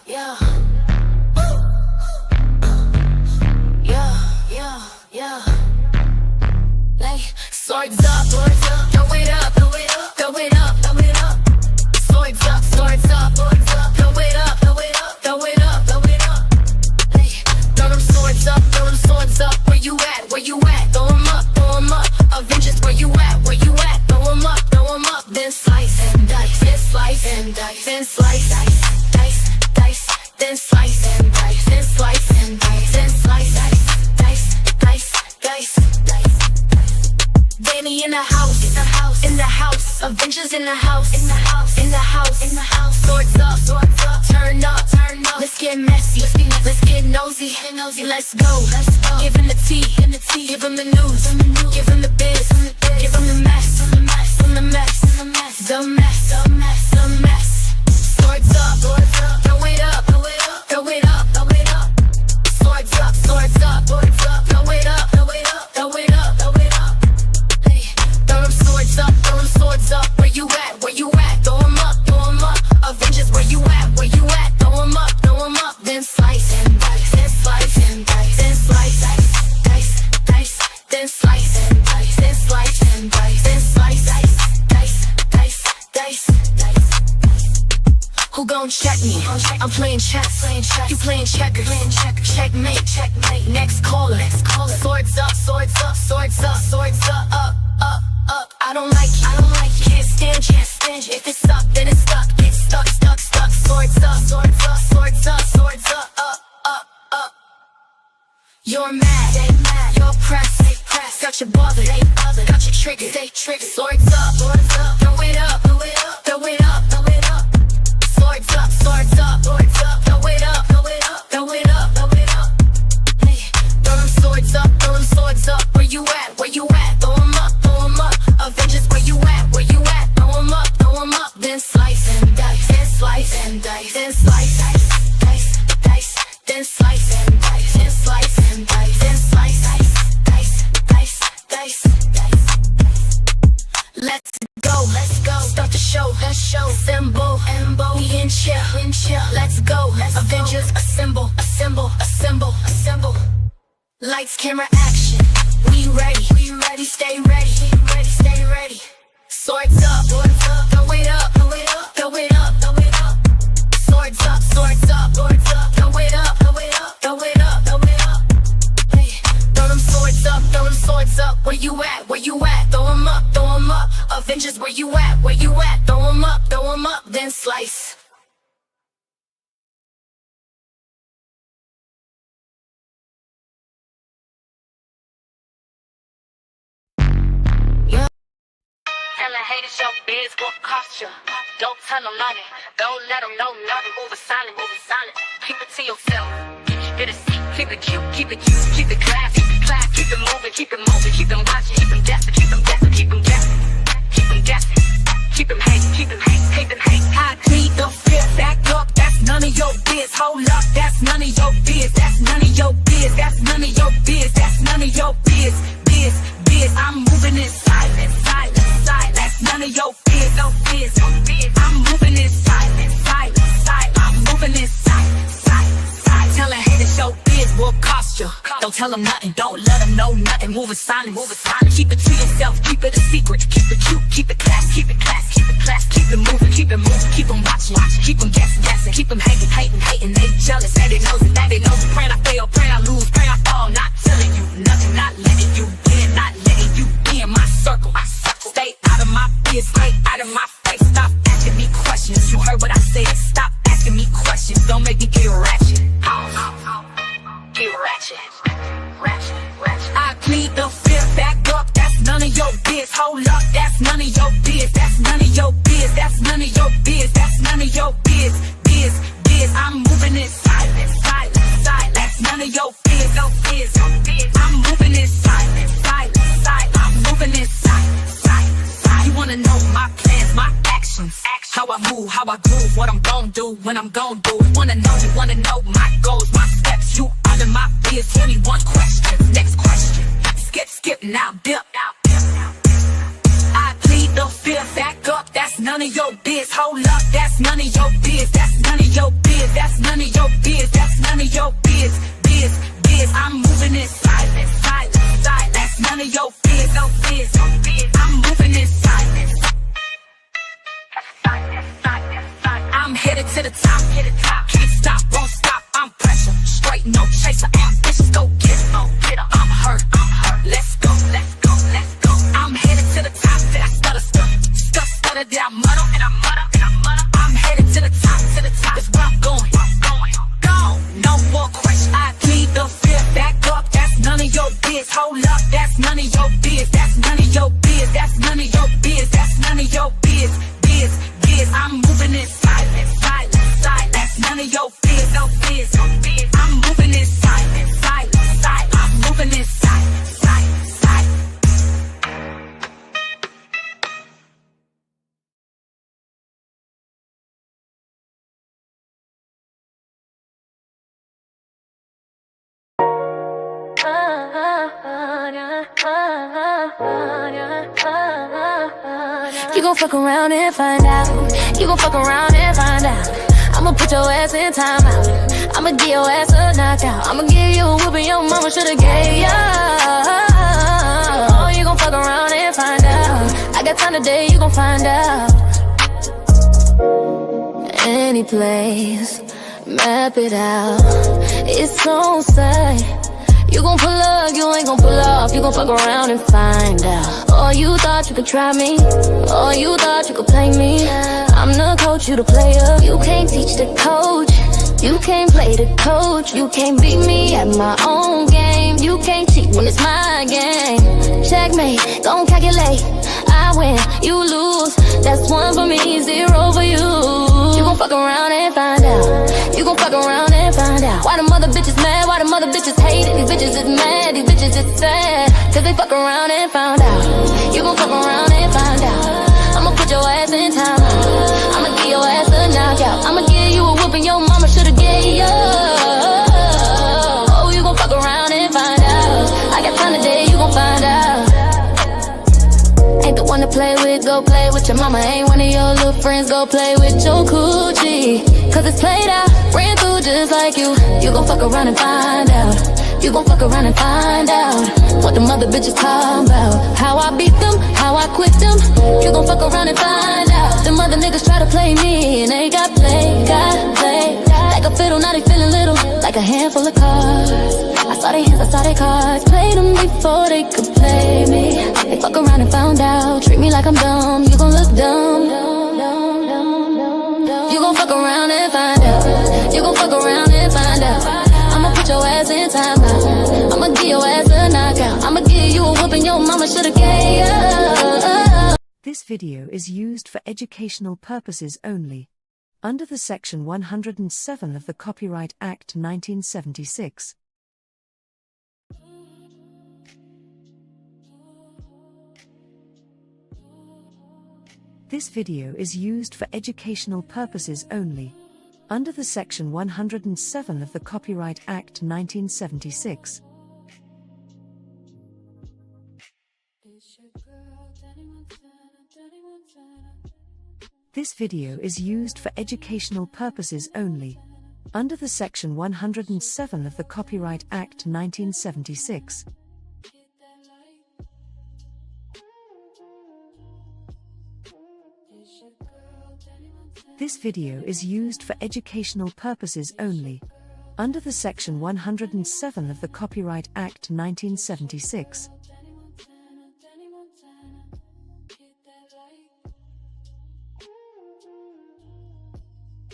yeah. Like, swords up, throw it up, throw it up, throw it up, throw it up. Swords up, throw it up, throw it up, throw it up, throw it up, throw it up. Like, throw them swords up, throw them swords up. Where you at? Where you at? Throw them up, throw them up. Avengers, where you at? Where you at? Throw them up, throw them up. Then slice and dice, then slice and dice, then slice, dice, dice, dice, then slice and dice, then slice and dice, then slice, dice, dice, dice, dice, dice. Dani in the house, in the house, in the house. Avengers in the house, in the house, in the house, in the house. Swords up, turn up, turn up. Let's get messy, let's get nosy, let's go, let's go. Give him the tea, give him the news, give him the biz, give him the mess, the mess, the mess, the mess, the mess, the mess. Swords up, throw it up, throw it up, throw it up, throw it up. Swords up, throw it up, throw it up, throw it up, throw it up, throw it up. Throw them swords up, throw them swords up. Where you at? Where you at? Throw them up, throw them up. Avengers, where you at? Where you at? Throw them up, throw them up. Then slice and dice, then slice and dice, then slice, dice, dice, dice, then slice and dice, then slice and dice, then slice, dice, dice, dice, dice, dice. Who gon' check me? I'm playing chess, you playing checkers, checkmate, checkmate. Next caller, swords up, swords up, swords up, swords up, up, up, up. I don't like you, can't stand you. If it's stuck, then it's stuck. Get stuck, stuck, stuck. Swords up, swords up, swords up, swords up, up, up, up. You're mad, they mad. You're pressed, they pressed. Got you bothered, they bothered. Got you triggered, they triggered. Swords up, throw it up, throw it up, throw it up, throw it up. Swords up, swords up, swords up. Throw it up, throw it up, throw it up, throw it up. Hey, throw them swords up, throw them swords up. Where you at? Where you at? Throw them up, throw them up. Avengers, where you at? Where you at? Throw them up, throw them up. Then slice and dice, then slice and dice, then slice, dice, dice, dice, then slice and dice, then slice and dice, then slice, dice, dice, dice, dice, dice. Let's go, let's go. Start the show, let's show. Symbol, embo, we in chill, let's go. Avengers, assemble, assemble, assemble, assemble. Lights, camera, action. We ready, stay ready, stay ready. Swords up, throw it up, throw it up, throw it up, throw it up. Swords up, swords up, swords up. Throw it up, throw it up, throw it up, throw it up. Hey, throw them swords up, throw them swords up. Where you at? Where you at? Throw them up, throw them up. Avengers, where you at? Where you at? Throw them up, then slice. Tell the haters your biz will cost you. Don't tell them nothing. Don't let them know nothing. Move it silent, move it silent. Keep it to yourself. Get a seat. Keep it cute, keep it cute, keep it class, keep it class. Keep it moving, keep it moving, keep them watching, keep them guessing, keep them guessing, keep them guessing, keep them guessing. Keep them hating, keep them hating, hate them hating. I plead the fifth, back up, that's none of your biz. Hold up, that's none of your biz. That's none of your biz. That's none of your biz. That's none of your biz. Biz. I'm moving in silence, silence, silence. That's none of your biz, no biz, no biz. I'm moving in silence, silence, silence. I'm moving in silence, silence, silence. Tell a hater your biz will cost you. Don't tell them nothing, don't let them know nothing. Move it silent, move it silent. Keep it to yourself, keep it a secret. Keep it cute, keep it class, keep it class, keep it class. Keep it moving, keep it moving. Keep them watching, keep them guessing, guessing. Keep them hating, hating, hating. They jealous, that they knows it, that they knows it. Pray I fail, pray I lose, pray I fall. Not telling you nothing, not letting you win, not letting you in my circle. Stay out of my biz, stay out of my face. Stop asking me questions. You heard what I said. Stop asking me questions. Don't make me get ratchet. Get ratchet. Ratchet, ratchet. I plead the fifth, back up. That's none of your biz. Hold up, that's none of your biz. That's none of your biz. That's none of your biz. That's none of your biz. Biz. I'm moving in silence, silence, silence. That's none of your biz, no biz, no biz. I'm moving in silence, silence, silence. I'm moving in silence, silence, silence. You wanna know my plans, my actions, how I move, how I groove, what I'm gon' do, when I'm gon' do it. You wanna know my goals, my steps. You under my biz, 21 questions. Next question. Skip, now dip. I plead the fifth, back up. That's none of your biz. Hold up, that's none of your biz. That's none of your biz. That's none of your biz. That's none of your biz. Biz. I'm moving in silence, silence, silence. That's none of your biz, no biz, no biz. I'm moving in silence. I'm headed to the top, can't stop, won't stop. I'm pressure, straight no chaser. Ambitious, go get it, I'm hurt. Let's go. I'm headed to the top, did I stutter, did I muddle, I'm headed to the top, that's where I'm going. Go, no more question. I plead the fifth, back up, that's none of your biz. Hold up, that's none of your biz. That's none of your biz. That's none of your biz. That's none of your biz. Biz. I'm moving in silence, silence, silence. That's none of your biz, no biz, no biz. I'm moving in silence, silence, silence. I'm moving in silence, silence, silence. You gon' fuck around and find out. You gon' fuck around and find out. I'ma put your ass in timeout. I'ma give your ass a knockout. I'ma give you a whooping your mama shoulda gave ya. Oh, you gon' fuck around and find out. I got time today, you gon' find out. Any place, map it out. It's on sight. You gon' pull up, you ain't gon' pull off. You gon' fuck around and find out. Oh, you thought you could try me. Oh, you thought you could play me. I'm the coach, you the player. You can't teach the coach. You can't play the coach. You can't beat me at my own game. You can't cheat when it's my game. Checkmate, don't calculate. I win, you lose. That's 1 for me, 0 for you. You gon' fuck around and find out. You gon' fuck around and find out. Why the mother bitches mad? Why the mother bitches hate it? These bitches is mad, these bitches is sad. Cause they fuck around and found out. You gon' fuck around and find out. I'ma put your ass in time. I'ma give your ass a knockout. I'ma give you a whooping your mama shoulda gave ya. Oh, you gon' fuck around and find out. I got time today, you gon' find out. Ain't the one to play with, go play with your mama. Ain't one of your little friends, go play with your coochie. Cause it's played out, ran through just like you. You gon' fuck around and find out. You gon' fuck around and find out what the mother bitches talk about. How I beat them, how I quit them. You gon' fuck around and find out. The mother niggas try to play me and they got played. Like a fiddle, now they feeling little, like a handful of cards. I saw their hands, I saw their cards. Played them before they could play me. They fuck around and found out. Treat me like I'm dumb, you gon' look dumb. You gon' fuck around and find out. You gon' fuck around and find out. I'ma put your ass in timeout. I'ma give your ass a knockout. I'ma give you a whooping your mama shoulda gave ya. This video is used for educational purposes only. Under the Section 107 of the Copyright Act 1976. This video is used for educational purposes only. Under the Section 107 of the Copyright Act 1976. This video is used for educational purposes only. Under the Section 107 of the Copyright Act 1976. This video is used for educational purposes only. Under the Section 107 of the Copyright Act 1976.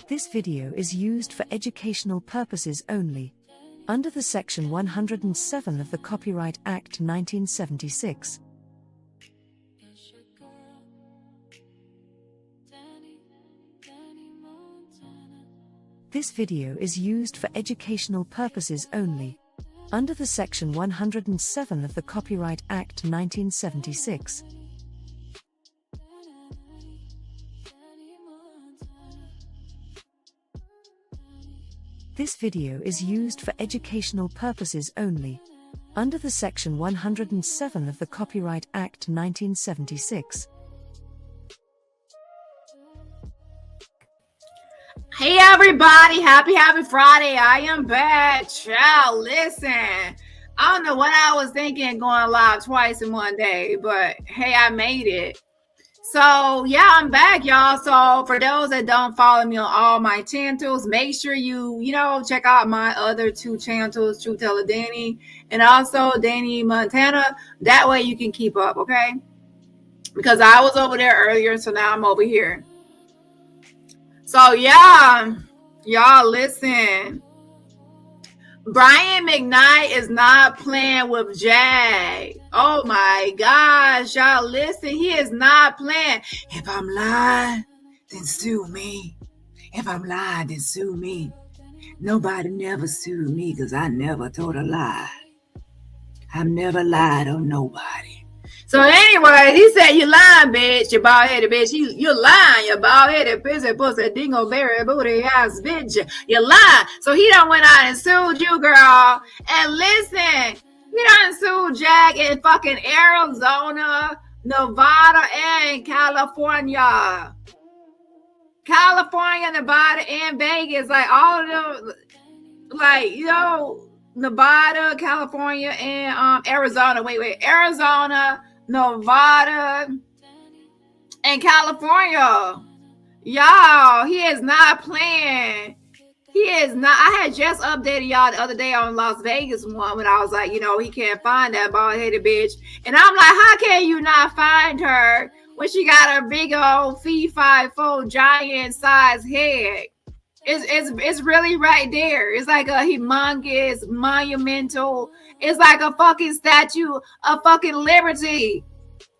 This video is used for educational purposes only. Under the Section 107 of the Copyright Act 1976. This video is used for educational purposes only. Under the Section 107 of the Copyright Act 1976. This video is used for educational purposes only. Under the Section 107 of the Copyright Act 1976. Hey everybody, happy Friday. I am back. Child, listen. I don't know what I was thinking going live twice in one day, but hey, I made it. So yeah, I'm back, y'all. So for those that don't follow me on all my channels, make sure you check out my other two channels, Truth Teller Dani and also Dani Montana. That way you can keep up, okay? Because I was over there earlier, so now I'm over here. So yeah, y'all listen. Brian Mcknight is not playing with Jag. Oh my gosh, y'all listen. He is not playing. If I'm lying, then sue me. If I'm lying, then sue me. Nobody never sued me because I never told a lie. I've never lied on nobody. So anyway, he said, you lying, bitch. You bald-headed bitch. You lying. You bald-headed pussy, dingleberry, booty ass bitch. You lying. So he done went out and sued you, girl. And listen, he done sued Jag in fucking Arizona, Nevada, and California. California, Nevada, and Vegas. Like all of them, like, Nevada, California, and Arizona. Wait. Arizona, Nevada, and California. Y'all, he is not playing. He is not. I had just updated y'all the other day on Las Vegas one when I was like, he can't find that bald-headed bitch. And I'm like, how can you not find her when she got a big old fee-fi-fo giant size head? It's really right there. It's like a humongous, monumental. It's like a fucking statue of fucking liberty.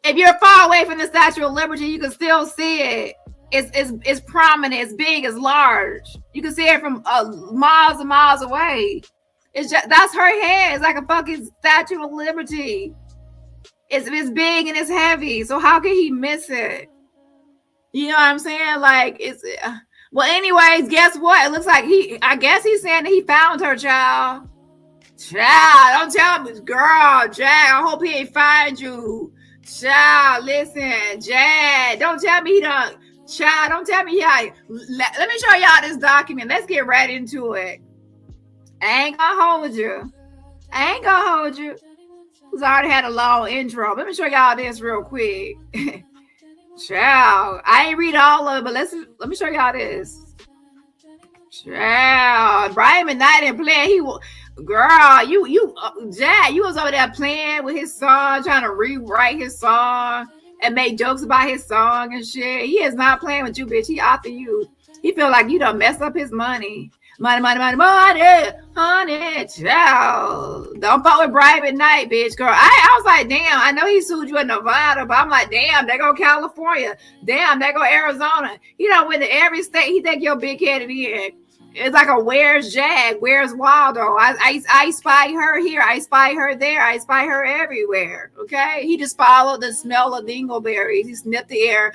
If you're far away from the Statue of Liberty, you can still see it. It's prominent. It's big. It's large. You can see it from miles and miles away. It's just that's her head. It's like a fucking Statue of Liberty. It's big and it's heavy. So how can he miss it? You know what I'm saying? Like it's. Well, anyways, guess what? It looks like I guess he's saying that he found her, child. Child, don't tell me, girl, Jag, I hope he ain't find you. Child, listen, Jag, don't tell me he done. Child, don't tell me let me show y'all this document. Let's get right into it. I ain't gonna hold you. Because I already had a long intro. Let me show y'all this real quick. Child, I ain't read all of it, but let me show y'all this. Child, Brian Mcknight didn't play. Girl, Jag, you was over there playing with his song, trying to rewrite his song and make jokes about his song and shit. He is not playing with you, bitch. He after you. He feel like you done messed up his money. Money, honey, child. Don't fuck with Brian Mcknight, bitch, girl. I was like, damn, I know he sued you in Nevada, but I'm like, damn, they go California. Damn, they go Arizona. He done went to every state. He think you're big-headed in. It's like a where's Jag? Where's Waldo? I spy her here. I spy her there. I spy her everywhere, okay? He just followed the smell of dingleberries. He sniffed the air.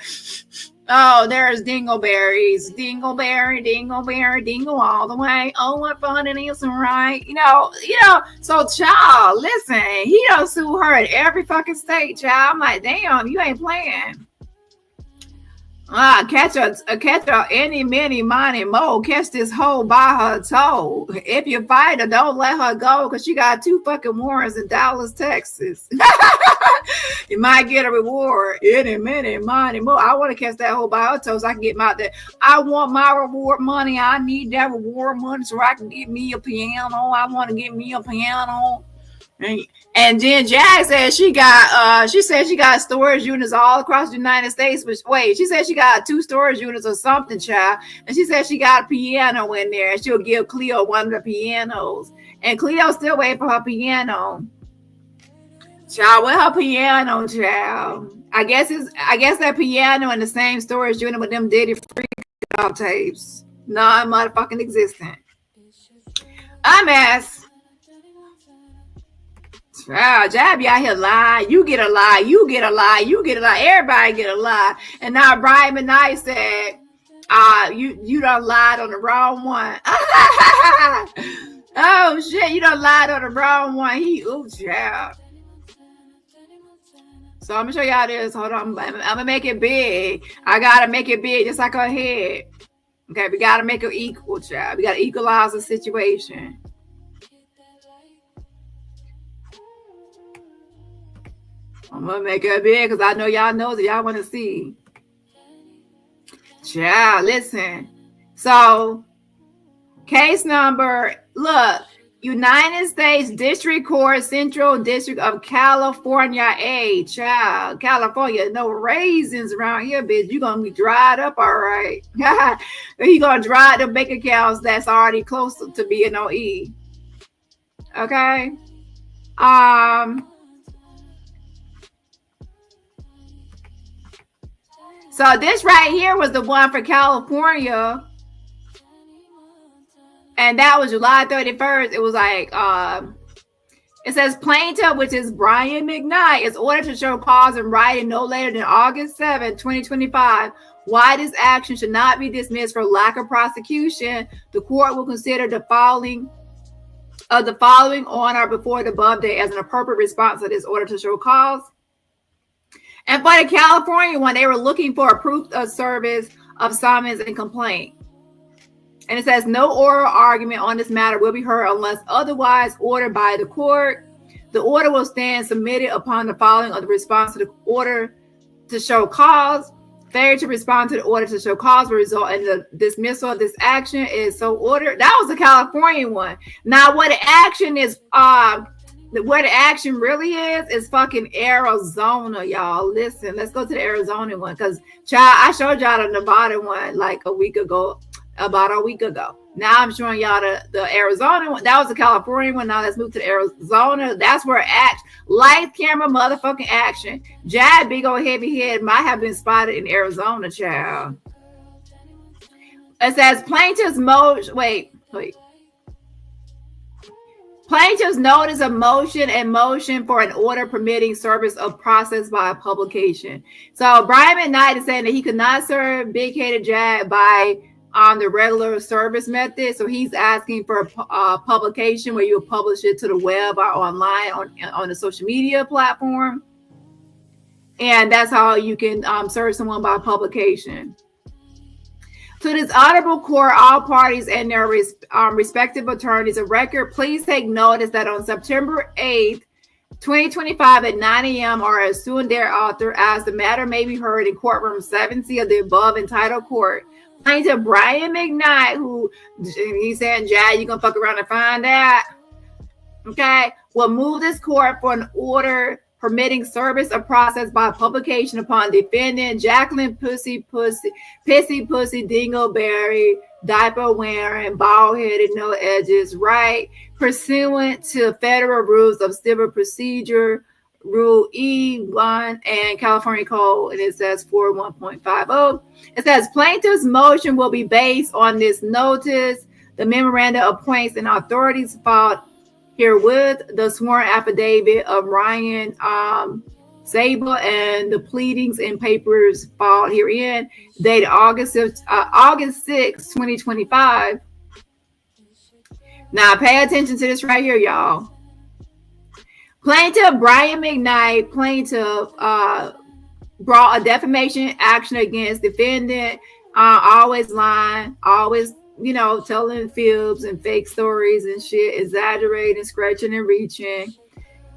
Oh, there's dingleberries. Dingleberry, dingle all the way. Oh, what fun it is, right? So, child, listen, he don't sue her in every fucking state, child. I'm like, damn, you ain't playing. Catch her any, many, money, mo. Catch this hoe by her toe. If you fight her, don't let her go because she got 2 fucking warrants in Dallas, Texas. You might get a reward. Any, many, money, mo. I want to catch that hoe by her toe so I can get my that. I want my reward money. I need that reward money so I can get me a piano. I want to get me a piano. And then Jag said she got storage units all across the United States. She said she got 2 storage units or something, child. And she said she got a piano in there and she'll give Cleo one of the pianos. And Cleo's still waiting for her piano. Child, with her piano, child. I guess that piano in the same storage unit with them Diddy freak tapes. Non motherfucking existent. I'm ass. Wow, Jag be out here lie. You get a lie. Everybody get a lie. And now Brian Mcknight said, you done lied on the wrong one. Oh shit, you done lied on the wrong one. Child. So I'm gonna show y'all this. Hold on, I'm gonna make it big. I gotta make it big just like her head. Okay, we got to make it equal, child. We got to equalize the situation. I'm going to make it big because I know y'all know that y'all want to see. Child, listen. So, case number, look, United States District Court, Central District of California. Hey, child, California, no raisins around here, bitch. You're going to be dried up, all right. You're going to dry the bank accounts that's already close to being on E. Okay? So this right here was the one for California. And that was July 31st. It was like, it says plaintiff, which is Brian Mcknight, is ordered to show cause in writing no later than August 7, 2025. Why this action should not be dismissed for lack of prosecution. The court will consider the following on or before the above date as an appropriate response to this order to show cause. And for the California one, they were looking for a proof of service of summons and complaint. And it says no oral argument on this matter will be heard unless otherwise ordered by the court. The order will stand submitted upon the following of the response to the order to show cause. Failure to respond to the order to show cause will result in the dismissal of this action is so ordered. That was the California one. Now, what the action is, where the action really is fucking Arizona, y'all. Listen, let's go to the Arizona one because, child, I showed y'all the Nevada one like about a week ago. Now I'm showing y'all the Arizona one. That was the California one. Now let's move to the Arizona. That's where lights, camera, motherfucking action. Jad, big old heavy head, might have been spotted in Arizona, child. It says plaintiff's Plaintiff's notice of motion and motion for an order permitting service of process by a publication. So Brian Mcknight is saying that he could not serve Big Headed Jad by the regular service method. So he's asking for a publication where you publish it to the web or online on the social media platform. And that's how you can serve someone by publication. To this honorable court, all parties and their respective attorneys of record, please take notice that on September 8th, 2025 at 9 a.m. or as soon thereafter, as the matter may be heard in courtroom 7C of the above entitled court, plaintiff Brian Mcknight, who he's saying, Jad, you gonna fuck around and find out, okay, will move this court for an order permitting service of process by publication upon defendant Jacqueline Pissy Dingleberry, diaper wearing, bald headed, no edges, right, pursuant to federal rules of civil procedure, Rule E1 and California Code, and it says 41.50. It says plaintiff's motion will be based on this notice, the memorandum of points and authorities filed herewith, the sworn affidavit of Ryan Sable, and the pleadings and papers filed herein, dated August 6, 2025. Now pay attention to this right here, y'all. Plaintiff Brian Mcknight, brought a defamation action against defendant, always lying, always, telling fibs and fake stories and shit, exaggerating, scratching and reaching,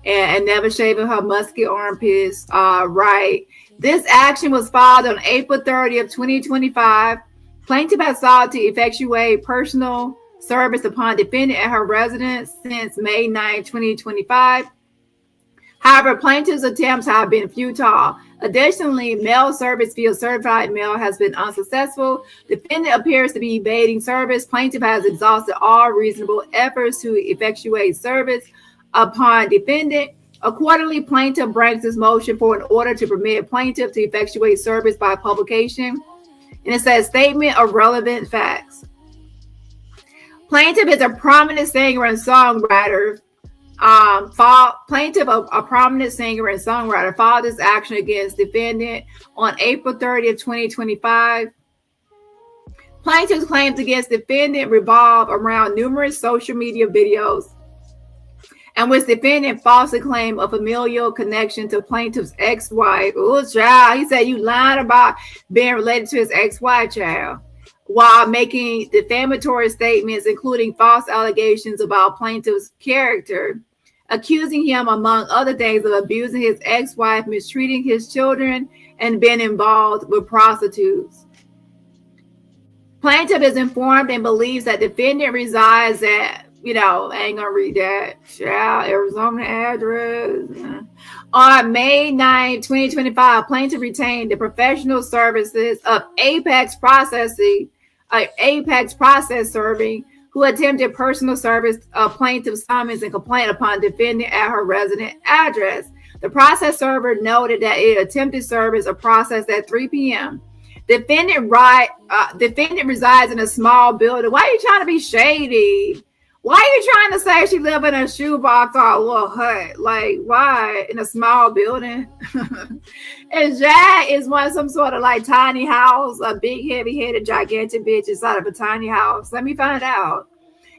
and never shaving her musky armpits, right. This action was filed on April 30th, 2025. Plaintiff has sought to effectuate personal service upon defendant at her residence since May 9, 2025. However, plaintiff's attempts have been futile. Additionally, mail service via certified mail has been unsuccessful. Defendant appears to be evading service. Plaintiff has exhausted all reasonable efforts to effectuate service upon defendant. Accordingly, plaintiff brings this motion for an order to permit plaintiff to effectuate service by publication. And it says statement of relevant facts. Plaintiff is a prominent singer and songwriter. Plaintiff, a prominent singer and songwriter, filed this action against defendant on April 30th, 2025. Plaintiff's claims against defendant revolve around numerous social media videos, and which defendant falsely claimed a familial connection to plaintiff's ex-wife. Oh, child, he said you lying about being related to his ex-wife, child. while making defamatory statements, including false allegations about plaintiff's character, accusing him, among other things, of abusing his ex-wife, mistreating his children, and being involved with prostitutes. Plaintiff is informed and believes that defendant resides at, I ain't gonna read that, Arizona address. On May 9, 2025, plaintiff retained the professional services of Apex Process Serving, who attempted personal service of plaintiff's summons and complaint upon defendant at her resident address. The process server noted that it attempted service of process at 3 p.m. Defendant resides in a small building. Why are you trying to be shady? Why are you trying to say she live in a shoebox or a little hut? Like, why in a small building? And Jag is some sort of like tiny house, a big, heavy-headed, gigantic bitch inside of a tiny house. Let me find out.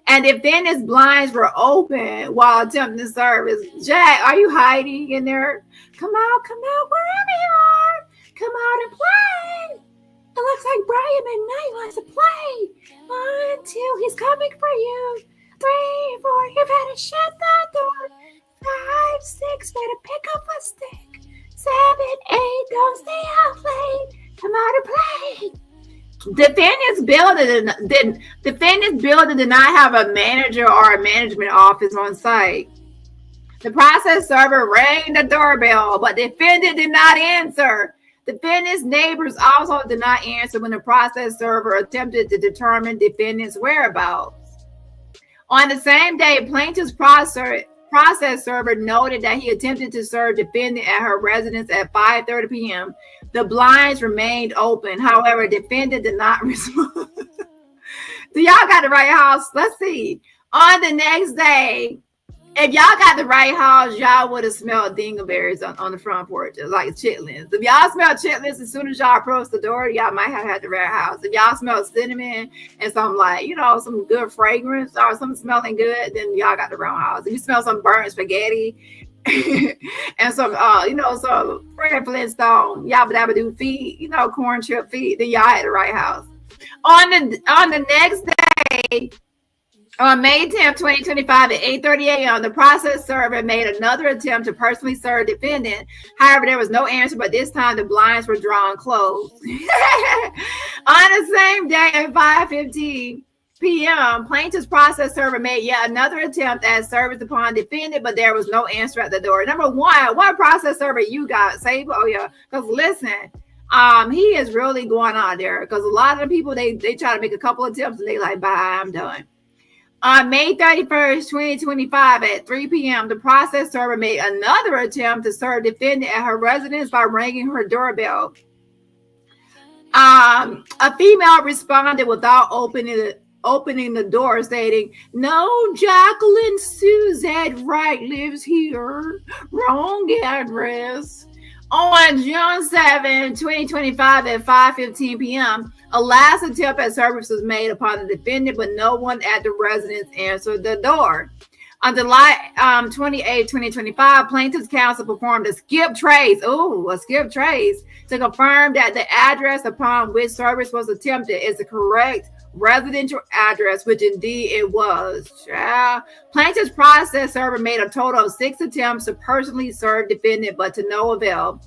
And defendant's blinds were open while attempting service. Jag, are you hiding in there? Come out, wherever you are. Come out and play. It looks like Brian McKnight wants to play. 1, 2, he's coming for you. 3, 4, you better shut the door. 5, 6, better pick up a stick. 7, 8, don't stay out late. Come out and play. Defendant's building did not have a manager or a management office on site. The process server rang the doorbell, but defendant did not answer. Defendant's neighbors also did not answer when the process server attempted to determine defendant's whereabouts. On the same day, plaintiff's process server noted that he attempted to serve defendant at her residence at 5:30 p.m. The blinds remained open. However, defendant did not respond. So y'all got the right house. Let's see. On the next day, if y'all got the right house, y'all would have smelled dingleberries on the front porch, like chitlins. If y'all smell chitlins as soon as y'all approach the door, y'all might have had the right house. If y'all smell cinnamon and some some good fragrance or something smelling good, then y'all got the wrong house. If you smell some burnt spaghetti and some, some Fred Flintstone, yabba do feet, corn chip feet, then y'all had the right house. On the next day, on May 10th, 2025 at 8:30 a.m., the process server made another attempt to personally serve defendant. However, there was no answer, but this time the blinds were drawn closed. On the same day at 5:15 p.m., plaintiff's process server made yet another attempt at service upon defendant, but there was no answer at the door. Number one, what process server you got? Save? Oh, yeah. Because listen, he is really going on there because a lot of the people, they try to make a couple attempts and they like, bye, I'm done. On May 31st, 2025 at 3 p.m., the process server made another attempt to serve defendant at her residence by ringing her doorbell. A female responded without opening the door, stating, "No, Jacqueline Suzette Wright lives here. Wrong address." On June 7, 2025 at 5:15 p.m., a last attempt at service was made upon the defendant, but no one at the residence answered the door. On July 28, 2025, plaintiff's counsel performed a skip trace to confirm that the address upon which service was attempted is the correct residential address, which indeed it was. Plaintiff's process server made a total of 6 attempts to personally serve defendant, but to no avail.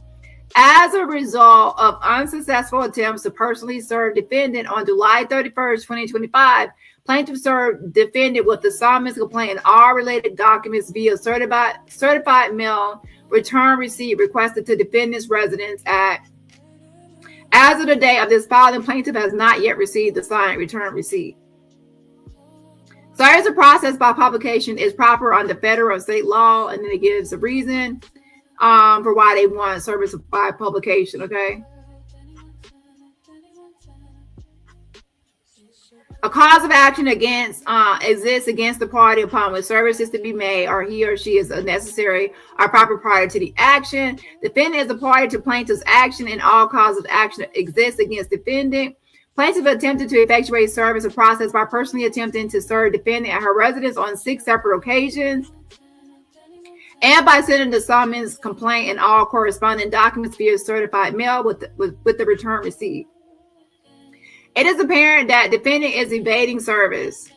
As a result of unsuccessful attempts to personally serve defendant on July 31st, 2025, plaintiff served defendant with the summons, complaint, and all related documents via certified mail return receipt requested to defendant's residence at. As of the day of this filing, plaintiff has not yet received the signed return receipt. Service of process by publication is proper under federal and state law, and then it gives a reason for why they want service by publication, okay? A cause of action exists against the party upon which service is to be made, or he or she is a necessary or proper party to the action. Defendant is a party to plaintiff's action, and all causes of action exist against defendant. Plaintiff attempted to effectuate service of process by personally attempting to serve defendant at her residence on 6 separate occasions, and by sending the summons, complaint, and all corresponding documents via certified mail with the return receipt. It is apparent that defendant is evading service.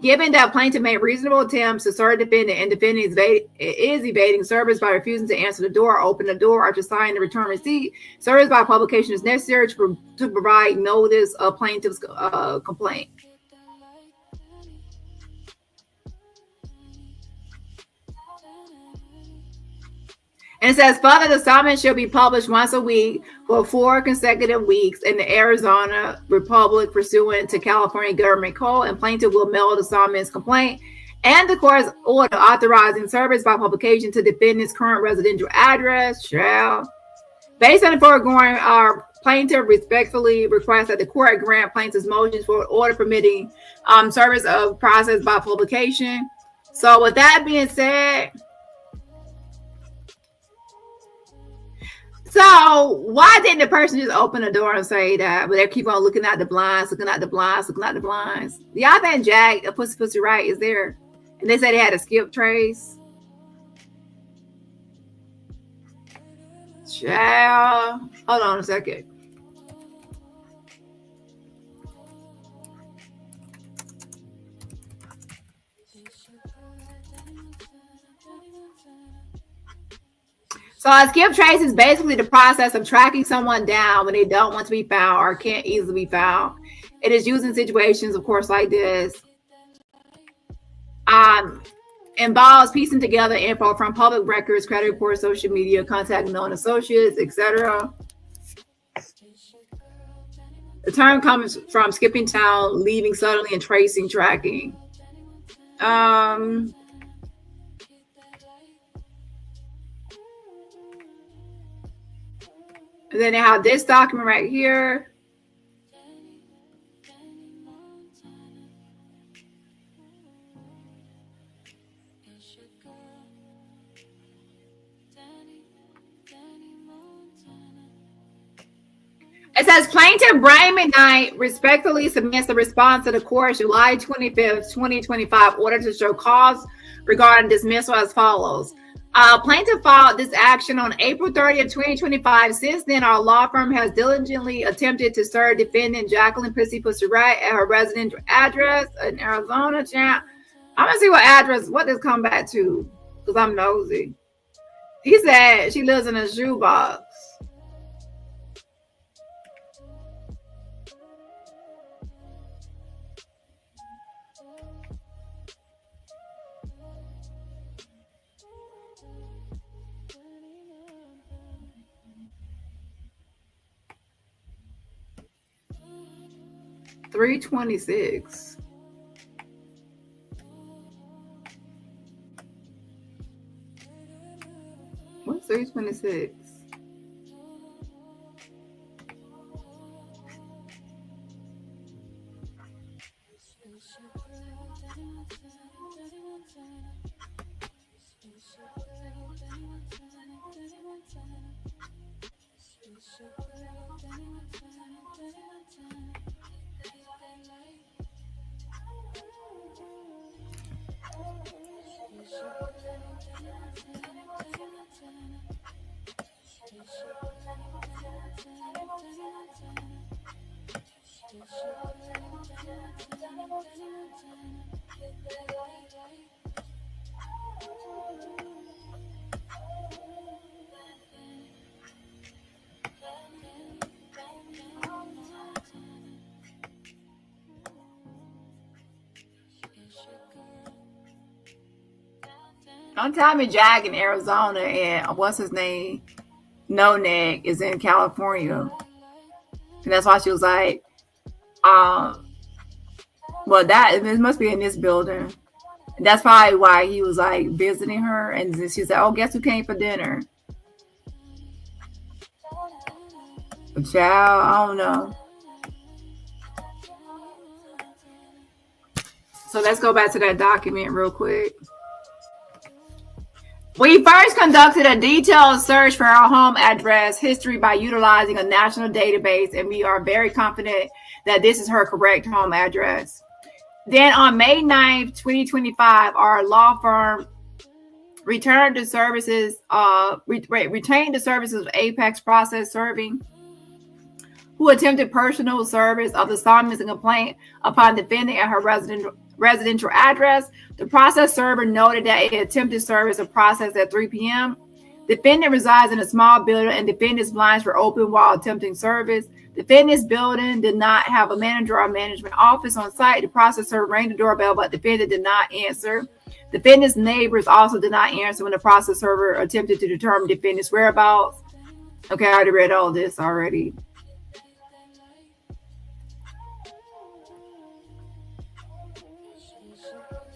Given that plaintiff made reasonable attempts to serve defendant and defendant is evading service by refusing to answer the door, open the door, or to sign the return receipt, service by publication is necessary to provide notice of plaintiff's complaint. And it says, further, the summons shall be published once a week for 4 consecutive weeks in the Arizona Republic pursuant to California Government Code, and plaintiff will mail the summons complaint and the court's order authorizing service by publication to defendant's current residential address. Based on the foregoing, our plaintiff respectfully requests that the court grant plaintiff's motions for order permitting service of process by publication. So with that being said, so why didn't the person just open the door and say that? But they keep on looking at the blinds, looking at the blinds, looking at the blinds. Y'all think Jag, a Pussy Wright is there? And they said they had a skip trace. Child. Hold on a second. So a skip trace is basically the process of tracking someone down when they don't want to be found or can't easily be found. It is used in situations, of course, like this. Involves piecing together info from public records, credit reports, social media, contacting known associates, etc. The term comes from skipping town, leaving suddenly, and tracing, tracking. And then they have this document right here. It says plaintiff Brian Mcknight respectfully submits the response to the court July 25th, 2025 order to show cause regarding dismissal as follows. Plaintiff filed this action on April 30th, 2025. Since then, our law firm has diligently attempted to serve defendant Jacqueline Pussy Wright at her residential address in Arizona. I'm gonna see what this come back to, because I'm nosy. He said she lives in a shoebox. $326. What's 326? Don't tell me Jag in Arizona and what's his name? No Neck is in California. And that's why she was like, well, it must be in this building. And that's probably why he was like visiting her. And she said, oh, guess who came for dinner? Child, I don't know. So let's go back to that document real quick. We first conducted a detailed search for our home address history by utilizing a national database, and we are very confident that this is her correct home address. Then on May 9th, 2025, our law firm retained the services of Apex Process Serving, who attempted personal service of the summons and complaint upon defendant at her residential address. The process server noted that it attempted service of process at 3 p.m. Defendant resides in a small building and defendant's blinds were open while attempting service. Defendant's building did not have a manager or management office on site. The process server rang the doorbell, but defendant did not answer. Defendant's neighbors also did not answer when the process server attempted to determine defendant's whereabouts. Okay, I already read all this already.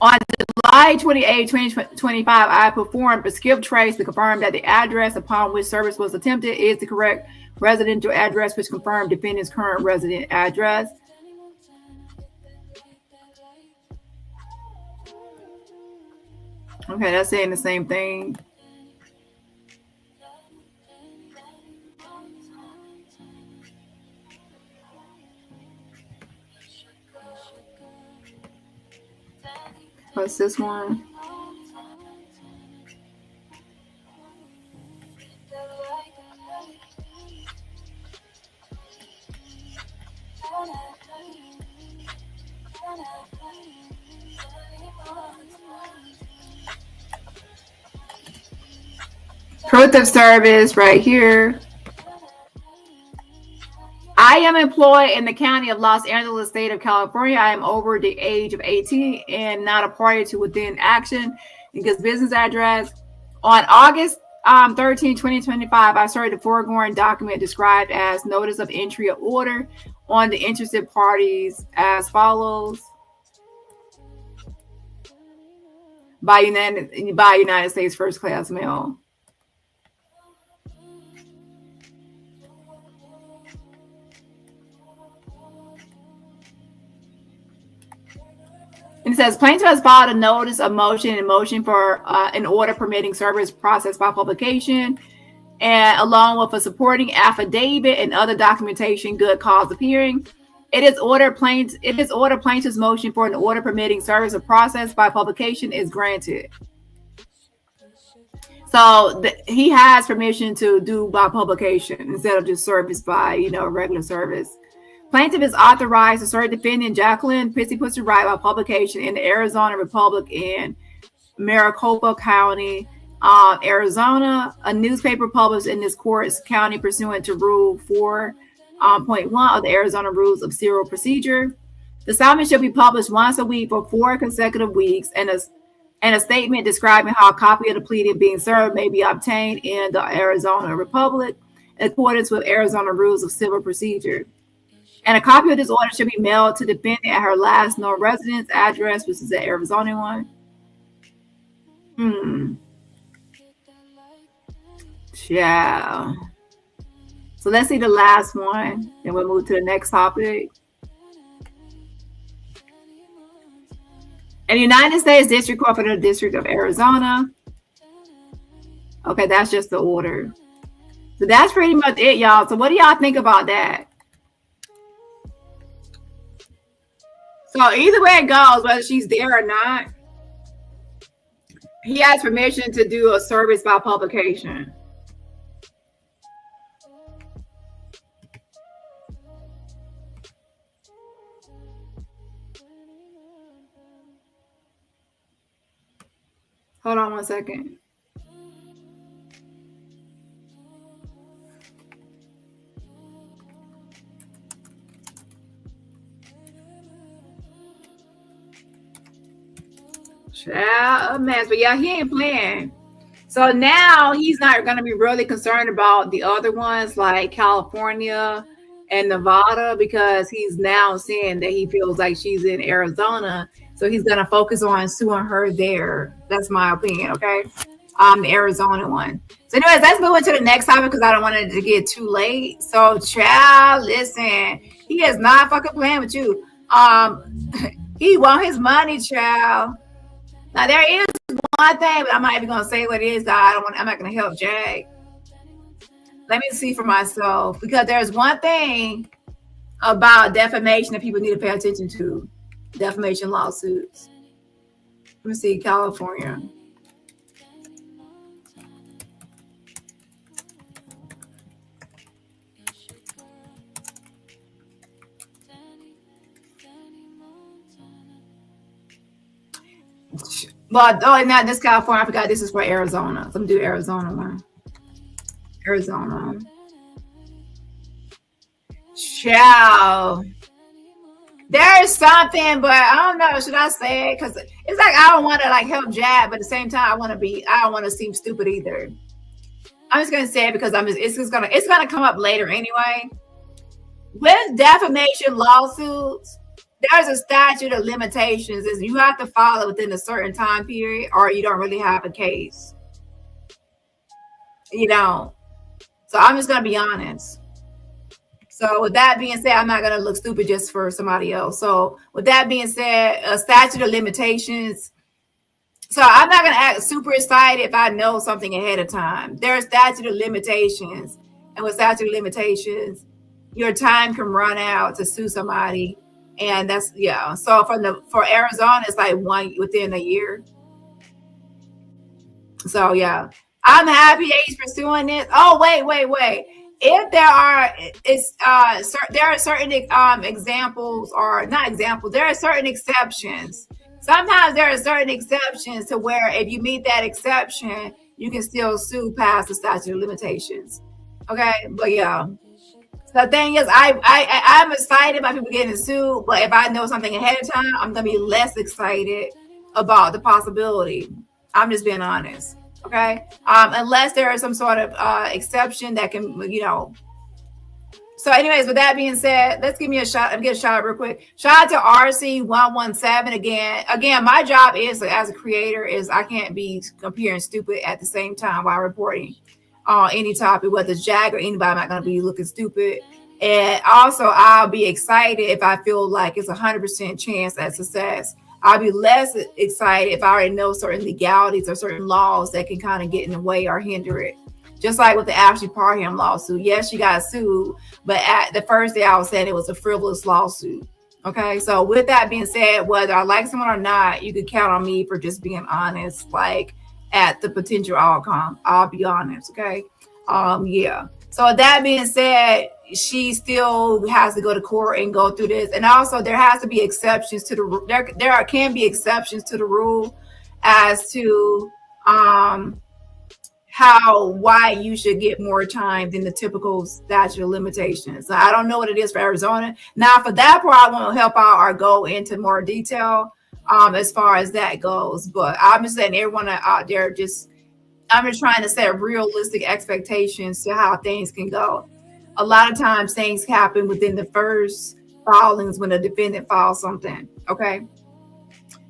On July 28, 2025, I performed a skip trace to confirm that the address upon which service was attempted is the correct residential address, which confirmed defendant's current resident address. Okay, that's saying the same thing. What's this one? Proof of service right here. I am employed in the county of Los Angeles, state of California. I am over the age of 18 and not a party to within action because business address. On August 13, 2025, I started the foregoing document described as notice of entry of order on the interested parties as follows. By United States first class mail. And it says plaintiff has filed a notice of motion and motion for an order permitting service process by publication, and along with a supporting affidavit and other documentation, good cause appearing. It is order plaintiff's motion for an order permitting service of process by publication is granted. So he has permission to do by publication instead of just service by regular service. Plaintiff is authorized to serve defendant Jacqueline Pussy Wright by publication in the Arizona Republic in Maricopa County, Arizona. A newspaper published in this court's county pursuant to Rule 4.1 of the Arizona Rules of Civil Procedure. The summons shall be published once a week for 4 consecutive weeks, and a statement describing how a copy of the pleading being served may be obtained in the Arizona Republic in accordance with Arizona Rules of Civil Procedure. And a copy of this order should be mailed to the defendant at her last known residence address, which is the Arizona one. Yeah. So let's see the last one. Then we'll move to the next topic. And the United States District Court for the District of Arizona. Okay, that's just the order. So that's pretty much it, y'all. So what do y'all think about that? So either way it goes, whether she's there or not, he has permission to do a service by publication. Hold on one second. A mess, but yeah, he ain't playing. So now he's not going to be really concerned about the other ones like California and Nevada, because he's now saying that he feels like she's in Arizona, so he's going to focus on suing her there. That's my opinion. Okay, the Arizona one. So anyways, let's move into the next topic because I don't want it to get too late. So child, listen, he is not fucking playing with you. He want his money, child. Now there is one thing, but I'm not even gonna say what it is. I'm not gonna help Jag. Let me see for myself, because there's one thing about defamation that people need to pay attention to. Defamation lawsuits. Let me see, California. Well, oh, not this California. I forgot this is for Arizona. So I'm gonna do Arizona one. Arizona. Ciao. There is something, but I don't know. Should I say it? Because it's like I don't want to like help Jab, but at the same time, I don't want to seem stupid either. I'm just gonna say it because it's gonna come up later anyway. With defamation lawsuits, there's a statute of limitations. Is you have to file it within a certain time period, or you don't really have a case. You don't. So I'm just gonna be honest. So with that being said, I'm not gonna look stupid just for somebody else. So with that being said, a statute of limitations. So I'm not gonna act super excited if I know something ahead of time. There's statute of limitations, and with statute of limitations, your time can run out to sue somebody, and that's yeah. So for Arizona, it's like within a year. So yeah, I'm happy that he's pursuing this. Oh wait. If there are there are certain examples, or not examples, there are certain exceptions. Sometimes there are certain exceptions to where if you meet that exception, you can still sue past the statute of limitations. Okay, but yeah. The thing is, I'm excited about people getting sued, but if I know something ahead of time, I'm gonna be less excited about the possibility. I'm just being honest. Okay, unless there is some sort of exception that can, So, anyways, with that being said, let's give me a shot. Let me get a shout out real quick. Shout out to RC117 again. Again, my job is as a creator is I can't be appearing stupid at the same time while reporting any topic, whether it's Jag or anybody. I'm not gonna be looking stupid. And also, I'll be excited if I feel like it's 100% chance at success. I'll be less excited if I already know certain legalities or certain laws that can kind of get in the way or hinder it. Just like with the Ashley Parham lawsuit. Yes, she got sued, but at the first day I was saying it was a frivolous lawsuit. Okay, so with that being said, whether I like someone or not, you can count on me for just being honest, like at the potential outcome. I'll be honest, okay? Yeah. So with that being said, she still has to go to court and go through this. And also there has to be exceptions to the there can be exceptions to the rule as to why you should get more time than the typical statute of limitations. So I don't know what it is for Arizona. Now for that part, I won't help out or go into more detail as far as that goes. But I'm just saying everyone out there I'm just trying to set realistic expectations to how things can go. A lot of times things happen within the first filings when the defendant files something. Okay.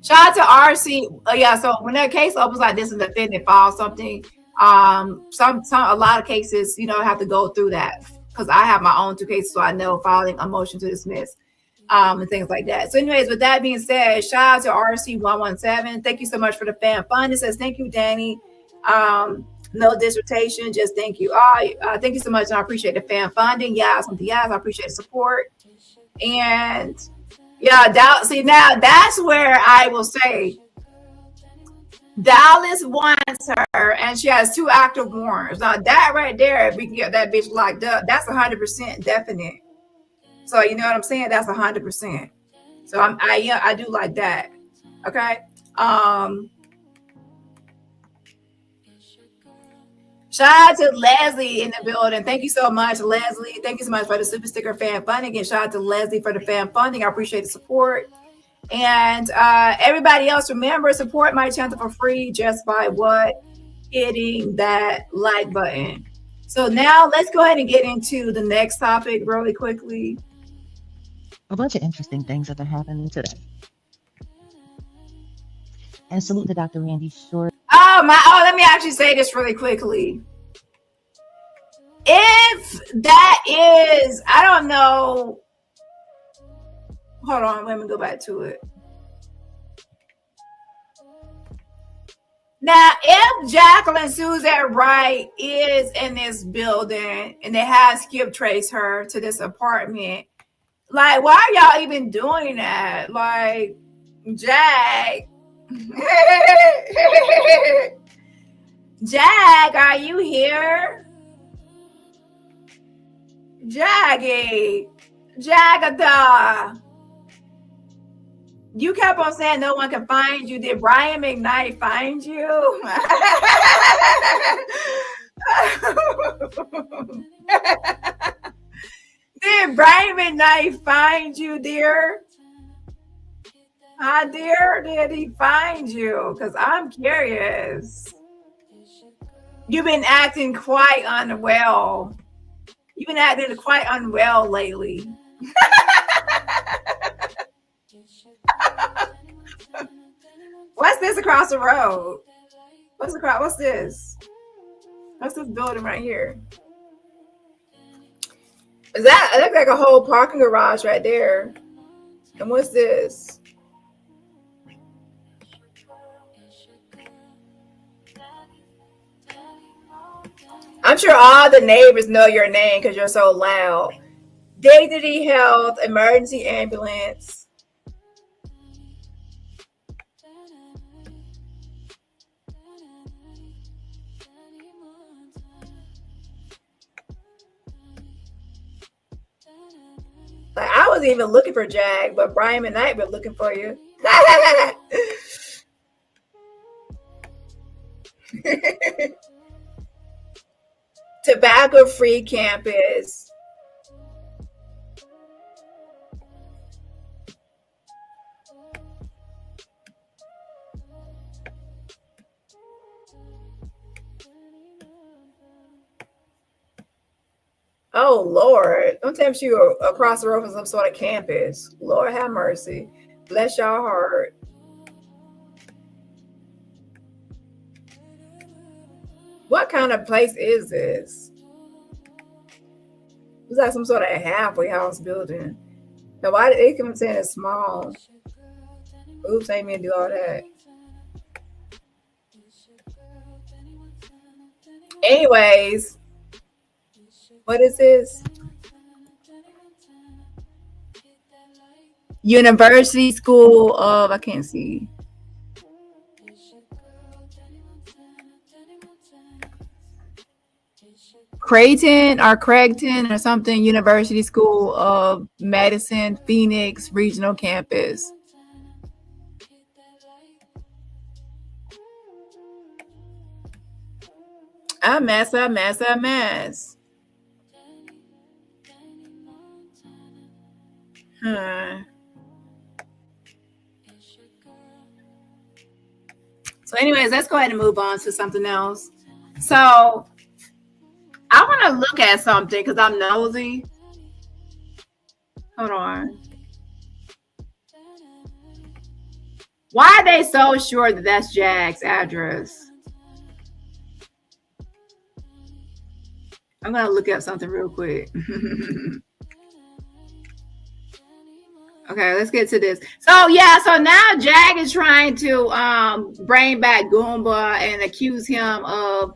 Shout out to RC. Yeah. So when that case opens like this and the defendant files something, a lot of cases, have to go through that because I have my own 2 cases. So I know filing a motion to dismiss and things like that. So anyways, with that being said, shout out to RC117. Thank you so much for the fan fund. It says, thank you, Dani. No dissertation, just thank you. Thank you so much. And I appreciate the fan funding. Yes, I appreciate the support. And yeah, now that's where I will say Dallas wants her, and she has 2 active warrants. Now that right there, if we can get that bitch locked up, that's 100% definite. So you know what I'm saying? That's 100%. So I do like that. Okay. Shout out to Leslie in the building. Thank you so much, Leslie. Thank you so much for the super sticker fan funding. And shout out to Leslie for the fan funding. I appreciate the support. And everybody else, remember, support my channel for free just by hitting that like button. So now let's go ahead and get into the next topic really quickly. A bunch of interesting things that are happening today. And salute to Dr. Randy Short. Let me actually say this really quickly. If that is, I don't know. Hold on, let me go back to it. Now, if Jacqueline Suzette Wright is in this building and they have skip trace her to this apartment, like, why are y'all even doing that? Like, Jag. Jag, are you here? Jaggy. Jagada. You kept on saying no one can find you. Did Brian Mcknight find you? Did Brian Mcknight find you, dear? Hi, dear. Did he find you? Because I'm curious. You've been acting quite unwell. You've been acting quite unwell lately. What's this across the road? What's this? What's this building right here? Is that? It looks like a whole parking garage right there. And what's this? I'm sure all the neighbors know your name because you're so loud. Dignity Health, Emergency Ambulance. Like, I wasn't even looking for Jag, but Brian Mcknight been looking for you. Tobacco-free campus. Oh, Lord. Don't tell me you were across the road from some sort of campus. Lord have mercy. Bless your heart. What kind of place is this? It's like some sort of halfway house building. Now, why did they come saying it's small? Oops, I ain't mean to do all that. Anyways, what is this? University School of, I can't see. Creighton or something, University School of Medicine, Phoenix Regional Campus. A mess. So anyways, let's go ahead and move on to something else. So I want to look at something because I'm nosy. Hold on. Why are they so sure that that's Jag's address? I'm going to look up something real quick. Okay, let's get to this. So now Jag is trying to bring back Goomba and accuse him of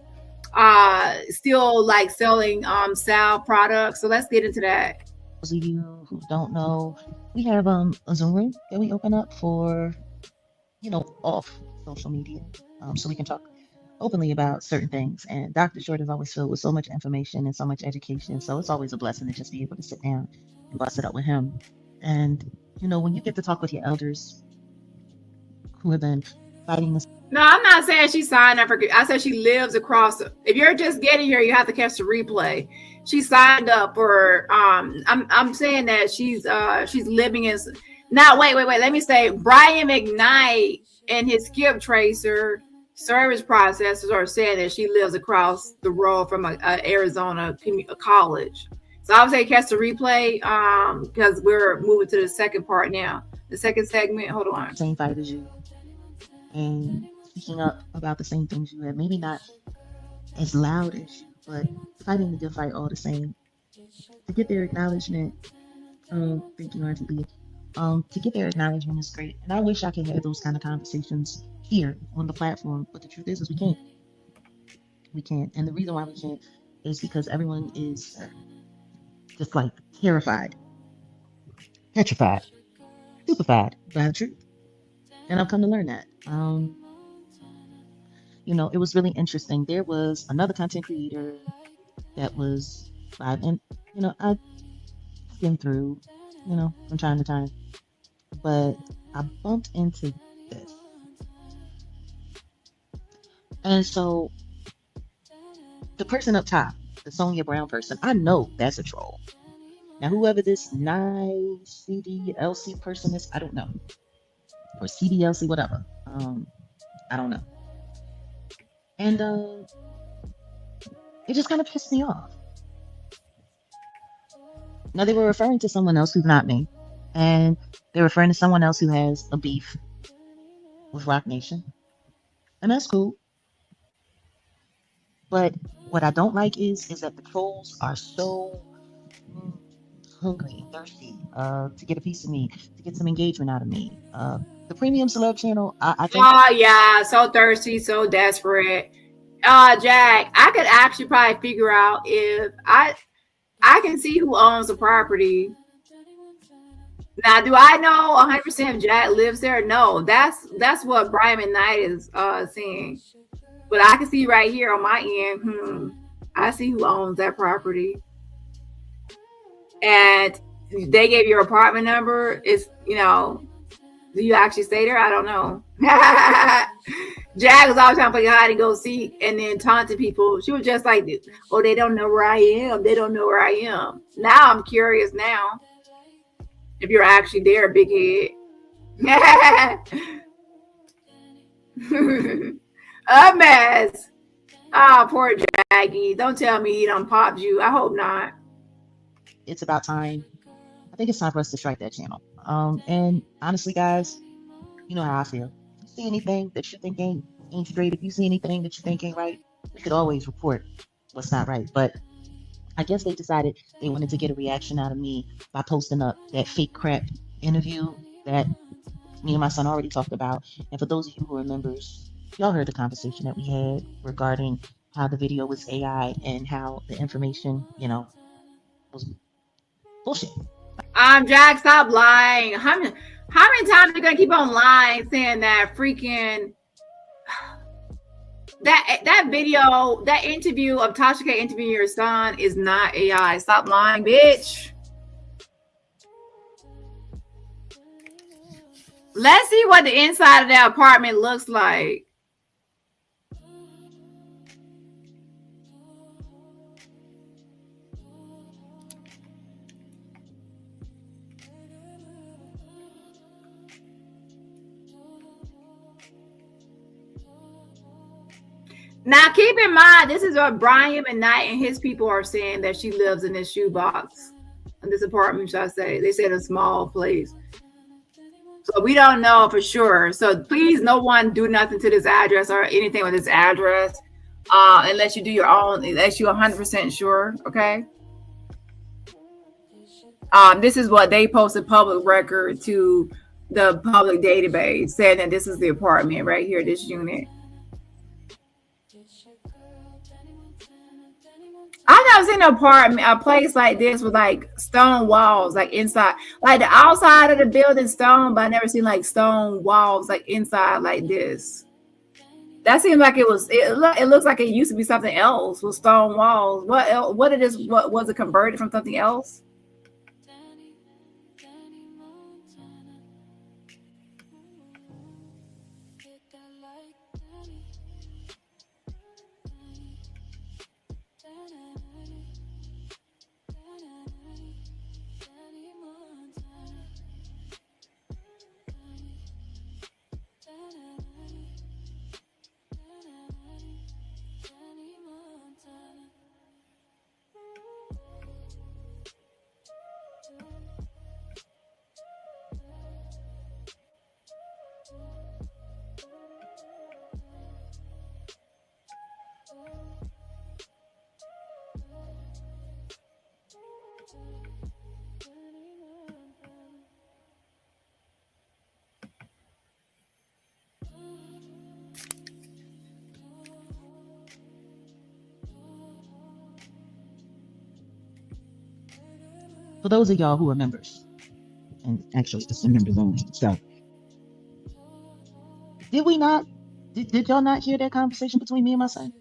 still like selling Sal products. So let's get into that. Those of you who don't know, we have a Zoom room that we open up for, off social media, so we can talk openly about certain things. And Dr. Short is always filled with so much information and so much education. So it's always a blessing to just be able to sit down and bust it up with him. And, when you get to talk with your elders who have been fighting this. No, I'm not saying she signed up for. I said she lives across. If you're just getting here, you have to catch the replay. She signed up for. I'm saying that she's living in. Now, wait. Let me say, Brian Mcknight and his skip tracer service processors are saying that she lives across the road from a Arizona college. So I would say catch the replay because we're moving to the second part now. The second segment. Hold on. Same fight as you. And speaking up about the same things you have, maybe not as loud as you, but fighting the good fight all the same. To get their acknowledgement, thank you, RTB. To get their acknowledgement is great. And I wish I could have those kind of conversations here on the platform, but the truth is we can't. We can't. And the reason why we can't is because everyone is just like terrified, petrified, stupefied by the truth. And I've come to learn that. It was really interesting. There was another content creator that was live, and I skim through, from time to time. But I bumped into this. And so the person up top, the Sonia Brown person, I know that's a troll. Now, whoever this nice CDLC person is, I don't know. Or CDLC, whatever. I don't know. And it just kind of pissed me off. Now, they were referring to someone else who's not me. And they're referring to someone else who has a beef with Rock Nation. And that's cool. But what I don't like is that the trolls are so hungry and thirsty to get a piece of me, to get some engagement out of me. The Premium Celeb channel, I think. Oh yeah, so thirsty, so desperate. Jack, I could actually probably figure out if I can see who owns the property. Now, do I know 100% if Jack lives there? No, that's what Brian Mcknight is seeing. But I can see right here on my end, I see who owns that property. And they gave your apartment number. It's, do you actually stay there? I don't know. Jack was always trying to play hide and go seek and then taunting people. She was just like, oh, they don't know where I am. They don't know where I am. Now I'm curious now if you're actually there, big head. A mess. Oh, poor Jaggy. Don't tell me he done popped you. I hope not. It's about time. I think it's time for us to strike that channel. And honestly, guys, you know how I feel. If you see anything that you think ain't straight, if you see anything that you think ain't right, we could always report what's not right. But I guess they decided they wanted to get a reaction out of me by posting up that fake crap interview that me and my son already talked about. And for those of you who are members, y'all heard the conversation that we had regarding how the video was AI and how the information, was bullshit. Jack, stop lying. How many times are you gonna keep on lying, saying that freaking that video, that interview of Tasha K interviewing your son is not AI? Stop lying, bitch. Let's see what the inside of that apartment looks like. Now, keep in mind, this is what Brian Mcknight and his people are saying, that she lives in this shoebox, in this apartment, should I say. They said a small place. So we don't know for sure. So please, no one do nothing to this address or anything with this address unless you do your own, unless you're 100% sure, okay? This is what they posted public record to the public database, saying that this is the apartment right here, this unit. I've never seen an apartment, a place like this with like stone walls, like inside, like the outside of the building stone, but I never seen like stone walls like inside like this. That seemed like it looks like it used to be something else with stone walls. What it is? What was it converted from something else? For those of y'all who are members, and actually it's members only, so did y'all not hear that conversation between me and my son?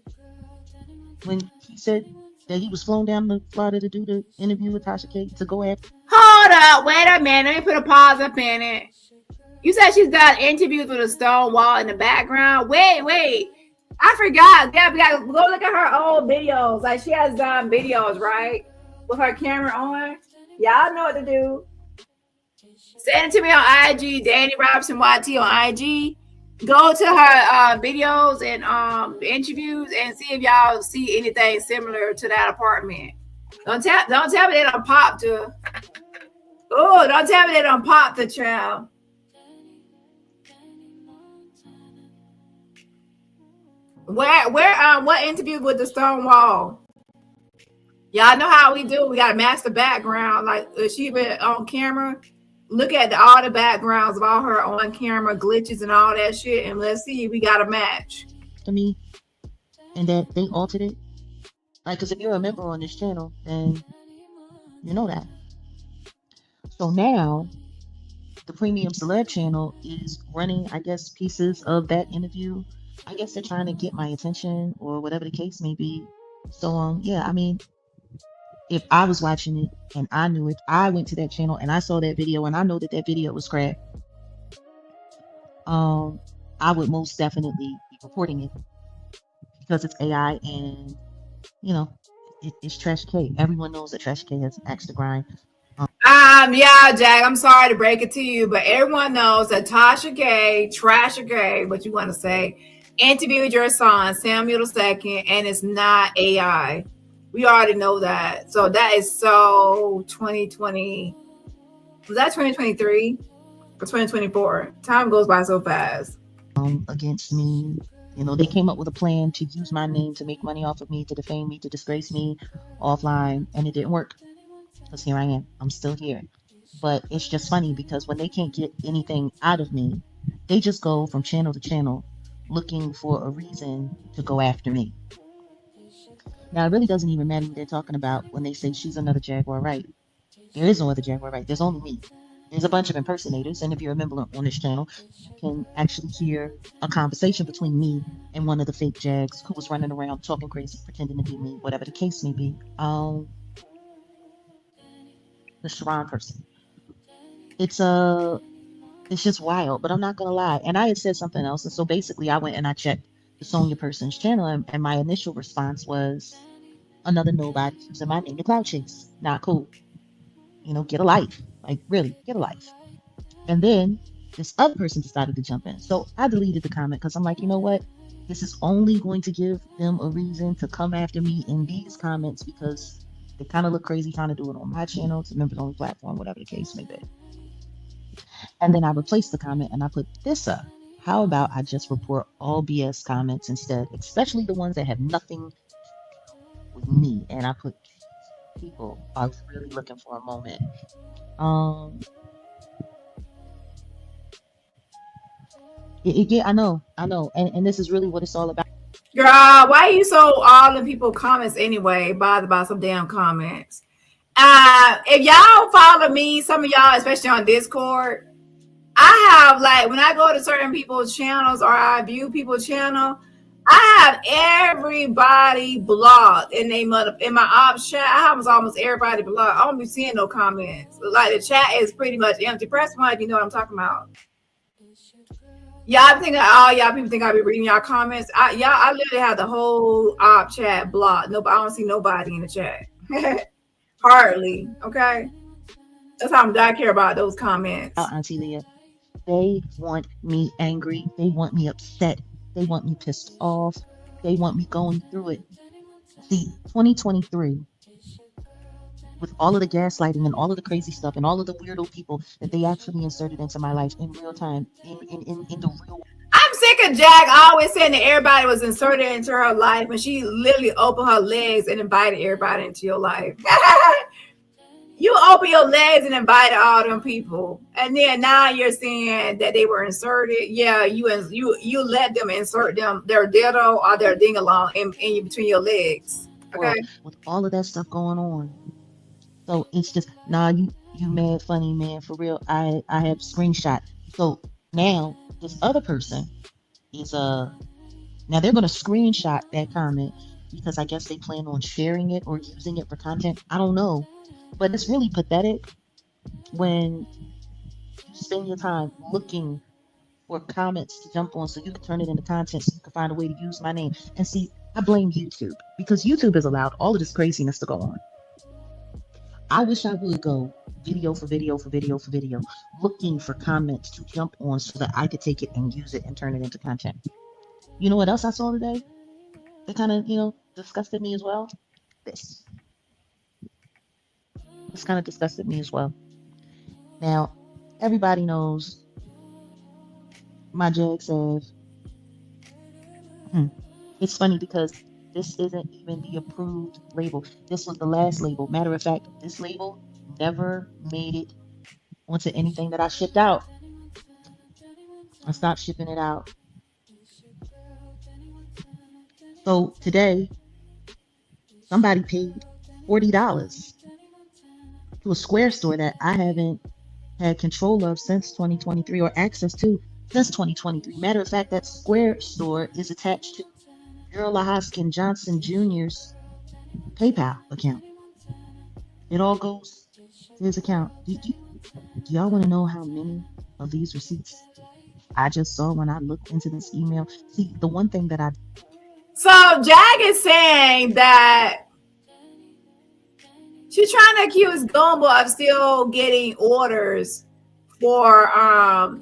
When he said that he was flown down to Florida to do the interview with Tasha K to go after. Hold up, wait a minute. Let me put a pause up in it. You said she's done interviews with a stone wall in the background. Wait. I forgot. Yeah, we gotta go look at her old videos. Like she has done videos, right? With her camera on. Y'all know what to do. Send it to me on IG, DaniRobertson YT on IG. Go to her videos and interviews and see if y'all see anything similar to that apartment. Don't tell me they don't pop to. Oh, don't tell me they don't pop the child. What interview with the stone wall? Y'all know how we do. We got to match the background. Like she been on camera. Look at all the backgrounds of all her on camera glitches and all that shit, and let's see if we got a match. To me, and that they altered it. Like, because if you're a member on this channel, then you know that. So now, the Premium Celeb channel is running, I guess, pieces of that interview. I guess they're trying to get my attention or whatever the case may be. So, yeah, I mean, if I was watching it and I knew it, I went to that channel and I saw that video and I know that that video was crap. I would most definitely be reporting it because it's AI and, you know, it's Trash K. Everyone knows that Trash K has axe to grind. Yeah, Jack, I'm sorry to break it to you, but everyone knows that Tasha K, Trasher K, what you want to say, interviewed your son, Samuel II, and it's not AI. We already know that. So that is so 2020. Was that 2023 or 2024? Time goes by so fast. Against me. You know, they came up with a plan to use my name to make money off of me, to defame me, to disgrace me offline, and it didn't work. Because here I am. I'm still here. But it's just funny because when they can't get anything out of me, they just go from channel to channel looking for a reason to go after me. Now, it really doesn't even matter what they're talking about when they say she's another Jaguar Wright. There is no other Jaguar Wright. There's only me. There's a bunch of impersonators, and if you're a member on this channel, you can actually hear a conversation between me and one of the fake Jags who was running around talking crazy, pretending to be me, whatever the case may be. The Sharon person. It's just wild, but I'm not gonna lie. And I had said something else, and so basically I went and I checked the Sonya person's channel, and my initial response was another nobody using my name to cloud chase. Not cool. You know, get a life. Like, really, get a life. And then this other person decided to jump in. So I deleted the comment because I'm like, you know what? This is only going to give them a reason to come after me in these comments because they kind of look crazy trying to do it on my channel. It's a members only platform, whatever the case may be. And then I replaced the comment and I put this up. How about I just report all BS comments instead, especially the ones that have nothing with me. And I put people are really looking for a moment. Yeah, I know. And this is really what it's all about. Girl, why are you so all the people comments anyway? Bothered by some damn comments. If y'all follow me, some of y'all, especially on Discord, I have like when I go to certain people's channels or I view people's channel, I have everybody blocked in my ops chat. I have almost everybody blocked. I don't be seeing no comments. Like the chat is pretty much empty. Press one if you know what I'm talking about. Y'all think y'all people think I be reading y'all comments. I literally have the whole op chat blocked. I don't see nobody in the chat. Hardly. Okay. That's how I care about those comments. Auntie Leah, they want me angry. They want me upset. They want me pissed off. They want me going through it. See, 2023, with all of the gaslighting and all of the crazy stuff and all of the weirdo people that they actually inserted into my life in real time, in the real. I'm sick of Jack always saying that everybody was inserted into her life when she literally opened her legs and invited everybody into your life. You open your legs and invited all them people, and then now you're saying that they were inserted. Yeah, you let them insert their dildo or their ding-along in between your legs. Okay, with all of that stuff going on, so it's just you mad funny man for real. I have screenshot. So now this other person is now they're gonna screenshot that comment because I guess they plan on sharing it or using it for content. I don't know. But it's really pathetic when you spend your time looking for comments to jump on so you can turn it into content so you can find a way to use my name. And see, I blame YouTube because YouTube has allowed all of this craziness to go on. I wish I would go video for video for video for video, looking for comments to jump on so that I could take it and use it and turn it into content. You know what else I saw today that kind of, disgusted me as well? This kind of disgusted me as well. Now, everybody knows my Jag said, it's funny because this isn't even the approved label. This was the last label. Matter of fact, this label never made it onto anything that I shipped out. I stopped shipping it out. So today, somebody paid $40 to a Square store that I haven't had control of since 2023 or access to since 2023. Matter of fact, that Square store is attached to Gerald Lahoskin Johnson Jr.'s PayPal account. It all goes to his account. Do y'all want to know how many of these receipts I just saw when I looked into this email? See, the one thing that So Jag is saying that she's trying to accuse Goomba of still getting orders for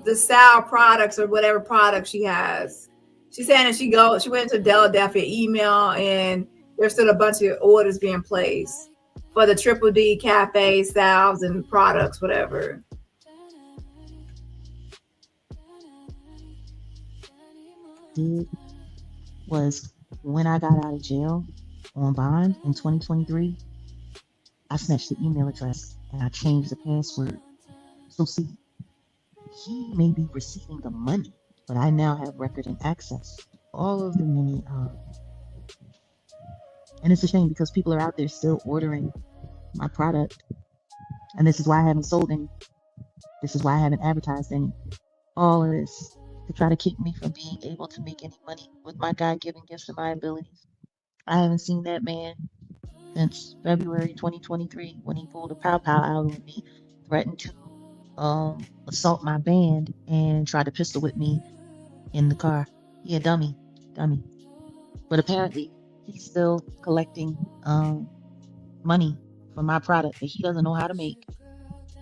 the Sal products or whatever product she has. She's saying that she went to Philadelphia email and there's still a bunch of orders being placed for the Triple D Cafe salves and products, whatever. did was when I got out of jail on bond in 2023, I snatched the email address and I changed the password. So see, he may be receiving the money, but I now have record and access. All of the money, and it's a shame because people are out there still ordering my product. And this is why I haven't sold any. This is why I haven't advertised any. All of this to try to keep me from being able to make any money with my God-given gifts and my abilities. I haven't seen that man since February 2023 when he pulled a pow pow out on me, threatened to assault my band, and tried to pistol whip me in the car. Yeah, dummy. But apparently he's still collecting money for my product that he doesn't know how to make.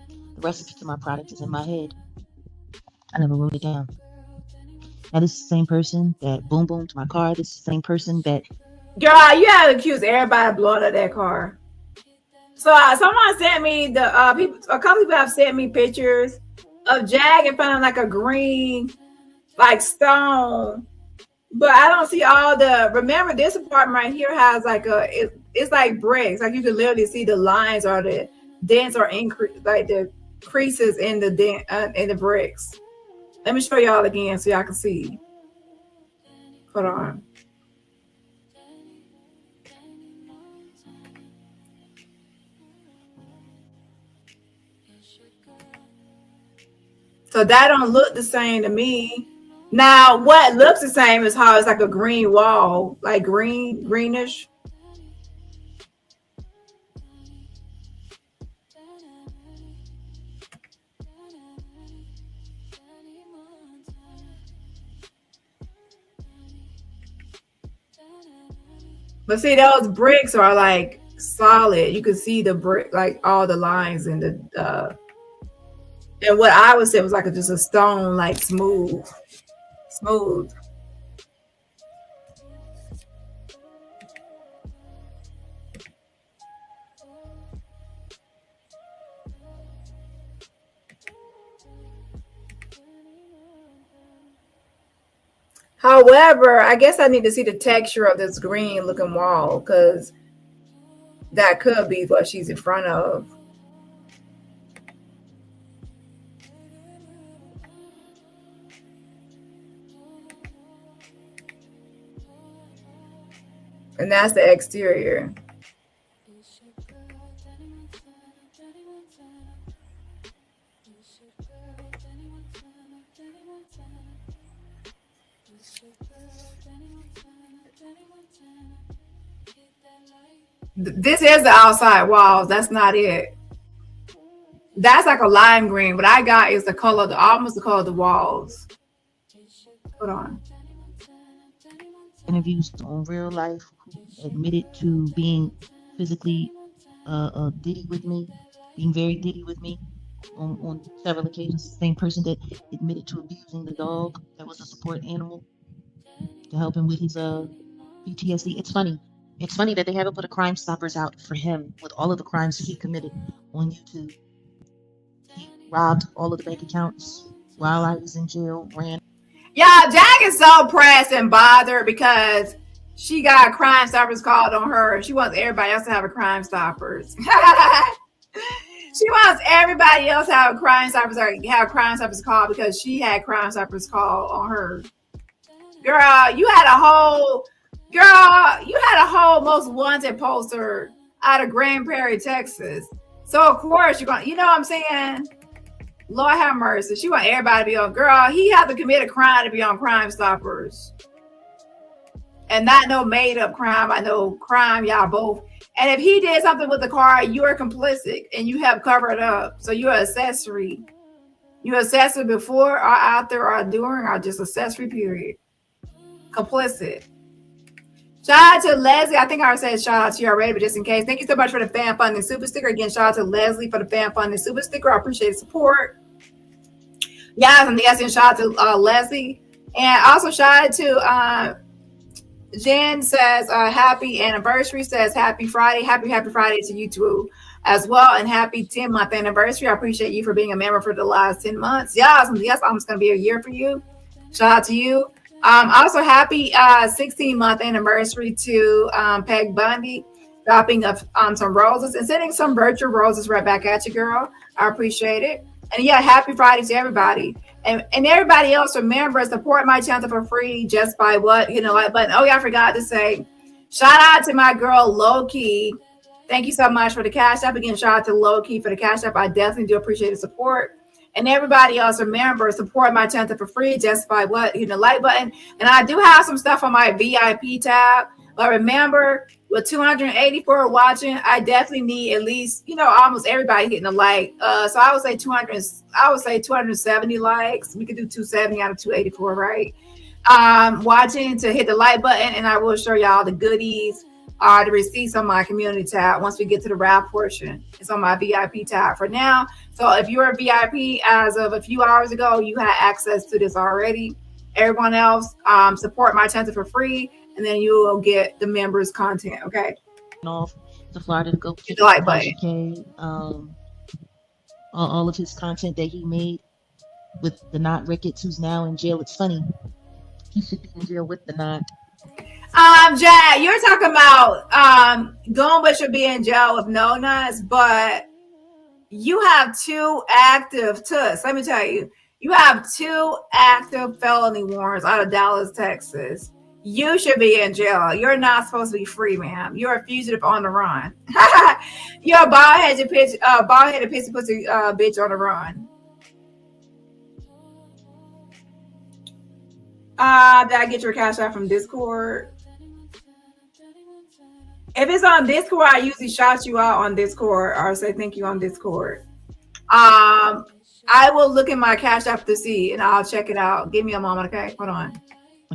The recipe to my product is in my head. I never wrote it down. Now this is the same person that boom boomed my car. This is the same person that... Girl, you have accused everybody of blowing up that car. So someone sent me a couple people have sent me pictures of Jag in front of like a green like stone, but I don't see all the. Remember, this apartment right here has like it's like bricks. Like you can literally see the lines or the dents or increase, like the creases in the bricks. Let me show y'all again so y'all can see. Hold on. So that don't look the same to me. Now, what looks the same is how it's like a green wall, like greenish. But see, those bricks are like solid. You can see the brick, like all the lines in the and what I would say was like just a stone, like smooth. However, I guess I need to see the texture of this green looking wall because that could be what she's in front of. And that's the exterior. This is the outside walls. That's not it. That's like a lime green. What I got is the color, almost the color of the walls. Hold on. Interviews on Real Life who admitted to being physically Diddy with me, being very Diddy with me on several occasions. The same person that admitted to abusing the dog that was a support animal to help him with his PTSD. It's funny. It's funny that they haven't put a Crime Stoppers out for him with all of the crimes he committed on YouTube. He robbed all of the bank accounts while I was in jail, ran. Yeah, Jack is so pressed and bothered because she got Crime Stoppers called on her. She wants everybody else to have a Crime Stoppers. She wants everybody else to have a Crime Stoppers or have Crime Stoppers called because she had Crime Stoppers called on her. Girl, you had a whole most wanted poster out of Grand Prairie, Texas. So of course you're going, you know what I'm saying? Lord have mercy. She want everybody to be on. Girl, he had to commit a crime to be on Crime Stoppers. And not no made up crime. I know crime, y'all both. And if he did something with the car, you are complicit and you have covered up. So you're accessory. You're accessory before or after or during or just accessory period. Complicit. Shout out to Leslie. I think I already said shout out to you already, but just in case. Thank you so much for the fan funding super sticker. Again, shout out to Leslie for the fan funding super sticker. I appreciate the support. Yes, and yes, and shout out to Leslie. And also shout out to Jen says happy anniversary, says happy Friday. Happy Friday to you too as well. And happy 10-month anniversary. I appreciate you for being a member for the last 10 months. Yes, almost going to be a year for you. Shout out to you. Also happy 16-month anniversary to Peg Bundy, dropping some roses and sending some virtual roses right back at you, girl. I appreciate it. And yeah, happy Friday to everybody. And everybody else, remember, support my channel for free just by what, like button. Oh yeah, I forgot to say, shout out to my girl Low-Key. Thank you so much for the Cash App. Again, shout out to Low-Key for the Cash App. I definitely do appreciate the support. And everybody else, remember, support my channel for free just by what, like button. And I do have some stuff on my VIP tab. But remember, with 284 watching, I definitely need at least, almost everybody hitting a like. So I would say 270 likes. We could do 270 out of 284, right? Watching to hit the like button, and I will show y'all the goodies, the receipts on my community tab once we get to the wrap portion. It's on my VIP tab for now. So if you're a VIP as of a few hours ago, you had access to this already. Everyone else, support my channel for free, and then you will get the members' content. Okay. Off to Florida to go hit the like button. Tasha K, all of his content that he made with the Knot Ricketts, who's now in jail. It's funny. He should be in jail with the Knot. Jack, you're talking about Goomba should be in jail with no nuts, but you have 2 active tuss. Let me tell you, you have 2 active felony warrants out of Dallas, Texas. You should be in jail. You're not supposed to be free, ma'am. You're a fugitive on the run. You're a bald-headed pissy pussy bitch on the run. Did I get your Cash App from Discord? If it's on Discord, I usually shout you out on Discord or say thank you on Discord. I will look at my Cash App to see, and I'll check it out. Give me a moment, okay? Hold on.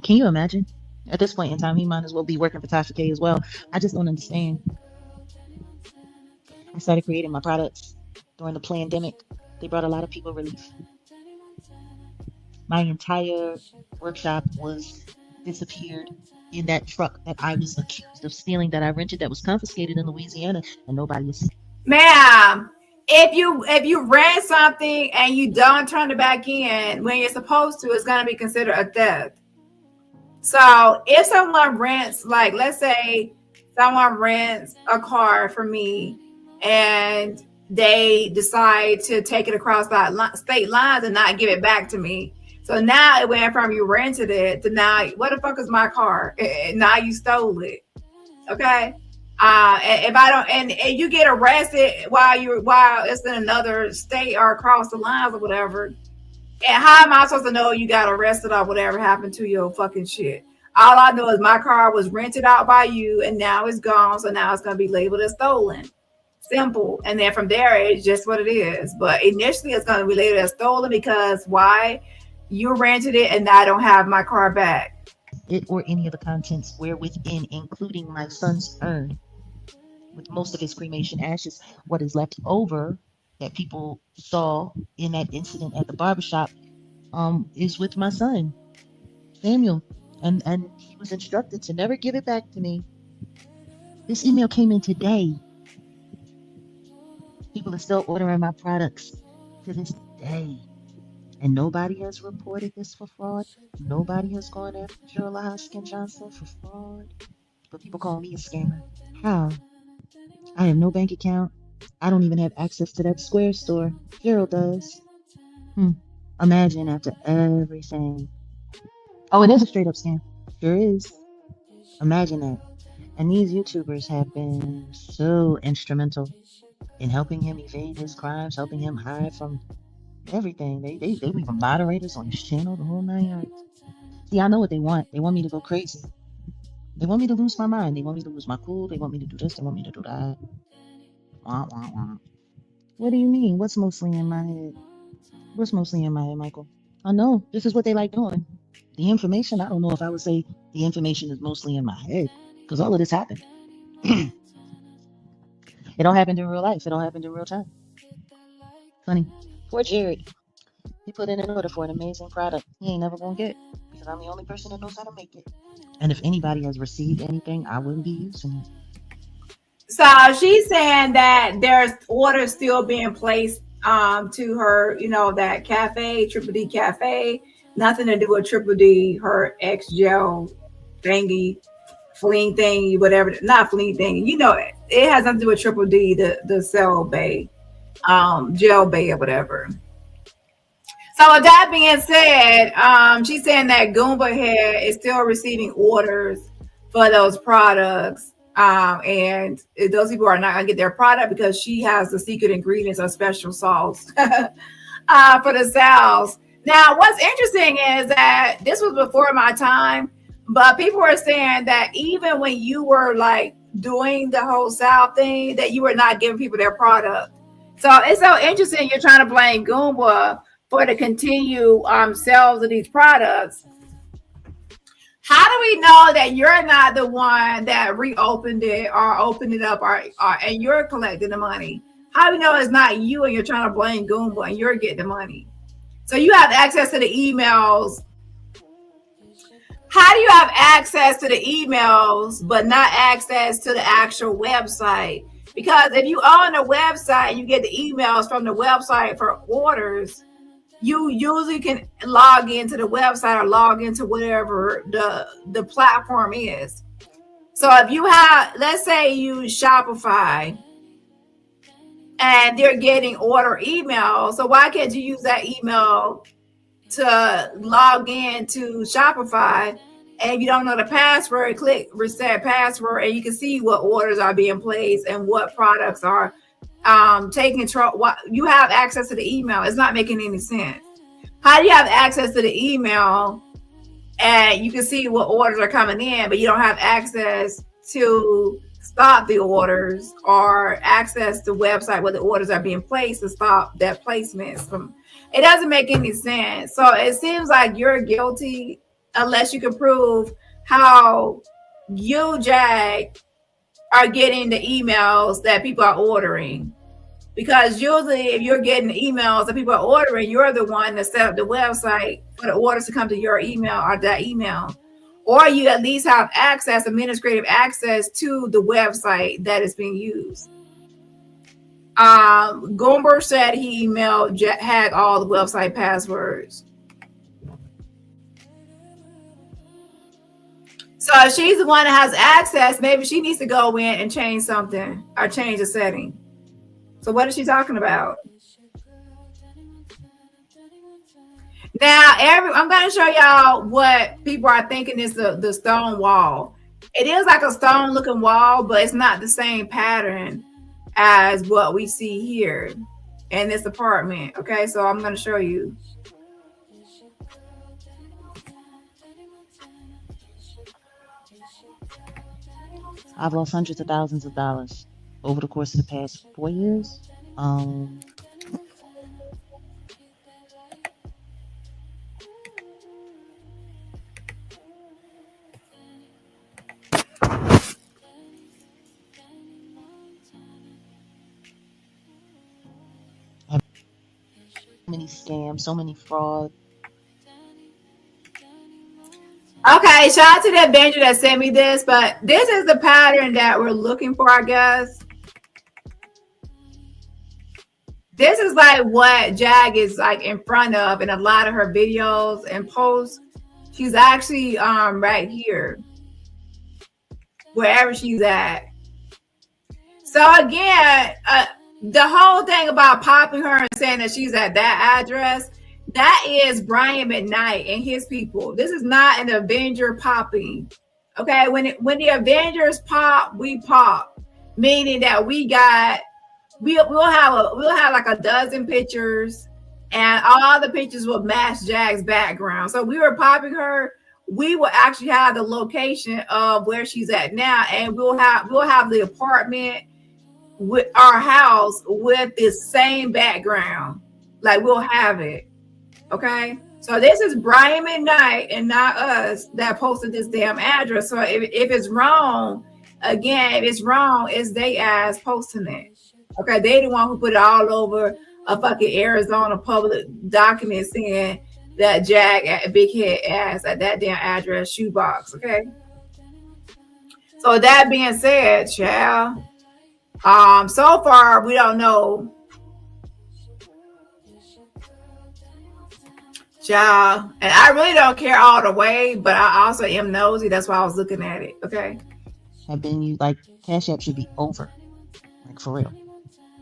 Can you imagine? At this point in time, he might as well be working for Tasha K as well. I just don't understand. I started creating my products during the pandemic. They brought a lot of people relief. My entire workshop was disappeared in that truck that I was accused of stealing, that I rented, that was confiscated in Louisiana, and nobody was. Ma'am, if you rent something and you don't turn it back in when you're supposed to, it's gonna be considered a theft. So if someone rents, like let's say someone rents a car from me and they decide to take it across that state lines and not give it back to me. So now it went from you rented it to now, what the fuck is my car? And now you stole it. Okay. If I don't, and you get arrested while it's in another state or across the lines or whatever. And how am I supposed to know you got arrested or whatever happened to your fucking shit? All I know is my car was rented out by you and now it's gone. So now it's going to be labeled as stolen. Simple. And then from there, it's just what it is. But initially, it's going to be labeled as stolen because why? You rented it and I don't have my car back. It or any of the contents were within, including my son's urn, with most of his cremation ashes. What is left over that people saw in that incident at the barbershop is with my son, Samuel. And he was instructed to never give it back to me. This email came in today. People are still ordering my products to this day. And nobody has reported this for fraud. Nobody has gone after Gerald Hoskin Johnson for fraud. But people call me a scammer. How? I have no bank account. I don't even have access to that Square store. Gerald does. Imagine after everything. Oh, it is a straight up scam. Sure is. Imagine that. And these YouTubers have been so instrumental in helping him evade his crimes, helping him hide from everything. They were moderators on his channel, the whole 9 yards. See, I know what they want. They want me to go crazy. They want me to lose my mind. They want me to lose my cool. They want me to do this. They want me to do that. Wah, wah, wah. What do you mean? What's mostly in my head? What's mostly in my head, Michael? I know. This is what they like doing. The information, I don't know if I would say the information is mostly in my head, because all of this happened. It all happened in real life. It all happened in real time. Funny. Poor Jared. He put in an order for an amazing product he ain't never gonna get, because I'm the only person that knows how to make it. And if anybody has received anything, I wouldn't be using it. So she's saying that there's orders still being placed to her, that cafe, Triple D Cafe. Nothing to do with Triple D, her ex-jail thingy, fleeing thingy, whatever. Not fleeing thingy. It has nothing to do with Triple D, the cell bay, jail bay or whatever. So with that being said, she's saying that Goomba Head is still receiving orders for those products. And those people are not going to get their product because she has the secret ingredients of special sauce for the sales. Now, what's interesting is that this was before my time, but people were saying that even when you were like doing the whole South thing, that you were not giving people their product. So it's so interesting. You're trying to blame Goomba for the continued sales of these products. How do we know that you're not the one that reopened it or opened it up and you're collecting the money? How do we know it's not you and you're trying to blame Goomba and you're getting the money? So you have access to the emails. How do you have access to the emails but not access to the actual website? Because if you own a website and you get the emails from the website for orders, you usually can log into the website or log into whatever the platform is. So if you have, let's say you use Shopify and they're getting order email, so why can't you use that email to log in to Shopify? And if you don't know the password, click reset password and you can see what orders are being placed and what products are taking control. You have access to the email. It's not making any sense. How do you have access to the email and you can see what orders are coming in, but you don't have access to stop the orders or access to the website where the orders are being placed to stop that placements from? It doesn't make any sense. So it seems like you're guilty unless you can prove how you, Jag, are getting the emails that people are ordering. Because usually if you're getting emails that people are ordering, you're the one that set up the website for the orders to come to your email or that email. Or you at least have access, administrative access to the website that is being used. Goomba said he emailed, had all the website passwords. So if she's the one that has access, maybe she needs to go in and change something or change the setting. So what is she talking about? Now, I'm going to show y'all what people are thinking is the stone wall. It is like a stone looking wall, but it's not the same pattern as what we see here in this apartment. Okay, so I'm going to show you. I've lost hundreds of thousands of dollars over the course of the past 4 years. Many scams, so many fraud. Okay, shout out to that Benja that sent me this, but this is the pattern that we're looking for, I guess. This is like what Jag is like in front of in a lot of her videos and posts. She's actually right here, wherever she's at. So again, the whole thing about popping her and saying that she's at that address, that is Brian Mcknight and his people. This is not an Avenger popping. Okay, when the Avengers pop, we pop, meaning that we'll have like a dozen pictures, and all the pictures will match Jag's background. So we were popping her. We will actually have the location of where she's at now, and we'll have the apartment with our house with the same background. Like we'll have it. Okay. So this is Brian Mcknight and not us that posted this damn address. So if it's wrong, again, if it's wrong, it's they ass posting it. Okay. They the one who put it all over a fucking Arizona public document saying that Jag at big head ass at that damn address shoebox. Okay. So that being said, child, so far we don't know. Child, and I really don't care all the way, but I also am nosy. That's why I was looking at it. Okay. Have been you like Cash App should be over. Like for real.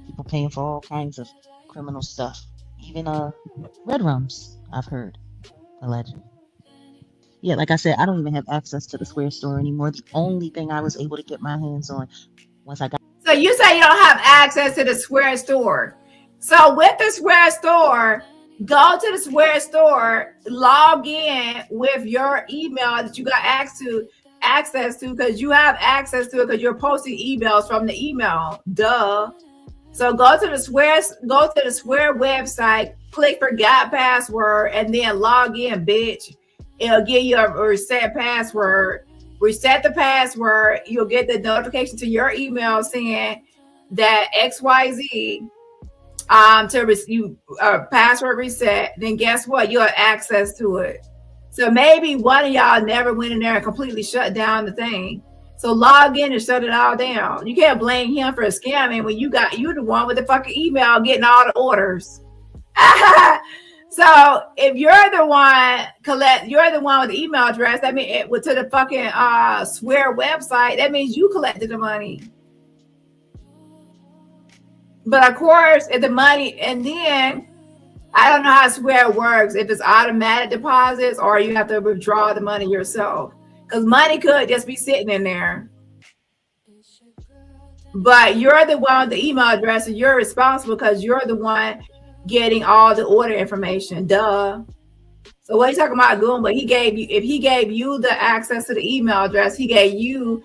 People paying for all kinds of criminal stuff. Even red rums, I've heard. Allegedly. Yeah, like I said, I don't even have access to the Square store anymore. The only thing I was able to get my hands on once I got. So you say you don't have access to the Square store. So with the Square store, go to the Square store, log in with your email that you got access to, because you have access to it because you're posting emails from the email. Duh. So go to the Square website, click forgot password, and then log in, bitch. It'll give you a reset password. Reset the password. You'll get the notification to your email saying that XYZ to receive password reset. Then guess what? You have access to it. So maybe one of y'all never went in there and completely shut down the thing. So log in and shut it all down. You can't blame him for scamming when you the one with the fucking email getting all the orders. So if you're the one with the email address, that means it went to the fucking Square website. That means you collected the money. But of course, if the money, and then I don't know how Square works, if it's automatic deposits or you have to withdraw the money yourself. Because money could just be sitting in there. But you're the one with the email address, and you're responsible because you're the one getting all the order information. Duh. So what are you talking about, Goomba? If he gave you the access to the email address, he gave you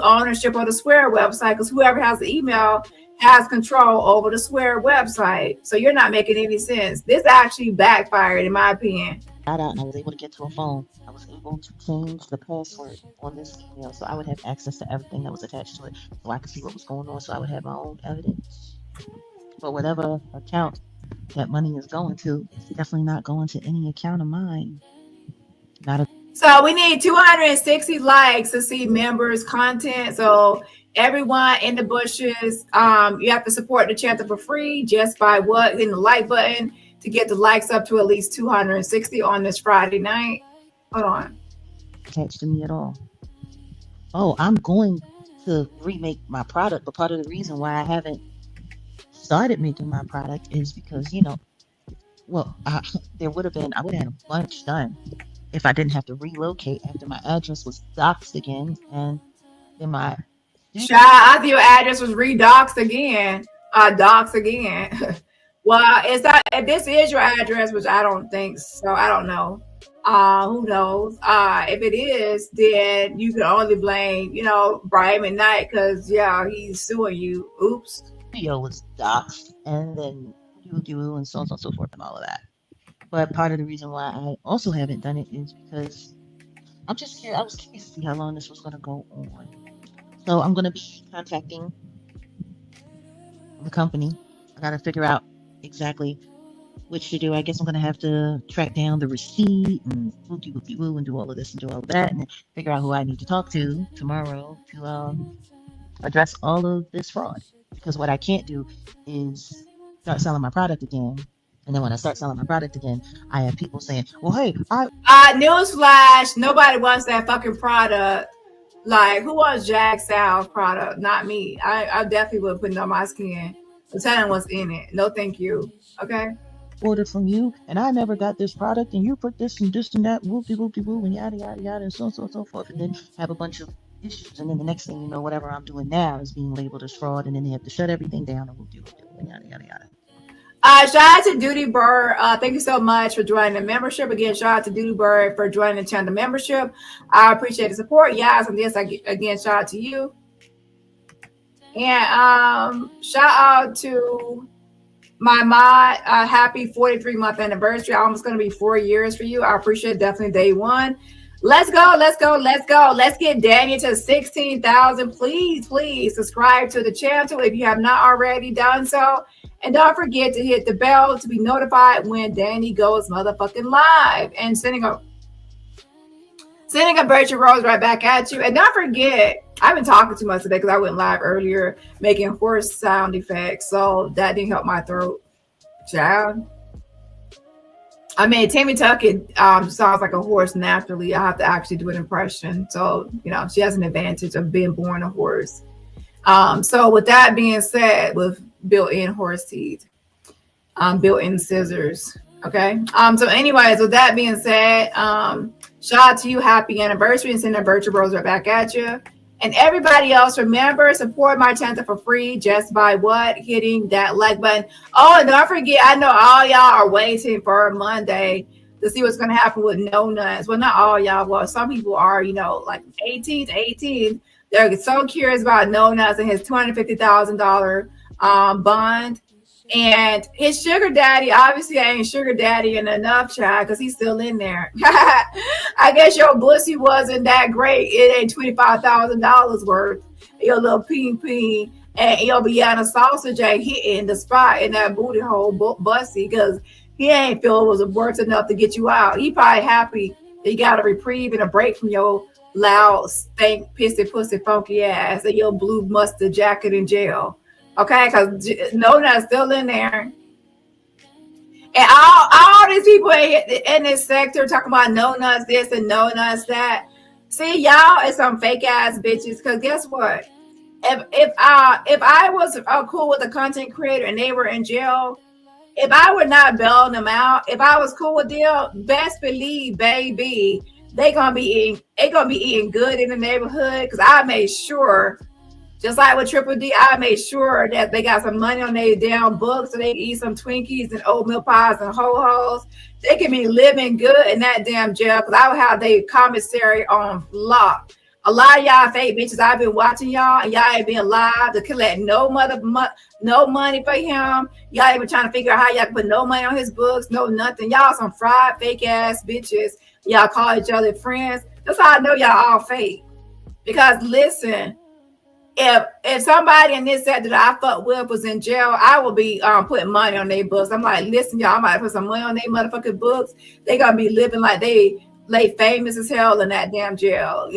ownership of the Square website, because whoever has the email has control over the Square website. So you're not making any sense. This actually backfired, in my opinion. I was able to get to a phone. I was able to change the password on this email, so I would have access to everything that was attached to it, so I could see what was going on, so I would have my own evidence. But whatever account that money is going to, it's definitely not going to any account of mine. So we need 260 likes to see members' content. So everyone in the bushes, you have to support the chapter for free just by hitting the like button to get the likes up to at least 260 on this Friday night. Hold on. Attached to me at all. Oh, I'm going to remake my product, but part of the reason why I haven't started making my product is because, I would have had a bunch done if I didn't have to relocate after my address was doxed again, and then my after your address was redoxed again, doxed again. Well, it's not. If this is your address, which I don't think so, I don't know. Who knows? If it is, then you can only blame, Brian McKnight, because he's suing you. Oops. Video was doxxed, and then you and so on and so forth and all of that. But part of the reason why I also haven't done it is because I'm just curious. I was curious to see how long this was going to go on. So I'm going to be contacting the company. I got to figure out exactly which to do. I guess I'm going to have to track down the receipt and woo and do all of this and do all of that, and then figure out who I need to talk to tomorrow to address all of this fraud. Because what I can't do is start selling my product again. And then when I start selling my product again, I have people saying, well, hey, newsflash, nobody wants that fucking product. Like, who wants Jag Sal's product? Not me. I definitely would put it on my skin. I'm telling what's in it. No, thank you. Okay? ordered from you, and I never got this product, and you put this and that, whoopty-woo, and yada, yada, yada, and so forth, and then have a bunch of issues, and then the next thing you know, whatever I'm doing now is being labeled as fraud, and then they have to shut everything down, and and yada, yada, yada. Shout out to Duty Bird. Thank you so much for joining the membership. Again, shout out to Duty Bird for joining the channel membership. I appreciate the support. Yes, and this again, shout out to you. And shout out to my mod. Happy 43-month anniversary. Almost going to be 4 years for you. I appreciate it. Definitely day one. Let's go. Let's get Dani to 16,000. Please subscribe to the channel if you have not already done so. And don't forget to hit the bell to be notified when Dani goes motherfucking live. And sending a virtual rose right back at you. And don't forget, I've been talking too much today because I went live earlier making horse sound effects. So that didn't help my throat. Child. I mean, Tammy Tuckett sounds like a horse naturally. I have to actually do an impression. So, she has an advantage of being born a horse. So with that being said, with built-in horse teeth, built-in scissors. Okay. So anyways, with that being said, shout out to you. Happy anniversary, and send a virtual rose right back at you. And everybody else, remember, support my channel for free just by what? Hitting that like button. Oh, and don't forget, I know all y'all are waiting for Monday to see what's going to happen with No Nuts. Well, not all y'all. Well, some people are, like 18 to 18. They're so curious about No Nuts and his $250,000 bond. And his sugar daddy obviously ain't sugar daddy enough, child, because he's still in there. I guess your pussy wasn't that great. It ain't $25,000 worth. Your little peen, and your Vienna sausage ain't hitting the spot in that booty hole bussy, because he ain't feel it was worth enough to get you out. He probably happy that you got a reprieve and a break from your loud, stank, pissy, pussy, funky ass and your blue mustard jacket in jail. Okay, because No Nuts still in there. And all these people in this sector talking about No Nuts this and No Nuts that. See, y'all is some fake ass bitches. Because guess what? If I was cool with a content creator and they were in jail, if I would not bail them out, if I was cool with them, best believe, baby, they gonna be eating good in the neighborhood. Because I made sure. Just like with Triple D, I made sure that they got some money on their damn books so they can eat some Twinkies and oatmeal pies and ho-hos. They can be living good in that damn jail because I would have their commissary on lock. A lot of y'all fake bitches, I've been watching y'all, and y'all ain't been live to collect no money for him. Y'all ain't been trying to figure out how y'all can put no money on his books, no nothing. Y'all some fried fake ass bitches. Y'all call each other friends. That's how I know y'all all fake. Because listen, if somebody in this sector that I fuck with was in jail, I will be putting money on their books. I'm like, listen, y'all, I might put some money on their motherfucking books. They gonna be living like they famous as hell in that damn jail.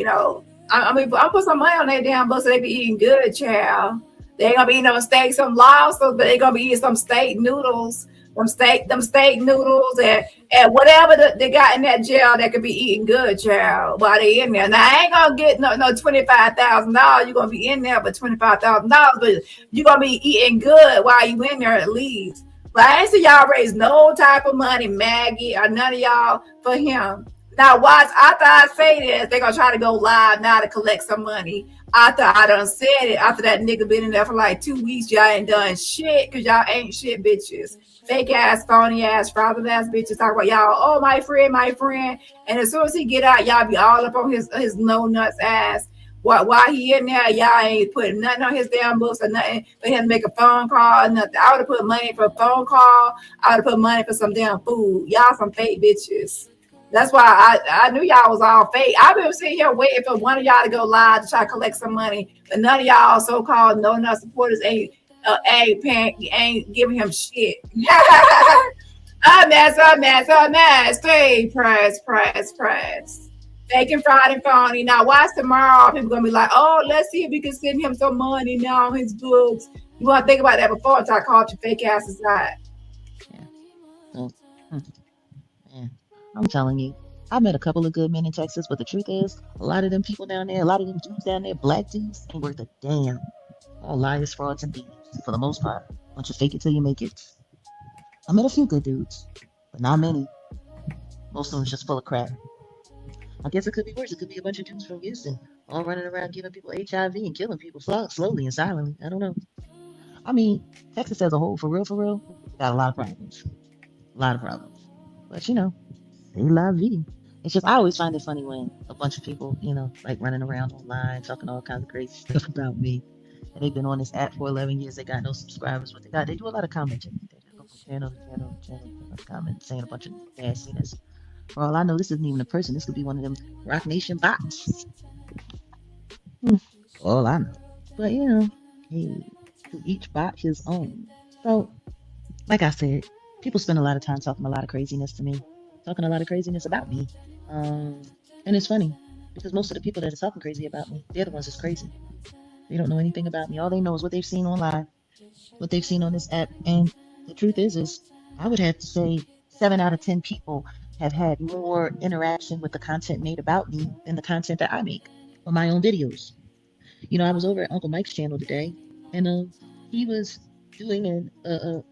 I mean, I'm put some money on their damn books so they be eating good, child. They ain't gonna be eating no steak, some lobster, but they gonna be eating some steak noodles, them steak noodles and whatever they got in that jail that could be eating good, child, while they in there. Now I ain't gonna get no $25,000. You're gonna be in there for $25,000, but you're gonna be eating good while you in there at least. But I ain't see y'all raise no type of money, Maggie, or none of y'all for him. Now watch, after I say this, they're gonna try to go live now to collect some money. After I done said it, after that nigga been in there for like 2 weeks, y'all ain't done shit because y'all ain't shit bitches. Fake ass, phony ass, fraudulent ass bitches talk about y'all, oh my friend, my friend. And as soon as he get out, y'all be all up on his no nuts ass. While he in there, y'all ain't putting nothing on his damn books or nothing for him to make a phone call or nothing. I would have put money for a phone call. I would have put money for some damn food. Y'all some fake bitches. That's why I knew y'all was all fake. I've been sitting here waiting for one of y'all to go live to try to collect some money, but none of y'all so-called no nut supporters ain't giving him shit. I'm mad. Stay press. Faking fraud and phony. Now watch tomorrow. People gonna be like, oh, let's see if we can send him some money now on his books. You want to think about that before until I called your fake asses out. Yeah. So, man, I'm telling you, I met a couple of good men in Texas, but the truth is, a lot of them people down there, a lot of them dudes down there, black dudes, ain't worth a damn. All liars, frauds, and thieves, for the most part. Bunch of fake it till you make it. I met a few good dudes, but not many. Most of them just full of crap. I guess it could be worse. It could be a bunch of dudes from Houston all running around giving people HIV and killing people slowly and silently. I don't know. I mean, Texas as a whole, for real, got a lot of problems. A lot of problems. But, you know, c'est la vie. It's just, I always find it funny when a bunch of people, you know, like running around online talking all kinds of crazy stuff about me. And they've been on this app for 11 years. They got no subscribers. What they do a lot of commenting. They just go from channel, comment, saying a bunch of nastiness. For all I know, this isn't even a person. This could be one of them Rock Nation bots. All I know. But, you know, hey, to each bot his own. So, like I said, people spend a lot of time talking a lot of craziness to me, talking a lot of craziness about me. And it's funny because most of the people that are talking crazy about me, they're the ones that's crazy. They don't know anything about me. All they know is what they've seen online, what they've seen on this app. And the truth is I would have to say 7 out of 10 people have had more interaction with the content made about me than the content that I make on my own videos. You know, I was over at Uncle Mike's channel today, and he was doing a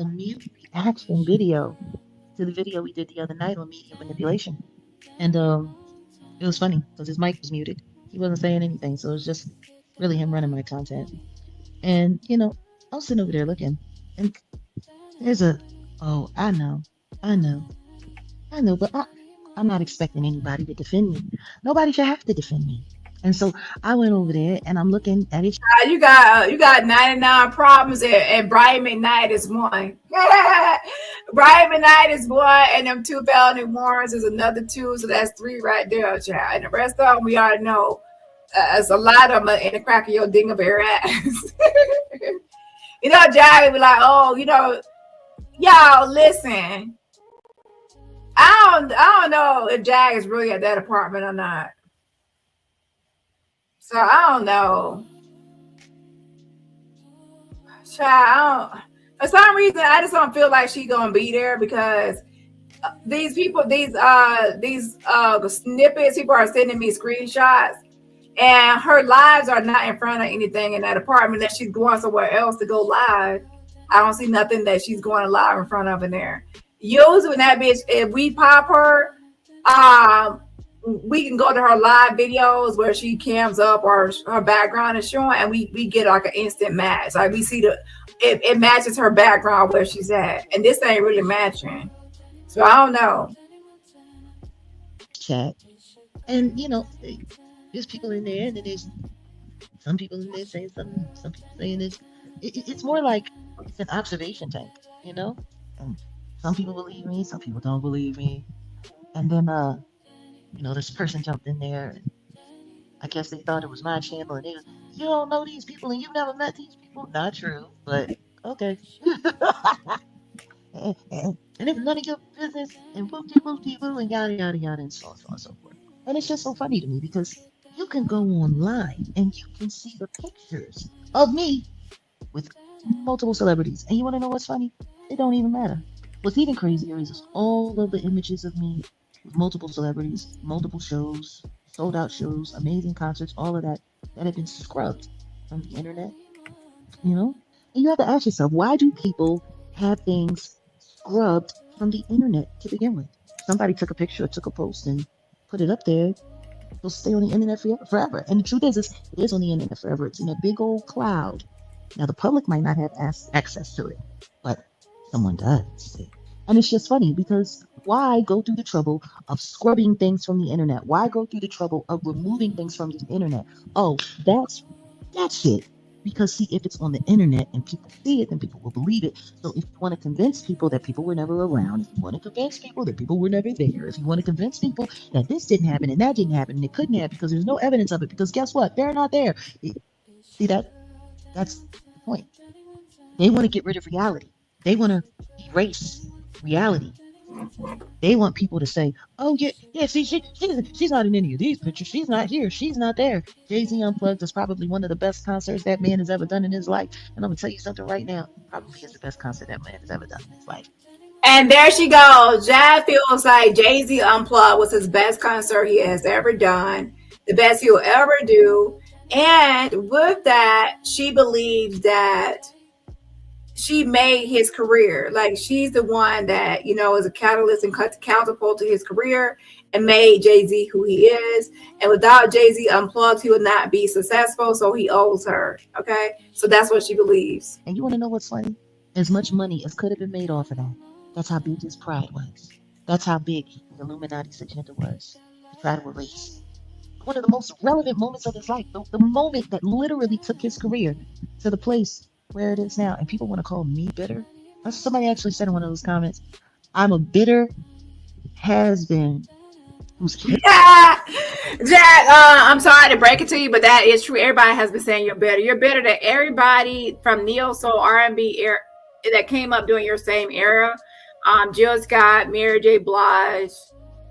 mute reaction video to the video we did the other night on media manipulation. And it was funny because his mic was muted. He wasn't saying anything, so it was just really him running my content. And, you know, I was sitting over there looking, and there's I know, but I'm not expecting anybody to defend me. Nobody should have to defend me. And so I went over there and I'm looking at it. You got 99 problems and Brian Mcknight is one. Brian Mcknight is one, and them 2 felony warrants is another 2, so that's 3 right there, child. And the rest of them we already know. It's a lot of them in the crack of your dingleberry ass. You know, Jai be like, oh, you know, y'all listen. I don't know if Jag is really at that apartment or not. So I don't know. Child, for some reason I just don't feel like she's gonna be there because these people, these snippets, people are sending me screenshots, and her lives are not in front of anything in that apartment that she's going somewhere else to go live. I don't see nothing that she's going live in front of in there. Usually when that bitch, if we pop her, we can go to her live videos where she cams up or her background is showing, and we get like an instant match. Like we see it matches her background where she's at, and this ain't really matching. So I don't know. Chat. And you know, there's people in there, and then there's some people in there saying something, some people saying this. It's more like it's an observation tank, you know? And some people believe me, some people don't believe me. And then you know, this person jumped in there, and I guess they thought it was my channel, and they was, you don't know these people and you've never met these people. Not true, but okay. and it's none of your business, and whoop-de-whoop-de-woo, and yada yada yada, and so on and so forth. And it's just so funny to me because you can go online and you can see the pictures of me with multiple celebrities. And you want to know what's funny? It don't even matter. What's even crazier is all of the images of me with multiple celebrities, multiple shows, sold out shows, amazing concerts, all of that have been scrubbed from the internet, you know? And you have to ask yourself, why do people have things scrubbed from the internet to begin with? somebody took a picture or took a post and put it up there, it'll stay on the internet forever. And the truth is, it is on the internet forever. It's in a big old cloud. Now, the public might not have access to it, but someone does. And it's just funny because why go through the trouble of scrubbing things from the internet? Why go through the trouble of removing things from the internet? Oh, that's it. Because see, if it's on the internet and people see it, then people will believe it. So if you want to convince people that people were never around, if you want to convince people that people were never there, if you want to convince people that this didn't happen and that didn't happen and it couldn't happen because there's no evidence of it, because guess what? They're not there. See that? That's the point. They want to get rid of reality. They want to erase reality. They want people to say, "Oh yeah, see, she's not in any of these pictures. She's not here. She's not there." Jay-Z Unplugged is probably one of the best concerts that man has ever done in his life. And I'm gonna tell you something right now. Probably is the best concert that man has ever done in his life. And there she goes. Jad feels like Jay-Z Unplugged was his best concert he has ever done, the best he'll ever do. And with that, she believes that she made his career. Like, she's the one that, is a catalyst and catapult to his career and made Jay-Z who he is. And without Jay-Z Unplugged, he would not be successful. So he owes her. Okay. So that's what she believes. And you want to know what's funny? As much money as could have been made off of that. That's how big his pride was. That's how big the Illuminati's agenda was. To try to erase one of the most relevant moments of his life. The moment that literally took his career to the place where it is now. And people want to call me bitter. Somebody actually said in one of those comments, I'm a bitter has-been who's Jack, I'm sorry to break it to you, but that is true. Everybody has been saying you're bitter. You're bitter to everybody from neo soul R&B era that came up during your same era. Jill Scott, Mary J. Blige,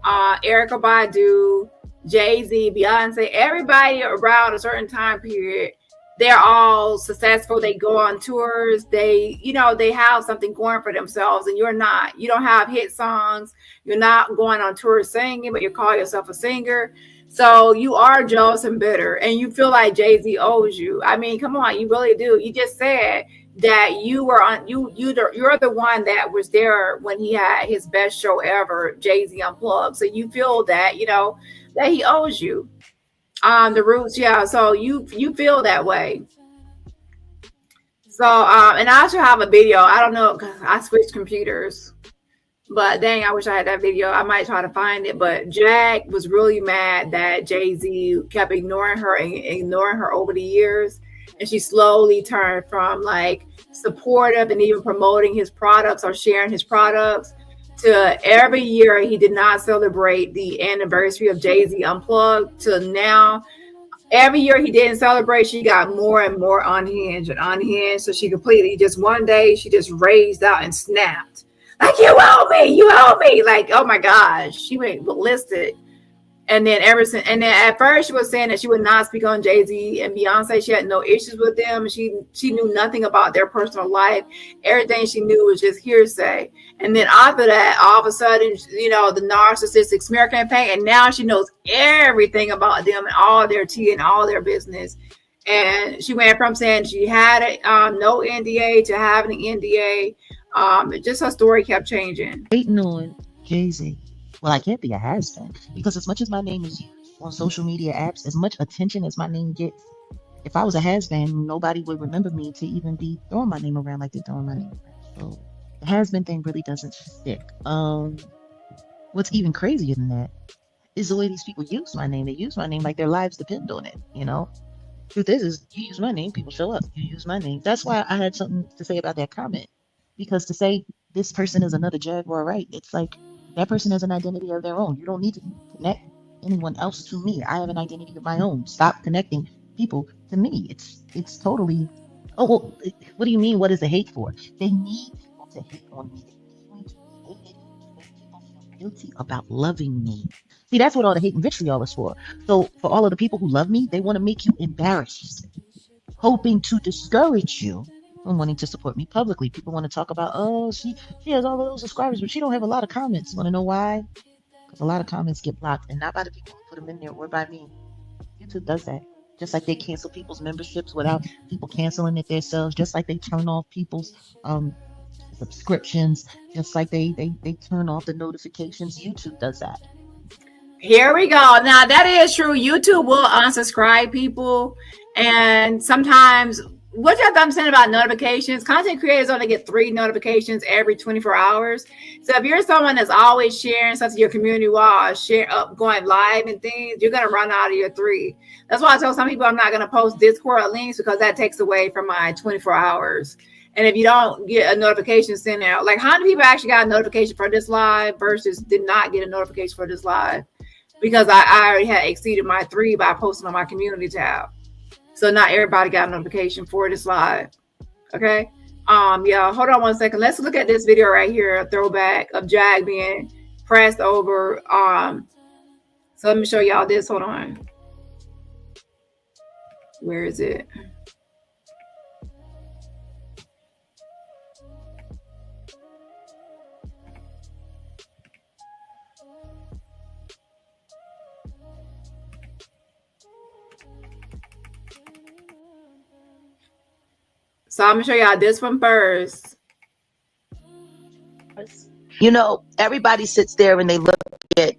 Erykah Badu, Jay-Z, Beyonce, everybody around a certain time period. They're all successful. They go on tours. They have something going for themselves, and you're not. You don't have hit songs. You're not going on tours singing, but you call yourself a singer. So you are jealous and bitter, and you feel like Jay-Z owes you. I mean, come on, you really do. You just said that you were on. You're the one that was there when he had his best show ever, Jay-Z Unplugged. So you feel that that he owes you. The Roots, yeah. So you feel that way. So and I also have a video. I don't know, because I switched computers, but dang, I wish I had that video. I might try to find it. But Jack was really mad that Jay-Z kept ignoring her over the years, and she slowly turned from like supportive and even promoting his products or sharing his products to every year he did not celebrate the anniversary of Jay-Z Unplugged to now. Every year he didn't celebrate, she got more and more unhinged. So she completely just one day she just raised out and snapped. Like, you owe me. Like, oh my gosh, she went ballistic. And then at first she was saying that she would not speak on Jay-Z and Beyonce. She had no issues with them. She knew nothing about their personal life. Everything she knew was just hearsay. And then after that, all of a sudden, the narcissistic smear campaign, and now she knows everything about them and all their tea and all their business. And she went from saying she had no NDA to having an NDA. Just her story kept changing. Hating on Jay-Z. Well, I can't be a has-been, because as much as my name is used on social media apps, as much attention as my name gets, if I was a has-been, nobody would remember me to even be throwing my name around like they're throwing my name around. So the has-been thing really doesn't stick. What's even crazier than that is the way these people use my name. They use my name like their lives depend on it, Truth is you use my name, people show up. You use my name. That's why I had something to say about that comment. Because to say this person is another Jaguar Wright, it's like, that person has an identity of their own. You don't need to connect anyone else to me. I have an identity of my own. Stop connecting people to me. It's totally. Oh, well, what do you mean? What is the hate for? They need people to hate on me. They need to make people feel guilty about loving me. See, that's what all the hate and vitriol is for. So for all of the people who love me, they want to make you embarrassed, hoping to discourage you from wanting to support me publicly. People want to talk about, oh, she has all of those subscribers, but she don't have a lot of comments. Want to know why? Because a lot of comments get blocked, and not by the people who put them in there, or by me. YouTube does that. Just like they cancel people's memberships without people canceling it themselves. Just like they turn off people's subscriptions, just like they turn off the notifications. YouTube does that. Here we go. Now that is true. YouTube will unsubscribe people, and sometimes what you have to understand about notifications, content creators only get 3 notifications every 24 hours. So if you're someone that's always sharing stuff to your community wall, going live and things, you're gonna run out of your 3. That's why I tell some people I'm not gonna post Discord links, because that takes away from my 24 hours. And if you don't get a notification sent out, like how many people actually got a notification for this live versus did not get a notification for this live? Because I already had exceeded my 3 by posting on my community tab. So not everybody got a notification for this live. Okay. Yeah, hold on one second. Let's look at this video right here, a throwback of Jag being pressed over. So let me show y'all this. Hold on. Where is it? So I'm gonna show y'all this one first. You know, everybody sits there and they look at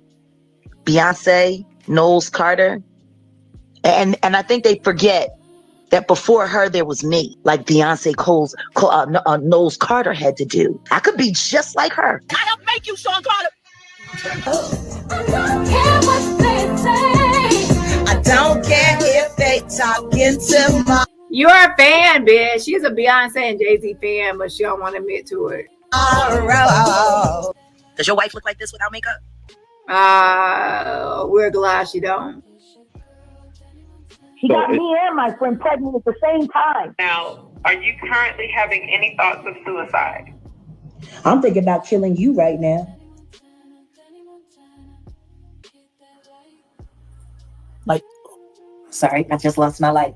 Beyonce, Knowles Carter, and I think they forget that before her there was me, like Beyonce Knowles Carter had to do. I could be just like her. I help make you Sean Carter. I don't care what they say. I don't care if they talking to my. You're a fan, bitch. She's a Beyonce and Jay-Z fan, but she don't want to admit to it. Does your wife look like this without makeup? We're glad she don't. He got me and my friend pregnant at the same time. Now, are you currently having any thoughts of suicide? I'm thinking about killing you right now. Like, Sorry, I just lost my life.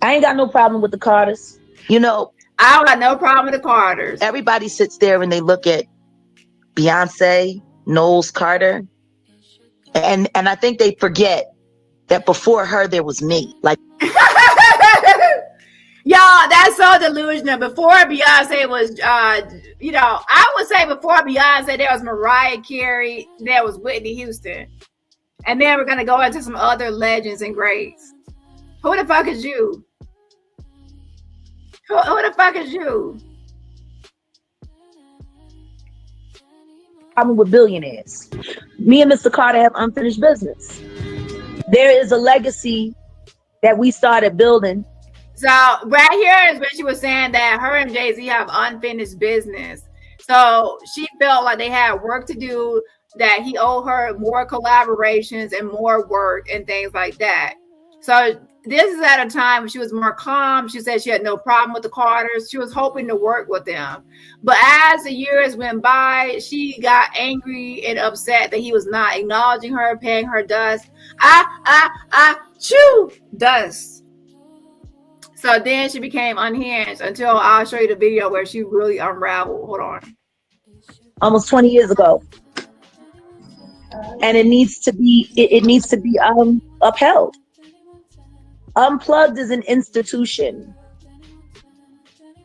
I ain't got no problem with the Carters. You know, I don't got no problem with the Carters. everybody sits there and they look at Beyonce, Knowles Carter, and I think they forget that before her there was me. Like, Y'all, that's so delusional. Before Beyonce was, I would say before Beyonce, there was Mariah Carey, there was Whitney Houston. And then we're going to go into some other legends and greats. Who the fuck is you? Who the fuck is you? I'm with billionaires. Me and Mr. Carter have unfinished business. There is a legacy that we started building. So right here is when she was saying that her and Jay-Z have unfinished business. So she felt like they had work to do, that he owed her more collaborations and more work and things like that. So this is at a time when she was more calm. She said she had no problem with the Carters. She was hoping to work with them. But as the years went by, she got angry and upset that he was not acknowledging her, paying her dust. Chew dust. So then she became unhinged until I'll show you the video where she really unraveled. Hold on. Almost 20 years ago. And it needs to be upheld. Unplugged is an institution.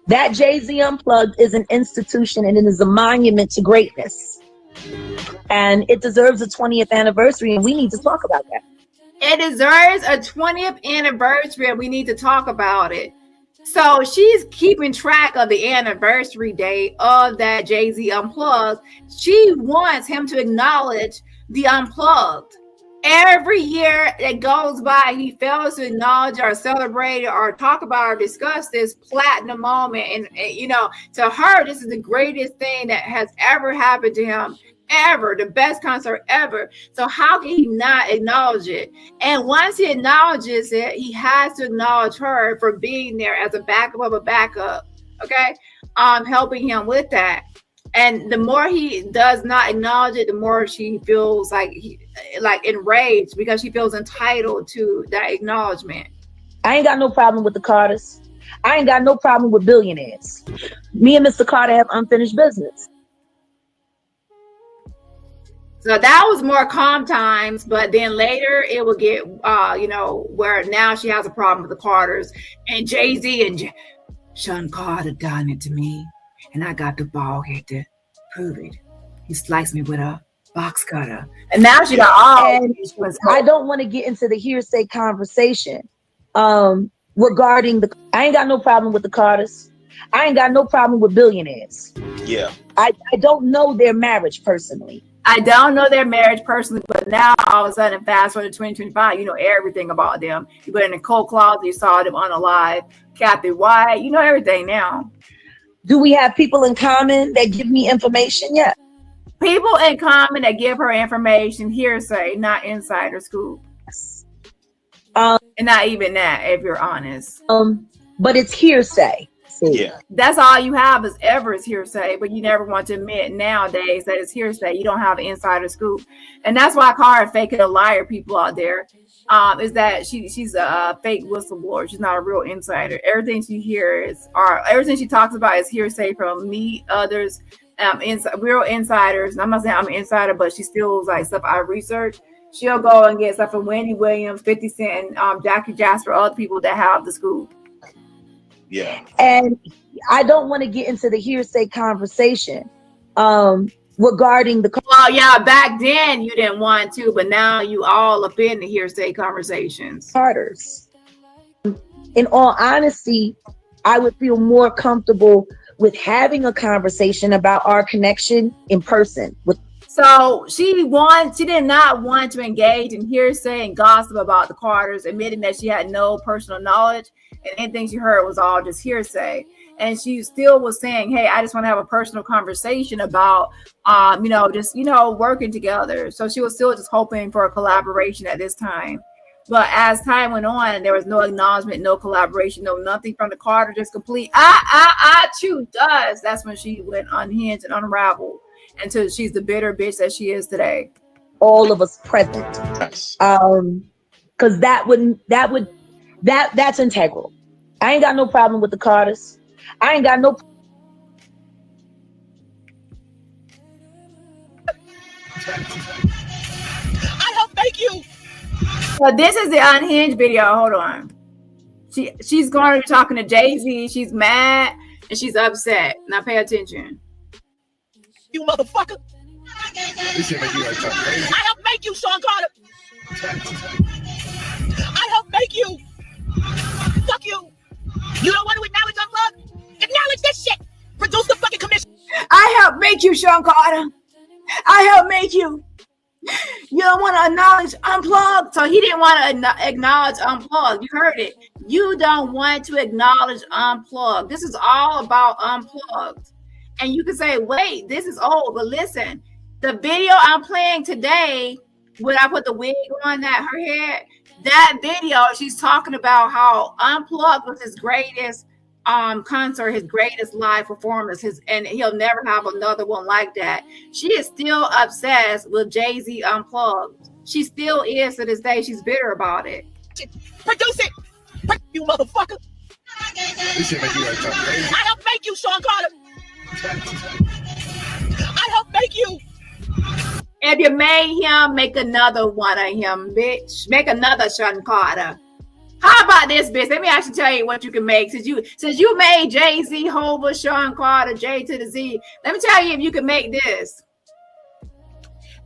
That Jay-Z Unplugged is an institution, and it is a monument to greatness. And it deserves a 20th anniversary, and we need to talk about that. It deserves a 20th anniversary, and we need to talk about it. So she's keeping track of the anniversary date of that Jay-Z Unplugged. She wants him to acknowledge the Unplugged. Every year that goes by, he fails to acknowledge or celebrate or talk about or discuss this platinum moment. And to her, this is the greatest thing that has ever happened to him, ever, the best concert ever. So how can he not acknowledge it? And once he acknowledges it, he has to acknowledge her for being there as a backup of a backup. Okay, helping him with that. And the more he does not acknowledge it, the more she feels like enraged, because she feels entitled to that acknowledgement. I ain't got no problem with the Carters. I ain't got no problem with billionaires. Me and Mr. Carter have unfinished business. So that was more calm times, but then later it will get, where now she has a problem with the Carters and Jay-Z and Sean Carter done it to me. and I got the ball head to prove it. He sliced me with a box cutter. And now she got all. And I don't want to get into the hearsay conversation regarding the. I ain't got no problem with the Carters. I ain't got no problem with billionaires. Yeah. I don't know their marriage personally. I don't know their marriage personally, but now all of a sudden, fast forward to 2025, you know everything about them. You go in the cold closet, you saw them unalive. Kathy White, you know everything now. Do we have people in common that give me information? Yeah. People in common that give her information, hearsay, not insider scoop. And not even that, if you're honest. But it's hearsay. Yeah. That's all you have is hearsay, but you never want to admit nowadays that it's hearsay. You don't have an insider scoop. And that's why I call her fake and a liar, people out there. Is that she's a fake whistleblower. She's not a real insider. Everything she hears everything she talks about is hearsay from me, others, real insiders. And I'm not saying I'm an insider, but she still like stuff I research. She'll go and get stuff from Wendy Williams, 50 Cent, and Jackie Jasper, other people that have the scoop. Yeah. And I don't want to get into the hearsay conversation regarding the. Well, yeah, back then you didn't want to, but now you all up in the hearsay conversations. Carters. In all honesty, I would feel more comfortable with having a conversation about our connection in person. So she did not want to engage in hearsay and gossip about the Carters, admitting that she had no personal knowledge and anything she heard was all just hearsay. And she still was saying, hey, I just want to have a personal conversation about, working together. So she was still just hoping for a collaboration at this time. But as time went on, there was no acknowledgement, no collaboration, no nothing from the Carter, just complete, chew dust. That's when she went unhinged and unraveled until she's the bitter bitch that she is today. All of us present. Nice. Because that's integral. I ain't got no problem with the Carters. I ain't got no. I help make you. So this is the unhinged video. Hold on. She's going to be talking to Jay-Z. She's mad and she's upset. Now pay attention. You motherfucker. This shit make you like something crazy. I help make you, Sean Carter. I help make you. Fuck you. You don't want to acknowledge unplug? Acknowledge this shit. Produce the fucking commission. I help make you, Sean Carter. I help make you. You don't want to acknowledge unplugged. So he didn't want to acknowledge unplugged. You heard it. You don't want to acknowledge unplugged. This is all about unplugged. And you can say, wait, this is old. But listen, the video I'm playing today, when I put the wig on her head, that video, she's talking about how Unplugged was his greatest concert, his greatest live performance, and he'll never have another one like that. She is still obsessed with Jay-Z Unplugged. She still is to this day. She's bitter about it. Produce it. You motherfucker. This shit make you like something crazy. I help make you, Sean Carter. I help make you. If you made him, make another one of him, bitch. Make another Sean Carter. How about this, bitch? Let me actually tell you what you can make. Since you made Jay-Z, Hova, Sean Carter, J to the Z, let me tell you if you can make this.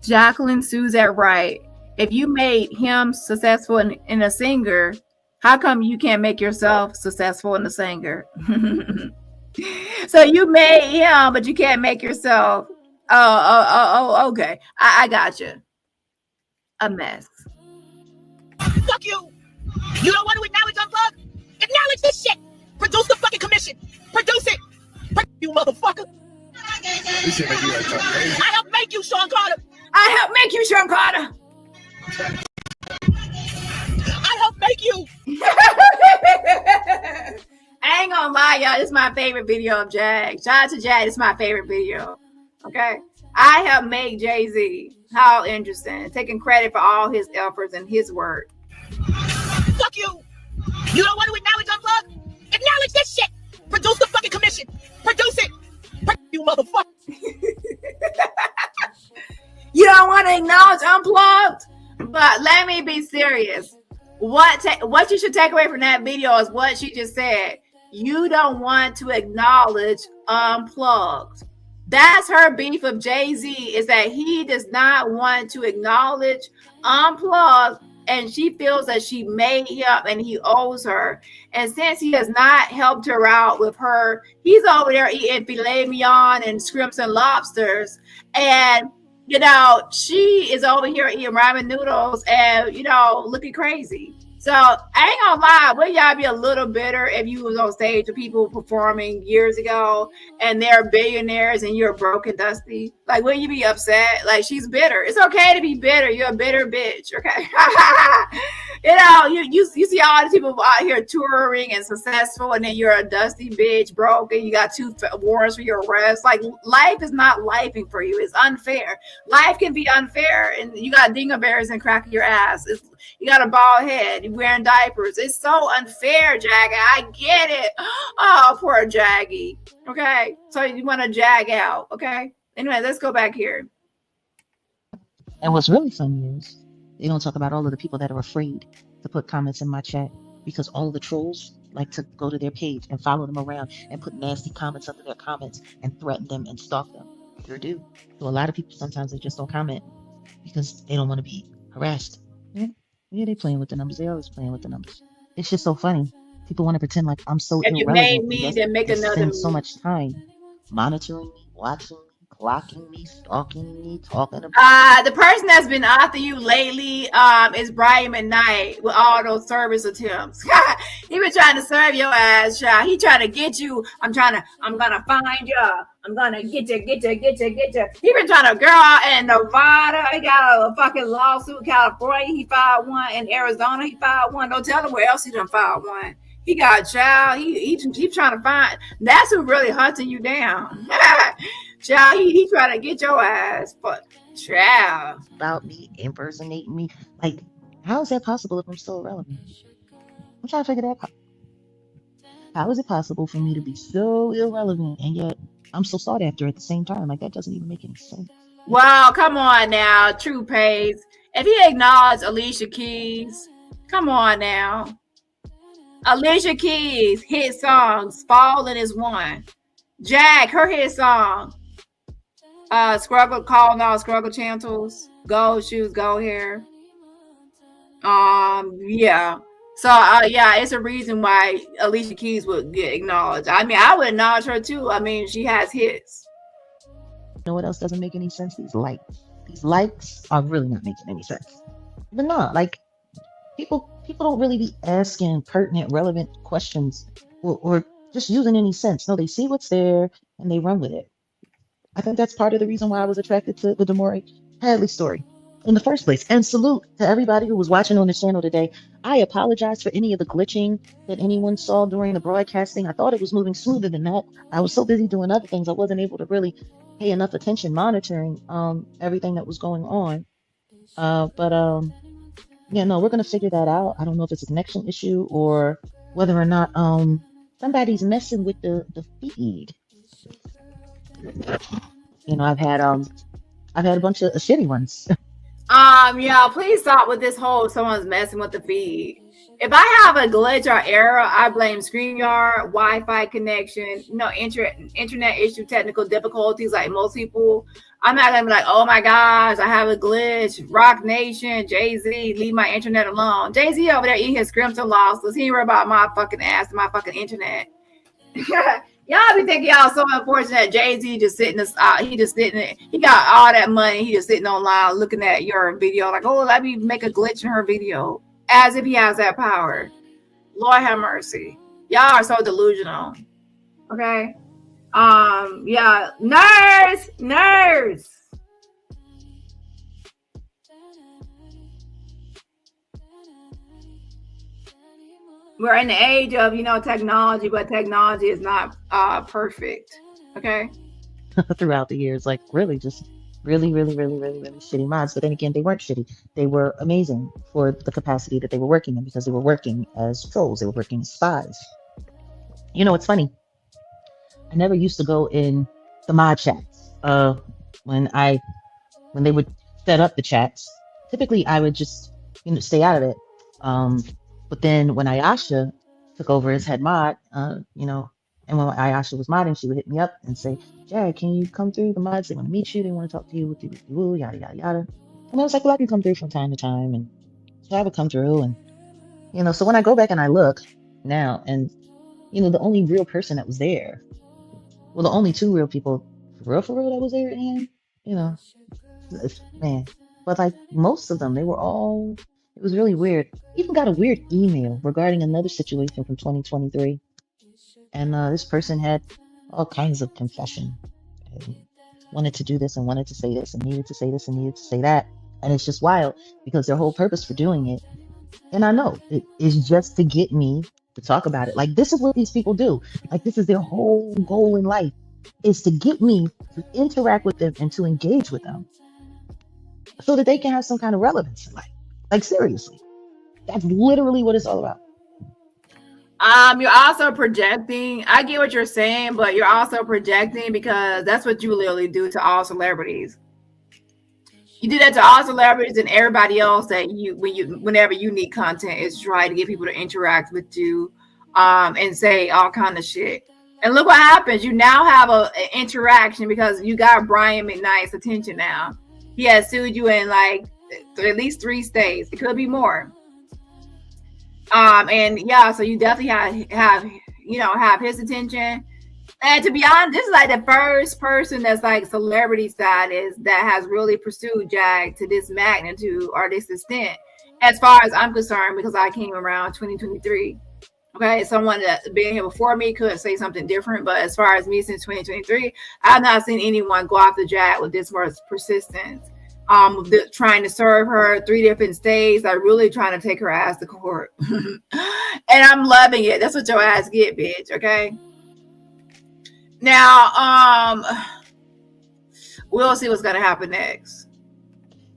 Jacqueline Suzette Wright. If you made him successful in a singer, how come you can't make yourself successful in a singer? So you made him, but you can't make yourself. Okay. I got you. A mess. Fuck you. You don't want to acknowledge unplug? Acknowledge this shit. Produce the fucking commission. Produce it. You motherfucker. This shit make you like something crazy. I help make you, Sean Carter. I help make you, Sean Carter. I help make you. I ain't gonna lie, y'all. This is my favorite video of Jag. Shout out to Jag. It's my favorite video. Okay. I have made Jay-Z. How interesting. Taking credit for all his efforts and his work. Fuck you. You don't want to acknowledge unplug? Acknowledge this shit. Produce the fucking commission. Produce it. You motherfucker. You don't want to acknowledge unplugged? But let me be serious. What you should take away from that video is what she just said. You don't want to acknowledge unplugged. That's her beef of Jay-Z, is that he does not want to acknowledge unplugged, and she feels that she made him and he owes her. And since he has not helped her out with her, he's over there eating filet mignon and shrimps and lobsters. And, you know, she is over here eating ramen noodles and, you know, looking crazy. So I ain't gonna lie, would y'all be a little bitter if you was on stage with people performing years ago and they're billionaires and you're broke and dusty? Like, wouldn't you be upset? Like, she's bitter. It's okay to be bitter. You're a bitter bitch, okay? You know, you see all these people out here touring and successful, and then you're a dusty bitch, broke, and you got 2 warrants for your arrest. Like, life is not lifing for you. It's unfair. Life can be unfair, and you got dingleberries and crack your ass. You got a bald head. You're wearing diapers. It's so unfair, Jaggy. I get it. Oh, poor Jaggy. Okay, so you want to jag out, okay? Anyway, let's go back here. And what's really funny is they don't talk about all of the people that are afraid to put comments in my chat, because all of the trolls like to go to their page and follow them around and put nasty comments under their comments and threaten them and stalk them. Sure do. So a lot of people, sometimes they just don't comment because they don't want to be harassed. Yeah, they playing with the numbers. They always playing with the numbers. It's just so funny. People want to pretend like I'm so If you irrelevant. made me, then make another spend so me. much time monitoring me, watching me, clocking me, stalking me, talking about. The person that's been after you lately is Brian Mcknight with all those service attempts. He been trying to serve your ass, child. He trying to get you. I'm gonna find you. I'm gonna get you. He been trying to girl out in Nevada. He got a fucking lawsuit. California, he filed one. In Arizona, he filed one. Don't tell him where else he done filed one. He got a child. He trying to find. That's who really hunting you down. Child, he trying to get your ass. But child, about me, impersonating me. Like, how is that possible if I'm so irrelevant? I'm trying to figure that out. How is it possible for me to be so irrelevant and yet I'm so sought after at the same time? Like, that doesn't even make any sense. Well, come on now, True Pays. If he acknowledged Alicia Keys, come on now. Alicia Keys hit songs, Falling is one. Jack, her hit song, Scruggle, calling all Scruggle Chantles, Gold Shoes, Gold Hair. Yeah. So yeah, it's a reason why Alicia Keys would get acknowledged. I mean, I would acknowledge her too. I mean, she has hits. You know what else doesn't make any sense? These likes. These likes are really not making any sense. But no, like, people don't really be asking pertinent, relevant questions or just using any sense. No, they see what's there and they run with it. I think that's part of the reason why I was attracted to the Damari Hadley story in the first place. And salute to everybody who was watching on the channel today. I apologize for any of the glitching that anyone saw during the broadcasting. I thought it was moving smoother than that. I was so busy doing other things, I wasn't able to really pay enough attention monitoring everything that was going on. Yeah, no, we're gonna figure that out. I don't know if it's a connection issue or whether or not somebody's messing with the feed. You know, I've had a bunch of shitty ones. Yeah, please stop with this whole someone's messing with the feed. If I have a glitch or error, I blame StreamYard, Wi-Fi connection, internet issue, technical difficulties like most people. I'm not gonna be like, oh my gosh, I have a glitch. Rock Nation, Jay-Z, leave my internet alone. Jay-Z over there eating his scrimps and losses. He ain't worry about my fucking ass and my fucking internet. Y'all be thinking y'all so unfortunate. Jay-Z just sitting, he got all that money. He just sitting online looking at your video like, oh, let me make a glitch in her video. As if he has that power. Lord have mercy. Y'all are so delusional. Okay. Yeah. Nerds. We're in the age of, technology, but technology is not perfect. Okay. Throughout the years, like really just really shitty mods. But then again, they weren't shitty. They were amazing for the capacity that they were working in, because they were working as trolls. They were working as spies. You know, it's funny. I never used to go in the mod chats. When they would set up the chats, typically I would just, stay out of it. But then when Ayasha took over as head mod, and And when Ayasha was modding, she would hit me up and say, Jag, can you come through? The mods, they want to meet you, they want to talk to you, woo, yada, yada, yada. And I was like, well, I can come through from time to time. And so I would come through. And, you know, so when I go back and I look now, and, you know, the only real person that was there, well, the only two real people, for real, that was there, and, you know, man. But like most of them, they were all, it was really weird. Even got a weird email regarding another situation from 2023. And this person had all kinds of confession. And wanted to do this and wanted to say this and needed to say this and needed to say that. And it's just wild because their whole purpose for doing it, and I know it is just to get me to talk about it. Like, this is what these people do. Like, this is their whole goal in life, is to get me to interact with them and to engage with them so that they can have some kind of relevance in life. Like, seriously, that's literally what it's all about. You're also projecting. I get what you're saying, but you're also projecting because that's what you literally do to all celebrities. You do that to all celebrities and everybody else that whenever you need content, is try to get people to interact with you, and say all kind of shit. And look what happens. You now have an interaction because you got Brian McKnight's attention now. He has sued you in like at least 3 states. It could be more. And yeah, so you definitely have his attention. And to be honest, this is like the first person that's like celebrity status that has really pursued Jag to this magnitude or this extent, as far as I'm concerned, because I came around 2023. Okay, someone that been here before me could say something different, but as far as me since 2023, I've not seen anyone go after Jag with this much persistence. Trying to serve her 3 different states, like really trying to take her ass to court. And I'm loving it. That's what your ass get, bitch. Okay. Now, we'll see what's gonna happen next.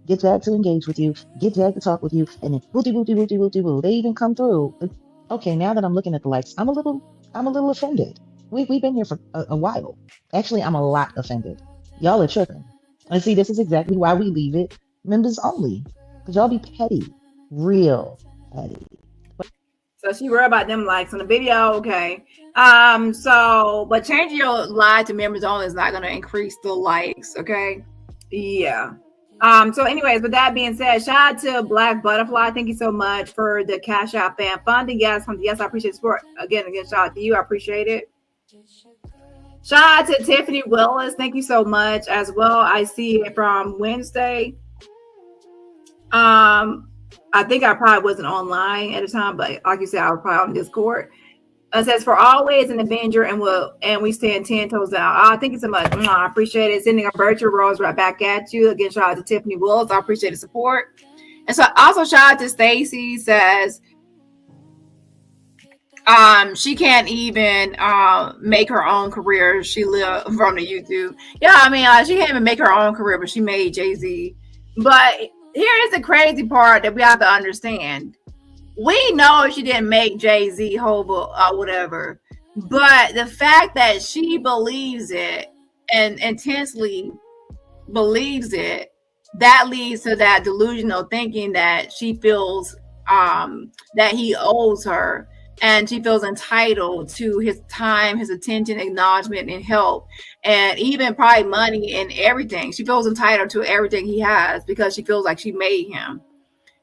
Get Jag to engage with you, get Jag to talk with you, and then woo. They even come through. Okay, now that I'm looking at the likes, I'm a little offended. We've been here for a while. Actually, I'm a lot offended. Y'all are tripping. And see, this is exactly why we leave it members only, because y'all be petty, real petty. So she worried about them likes on the video, okay. But changing your live to members only is not going to increase the likes, okay. Yeah. So anyways, with that being said, shout out to Black Butterfly. Thank you so much for the Cash App fan funding. Yes, I appreciate the support. Again, shout out to you. I appreciate it. Shout out to Tiffany Willis. Thank you so much as well. I see it from Wednesday. I think I probably wasn't online at the time, but like you said, I was probably on Discord. It says, for always an Avenger, and we stand 10 toes down. Thank you so much. I appreciate it. Sending a virtual rose right back at you. Again, shout out to Tiffany Willis. I appreciate the support. And so also shout out to Stacy, says she can't even make her own career. She lived from the YouTube. Yeah, I mean, she can't even make her own career, but she made Jay-Z. But here is the crazy part that we have to understand. We know she didn't make Jay-Z Hobo or whatever, but the fact that she believes it and intensely believes it, that leads to that delusional thinking that she feels that he owes her, and she feels entitled to his time, his attention, acknowledgement, and help, and even probably money and everything. She feels entitled to everything he has because she feels like she made him.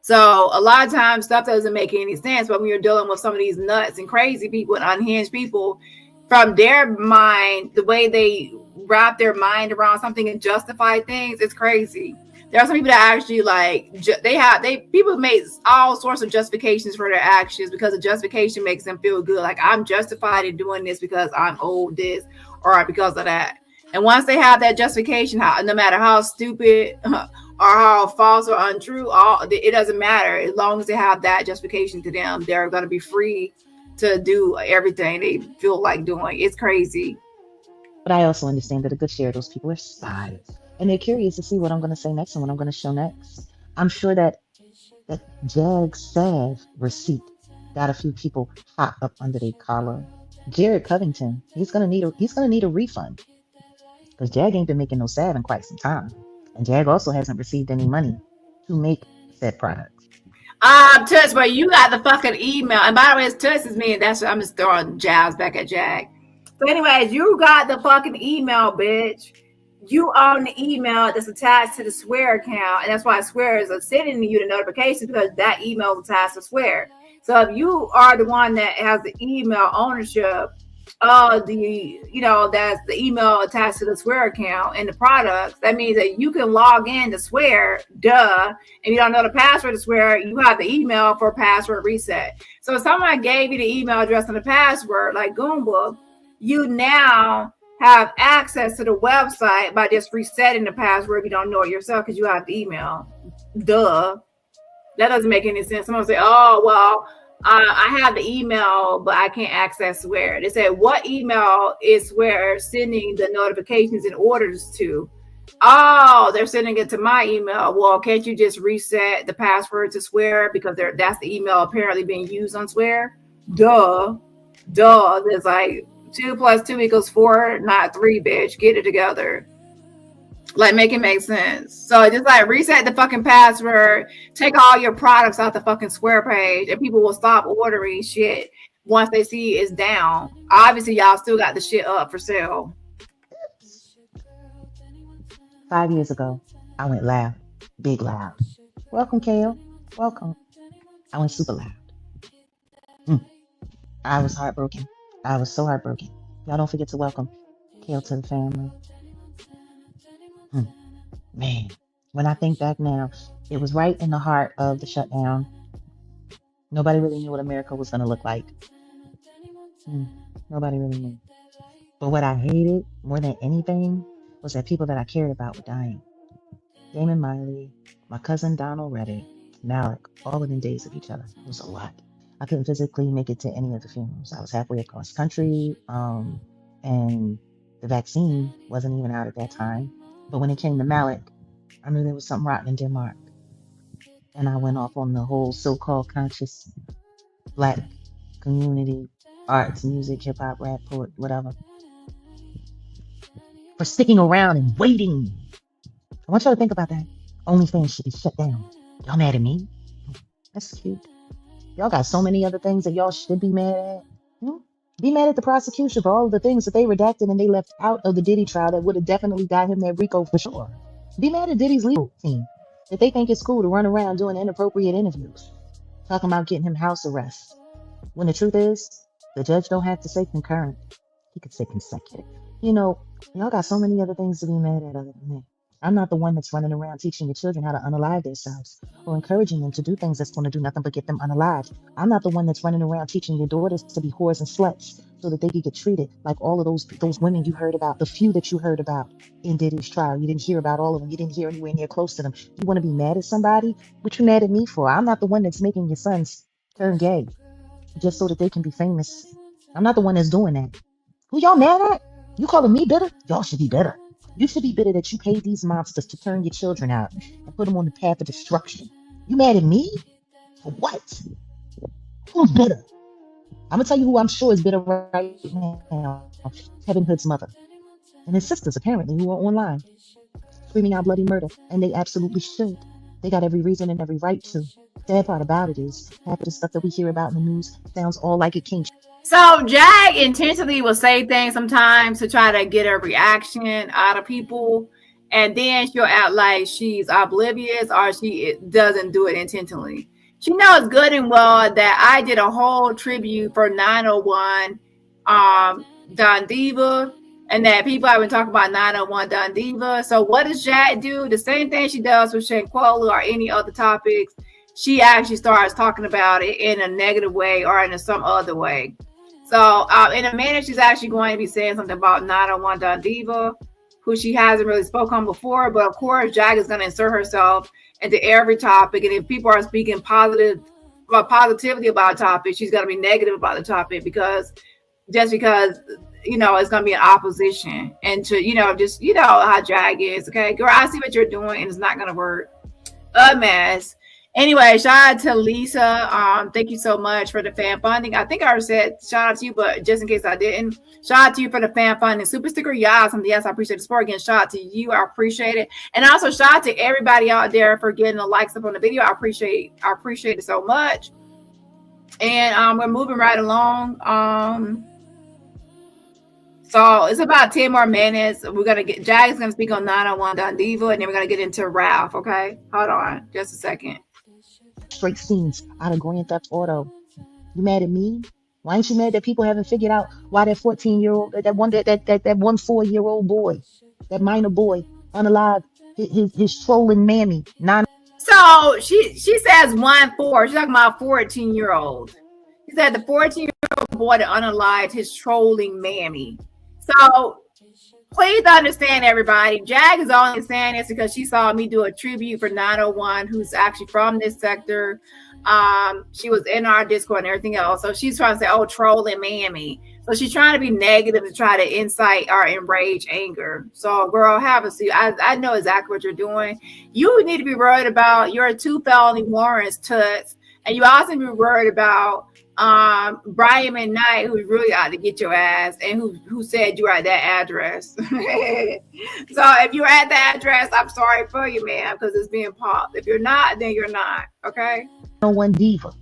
So a lot of times stuff doesn't make any sense, but when you're dealing with some of these nuts and crazy people and unhinged people, from their mind, the way they wrap their mind around something and justify things, it's crazy. There are some people that actually people make all sorts of justifications for their actions because the justification makes them feel good. Like, I'm justified in doing this because I'm owed this or because of that. And once they have that justification, no matter how stupid or how false or untrue, it doesn't matter. As long as they have that justification to them, they're going to be free to do everything they feel like doing. It's crazy. But I also understand that a good share of those people are spies. And they're curious to see what I'm going to say next and what I'm going to show next. I'm sure that Jag Sav receipt got a few people hot up under their collar. Jared Covington, he's going to need a refund. Because Jag ain't been making no salve in quite some time. And Jag also hasn't received any money to make said products. Tuss, but you got the fucking email. And by the way, it's Tuss is me, and I'm just throwing jabs back at Jag. So anyways, you got the fucking email, bitch. You own the email that's attached to the Swear account, and that's why Swear is sending you the notifications, because that email is attached to Swear. So if you are the one that has the email ownership of the, that's the email attached to the Swear account and the products, that means that you can log in to Swear, and you don't know the password to Swear, you have the email for password reset. So if someone gave you the email address and the password, like Goomba, you now have access to the website by just resetting the password if you don't know it yourself, because you have the email. That doesn't make any sense. Someone say, oh, well, I have the email, but I can't access Swear. They said, what email is Swear sending the notifications and orders to? Oh, they're sending it to my email. Well, can't you just reset the password to Swear, because that's the email apparently being used on Swear? There's like 2 + 2 = 4, not 3, bitch. Get it together. Like, make it make sense. So just like reset the fucking password, take all your products out the fucking Swear page, and people will stop ordering shit once they see it's down. Obviously, y'all still got the shit up for sale. 5 years ago, I went loud, big loud. Welcome, Kale. Welcome. I went super loud. I was heartbroken. I was so heartbroken. Y'all don't forget to welcome Kale to the family. Man, when I think back now, it was right in the heart of the shutdown. Nobody really knew what America was going to look like. Nobody really knew. But what I hated more than anything was that people that I cared about were dying. Damon Miley, my cousin Donald Reddick, Malik, all within days of each other. It was a lot. I couldn't physically make it to any of the funerals. I was halfway across country, and the vaccine wasn't even out at that time. But when it came to Malik, I knew there was something rotten in Denmark. And I went off on the whole so-called conscious Black community, arts, music, hip-hop, rap, poet, whatever, for sticking around and waiting. I want y'all to think about that. OnlyFans should be shut down. Y'all mad at me? That's cute. Y'all got so many other things that y'all should be mad at. Be mad at the prosecution for all of the things that they redacted and they left out of the Diddy trial that would have definitely got him that RICO for sure. Be mad at Diddy's legal team that they think it's cool to run around doing inappropriate interviews, talking about getting him house arrest. When the truth is, the judge don't have to say concurrent. He could say consecutive. Y'all got so many other things to be mad at other than me. I'm not the one that's running around teaching your children how to unalive themselves or encouraging them to do things that's going to do nothing but get them unalived. I'm not the one that's running around teaching your daughters to be whores and sluts so that they could get treated like all of those women you heard about, the few that you heard about in Diddy's trial. You didn't hear about all of them. You didn't hear anywhere near close to them. You want to be mad at somebody? What you mad at me for? I'm not the one that's making your sons turn gay just so that they can be famous. I'm not the one that's doing that. Who y'all mad at? You calling me bitter? Y'all should be bitter. You should be bitter that you paid these monsters to turn your children out and put them on the path of destruction. You mad at me? For what? Who's bitter? I'm going to tell you who I'm sure is bitter right now. Kevin Hood's mother. And his sisters, apparently, who are online, screaming out bloody murder. And they absolutely should. They got every reason and every right to. Sad part about it is, half of the stuff that we hear about in the news sounds all like it came. So Jag intentionally will say things sometimes to try to get a reaction out of people, and then she'll act like she's oblivious or she doesn't do it intentionally. She knows good and well that I did a whole tribute for 901 Don Diva, and that people have been talking about 901 Don Diva. So what does Jag do? The same thing she does with Shanquella or any other topics. She actually starts talking about it in a negative way or in some other way. So in a minute, she's actually going to be saying something about 901 Don Diva, who she hasn't really spoken on before. But of course, Jag is going to insert herself into every topic. And if people are speaking positivity about a topic, she's going to be negative about the topic because it's going to be an opposition. And to, just, how Jag is. Okay, girl, I see what you're doing and it's not going to work. A mess. Anyway, shout out to Lisa. Thank you so much for the fan funding. I think I already said shout out to you, but just in case I didn't, shout out to you for the fan funding. Super sticker, yes, and yes, I appreciate the support. Again, shout out to you. I appreciate it. And also shout out to everybody out there for getting the likes up on the video. I appreciate it so much. And we're moving right along. So it's about 10 more minutes. We're gonna get Jag's gonna speak on 901 Don Diva, and then we're gonna get into Ralph. Okay, hold on just a second. Straight scenes out of Grand Theft Auto. You mad at me? Why ain't you mad that people haven't figured out why that 14-year-old, that 4-year-old boy, that minor boy, unalive, his trolling mammy, So she says 1-4. She's talking about 14-year-old. She said the 14-year-old boy that unalived his trolling mammy. So please understand, everybody. Jag is only saying this because she saw me do a tribute for 901, who's actually from this sector. She was in our Discord and everything else. So she's trying to say, oh, trolling mammy. So she's trying to be negative to try to incite or enrage anger. So, girl, have a seat. I know exactly what you're doing. You need to be worried about your 2 felony warrants, Toots. And you also need to be worried about Brian Mcknight, who's really out to get your ass, and who said you were at that address. So if you're at that address, I'm sorry for you, man, because it's being popped. If you're not, then you're not. Okay. 901 Diva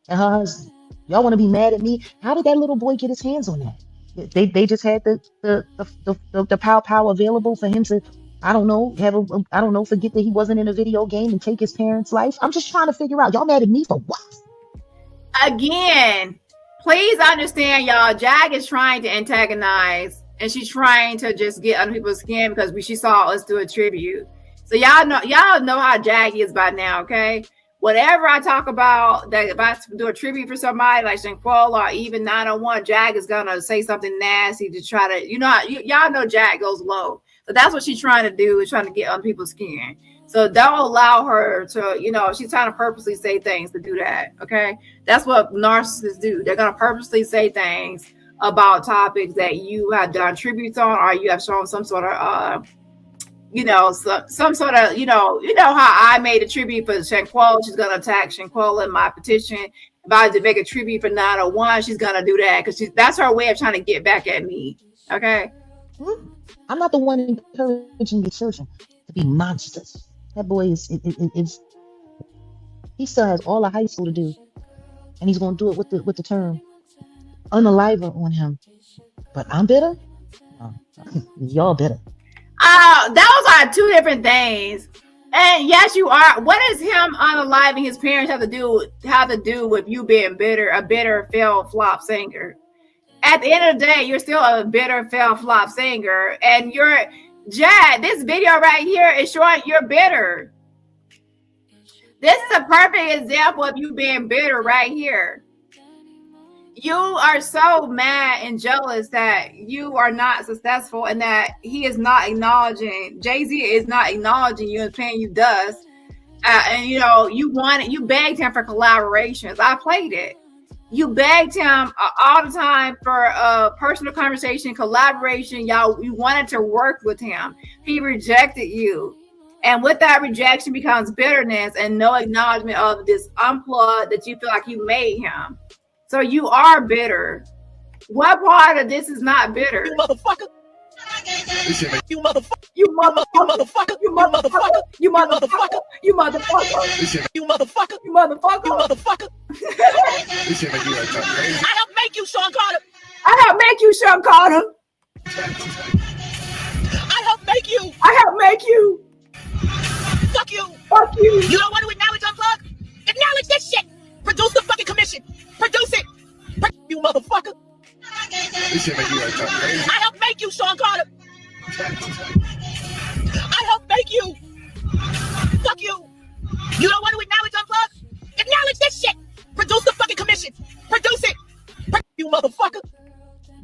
and her husband. Y'all want to be mad at me? How did that little boy get his hands on that? They just had the power available for him to, I don't know, forget that he wasn't in a video game and take his parents' life. I'm just trying to figure out, y'all mad at me for what? Again, please understand, y'all, Jag is trying to antagonize, and she's trying to just get under people's skin because she saw us do a tribute. So y'all know how Jag is by now, okay? Whatever I talk about, that if I do a tribute for somebody like Shanquell or even 901, Jag is gonna say something nasty to try to, y'all know Jag goes low. So that's what she's trying to do, is trying to get on people's skin. So don't allow her to, she's trying to purposely say things to do that. Okay. That's what narcissists do. They're going to purposely say things about topics that you have done tributes on, or you have shown some sort of, some sort of, how I made a tribute for Shanquell. She's going to attack Shanquell in my petition. If I was to make a tribute for 901, she's going to do that because that's her way of trying to get back at me. Okay. I'm not the one encouraging your children to be monsters. That boy he still has all of high school to do, and he's gonna do it with the term unaliver on him. But I'm bitter. Oh, y'all bitter. Those are 2 different things. And yes, you are. What does him unaliving his parents have to do with you being bitter, a bitter failed flop singer? At the end of the day, you're still a bitter failed flop singer, and Jag, this video right here is showing you're bitter. This is a perfect example of you being bitter right here. You are so mad and jealous that you are not successful and that he is not acknowledging, Jay-Z is not acknowledging you and paying you dust. And you begged him for collaborations. I played it. You begged him all the time for a personal conversation, collaboration. You wanted to work with him. He rejected you. And with that rejection becomes bitterness and no acknowledgement of this unplug that you feel like you made him. So you are bitter. What part of this is not bitter? You motherfucker. You motherfucker. You motherfucker. You motherfucker. You motherfucker. You motherfucker. You motherfucker. You motherfucker. You motherfucker. I helped make you, Sean Carter. I helped make you, Sean Carter. I helped make you. I helped make you. Fuck you. Fuck you. You don't want to acknowledge unplug? Acknowledge this shit. Produce the fucking commission. Produce it. You motherfucker. I helped make you, Sean Carter. I helped make you. Fuck you. You don't want to acknowledge unplug? Acknowledge this shit. Produce the fucking commission. Produce it. You motherfucker.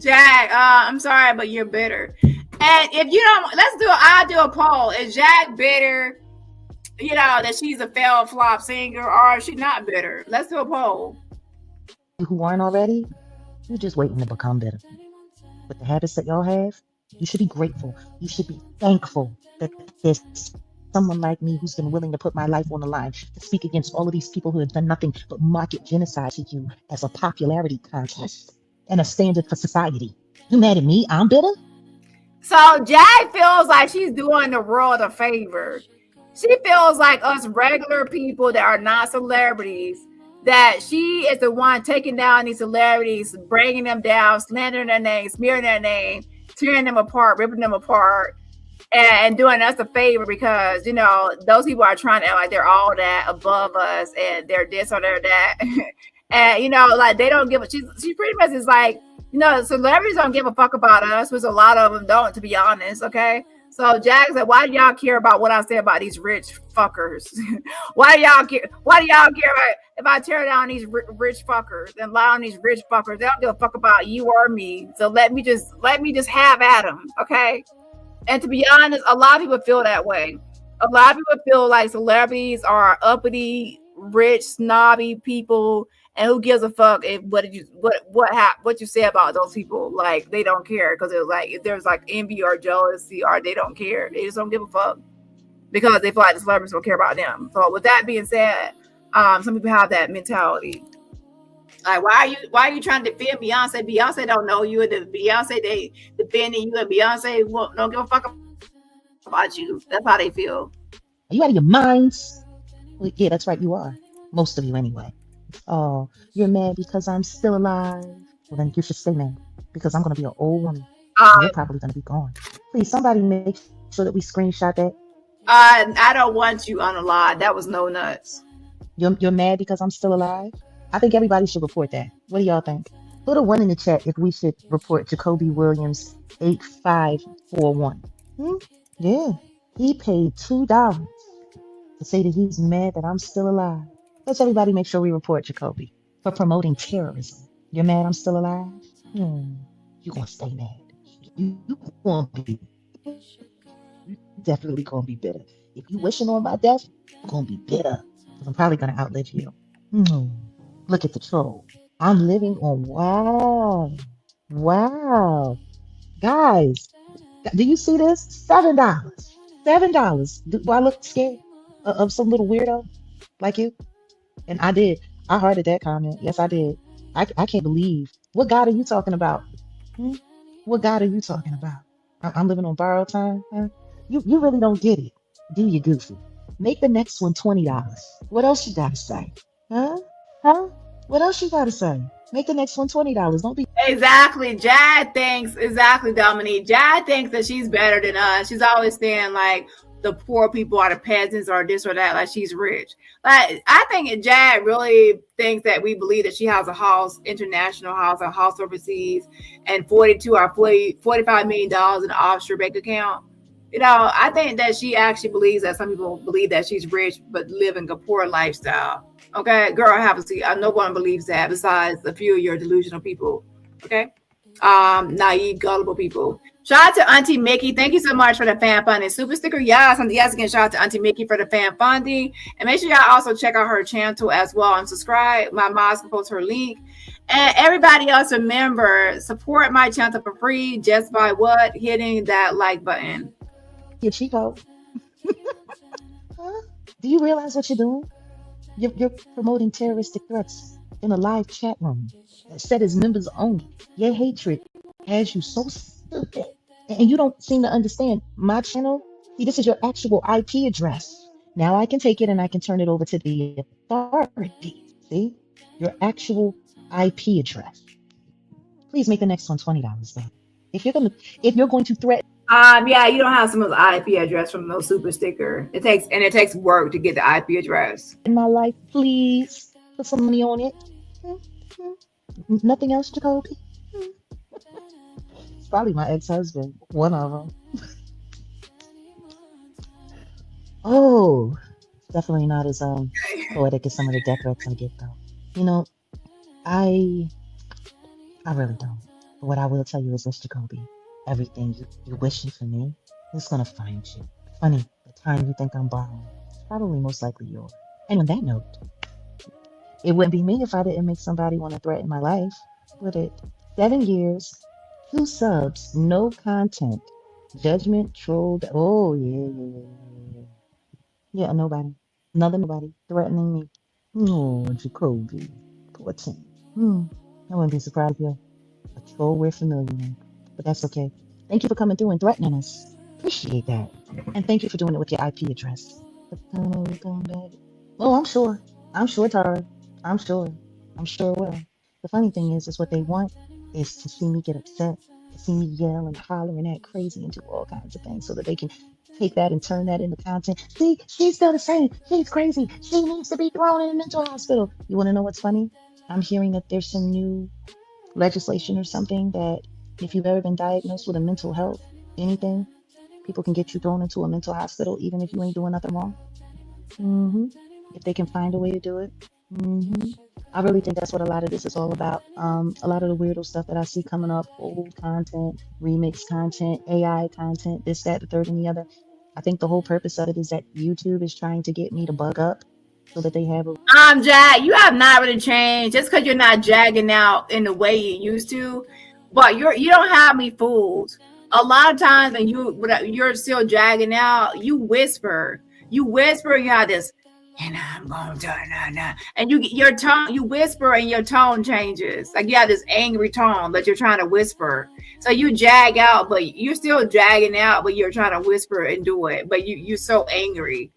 Jag, I'm sorry, but you're bitter. And if you don't, I'll do a poll. Is Jag bitter, that she's a failed flop singer, or is she not bitter? Let's do a poll. Who aren't already, you're just waiting to become bitter. With the habits that y'all have, you should be grateful. You should be thankful that there's someone like me who's been willing to put my life on the line to speak against all of these people who have done nothing but market genocide to you as a popularity contest and a standard for society. You mad at me? I'm bitter? So Jag feels like she's doing the world a favor. She feels like us regular people that are not celebrities, that she is the one taking down these celebrities, bringing them down, slandering their name, smearing their name. tearing them apart, ripping them apart, and doing us a favor because, you know, those people are trying to act like they're all that above us and they're this or they're that. And, you know, like they don't give a, she pretty much is like, you know, celebrities don't give a fuck about us, which a lot of them don't, to be honest, okay? So Jag said, why do y'all care about what I say about these rich fuckers? Why do y'all care? Why do y'all care about if I tear down these rich fuckers and lie on these rich fuckers? They don't give a fuck about you or me. So let me just have at them, okay? And to be honest, a lot of people feel that way. A lot of people feel like celebrities are uppity, rich, snobby people, and who gives a fuck if what you say about those people? Like they don't care because it's like if there's like envy or jealousy or they don't care. They just don't give a fuck because they feel like the celebrities don't care about them. So with that being said, some people have that mentality. Like why are you trying to defend Beyonce? Beyonce don't know you, and Beyonce they defending you, and Beyonce don't give a fuck about you. That's how they feel. Are you out of your minds? Well, yeah, that's right, you are. Most of you anyway. Oh, you're mad because I'm still alive? Well, then you should stay mad because I'm going to be an old woman. And you're probably going to be gone. Please, somebody make sure that we screenshot that. I don't want you unalive. That was no nuts. You're mad because I'm still alive? I think everybody should report that. What do y'all think? Put a 1 in the chat if we should report Jacoby Williams 8541. Yeah, he paid $2 to say that he's mad that I'm still alive. Let's everybody make sure we report Jacoby for promoting terrorism. You're mad I'm still alive? You're going to stay mad. You going to be definitely going to be bitter. If you wishing on my death, you're going to be bitter. Because I'm probably going to outlive you. Look at the troll. I'm living on wow. Guys, do you see this? $7. Do I look scared of some little weirdo like you? And I did. I hearted that comment. Yes, I did. I can't believe. What God are you talking about? What God are you talking about? I'm living on borrowed time? Huh? You really don't get it, do you, Goofy? Make the next one $20. What else you got to say? Huh? What else you got to say? Make the next one $20. Don't be. Exactly. Jad thinks, exactly, Dominique. Jad thinks that she's better than us. She's always saying, like, the poor people are the peasants or this or that, like she's rich. Like, I think Jad really thinks that we believe that she has a house, international house, a house overseas, and $45 million in an offshore bank account. You know, I think that she actually believes that some people believe that she's rich but living a poor lifestyle. Okay, girl, no one believes that besides a few of your delusional people. Okay, naive, gullible people. Shout out to Auntie Mickey. Thank you so much for the fan funding super sticker. Yes, again, shout out to Auntie Mickey for the fan funding. And make sure y'all also check out her channel as well and subscribe. My moms can post her link. And everybody else, remember, support my channel for free just by what? Hitting that like button. Here she goes. Do you realize what you're doing? You're promoting terroristic threats in a live chat room that said as members only. Your hatred has you so stupid. And you don't seem to understand my channel. See, this is your actual IP address. Now I can take it and I can turn it over to the authority. See? Your actual IP address. Please make the next one $20 though. If you're going to threaten. Yeah, you don't have someone's IP address from no super sticker. It takes work to get the IP address. In my life, please put some money on it. Nothing else, Jacoby? It's probably my ex-husband, one of them. Oh, definitely not as poetic as some of the death threats I get though. You know, I really don't. But what I will tell you is this, Jacoby. Everything you're wishing for me is gonna find you. Funny, the time you think I'm borrowing, it's probably most likely yours. And on that note, it wouldn't be me if I didn't make somebody want to threaten my life, would it? 7 years, 2 subs, no content, judgment, trolled. Oh yeah. Yeah, nobody threatening me. Oh, Jacoby, poor thing. I wouldn't be surprised if a troll we're familiar with. But that's okay. Thank you for coming through and threatening us. Appreciate that. And thank you for doing it with your IP address. Oh, I'm sure, Tara. I'm sure it will. The funny thing is what they want is to see me get upset, to see me yell and holler and act crazy and do all kinds of things so that they can take that and turn that into content. See, she's still the same. She's crazy. She needs to be thrown in a mental hospital. You want to know what's funny? I'm hearing that there's some new legislation or something that if you've ever been diagnosed with a mental health, anything, people can get you thrown into a mental hospital even if you ain't doing nothing wrong. If they can find a way to do it. I really think that's what a lot of this is all about. A lot of the weirdo stuff that I see coming up, old content, remix content, AI content, this, that, the third, and the other. I think the whole purpose of it is that YouTube is trying to get me to bug up so that they have a Jag, you have not really changed just because you're not jagging out in the way you used to, but you don't have me fooled. A lot of times when you're still jagging out, you whisper, you have this, and I'm going to, and your tone, you whisper and your tone changes. Like you have this angry tone that you're trying to whisper. So you jag out, but you're still jagging out, but you're trying to whisper and do it. But you're so angry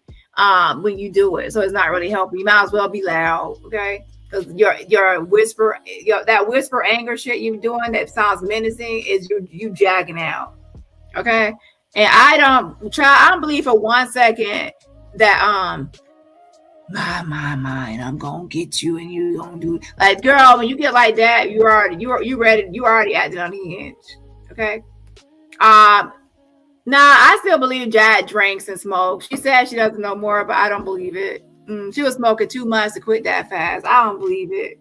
when you do it. So it's not really helping. You might as well be loud, okay? Because your whisper, that whisper anger shit you're doing that sounds menacing is you jagging out. Okay? And I don't believe for 1 second that my, I'm gonna get you and you gonna do it. Like, girl, when you get like that, you already acting on the hinge. Okay. I still believe Jag drinks and smokes. She said she doesn't know more, but I don't believe it. She was smoking 2 months to quit that fast. I don't believe it.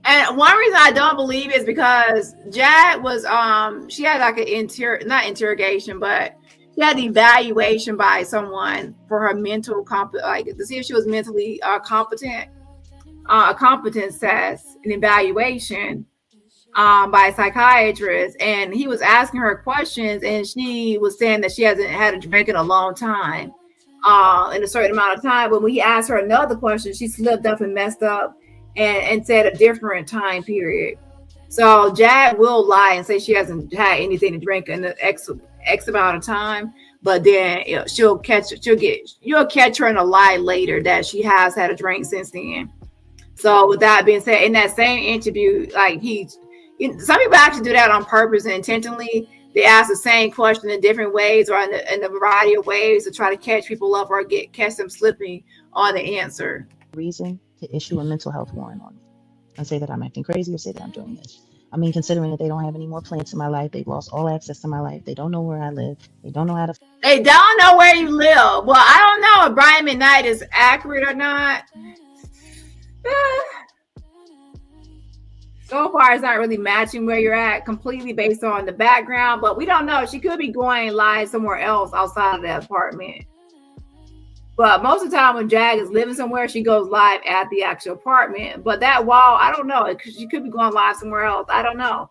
And one reason I don't believe is because Jag was she had like an not interrogation, but she had an evaluation by someone for her mental like to see if she was mentally competent, a competence test, an evaluation by a psychiatrist, and he was asking her questions, and she was saying that she hasn't had a drink in a long time, in a certain amount of time. But when he asked her another question, she slipped up and messed up and said a different time period. So Jag will lie and say she hasn't had anything to drink in the X amount of time, but then you'll catch her in a lie later that she has had a drink since then. So with that being said, in that same interview, like some people actually do that on purpose and intentionally. They ask the same question in different ways or in a variety of ways to try to catch people up or catch them slipping on the answer. Reason to issue a mental health warrant on me and say that I'm acting crazy or say that I'm doing this. I mean, considering that they don't have any more plants in my life, they've lost all access to my life. They don't know where I live. They don't know how to. They don't know where you live. Well, I don't know if Brian Mcknight is accurate or not. So far, it's not really matching where you're at completely based on the background, but we don't know. She could be going live somewhere else outside of that apartment. But most of the time when Jag is living somewhere, she goes live at the actual apartment. But that wall, I don't know. She could be going live somewhere else. I don't know.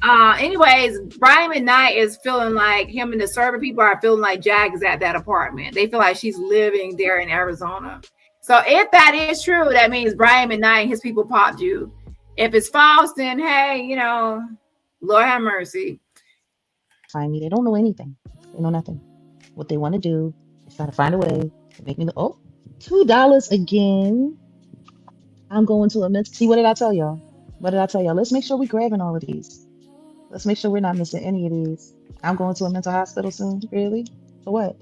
Anyways, Brian Mcknight is feeling like him and the server people are feeling like Jag is at that apartment. They feel like she's living there in Arizona. So if that is true, that means Brian Mcknight and his people popped you. If it's false, then hey, Lord have mercy. Find me. They don't know anything. They know nothing. What they want to do is try to find a way to make me look. $2 again. I'm going to a mental. See, what did I tell y'all? Let's make sure we're grabbing all of these. Let's make sure we're not missing any of these. I'm going to a mental hospital soon. Really? For what?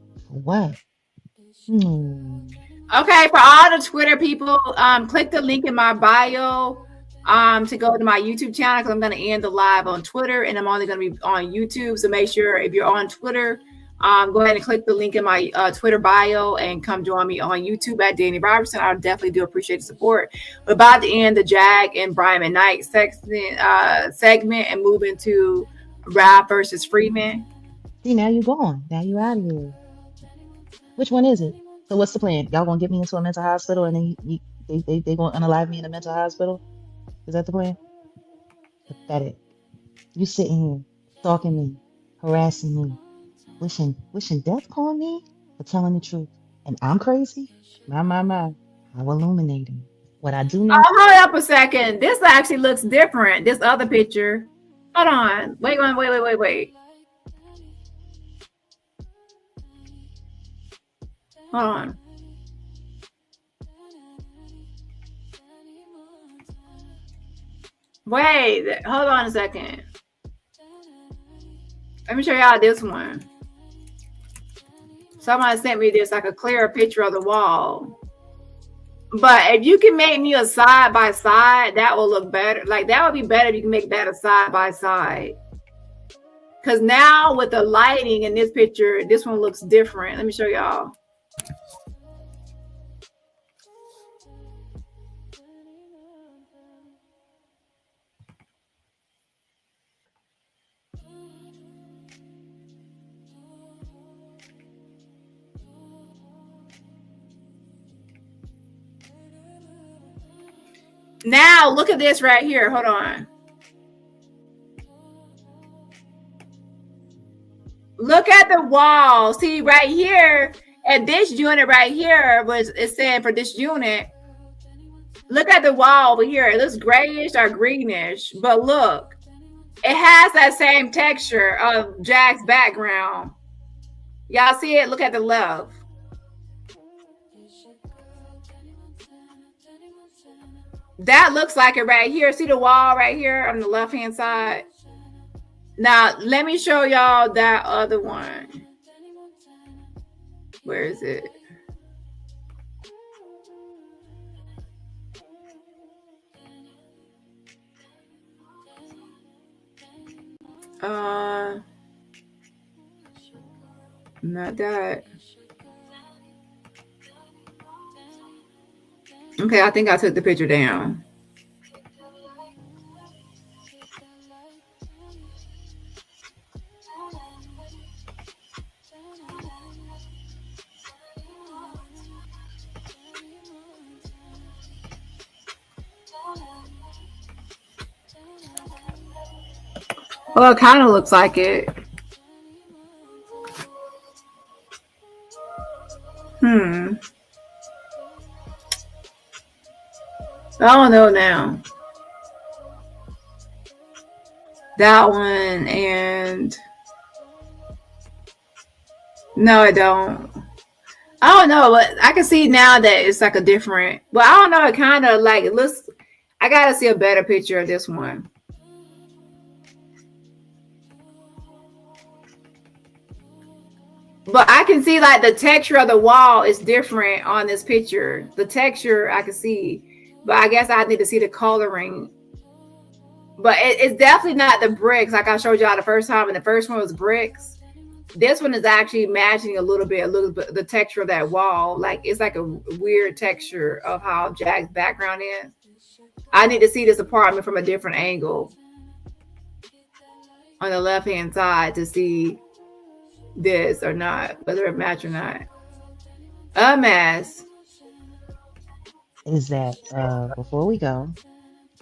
Okay, for all the Twitter people, click the link in my bio to go to my YouTube channel, because I'm going to end the live on Twitter and I'm only going to be on YouTube. So make sure if you're on Twitter, go ahead and click the link in my Twitter bio and come join me on YouTube at DaniRobertson. I definitely do appreciate the support. We're about to end the Jag and Brian Mcknight segment and move into Rob versus Freeman. See, now you're gone. Now you're out of here. Which one is it? So what's the plan? Y'all gonna get me into a mental hospital and then they gonna unalive me in a mental hospital? Is that the plan? Pathetic. You sitting here stalking me, harassing me, wishing death upon me for telling the truth. And I'm crazy? My. How illuminating. What I do know. Oh, hold up a second. This actually looks different. This other picture. Hold on. Wait. Hold on. Wait, hold on a second. Let me show y'all this one. Somebody sent me this, like a clearer picture of the wall. But if you can make me a side by side, that will look better. Like that would be better if you can make that a side by side. Because now with the lighting in this picture, this one looks different. Let me show y'all. Now look at this right here. Hold on. Look at the wall. See right here, and this unit right here was it's saying for this unit. Look at the wall over here. It looks grayish or greenish, but look, it has that same texture of Jack's background. Y'all see it? Look at the left. That looks like it right here. See the wall right here on the left-hand side? Now, let me show y'all that other one. Where is it? Not that. Okay, I think I took the picture down. Well, it kind of looks like it. I don't know now. That one and no, I don't. I don't know, but I can see now that it's like a different. Well, I don't know. It kind of like it looks. I gotta see a better picture of this one. But I can see like the texture of the wall is different on this picture. The texture I can see, but I guess I need to see the coloring. But it's definitely not the bricks like I showed y'all the first time. And the first one was bricks. This one is actually matching a little bit the texture of that wall. Like it's like a weird texture of how Jack's background is. I need to see this apartment from a different angle on the left-hand side to see this or not, whether it match or not. A mess. Is that before we go,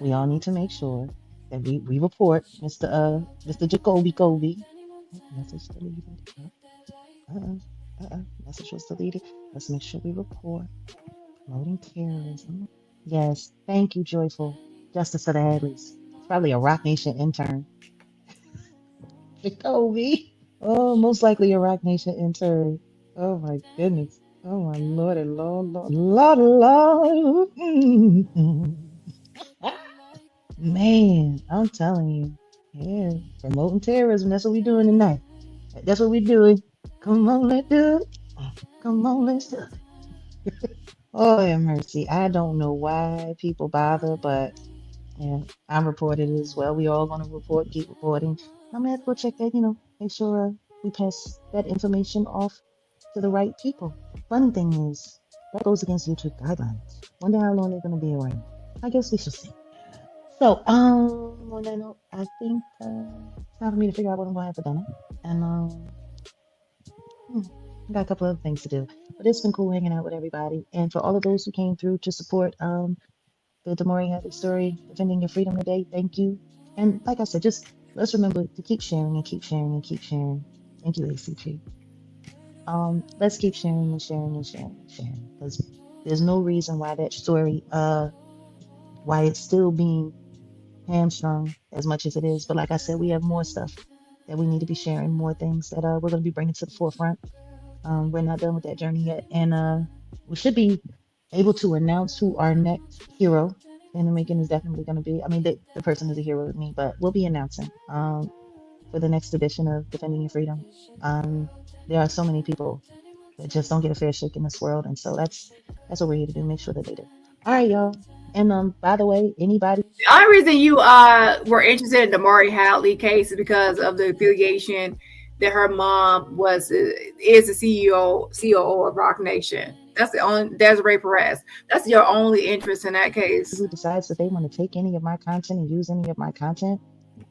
we all need to make sure that we report Mr. Jacoby. Message deleted. Message was deleted. Let's make sure we report promoting terrorism. Yes, thank you, Joyful. Justice for the Hadleys. It's probably a Rock Nation intern. Jacoby. Oh, most likely a Rock Nation intern. Oh my goodness. Oh my Lord and Lord. Man, I'm telling you. Yeah, promoting terrorism. That's what we're doing tonight. That's what we're doing. Come on, let's do it. Come on, let's do it. Oh, have mercy. I don't know why people bother, but yeah, I'm reported as well. We all gonna report, keep reporting. I'm gonna have to go check that, make sure we pass that information off to the right people. Funny thing is, that goes against YouTube guidelines. Wonder how long they're gonna be around. I guess we shall see. So, on that note, I think it's time for me to figure out what I'm gonna have for dinner. And I got a couple other things to do. But it's been cool hanging out with everybody. And for all of those who came through to support the Damari Hadley story, defending your freedom today, thank you. And like I said, just let's remember to keep sharing and keep sharing and keep sharing. Thank you, ACG. Let's keep sharing and sharing and sharing and sharing. Because there's no reason why that story, why it's still being hamstrung as much as it is. But like I said, we have more stuff that we need to be sharing, more things that we're going to be bringing to the forefront. We're not done with that journey yet. And we should be able to announce who our next hero in the making is definitely going to be. I mean, the person is a hero with me, but we'll be announcing for the next edition of Defending Your Freedom. There are so many people that just don't get a fair shake in this world, and so that's what we're here to do. Make sure that they do. All right, y'all. And by the way, anybody. The only reason you were interested in the Maury Hadley case is because of the affiliation that her mom is the COO of Rock Nation. That's the only Desiree Perez. That's your only interest in that case. Who decides that they want to take any of my content and use any of my content?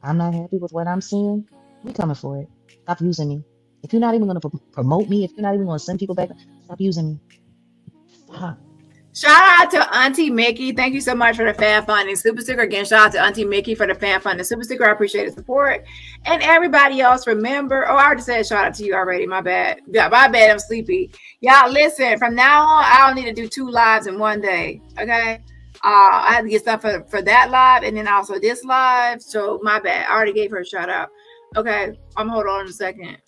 I'm not happy with what I'm seeing. We coming for it. Stop using me. If you're not even going to promote me, if you're not even going to send people back, stop using me. Stop. Shout out to Auntie Mickey. Thank you so much for the fan funding super sticker. Again, shout out to Auntie Mickey for the fan funding super sticker. I appreciate the support. And everybody else, remember. Oh, I already said shout out to you already. My bad. Yeah, my bad. I'm sleepy. Y'all, listen. From now on, I don't need to do 2 lives in one day. Okay. I had to get stuff for that live and then also this live. So my bad. I already gave her a shout out. Okay. I'm hold on a second.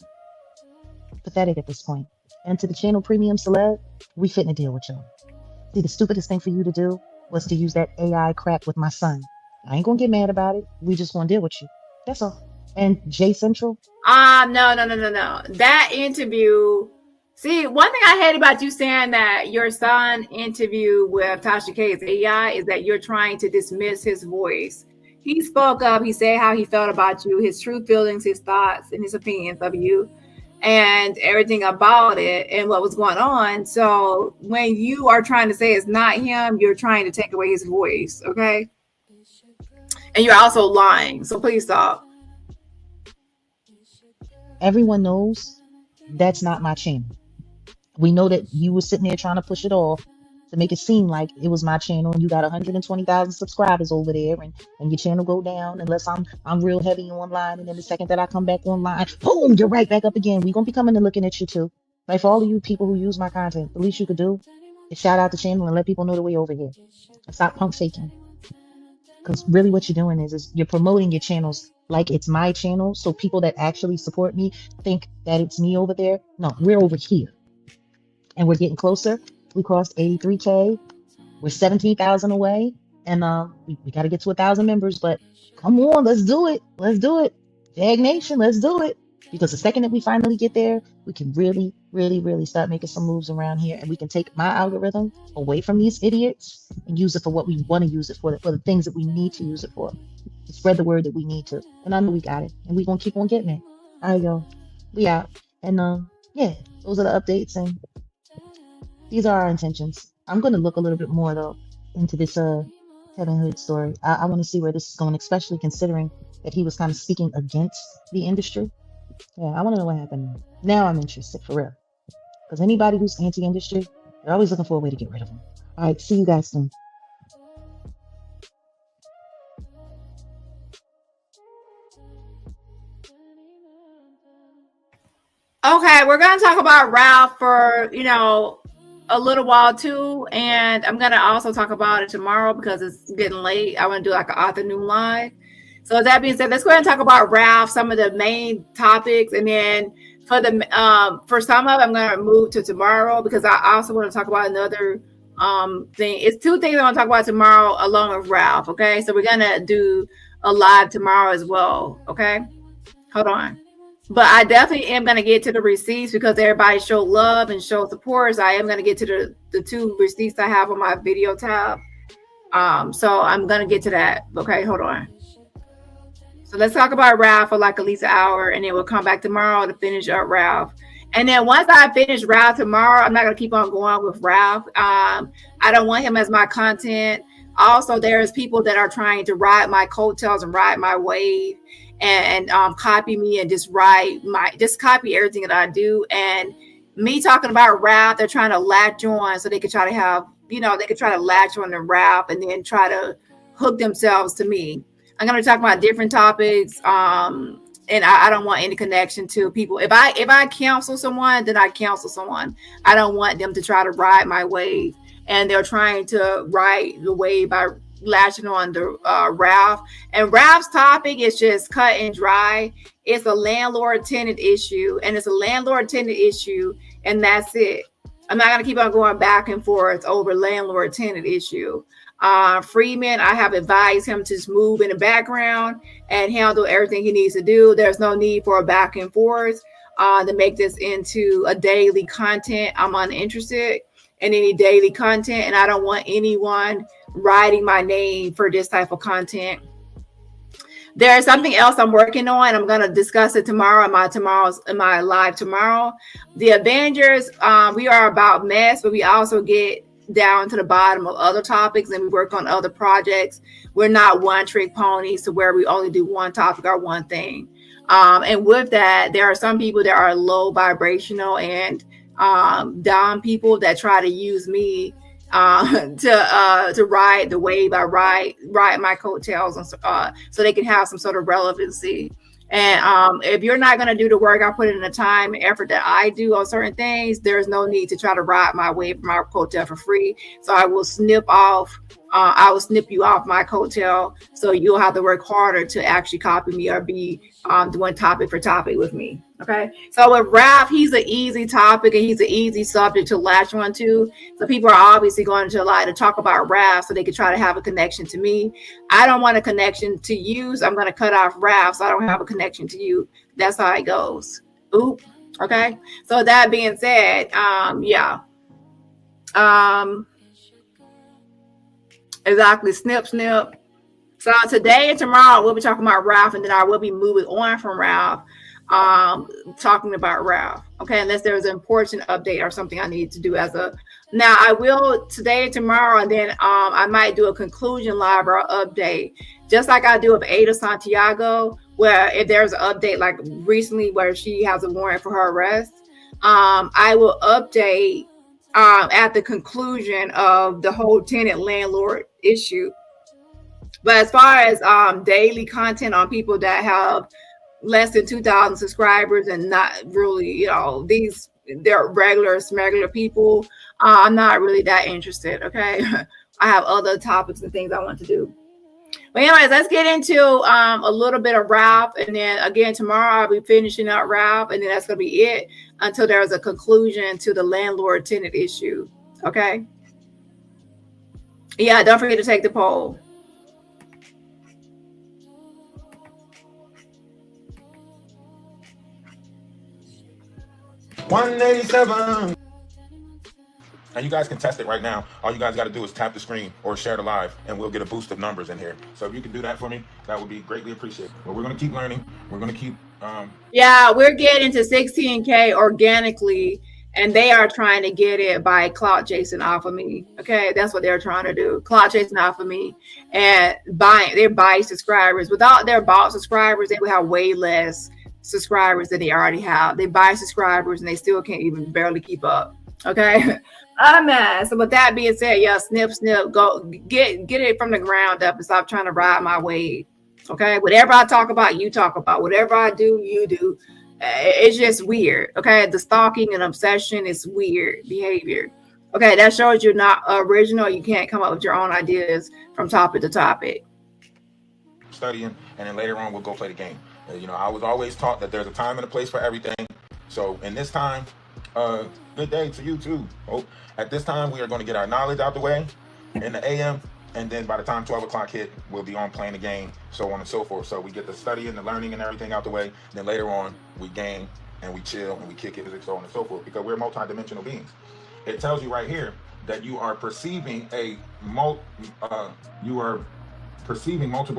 Pathetic at this point. And to the channel Premium Celeb, we fitting to deal with y'all. See, the stupidest thing for you to do was to use that AI crap with my son. I ain't gonna get mad about it. We just gonna deal with you. That's all. And J Central? No. That interview. See, one thing I hate about you saying that your son interview with Tasha K is AI is that you're trying to dismiss his voice. He spoke up. He said how he felt about you, his true feelings, his thoughts, and his opinions of you, and everything about it and what was going on. So when you are trying to say it's not him, you're trying to take away his voice, okay? And you're also lying. So please stop. Everyone knows that's not my channel. We know that you were sitting there trying to push it off to make it seem like it was my channel, and you got 120,000 subscribers over there, and your channel go down unless I'm real heavy online, and then the second that I come back online, boom, you're right back up again. We're gonna be coming and looking at you too. Like, for all of you people who use my content, the least you could do is shout out the channel and let people know that we're over here. And stop punk faking. Because really what you're doing is you're promoting your channels like it's my channel, so people that actually support me think that it's me over there. No, we're over here. And we're getting closer. We crossed 83K. We're 17,000 away. And we got to get to 1,000 members. But come on, let's do it. Let's do it. Jag Nation, let's do it. Because the second that we finally get there, we can really, really, really start making some moves around here. And we can take my algorithm away from these idiots and use it for what we want to use it for the things that we need to use it for. To spread the word that we need to. And I know we got it. And we're going to keep on getting it. All right, yo. We out. And yeah, those are the updates. And these are our intentions. I'm going to look a little bit more, though, into this Kevin Hood story. I want to see where this is going, especially considering that he was kind of speaking against the industry. Yeah, I want to know what happened. Now I'm interested, for real. Because anybody who's anti-industry, they're always looking for a way to get rid of them. All right, see you guys soon. Okay, we're going to talk about Ralph for, a little while too, and I'm gonna also talk about it tomorrow because it's getting late. I want to do like an afternoon live. So that being said, let's go ahead and talk about Ralph, some of the main topics, and then for some of it, I'm gonna move to tomorrow because I also want to talk about another thing. It's 2 things I want to talk about tomorrow along with Ralph. Okay, so we're gonna do a live tomorrow as well. Okay, hold on. But I definitely am going to get to the receipts because everybody showed love and showed support. So I am going to get to the 2 receipts I have on my video tab. So I'm going to get to that. Okay, hold on. So let's talk about Ralph for like at least an hour, and then we'll come back tomorrow to finish up Ralph. And then once I finish Ralph tomorrow, I'm not going to keep on going with Ralph. I don't want him as my content. Also, there's people that are trying to ride my coattails and ride my wave. And copy me and just copy everything that I do. And me talking about Ralph, they're trying to latch on so they could try to have, they could try to latch on to Ralph and then try to hook themselves to me. I'm going to talk about different topics. And I don't want any connection to people. If I counsel someone, then I counsel someone. I don't want them to try to ride my wave. And they're trying to ride the wave by latching on to Ralph. And Ralph's topic is just cut and dry. It's a landlord-tenant issue, and it's a landlord-tenant issue, and that's it. I'm not going to keep on going back and forth over landlord-tenant issue. Freeman, I have advised him to just move in the background and handle everything he needs to do. There's no need for a back and forth to make this into a daily content. I'm uninterested in any daily content, and I don't want anyone writing my name for this type of content. There's something else I'm working on. I'm going to discuss it tomorrow in my live tomorrow. The Avengers, we are about mess, but we also get down to the bottom of other topics and we work on other projects. We're not one trick ponies to where we only do one topic or one thing. And with that, there are some people that are low vibrational and down people that try to use me to ride the wave. I ride my coattails so they can have some sort of relevancy. And if you're not going to do the work I put in the time and effort that I do on certain things, there's no need to try to ride my wave from my coattail for free. So I will snip you off my coattail, so you'll have to work harder to actually copy me or be doing topic for topic with me. Okay, so with Raph, he's an easy topic and he's an easy subject to latch on to. So people are obviously going to like to talk about Raph so they can try to have a connection to me. I don't want a connection to you, so I'm going to cut off Raph so I don't have a connection to you. That's how it goes. Oop. Okay. So that being said, exactly. Snip. So today and tomorrow we'll be talking about Ralph, and then I will be moving on from Ralph, talking about Ralph. Okay, unless there's an important update or something I need to do now I will today and tomorrow, and then I might do a conclusion live or update, just like I do with Ada Santiago, where if there's an update like recently where she has a warrant for her arrest, I will update at the conclusion of the whole tenant landlord issue. But as far as daily content on people that have less than 2,000 subscribers and not really, they're regular people, I'm not really that interested. Okay, I have other topics and things I want to do. But anyways, let's get into a little bit of Ralph, and then again tomorrow I'll be finishing up Ralph, and then that's gonna be it until there's a conclusion to the landlord-tenant issue. Okay. Yeah, don't forget to take the poll. $187. And you guys can test it right now. All you guys got to do is tap the screen or share the live, and we'll get a boost of numbers in here. So if you can do that for me, that would be greatly appreciated. But we're going to keep learning. We're going to keep we're getting to 16K organically, and they are trying to get it by clout chasing off of me. Okay, that's what they're trying to do, clout chasing off of me and they're buying subscribers. Without their bought subscribers, they would have way less subscribers that they already have. They buy subscribers and they still can't even barely keep up. Okay. Man. So with that being said, snip, go get it from the ground up and stop trying to ride my wave. Okay. Whatever I talk about, you talk about. Whatever I do, you do. It's just weird. Okay. The stalking and obsession is weird behavior. Okay. That shows you're not original. You can't come up with your own ideas from topic to topic. Studying, and then later on we'll go play the game. I was always taught that there's a time and a place for everything. So in this time, good day to you too. At this time, we are going to get our knowledge out the way in the AM, and then by the time 12 o'clock hit, we'll be on playing the game, so on and so forth. So we get the studying, the learning, and everything out the way. And then later on, we game and we chill and we kick it, so on and so forth, because we're multidimensional beings. It tells you right here that you are perceiving multiple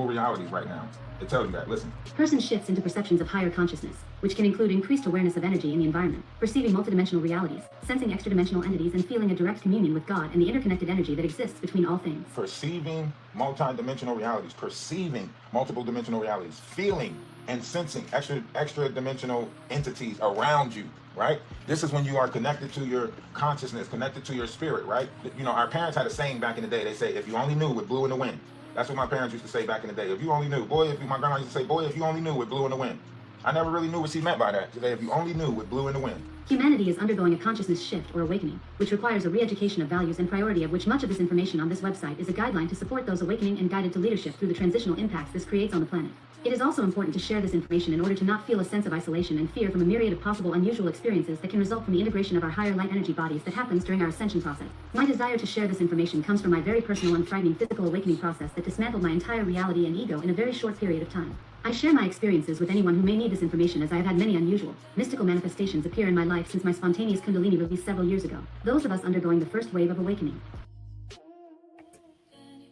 realities right now. It tells you that. Listen. Person shifts into perceptions of higher consciousness, which can include increased awareness of energy in the environment, perceiving multidimensional realities, sensing extra-dimensional entities, and feeling a direct communion with God and the interconnected energy that exists between all things. Perceiving multidimensional realities, perceiving multiple dimensional realities, feeling and sensing extra-dimensional entities around you, right? This is when you are connected to your consciousness, connected to your spirit, right? Our parents had a saying back in the day. They say, if you only knew what blew in the wind. That's what my parents used to say back in the day. If you only knew, my grandma used to say, boy, if you only knew what blew in the wind. I never really knew what she meant by that. She said, if you only knew what blew in the wind. Humanity is undergoing a consciousness shift or awakening, which requires a re-education of values and priority, of which much of this information on this website is a guideline to support those awakening and guided to leadership through the transitional impacts this creates on the planet. It is also important to share this information in order to not feel a sense of isolation and fear from a myriad of possible unusual experiences that can result from the integration of our higher light energy bodies that happens during our ascension process. My desire to share this information comes from my very personal and frightening physical awakening process that dismantled my entire reality and ego in a very short period of time. I share my experiences with anyone who may need this information, as I have had many unusual, mystical manifestations appear in my life since my spontaneous Kundalini release several years ago. Those of us undergoing the first wave of awakening.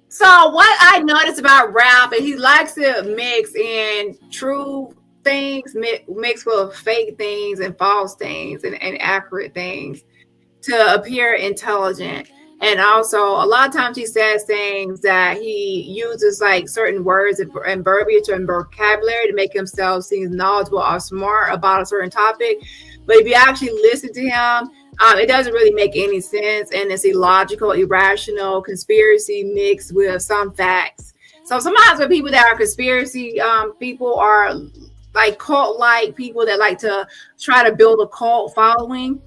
So what I noticed about Ralph is he likes to mix in true things, mix with fake things and false things and accurate things to appear intelligent. And also, a lot of times he says things that he uses like certain words and verbiage and vocabulary to make himself seem knowledgeable or smart about a certain topic. But if you actually listen to him, it doesn't really make any sense, and it's illogical, irrational, conspiracy mixed with some facts. So sometimes when people that are conspiracy people are like cult-like people that like to try to build a cult following,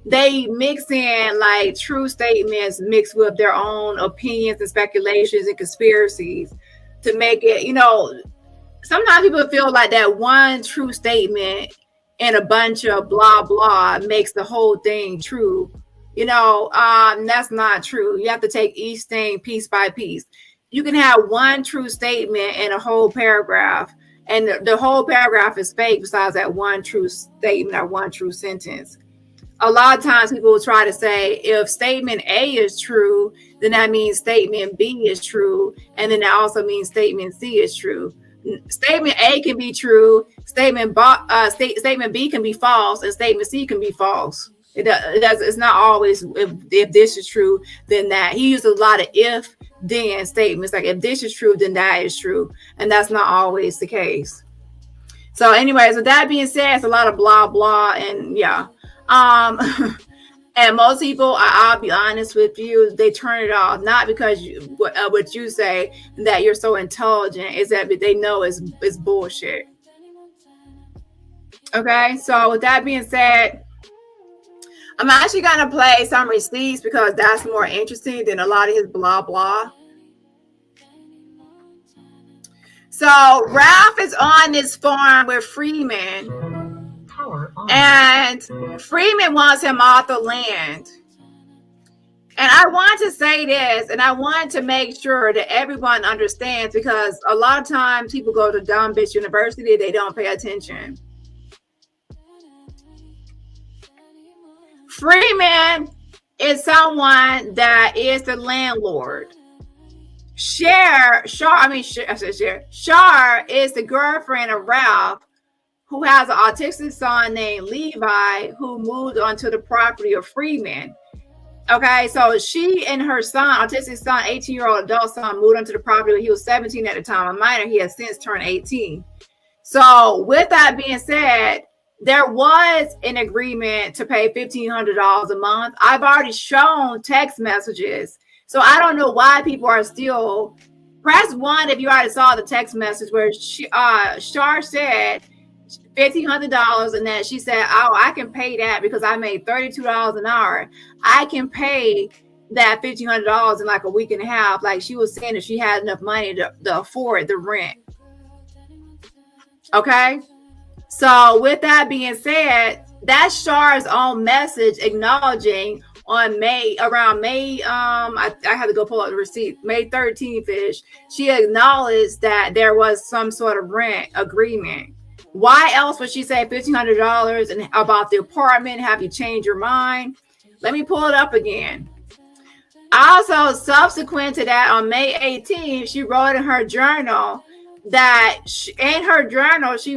they mix in like true statements mixed with their own opinions and speculations and conspiracies to make it, sometimes people feel like that one true statement and a bunch of blah, blah makes the whole thing true. That's not true. You have to take each thing piece by piece. You can have one true statement in a whole paragraph, and the whole paragraph is fake besides that one true statement or one true sentence. A lot of times people will try to say if statement A is true, then that means statement B is true. And then that also means statement C is true. Statement A can be true. Statement B can be false, and statement C can be false. It's not always if this is true, then that. He used a lot of if then statements, like if this is true, then that is true. And that's not always the case. So anyways, with that being said, it's a lot of blah, blah, and yeah. And most people, I'll be honest with you, they turn it off, not because what you say that you're so intelligent, is that they know it's bullshit. Okay, so with that being said, I'm actually going to play some receipts because that's more interesting than a lot of his blah, blah. So Ralph is on this farm with Freeman. And Freeman wants him off the land. And I want to say this, and I want to make sure that everyone understands, because a lot of times people go to dumb bitch university, they don't pay attention. Freeman is someone that is the landlord. Shar is the girlfriend of Ralph, who has an autistic son named Levi, who moved onto the property of Freeman. Okay, so she and her son, autistic son, 18-year-old adult son, moved onto the property when he was 17 at the time, a minor. He has since turned 18. So with that being said, there was an agreement to pay $1,500 a month. I've already shown text messages. So I don't know why people are still, press 1 if you already saw the text message where Shar said $1,500, and then she said, oh, I can pay that because I made $32 an hour. I can pay that $1,500 in like a week and a half. Like she was saying, if she had enough money to afford the rent. Okay. So with that being said, that's Shar's own message acknowledging on around May, I had to go pull out the receipt, May 13th-ish, she acknowledged that there was some sort of rent agreement. Why else would she say $1,500 and about the apartment? Have you changed your mind? Let me pull it up again. Also, subsequent to that, on May 18th, she wrote in her journal that she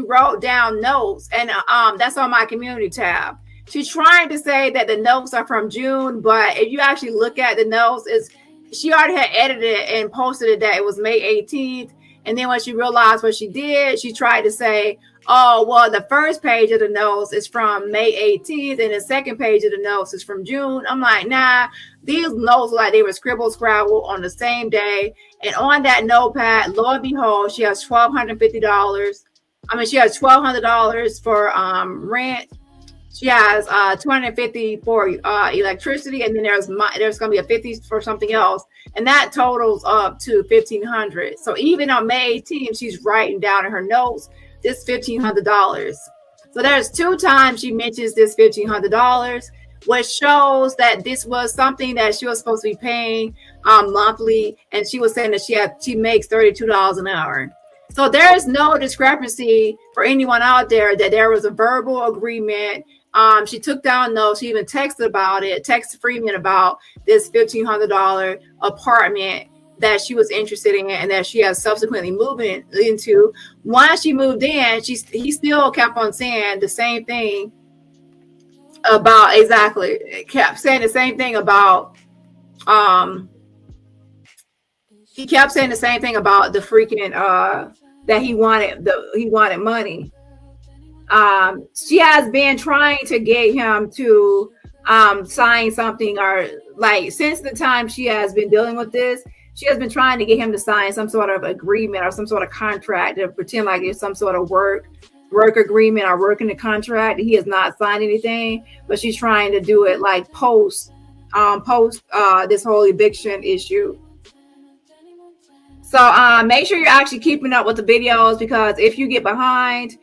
wrote down notes, and that's on my community tab. She's trying to say that the notes are from June, but if you actually look at the notes, she already had edited it and posted it that it was May 18th. And then when she realized what she did, she tried to say, oh, well, the first page of the notes is from May 18th, and the second page of the notes is from June. I'm like, nah, these notes like they were scrabble on the same day. And on that notepad, lo and behold, she has $1,250. I mean, she has $1,200 for rent. She has 250 for electricity, and then there's going to be a 50 for something else, and that totals up to $1,500. So even on May 18th, she's writing down in her notes this $1,500. So there's 2 times she mentions this $1,500, which shows that this was something that she was supposed to be paying monthly, and she was saying that she makes $32 an hour. So there is no discrepancy for anyone out there that there was a verbal agreement. She took down notes. She even texted Freeman about this $1,500 apartment that she was interested in and that she has subsequently moved into. Once she moved in, he still kept on saying the same thing about kept saying the same thing about he kept saying the same thing about the freaking that he wanted money. She has been trying to get him to sign something, or like since the time she has been dealing with this, she has been trying to get him to sign some sort of agreement or some sort of contract to pretend like it's some sort of work agreement or work in the contract. He has not signed anything, but she's trying to do it like post this whole eviction issue. So make sure you're actually keeping up with the videos, because if you get behind,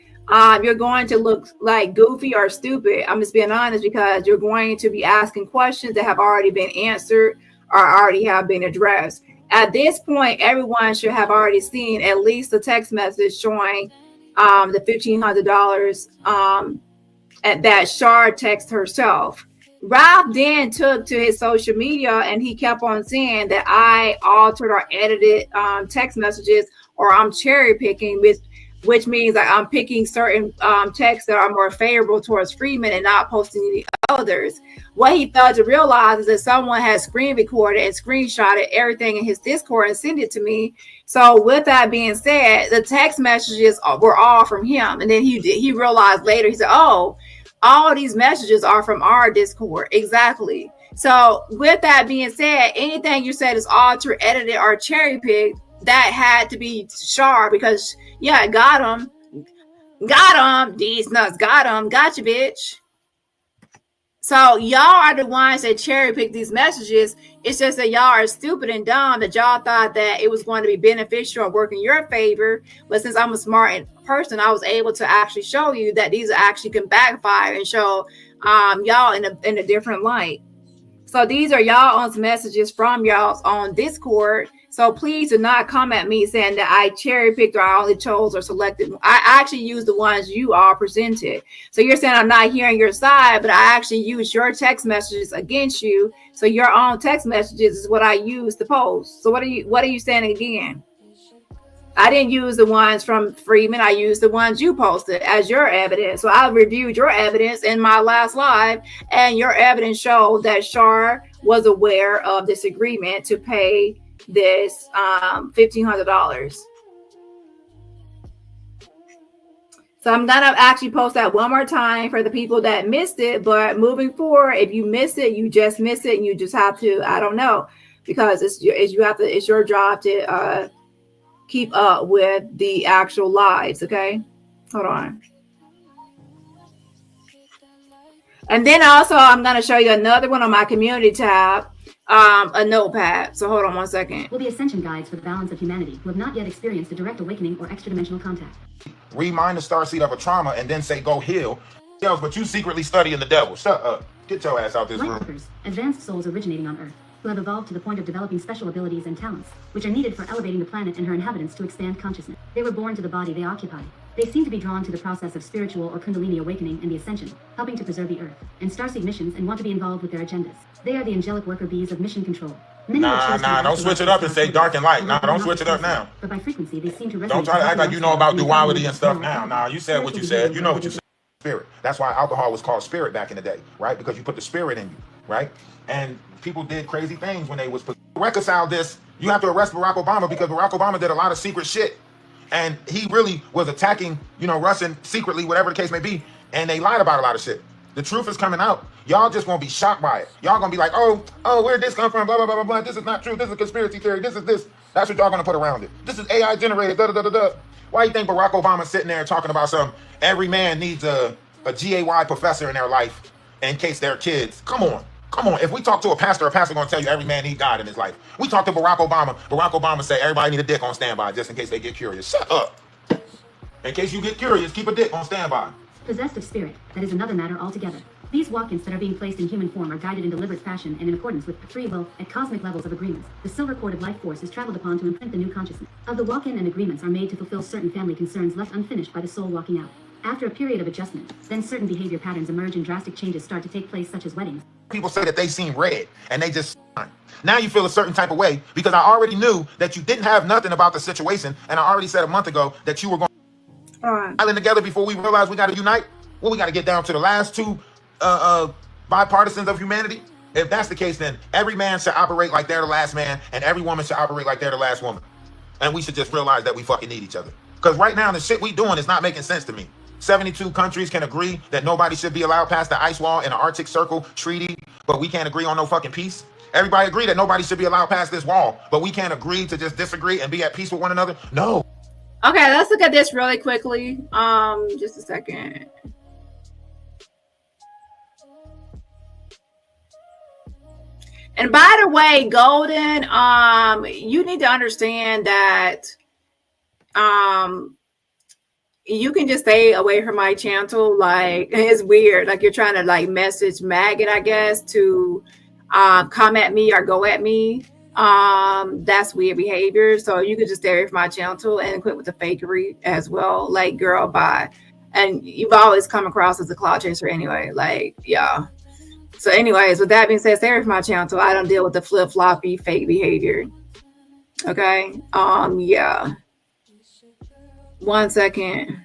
you're going to look like goofy or stupid. I'm just being honest, because you're going to be asking questions that have already been answered or already have been addressed. At this point, everyone should have already seen at least a text message showing the $1,500 that Shar texted herself. Ralph then took to his social media and he kept on saying that I altered or edited text messages, or I'm cherry picking, which means that I'm picking certain texts that are more favorable towards Freeman and not posting any others. What he failed to realize is that someone had screen recorded and screenshotted everything in his Discord and sent it to me. So with that being said, the text messages were all from him. And then he realized later, he said, oh, all these messages are from our Discord. Exactly. So with that being said, anything you said is altered, edited, or cherry picked, that had to be Shar, because got him, these nuts, got him, gotcha, bitch. So y'all are the ones that cherry pick these messages. It's just that y'all are stupid and dumb that y'all thought that it was going to be beneficial or work in your favor. But since I'm a smart person, I was able to actually show you that these actually can backfire and show y'all in a different light. So these are y'all's messages from y'all on Discord. So please do not come at me saying that I cherry picked or I only chose or selected. I actually used the ones you all presented. So you're saying I'm not hearing your side, but I actually used your text messages against you. So your own text messages is what I used to post. So what are you saying again? I didn't use the ones from Freeman. I used the ones you posted as your evidence. So I reviewed your evidence in my last live, and your evidence showed that Shar was aware of this agreement to pay this $1,500. So I'm gonna actually post that one more time for the people that missed it. But moving forward, if you miss it, you just miss it, and you just have to, I don't know, because it's your job to keep up with the actual lives. Okay, hold on. And then also I'm going to show you another one on my community tab, a notepad. So hold on one second. Will be ascension guides for the balance of humanity who have not yet experienced a direct awakening or extra-dimensional contact. Remind the starseed of a trauma and then say go heal. But you secretly studying the devil. Shut up. Get your ass out this room. Lightworkers, advanced souls originating on Earth, who have evolved to the point of developing special abilities and talents, which are needed for elevating the planet and her inhabitants to expand consciousness. They were born to the body they occupy. They seem to be drawn to the process of spiritual or Kundalini awakening and the ascension, helping to preserve the Earth, and starseed missions, and want to be involved with their agendas. They are the angelic worker bees of mission control. Don't switch it up and say dark and light. Don't switch it up now. But by frequency, they seem to resonate. Don't try to act like you know about duality and stuff now. You said what you said. You know what you said. Spirit. That's why alcohol was called spirit back in the day, right? Because you put the spirit in you, right? And people did crazy things when they was reconcile this. You have to arrest Barack Obama because Barack Obama did a lot of secret shit, and he really was attacking, Russian secretly, whatever the case may be. And they lied about a lot of shit. The truth is coming out. Y'all just gonna be shocked by it. Y'all gonna be like, oh, where'd this come from? Blah blah blah blah blah. This is not true. This is a conspiracy theory. This is this. That's what y'all gonna put around it. This is AI generated. Da da da da da. Why you think Barack Obama's sitting there talking about every man needs a a GAY professor in their life in case they're kids. Come on. If we talk to a pastor gonna tell you every man need God in his life. We talk to Barack Obama say everybody need a dick on standby just in case they get curious. Shut up. In case you get curious, keep a dick on standby. Possessed of spirit, that is another matter altogether. These walk-ins that are being placed in human form are guided in deliberate fashion and in accordance with free will at cosmic levels of agreements. The silver cord of life force is traveled upon to imprint the new consciousness. Of the walk-in and agreements are made to fulfill certain family concerns left unfinished by the soul walking out. After a period of adjustment, then certain behavior patterns emerge and drastic changes start to take place, such as weddings. People say that they seen red and they just now you feel a certain type of way because I already knew that you didn't have nothing about the situation, and I already said a month ago that you were going island together before we realized we got to unite. Well, we got to get down to the last two bipartisans of humanity. If that's the case, then every man should operate like they're the last man, and every woman should operate like they're the last woman, and we should just realize that we fucking need each other. Because right now the shit we doing is not making sense to me. 72 countries can agree that nobody should be allowed past the ice wall in the Arctic Circle treaty, but we can't agree on no fucking peace. Everybody agree that nobody should be allowed past this wall, but we can't agree to just disagree and be at peace with one another. No. Okay, let's look at this really quickly. Just a second. And by the way, Golden, you need to understand that you can just stay away from my channel. Like, it's weird. Like, you're trying to like message Maggot, I guess, to come at me or go at me. That's weird behavior. So you could just stay away from my channel and quit with the fakery as well. Like, girl, bye. And you've always come across as a cloud chaser anyway. Like, yeah. So anyways, with that being said, stay away from my channel. I don't deal with the flip-floppy fake behavior. Okay. Yeah. 1 second.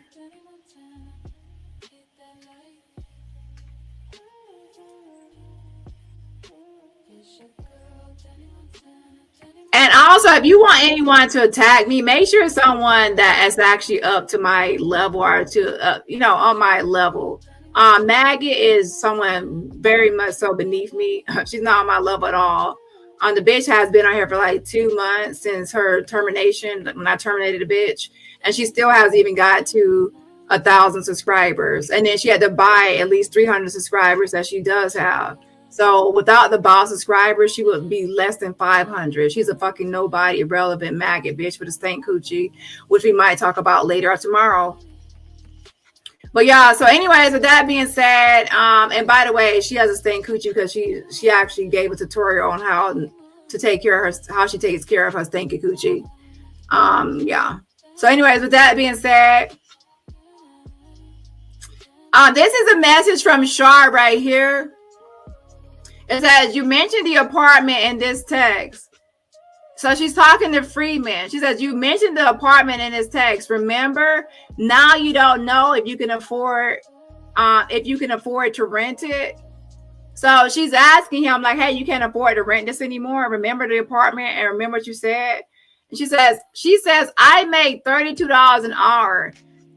And also, if you want anyone to attack me, make sure it's someone that is actually up to my level or to, on my level. Maggot is someone very much so beneath me. She's not on my level at all. The bitch has been on here for like 2 months since her termination, when I terminated the bitch. And she still hasn't even got to 1,000 subscribers. And then she had to buy at least 300 subscribers that she does have. So without the boss subscribers, she would be less than 500. She's a fucking nobody, irrelevant maggot bitch with a stank coochie, which we might talk about later or tomorrow. But yeah, so anyways, with that being said, and by the way, she has a stank coochie because she actually gave a tutorial on how to take care of her, how she takes care of her stanky coochie. Yeah. So anyways, with that being said, this is a message from Shar right here. It says, you mentioned the apartment in this text. So she's talking to Freeman. She says, you mentioned the apartment in this text. Remember, now you don't know if you can afford to rent it. So she's asking him, like, hey, you can't afford to rent this anymore. Remember the apartment and remember what you said. And she says, I make $32 an hour.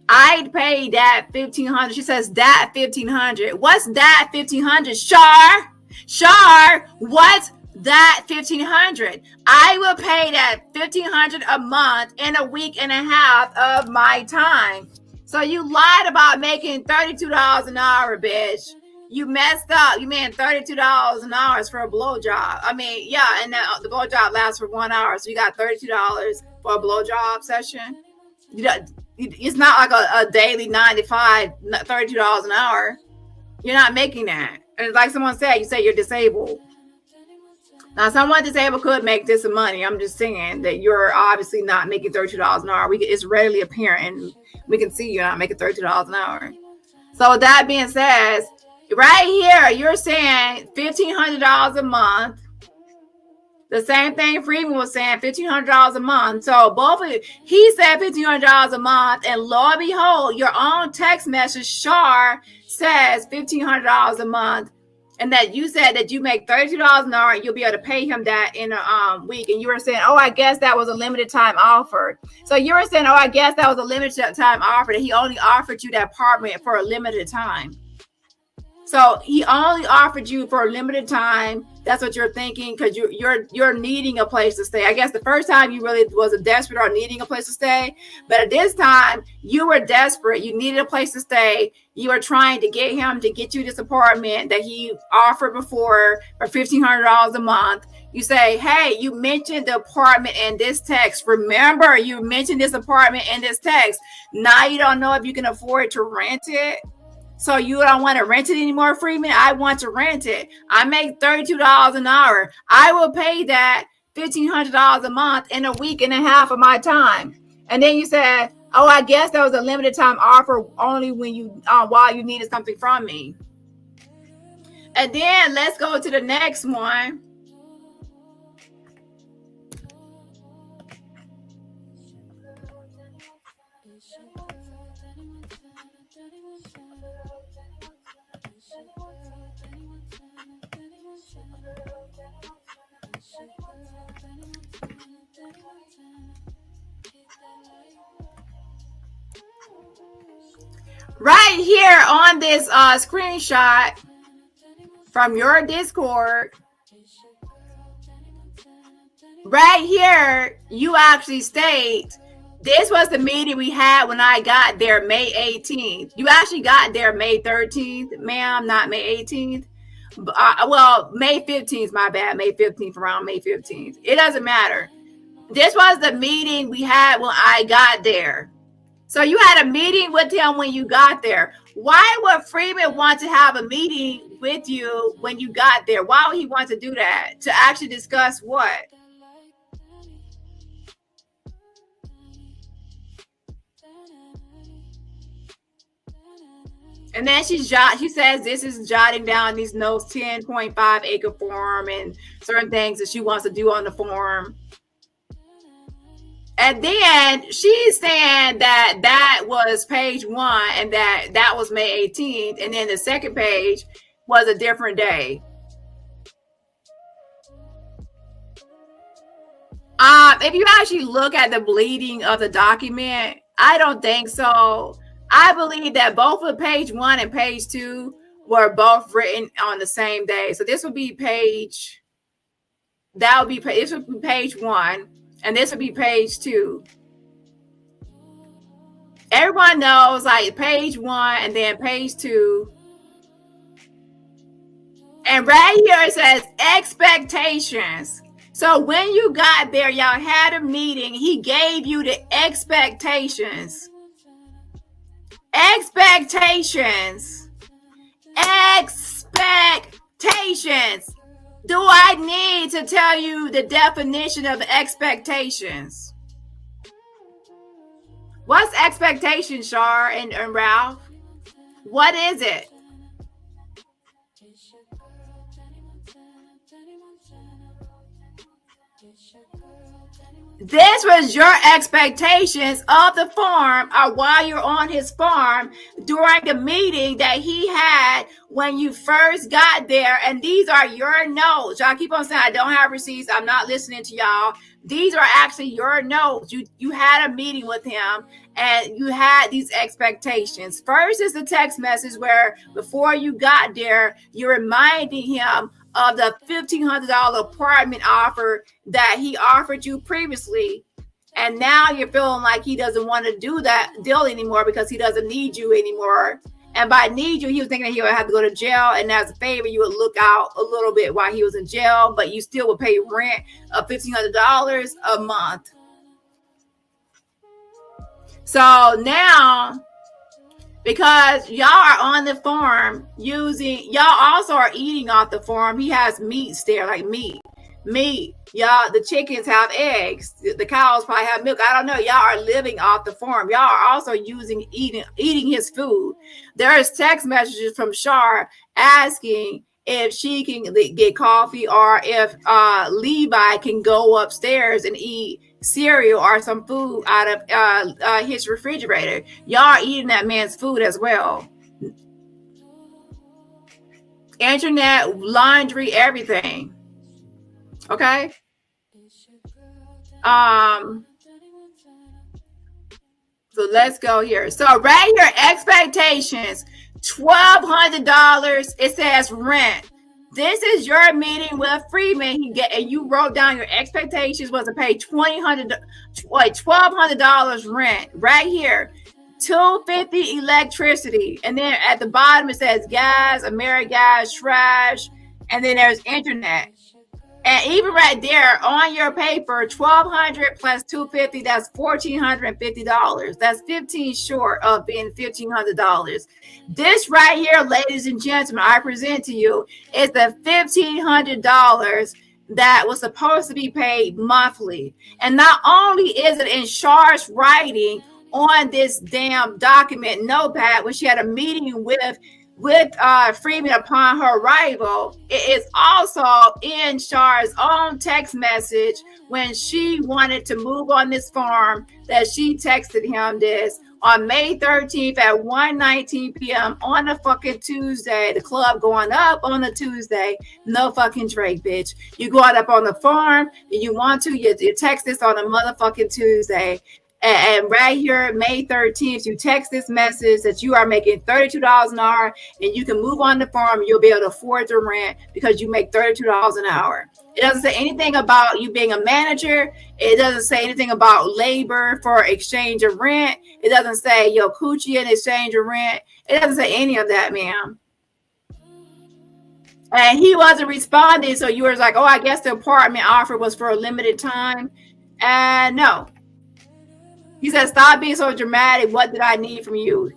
I'd pay that $1,500. She says, that $1,500. What's that $1,500? Shar, what's that $1,500? I will pay that $1,500 a month in a week and a half of my time. So you lied about making $32 an hour, bitch. You messed up. You made $32 an hour for a blowjob. I mean, yeah, and the blowjob lasts for 1 hour, so you got $32 for a blowjob session. It's not like a daily 95, $32 an hour. You're not making that. And like someone said, you say you're disabled. Now, someone disabled could make this money. I'm just saying that you're obviously not making $32 an hour. It's readily apparent, and we can see you're not making $32 an hour. So with that being said, right here, you're saying $1,500 a month. The same thing Freeman was saying, $1,500 a month. So both of you, he said $1,500 a month, and lo and behold, your own text message, Shar, says $1,500 a month, and that you said that you make $32 an hour and you'll be able to pay him that in a week. And you were saying, oh, I guess that was a limited time offer. So you were saying, oh, I guess that was a limited time offer, that he only offered you that apartment for a limited time. So he only offered you for a limited time. That's what you're thinking, because you're needing a place to stay. I guess the first time you really was desperate or needing a place to stay, but at this time you were desperate. You needed a place to stay. You were trying to get him to get you this apartment that he offered before for $1,500 a month. You say, hey, you mentioned the apartment in this text. Remember, you mentioned this apartment in this text. Now you don't know if you can afford to rent it. So you don't want to rent it anymore, Freeman? I want to rent it. I make $32 an hour. I will pay that $1,500 a month in a week and a half of my time. And then you said, oh, I guess that was a limited time offer only when you while you needed something from me. And then let's go to the next one. Right here on this screenshot from your Discord, right here, you actually state, this was the meeting we had when I got there May 18th. You actually got there May 13th, ma'am, not May 18th. Well, May 15th, my bad, May 15th, around May 15th. It doesn't matter. This was the meeting we had when I got there. So you had a meeting with him when you got there. Why would Freeman want to have a meeting with you when you got there? Why would he want to do that? To actually discuss what? And then she says this is jotting down these notes, 10.5 acre farm and certain things that she wants to do on the farm. And then she's saying that was page 1 and that was May 18th. And then the second page was a different day. If you actually look at the bleeding of the document, I don't think so. I believe that both of page 1 and page 2 were both written on the same day. So this would be page 1. And this would be page 2. Everyone knows like page 1 and then page 2. And right here it says expectations. So when you got there, y'all had a meeting. He gave you the expectations. Expectations. Expectations. Do I need to tell you the definition of expectations? What's expectation, Shar and Ralph? What is it? This was your expectations of the farm, or while you're on his farm during the meeting that he had when you first got there. And these are your notes. Y'all keep on saying I don't have receipts. I'm not listening to y'all. These are actually your notes. You had a meeting with him and you had these expectations. First is the text message where before you got there, you're reminding him of the $1,500 apartment offer that he offered you previously. And now you're feeling like he doesn't want to do that deal anymore because he doesn't need you anymore. And by need you, he was thinking that he would have to go to jail. And as a favor, you would look out a little bit while he was in jail, but you still would pay rent of $1,500 a month. So now, because y'all are on the farm y'all also are eating off the farm. He has meats there, like meat. Y'all, the chickens have eggs. The cows probably have milk. I don't know. Y'all are living off the farm. Y'all are also eating his food. There's text messages from Shar asking if she can get coffee or if Levi can go upstairs and eat cereal or some food out of his refrigerator. Y'all are eating that man's food as well. Internet, laundry, everything. Okay. So let's go here. So right here, expectations. $1,200. It says rent. This is your meeting with Freeman. And you wrote down your expectations was to pay $1,200 rent right here. $250 electricity, and then at the bottom it says gas, AmeriGas, trash, and then there's internet. And even right there on your paper, $1,200 plus $250, that's $1,450. That's 15 short of being $1,500. This right here, ladies and gentlemen, I present to you is the $1,500 that was supposed to be paid monthly. And not only is it in Char's writing on this damn document notepad when she had a meeting with Freeman upon her arrival, it is also in Char's own text message when she wanted to move on this farm that she texted him this on May 13th at 1:19 p.m. on a fucking Tuesday. The club going up on a Tuesday. No fucking Drake, bitch. You going up on the farm and you want to, you text this on a motherfucking Tuesday. And right here, May 13th, you text this message that you are making $32 an hour and you can move on the farm and you'll be able to afford the rent because you make $32 an hour. It doesn't say anything about you being a manager. It doesn't say anything about labor for exchange of rent. It doesn't say your coochie in exchange of rent. It doesn't say any of that, ma'am. And he wasn't responding, so you were like, oh, I guess the apartment offer was for a limited time. And no. He said, stop being so dramatic. What did I need from you?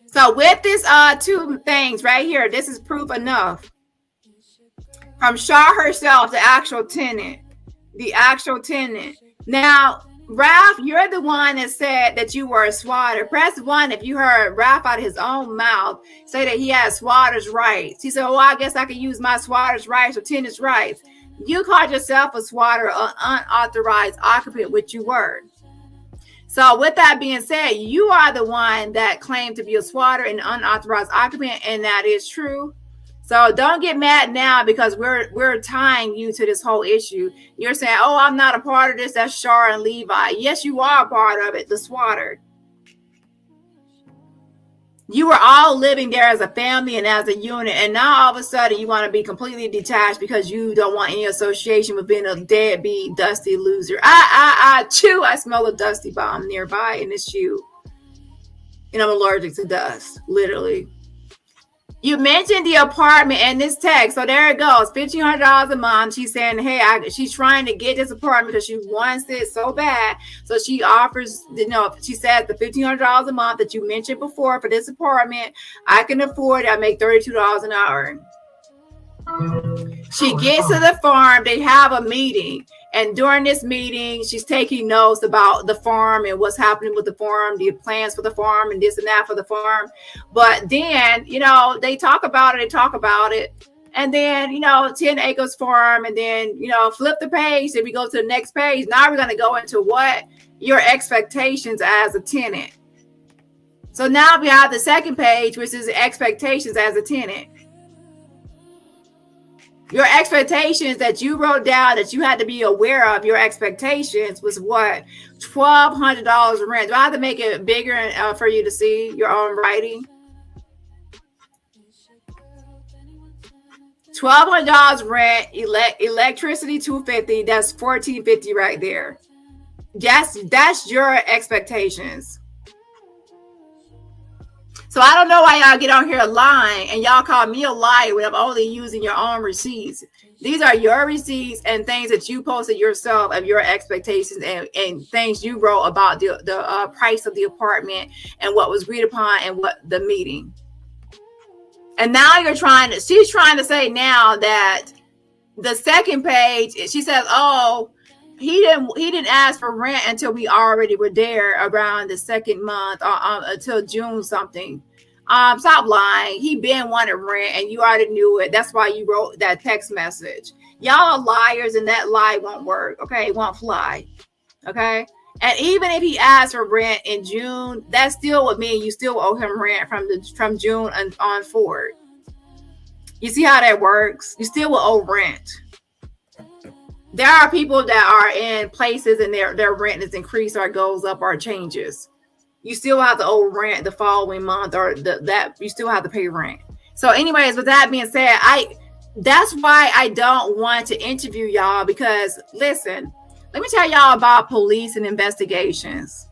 So with this two things right here, this is proof enough. From Shaw herself, the actual tenant. The actual tenant. Now, Ralph, you're the one that said that you were a swatter. Press 1 if you heard Ralph out of his own mouth say that he has swatter's rights. He said, oh, I guess I could use my swatter's rights or tenant's rights. You called yourself a swatter, an unauthorized occupant, which you were. So with that being said, you are the one that claimed to be a swatter and unauthorized occupant, and that is true. So don't get mad now because we're tying you to this whole issue. You're saying, oh, I'm not a part of this. That's Shar and Levi. Yes, you are a part of it, the swatter. You were all living there as a family and as a unit. And now all of a sudden you want to be completely detached because you don't want any association with being a deadbeat, dusty loser. Chew. I smell a dusty bomb nearby and it's you. And I'm allergic to dust, literally. You mentioned the apartment in this text. So there it goes. $1,500 a month. She's saying, hey, she's trying to get this apartment because she wants it so bad. So she offers, she says the $1,500 a month that you mentioned before for this apartment, I can afford it. I make $32 an hour. She gets to the farm. They have a meeting. And during this meeting, she's taking notes about the farm and what's happening with the farm, the plans for the farm and this and that for the farm. But then, they talk about it. And then, 10 acres farm. And then, flip the page. If we go to the next page, now we're going to go into what your expectations as a tenant. So now we have the second page, which is expectations as a tenant. Your expectations that you wrote down that you had to be aware of, your expectations was what? $1,200 rent. Do I have to make it bigger for you to see your own writing? $1,200 rent, electricity $250. That's $1,450 right there. That's your expectations. So I don't know why y'all get on here lying and y'all call me a liar when I'm only using your own receipts. These are your receipts and things that you posted yourself of your expectations and things you wrote about the price of the apartment and what was agreed upon and what the meeting. And now she's trying to say now that the second page, she says, oh, he didn't ask for rent until we already were there around the second month until June something. Stop lying. He been wanting rent and you already knew it. That's why you wrote that text message. Y'all are liars and that lie won't work. Okay, it won't fly. Okay. And even if he asked for rent in June, that still would mean you still owe him rent from June on forward. You see how that works? You still will owe rent. there are people that are in places and their rent is increased or goes up or changes. You still have to owe rent the following month, or that you still have to pay rent. So anyways, with that being said, that's why I don't want to interview y'all, because listen, let me tell y'all about police and investigations.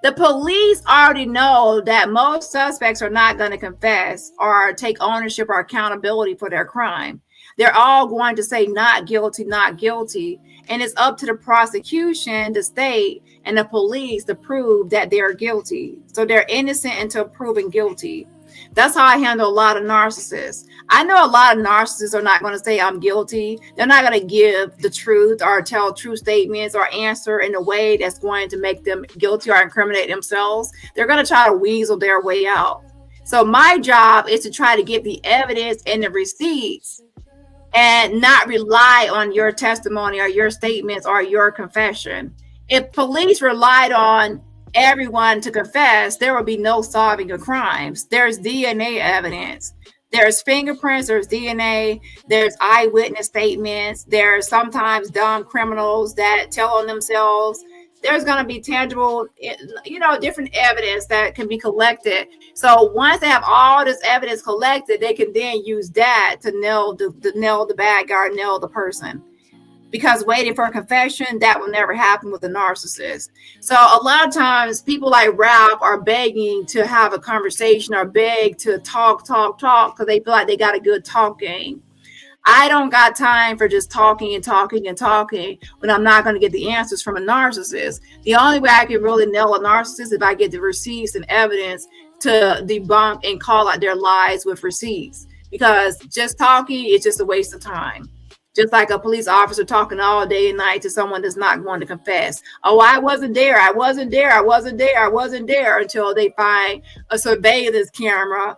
The police already know that most suspects are not going to confess or take ownership or accountability for their crime. They're all going to say not guilty, not guilty. And it's up to the prosecution, the state, and the police to prove that they're guilty. So they're innocent until proven guilty. That's how I handle a lot of narcissists. I know a lot of narcissists are not going to say I'm guilty. They're not going to give the truth or tell true statements or answer in a way that's going to make them guilty or incriminate themselves. They're going to try to weasel their way out. So my job is to try to get the evidence and the receipts and not rely on your testimony or your statements or your confession. If police relied on everyone to confess, there would be no solving of crimes. There's DNA evidence. There's fingerprints, there's DNA, there's eyewitness statements. There's sometimes dumb criminals that tell on themselves. There's going to be tangible, different evidence that can be collected. So once they have all this evidence collected, they can then use that to nail the bad guy, nail the person. Because waiting for a confession, that will never happen with a narcissist. So a lot of times people like Ralph are begging to have a conversation or beg to talk, because they feel like they got a good talk game. I don't got time for just talking when I'm not going to get the answers from a narcissist. The only way I can really nail a narcissist is if I get the receipts and evidence to debunk and call out their lies with receipts. Because just talking is just a waste of time. Just like a police officer talking all day and night to someone that's not going to confess. Oh, I wasn't there until they find a surveillance camera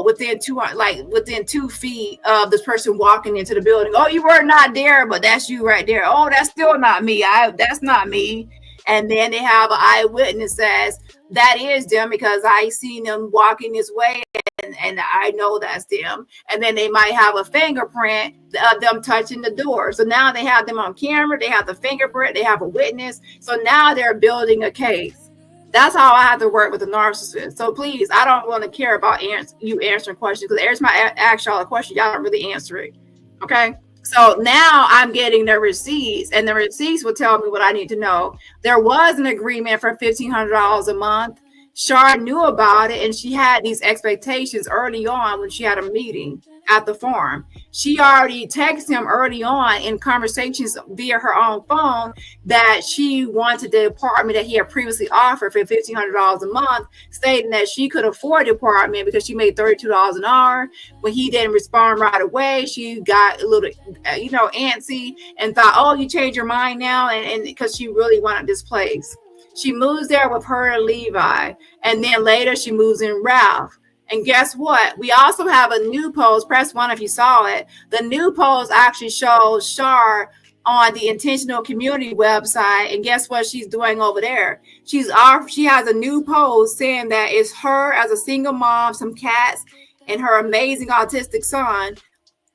within 2 feet of this person walking into the building. Oh, you were not there, but that's you right there. Oh, that's still not me. That's not me. And then they have an eyewitness says that is them because I seen them walking this way and I know that's them. And then they might have a fingerprint of them touching the door. So now they have them on camera. They have the fingerprint. They have a witness. So now they're building a case. That's how I have to work with a narcissist. So please, I don't want to care about you answering questions, because every time I ask y'all a question, y'all don't really answer it. Okay? So now I'm getting the receipts, and the receipts will tell me what I need to know. There was an agreement for $1,500 a month. Shar knew about it, and she had these expectations early on when she had a meeting at the farm. She already texted him early on in conversations via her own phone that she wanted the apartment that he had previously offered for $1,500 a month, stating that she could afford the apartment because she made $32 an hour. When he didn't respond right away, she got a little, antsy and thought, oh, you changed your mind now, and because she really wanted this place. She moves there with her and Levi, and then later she moves in Ralph. And guess what? We also have a new post. Press 1 if you saw it. The new post actually shows Shar on the Intentional Community website. And guess what she's doing over there? She has a new post saying that it's her as a single mom, some cats, and her amazing autistic son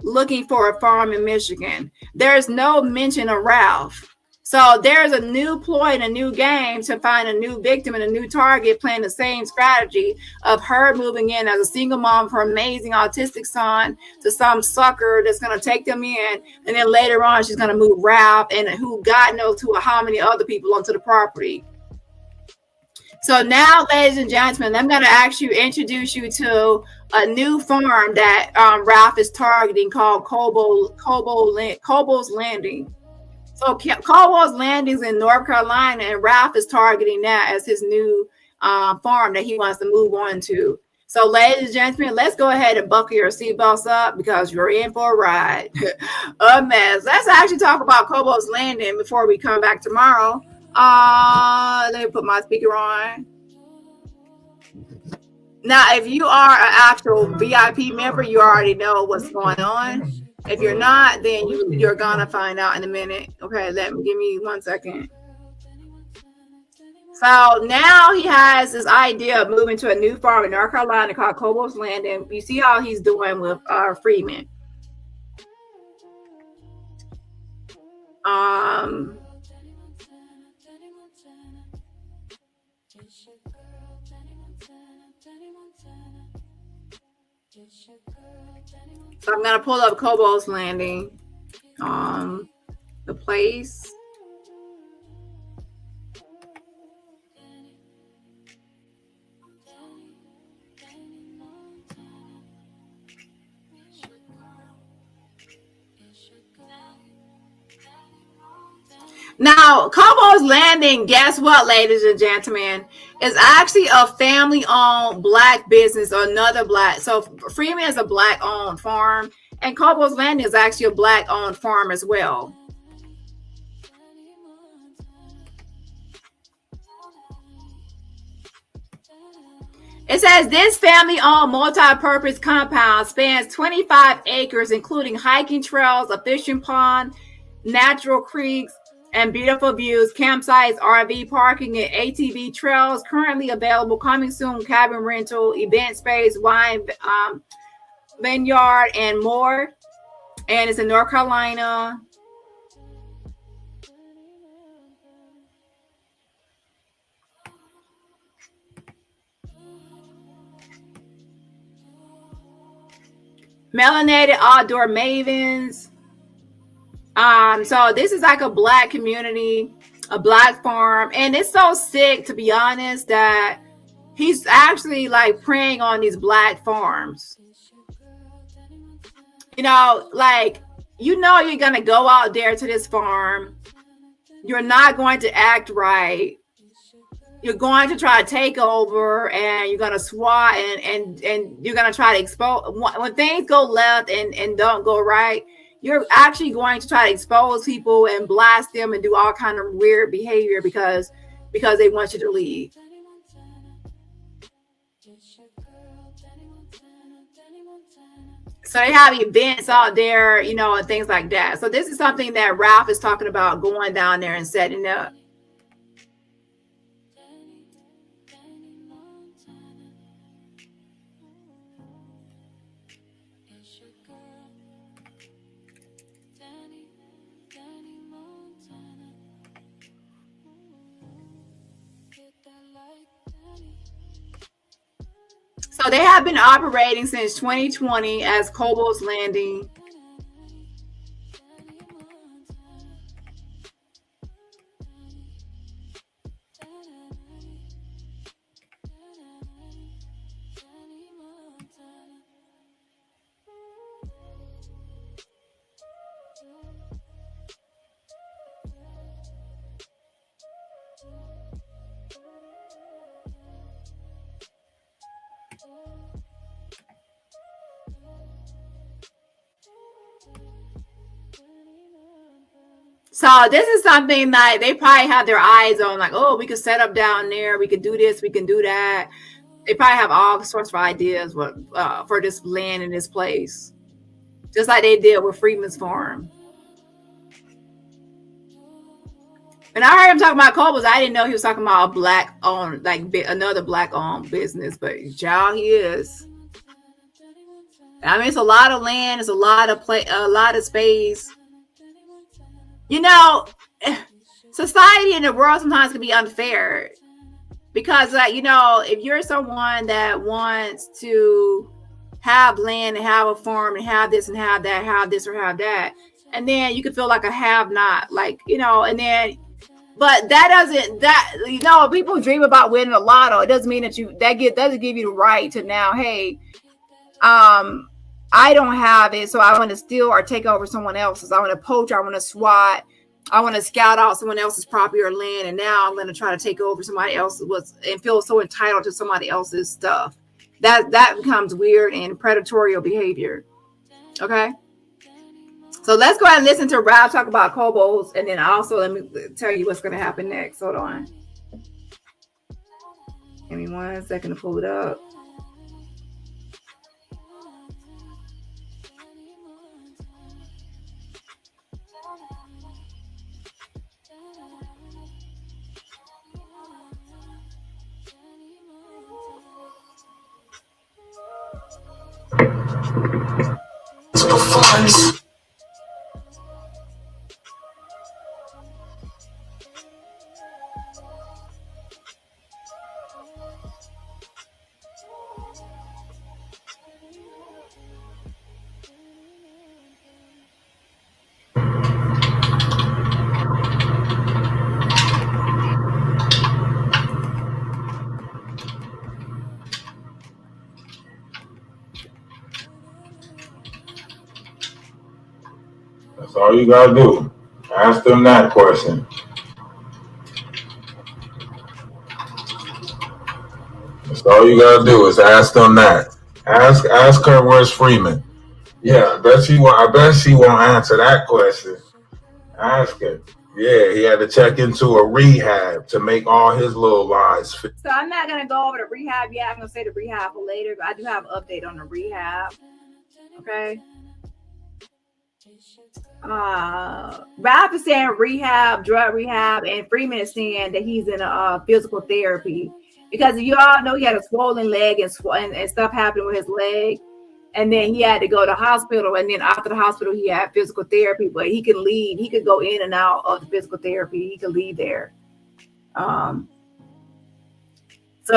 looking for a farm in Michigan. There's no mention of Ralph. So there's a new ploy and a new game to find a new victim and a new target, playing the same strategy of her moving in as a single mom for amazing autistic son to some sucker that's going to take them in. And then later on, she's going to move Ralph and who God knows who or how many other people onto the property. So now, ladies and gentlemen, I'm going to introduce you to a new farm that Ralph is targeting called Kobos Landing. So Kobos Landing is in North Carolina, and Ralph is targeting that as his new farm that he wants to move on to. So, ladies and gentlemen, let's go ahead and buckle your seatbelts up because you're in for a ride. A mess. Let's actually talk about Kobos Landing before we come back tomorrow. Let me put my speaker on. Now, if you are an actual VIP member, you already know what's going on. If you're not, then you're gonna find out in a minute. Okay, give me 1 second. So now he has this idea of moving to a new farm in North Carolina called Kobos Landing. You see how he's doing with Freeman. Um, so I'm gonna pull up Kobos Landing. The place. Now, Kobos Landing, guess what, ladies and gentlemen, is actually a family-owned black business, or another black. So Freeman is a black-owned farm, and Kobos Landing is actually a black-owned farm as well. It says this family-owned multi-purpose compound spans 25 acres, including hiking trails, a fishing pond, natural creeks, and beautiful views, campsites, RV parking, and ATV trails. Currently available. Coming soon. Cabin rental, event space, wine vineyard, and more. And it's in North Carolina. Melanated outdoor mavens. So this is like a black community, a black farm, and it's so sick, to be honest, that he's actually like preying on these black farms. You know, like, you know, you're gonna go out there to this farm, you're not going to act right, you're going to try to take over, and you're gonna SWAT, and you're gonna try to expose when things go left and don't go right. You're actually going to try to expose people and blast them and do all kind of weird behavior because they want you to leave. So they have events out there, you know, and things like that. So this is something that Ralph is talking about, going down there and setting up. So they have been operating since 2020 as Kobos Landing. So this is something that they probably have their eyes on, like, oh, we could set up down there, we could do this, we can do that. They probably have all sorts of ideas for this land in this place, just like they did with Freeman's farm. And I heard him talking about Kobos. I didn't know he was talking about a black-owned, like another black-owned business, but y'all, he is. I mean, it's a lot of land, it's a lot of space. You know, society and the world sometimes can be unfair because, you know, if you're someone that wants to have land and have a farm and have this and have that, have this or have that, and then you can feel like a have-not, like, you know, and then, but you know, people dream about winning a lotto. It doesn't mean that doesn't give you the right to now, hey, I don't have it, so I want to steal or take over someone else's. I want to poach, I want to SWAT, I want to scout out someone else's property or land, and now I'm going to try to take over somebody else's and feel so entitled to somebody else's stuff. That becomes weird and predatory behavior. Okay? So let's go ahead and listen to Ralph talk about Kobos, and then also let me tell you what's going to happen next. Hold on. Give me 1 second to pull it up. That's all you gotta do. Ask them that question. That's all you gotta do is ask them that. Ask her where's Freeman. Yeah, I bet she won't answer that question. Ask her. Yeah, he had to check into a rehab to make all his little lies fit. So I'm not gonna go over the rehab yet. I'm gonna say the rehab for later, but I do have an update on the rehab. Okay. Ralph is saying rehab, drug rehab, and Freeman is saying that he's in a physical therapy because you all know he had a swollen leg and stuff happened with his leg, and then he had to go to the hospital, and then after the hospital he had physical therapy, but he could leave. He could go in and out of the physical therapy. He could leave there. So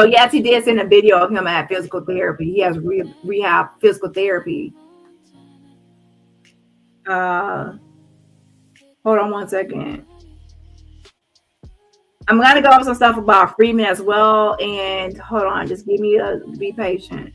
yes, he did send a video of him at physical therapy. He has rehab physical therapy. Hold on one second. I'm gonna go over some stuff about Freeman as well, and hold on, just be patient.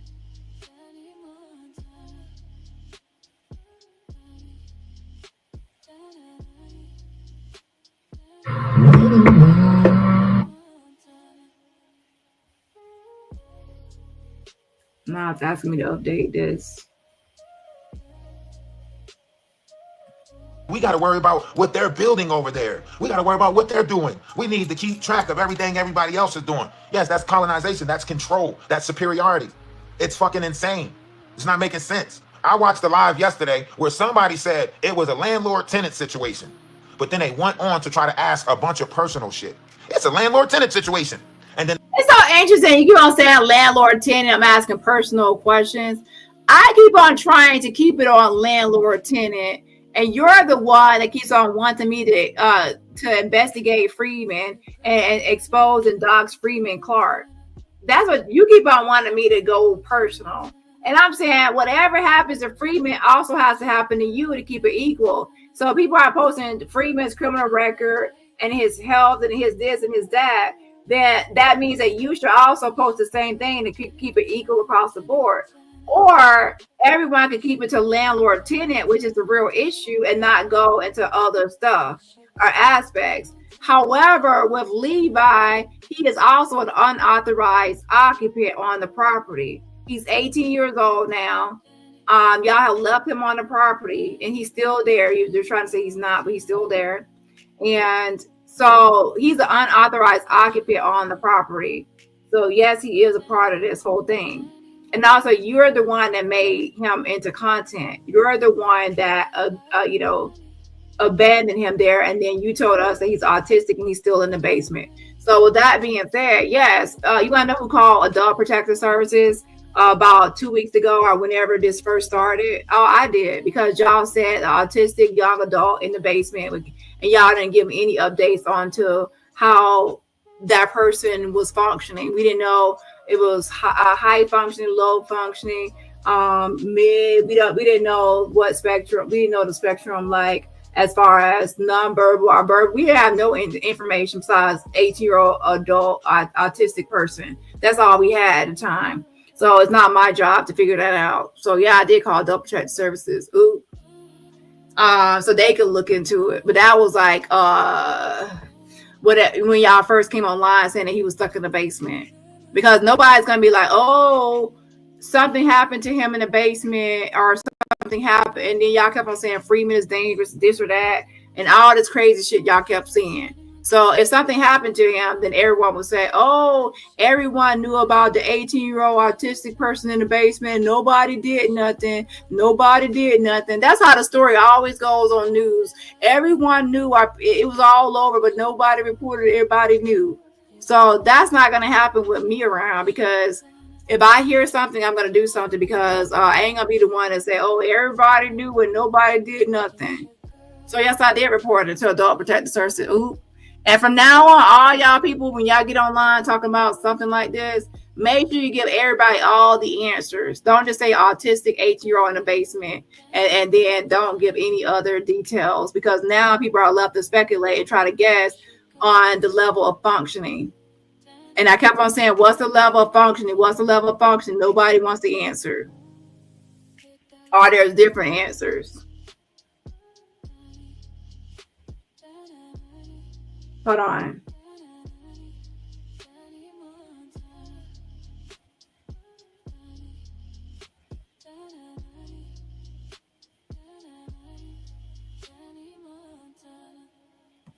Now it's asking me to update this. We got to worry about what they're building over there. We got to worry about what they're doing. We need to keep track of everything everybody else is doing. Yes, that's colonization. That's control. That's superiority. It's fucking insane. It's not making sense. I watched a live yesterday where somebody said it was a landlord-tenant situation, but then they went on to try to ask a bunch of personal shit. It's a landlord-tenant situation. And then it's so interesting. You keep on saying landlord-tenant. I'm asking personal questions. I keep on trying to keep it on landlord-tenant. And you're the one that keeps on wanting me to investigate Freeman and expose and dox Freeman Clark. That's what you keep on wanting me to go personal. And I'm saying whatever happens to Freeman also has to happen to you to keep it equal. So people are posting Freeman's criminal record and his health and his this and his that. Then that means that you should also post the same thing to keep it equal across the board. Or everyone can keep it to landlord-tenant, which is the real issue, and not go into other stuff or aspects. However, with Levi, he is also an unauthorized occupant on the property. He's 18 years old now. Y'all have left him on the property, and he's still there. They're trying to say he's not, but he's still there. And so he's an unauthorized occupant on the property. So yes, he is a part of this whole thing. And also, you're the one that made him into content. You're the one that, abandoned him there. And then you told us that he's autistic and he's still in the basement. So with that being said, yes, you want to know who called Adult Protective Services about 2 weeks ago or whenever this first started? Oh, I did, because y'all said autistic young adult in the basement, and y'all didn't give me any updates onto how that person was functioning. We didn't know it was high functioning, low functioning, mid. We didn't know what spectrum. We didn't know the spectrum, like as far as nonverbal or verbal. We have no information besides 18-year-old adult autistic person. That's all we had at the time. So it's not my job to figure that out. So yeah, I did call Adult Protective Services. Ooh. So they could look into it. But that was like when y'all first came online saying that he was stuck in the basement. Because nobody's going to be like, oh, something happened to him in the basement or something happened. And then y'all kept on saying Freeman is dangerous, this or that. And all this crazy shit y'all kept saying. So if something happened to him, then everyone would say, oh, everyone knew about the 18-year-old autistic person in the basement. Nobody did nothing. Nobody did nothing. That's how the story always goes on news. Everyone knew. It was all over, but nobody reported. Everybody knew. So that's not going to happen with me around, because if I hear something, I'm going to do something, because I ain't going to be the one that say, oh, everybody knew and nobody did nothing. So yes, I did report it to Adult Protective Services. Ooh. And from now on, all y'all people, when y'all get online talking about something like this, make sure you give everybody all the answers. Don't just say autistic 18-year-old in the basement and then don't give any other details, because now people are left to speculate and try to guess on the level of functioning. And I kept on saying, what's the level of functioning? What's the level of functioning? Nobody wants to answer. Or there's different answers. Hold on.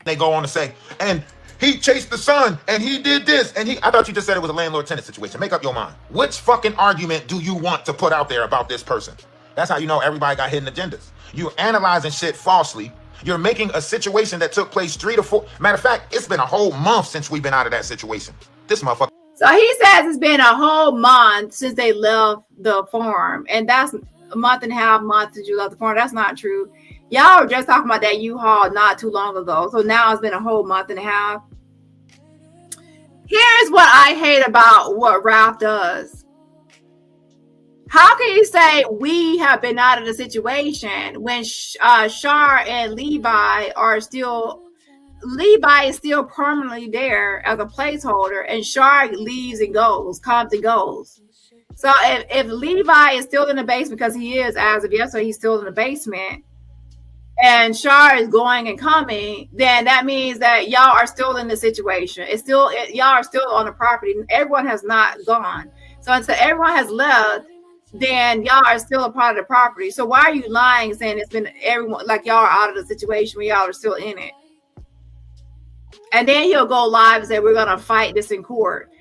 They go on to say, and he chased the son, and he did this, and I thought you just said it was a landlord-tenant situation. Make up your mind. Which fucking argument do you want to put out there about this person? That's how you know everybody got hidden agendas. You're analyzing shit falsely. You're making a situation that took place 3 to 4. Matter of fact, it's been a whole month since we've been out of that situation. This motherfucker. So he says it's been a whole month since they left the farm, and that's a month and a half since you left the farm. That's not true. Y'all were just talking about that U-Haul not too long ago. So now it's been a whole month and a half. Here's what I hate about what Ralph does. How can you say we have been out of the situation when Shar and Levi are still, Levi is still permanently there as a placeholder, and Shar leaves and goes, comes and goes. So if Levi is still in the basement, because he is, as of yesterday, he's still in the basement, and Shar is going and coming, then that means that y'all are still in the situation. It's still, y'all are still on the property. Everyone has not gone. So until everyone has left, then y'all are still a part of the property. So why are you lying, saying it's been everyone, like y'all are out of the situation when y'all are still in it? And then he'll go live and say, we're going to fight this in court.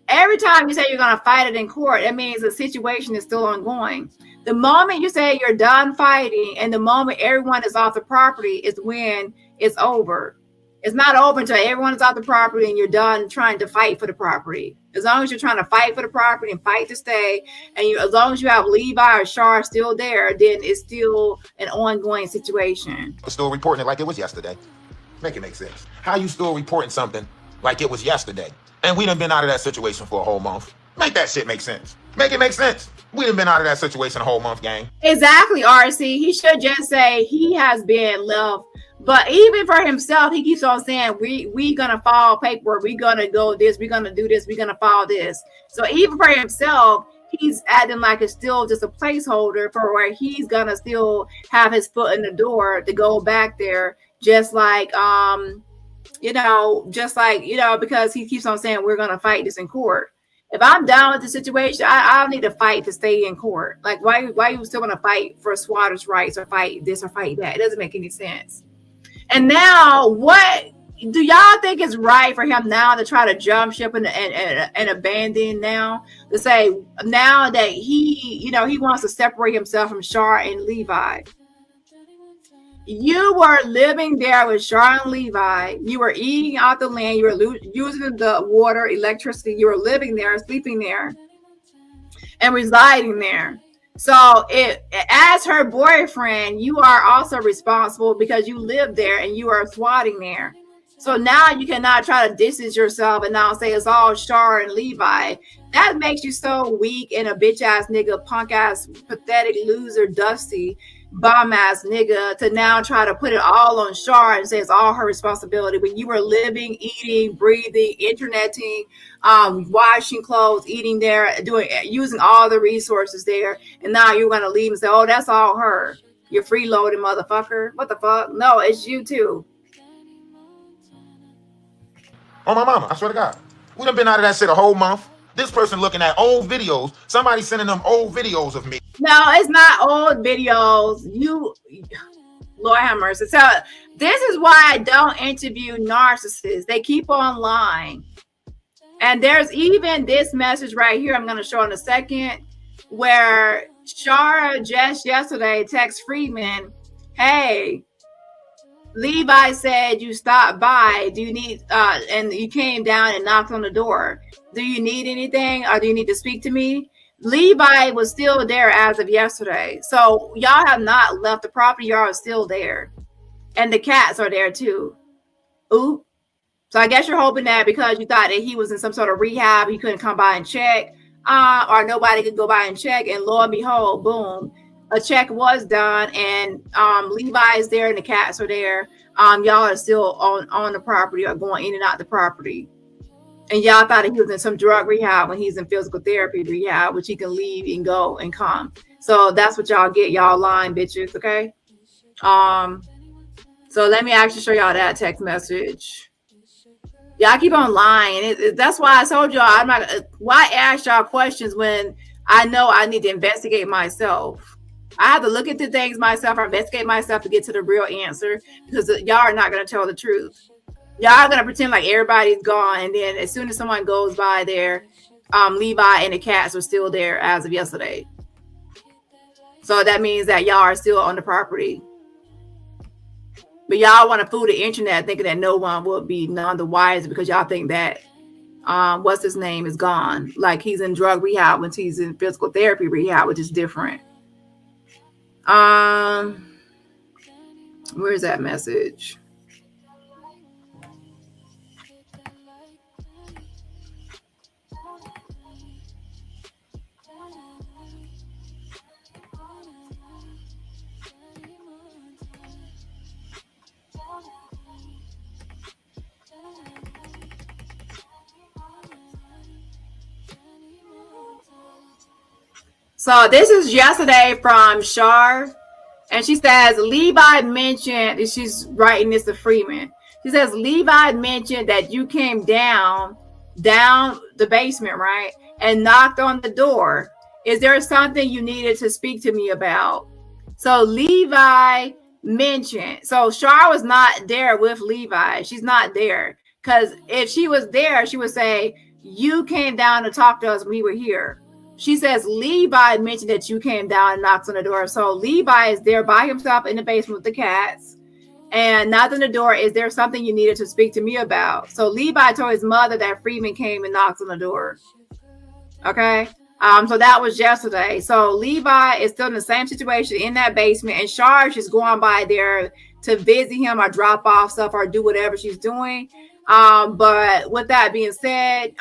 Every time you say you're going to fight it in court, it means the situation is still ongoing. The moment you say you're done fighting and the moment everyone is off the property is when it's over. It's not over until everyone is off the property and you're done trying to fight for the property. As long as you're trying to fight for the property and fight to stay, and as long as you have Levi or Shar still there, then it's still an ongoing situation. Still reporting it like it was yesterday. Make it make sense. How you still reporting something like it was yesterday? And we done been out of that situation for a whole month. Make that shit make sense. Make it make sense. We done been out of that situation a whole month, gang. Exactly, RC. He should just say he has been left. But even for himself, he keeps on saying, we gonna file paperwork. We're gonna go this. We're gonna do this. We're gonna file this. So even for himself, he's acting like it's still just a placeholder for where he's gonna still have his foot in the door to go back there. Just like, because he keeps on saying we're gonna fight this in court. If I'm down with the situation, I don't need to fight to stay in court. Like, why you still gonna fight for squatters' rights or fight this or fight that? It doesn't make any sense. And now, what do y'all think is right for him now to try to jump ship and abandon now? To say now that he wants to separate himself from Shar and Levi. You were living there with Shar and Levi. You were eating out the land. You were using the water, electricity. You were living there, sleeping there, and residing there. So as her boyfriend, you are also responsible because you live there and you are swatting there. So now you cannot try to distance yourself and now say it's all Shar and Levi. That makes you so weak and a bitch ass nigga, punk ass, pathetic loser, dusty, bum ass nigga to now try to put it all on Shar and say it's all her responsibility when you were living, eating, breathing, interneting, washing clothes, eating there, using all the resources there, and now you're gonna leave and say, oh, that's all her. You're freeloading, motherfucker. What the fuck? No, it's you too. Oh my mama, I swear to God. We done been out of that shit a whole month. This person looking at old videos. Somebody sending them old videos of me. No, it's not old videos. Lord have mercy. So this is why I don't interview narcissists. They keep on lying. And there's even this message right here I'm going to show in a second where Shara just yesterday texted Freeman, hey, Levi said you stopped by. Do you need, and you came down and knocked on the door. Do you need anything or do you need to speak to me? Levi was still there as of yesterday. So y'all have not left the property. Y'all are still there. And the cats are there too. Ooh. So I guess you're hoping that because you thought that he was in some sort of rehab, he couldn't come by and check, or nobody could go by and check. And lo and behold, boom, a check was done, and Levi is there and the cats are there. Y'all are still on the property or going in and out the property. And y'all thought that he was in some drug rehab when he's in physical therapy rehab, which he can leave and go and come. So that's what y'all get. Y'all lying bitches, okay? So let me actually show y'all that text message. Y'all keep on lying. That's why I told y'all I'm not. Why ask y'all questions when I know I need to investigate myself? I have to look into things myself or investigate myself to get to the real answer, because y'all are not going to tell the truth. Y'all are going to pretend like everybody's gone, and then as soon as someone goes by there, Levi and the cats are still there as of yesterday. So that means that y'all are still on the property. But y'all want to fool the internet thinking that no one will be none the wiser because y'all think that what's his name is gone. Like he's in drug rehab when he's in physical therapy rehab, which is different. Where's that message? So this is yesterday from Shar, and she says Levi mentioned, and she's writing this to Freeman. She says Levi mentioned that you came down the basement, right, and knocked on the door. Is there something you needed to speak to me about? So Levi mentioned. So Shar was not there with Levi. She's not there, because if she was there, she would say you came down to talk to us when we were here. She says Levi mentioned that you came down and knocked on the door. So Levi is there by himself in the basement with the cats and knocked on the door. Is there something you needed to speak to me about? So Levi told his mother that Freeman came and knocked on the door. Okay. So that was yesterday. So Levi is still in the same situation in that basement, and Charge is going by there to visit him or drop off stuff or do whatever she's doing. But with that being said,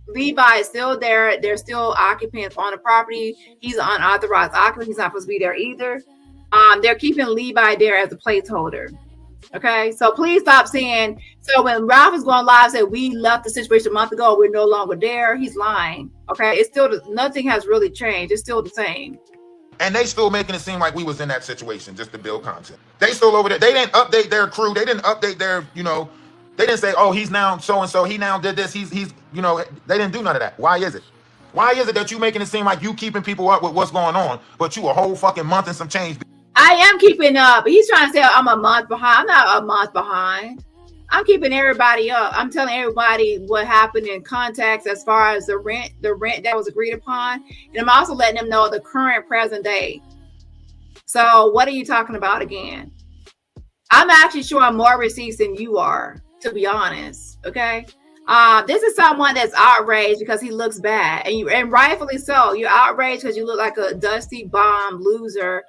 Levi is still there. There's still occupants on the property. He's an unauthorized occupant. He's not supposed to be there either. They're keeping Levi there as a placeholder. Okay, so please stop saying. So when Ralph is going live, say we left the situation a month ago, we're no longer there. He's lying. Okay, it's still nothing has really changed. It's still the same. And they still making it seem like we was in that situation just to build content. They still over there. They didn't update their crew. They didn't update their, they didn't say, oh, he's now so-and-so. He now did this. He's, they didn't do none of that. Why is it? Why is it that you making it seem like you keeping people up with what's going on, but you a whole fucking month and some change? I am keeping up. He's trying to say I'm a month behind. I'm not a month behind. I'm keeping everybody up. I'm telling everybody what happened in context as far as the rent that was agreed upon. And I'm also letting them know the current present day. So what are you talking about again? I'm actually showing more receipts than you are, to be honest. Okay. This is someone that's outraged because he looks bad, and rightfully so. You're outraged because you look like a dusty bomb loser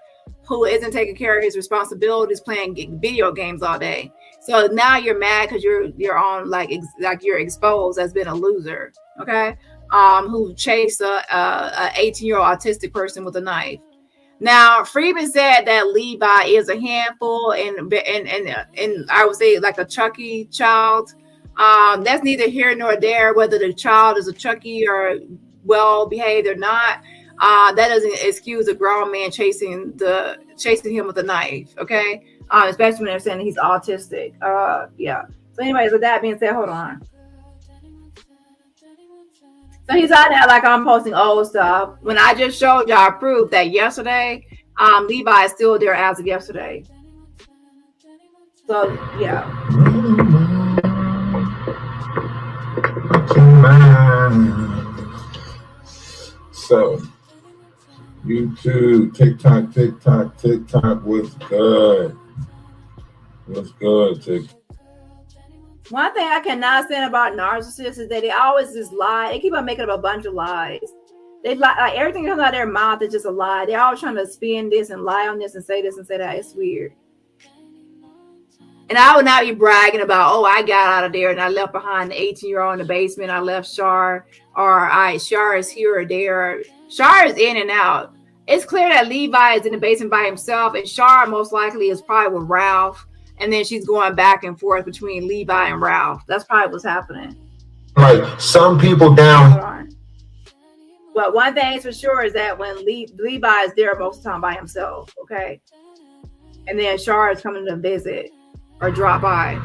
who isn't taking care of his responsibilities, playing video games all day. So now you're mad because you're on like you're exposed as being a loser. Okay. Who chased a 18-year-old autistic person with a knife. Now, Freeman said that Levi is a handful and I would say like a Chucky child. That's neither here nor there whether the child is a Chucky or well behaved or not. That doesn't excuse a grown man chasing him with a knife. Okay, especially when they're saying he's autistic. Yeah. So, anyways, with that being said, hold on. So he's out there like I'm posting old stuff when I just showed y'all proof that yesterday, Levi is still there as of yesterday. So yeah. So YouTube, TikTok, what's good? What's good, TikTok? One thing I cannot stand about narcissists is that they always just lie. They keep on making up a bunch of lies. They lie, like everything that comes out of their mouth is just a lie. They're always trying to spin this and lie on this and say that. It's weird. And I would not be bragging about, oh, I got out of there and I left behind the 18-year-old in the basement. I left Shar, or Shar is here or there. Shar is in and out. It's clear that Levi is in the basement by himself, and Shar most likely is probably with Ralph. And then she's going back and forth between Levi and Ralph. That's probably what's happening. Like some people down. But one thing for sure is that when Levi is there most of the time by himself, okay? And then Shar is coming to visit or drop by.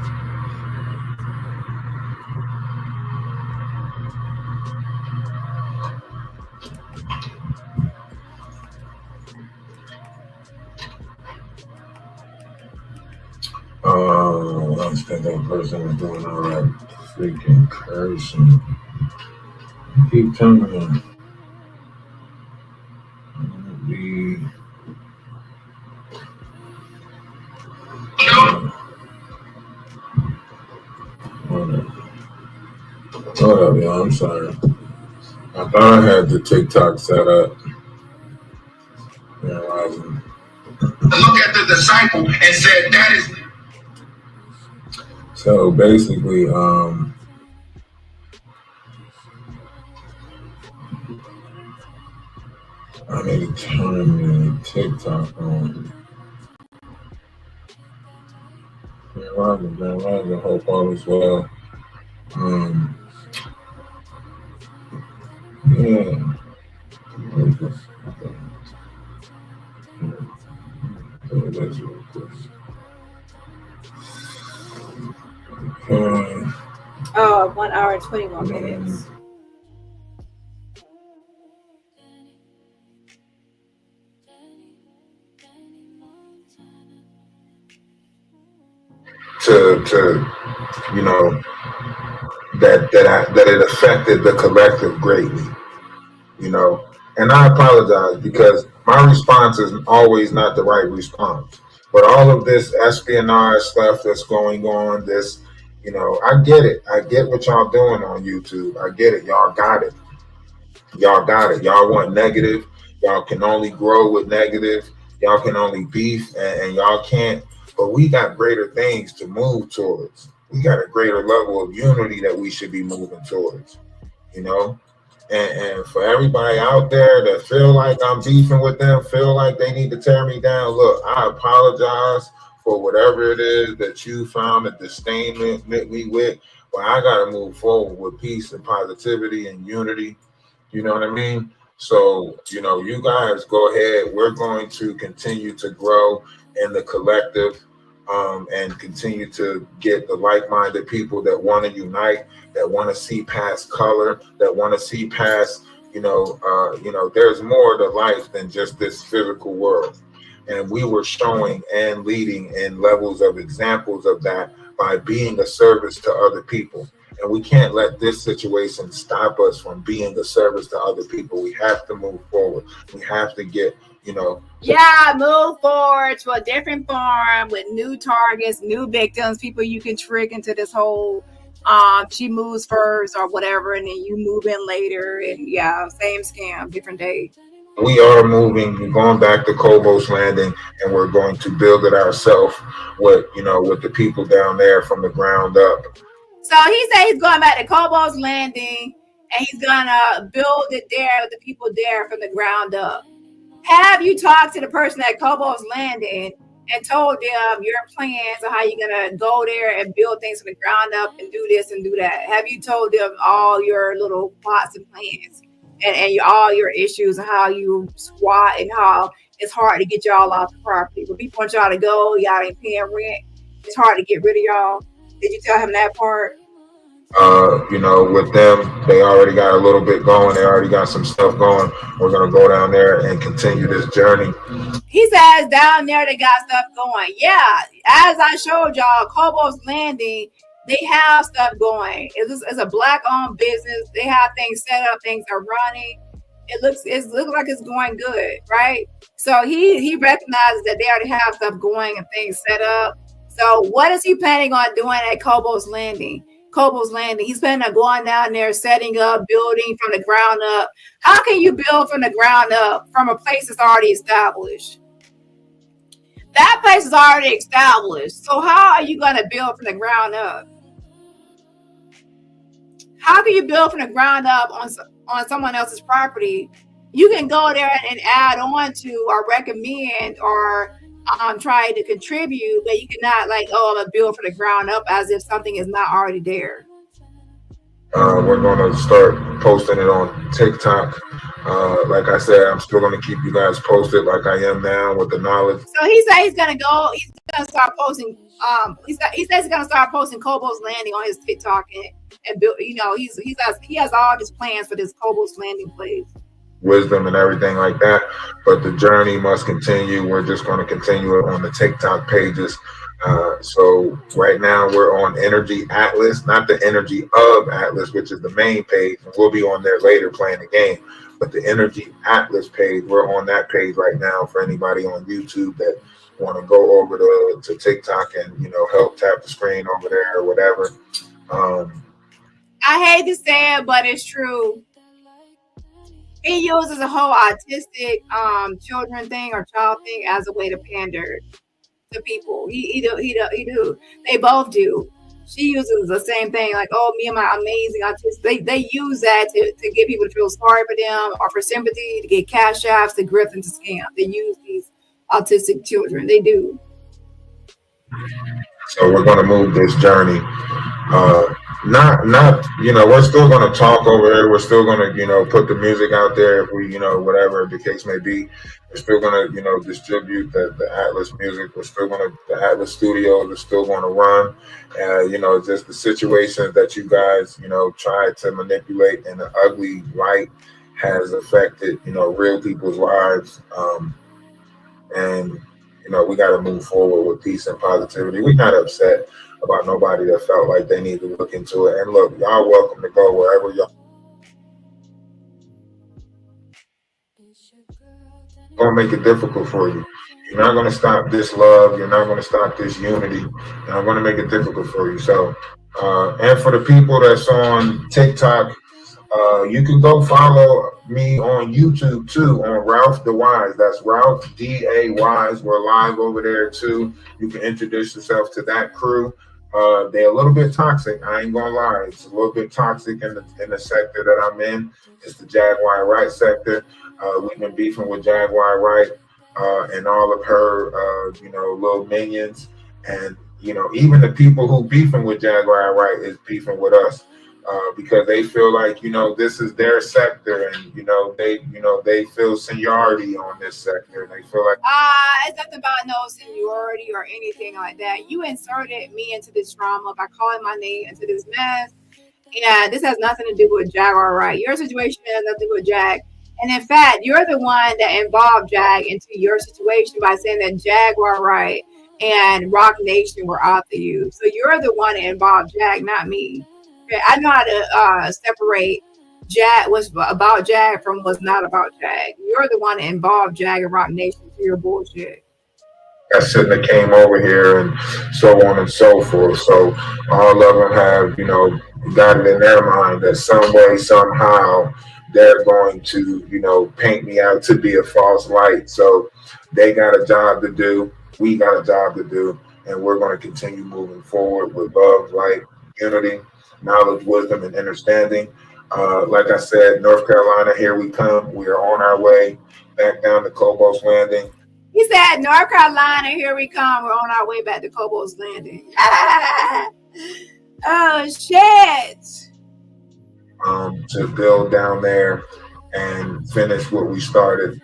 that person was doing all that freaking cursing. Keep telling them. Hold up, y'all. I'm sorry. I thought I had the TikTok set up. Realizing. Look at the disciple and said, that is. So basically, I need to turn the TikTok on. Grand hope all is well. Yeah. Oh, 1 hour and 21 minutes. To you know that it affected the collective greatly, you know, and I apologize because my response is always not the right response. But all of this espionage stuff that's going on, this, you know, I get it. I get what y'all doing on YouTube. I get it. Y'all got it. Y'all got it. Y'all want negative. Y'all can only grow with negative. Y'all can only beef, and y'all can't. But we got greater things to move towards. We got a greater level of unity that we should be moving towards, you know? And for everybody out there that feel like I'm beefing with them, feel like they need to tear me down, look, I apologize for whatever it is that you found a disdainment me with. But I got to move forward with peace and positivity and unity. You know what I mean? So, you know, you guys go ahead. We're going to continue to grow in the collective, and continue to get the like-minded people that want to unite, that want to see past color, that want to see past, you know, there's more to life than just this physical world. And we were showing and leading in levels of examples of that by being a service to other people. And we can't let this situation stop us from being a service to other people. We have to move forward. We have to get, you know. Yeah, move forward to a different form with new targets, new victims, people you can trick into this whole she moves first or whatever, and then you move in later. And yeah, same scam, different day. We are moving, we're going back to Kobos Landing, and we're going to build it ourselves with, you know, with the people down there from the ground up. So he said he's going back to Kobos Landing and he's gonna build it there with the people there from the ground up. Have you talked to the person at Kobos Landing and told them your plans on how you're gonna go there and build things from the ground up and do this and do that? Have you told them all your little plots and plans and all your issues and how you squat and how it's hard to get y'all off the property? When people want y'all to go, y'all ain't paying rent. It's hard to get rid of y'all. Did you tell him that part? You know, with them, they already got a little bit going. They already got some stuff going. We're going to go down there and continue this journey. He says down there they got stuff going. Yeah, as I showed y'all, Kobos Landing, they have stuff going. It's a black-owned business. They have things set up. Things are running. It looks like it's going good, right? So he recognizes that they already have stuff going and things set up. So what is he planning on doing at Kobos Landing? Kobos Landing. He's planning on going down there, setting up, building from the ground up. How can you build from the ground up from a place that's already established? That place is already established. So how are you going to build from the ground up? How can you build from the ground up on someone else's property? You can go there and add on to or recommend or try to contribute, but you cannot like, oh, I'm gonna build from the ground up as if something is not already there. We're going to start posting it on TikTok. Like I said, I'm still going to keep you guys posted like I am now with the knowledge. So he said he's going to start posting. He says he's going to start posting Kobos Landing on his TikTok and build. You know, he has all his plans for this Kobos Landing place. Wisdom and everything like that, but the journey must continue. We're just going to continue it on the TikTok pages, So right now we're on Energy Atlas, not the Energy of Atlas, which is the main page. And we'll be on there later playing the game. But the Energy Atlas page, we're on that page right now for anybody on YouTube that want to go over to TikTok and, you know, help tap the screen over there or whatever. I hate to say it, but it's true. He uses a whole autistic children thing or child thing as a way to pander to people. He do. They both do. She uses the same thing, like, oh, me and my amazing autistic. They use that to get people to feel sorry for them or for sympathy, to get cash apps, to grift and to scam. They use these autistic children. They do. So we're going to move this journey. Not, you know, we're still going to talk over here. We're still going to, you know, put the music out there if we, you know, whatever the case may be. We're still going to, you know, distribute the Atlas music. We're still going to, the Atlas studios are still going to run. You know, just the situations that you guys, you know, try to manipulate in an ugly light has affected, you know, real people's lives. And, you know, we got to move forward with peace and positivity. We're not upset about nobody that felt like they need to look into it. And look, y'all welcome to go wherever y'all. Gonna make it difficult for you. You're not gonna stop this love. You're not gonna stop this unity. And I'm gonna make it difficult for you. So, and for the people that's on TikTok, you can go follow me on YouTube too, on Ralph the Wise. That's Ralph D.A. Wise. We're live over there too. You can introduce yourself to that crew. They're a little bit toxic. I ain't gonna lie. It's a little bit toxic in the sector that I'm in. It's the Jaguar Wright sector. We've been beefing with Jaguar Wright and all of her, you know, little minions. And, you know, even the people who beefing with Jaguar Wright is beefing with us. Because they feel like, you know, this is their sector, and you know they feel seniority on this sector. They feel like it's nothing about no seniority or anything like that. You inserted me into this drama by calling my name into this mess. And this has nothing to do with Jaguar Wright. Your situation has nothing to do with Jag. And in fact, you're the one that involved Jag into your situation by saying that Jaguar Wright and Rock Nation were after you. So you're the one that involved Jag, not me. I know how to separate Jag, what's about Jag from what's not about Jag. You're the one that involved Jag and Rock Nation to your bullshit. I shouldn't have came over here and so on and so forth. So all of them have, you know, got it in their mind that some way, somehow, they're going to, you know, paint me out to be a false light. So they got a job to do. We got a job to do. And we're going to continue moving forward with love, light, unity, knowledge, wisdom, and understanding. Like I said, North Carolina, here we come. We are on our way back down to Kobos Landing. He said, North Carolina, here we come. We're on our way back to Kobos Landing. Oh, shit. To build down there and finish what we started.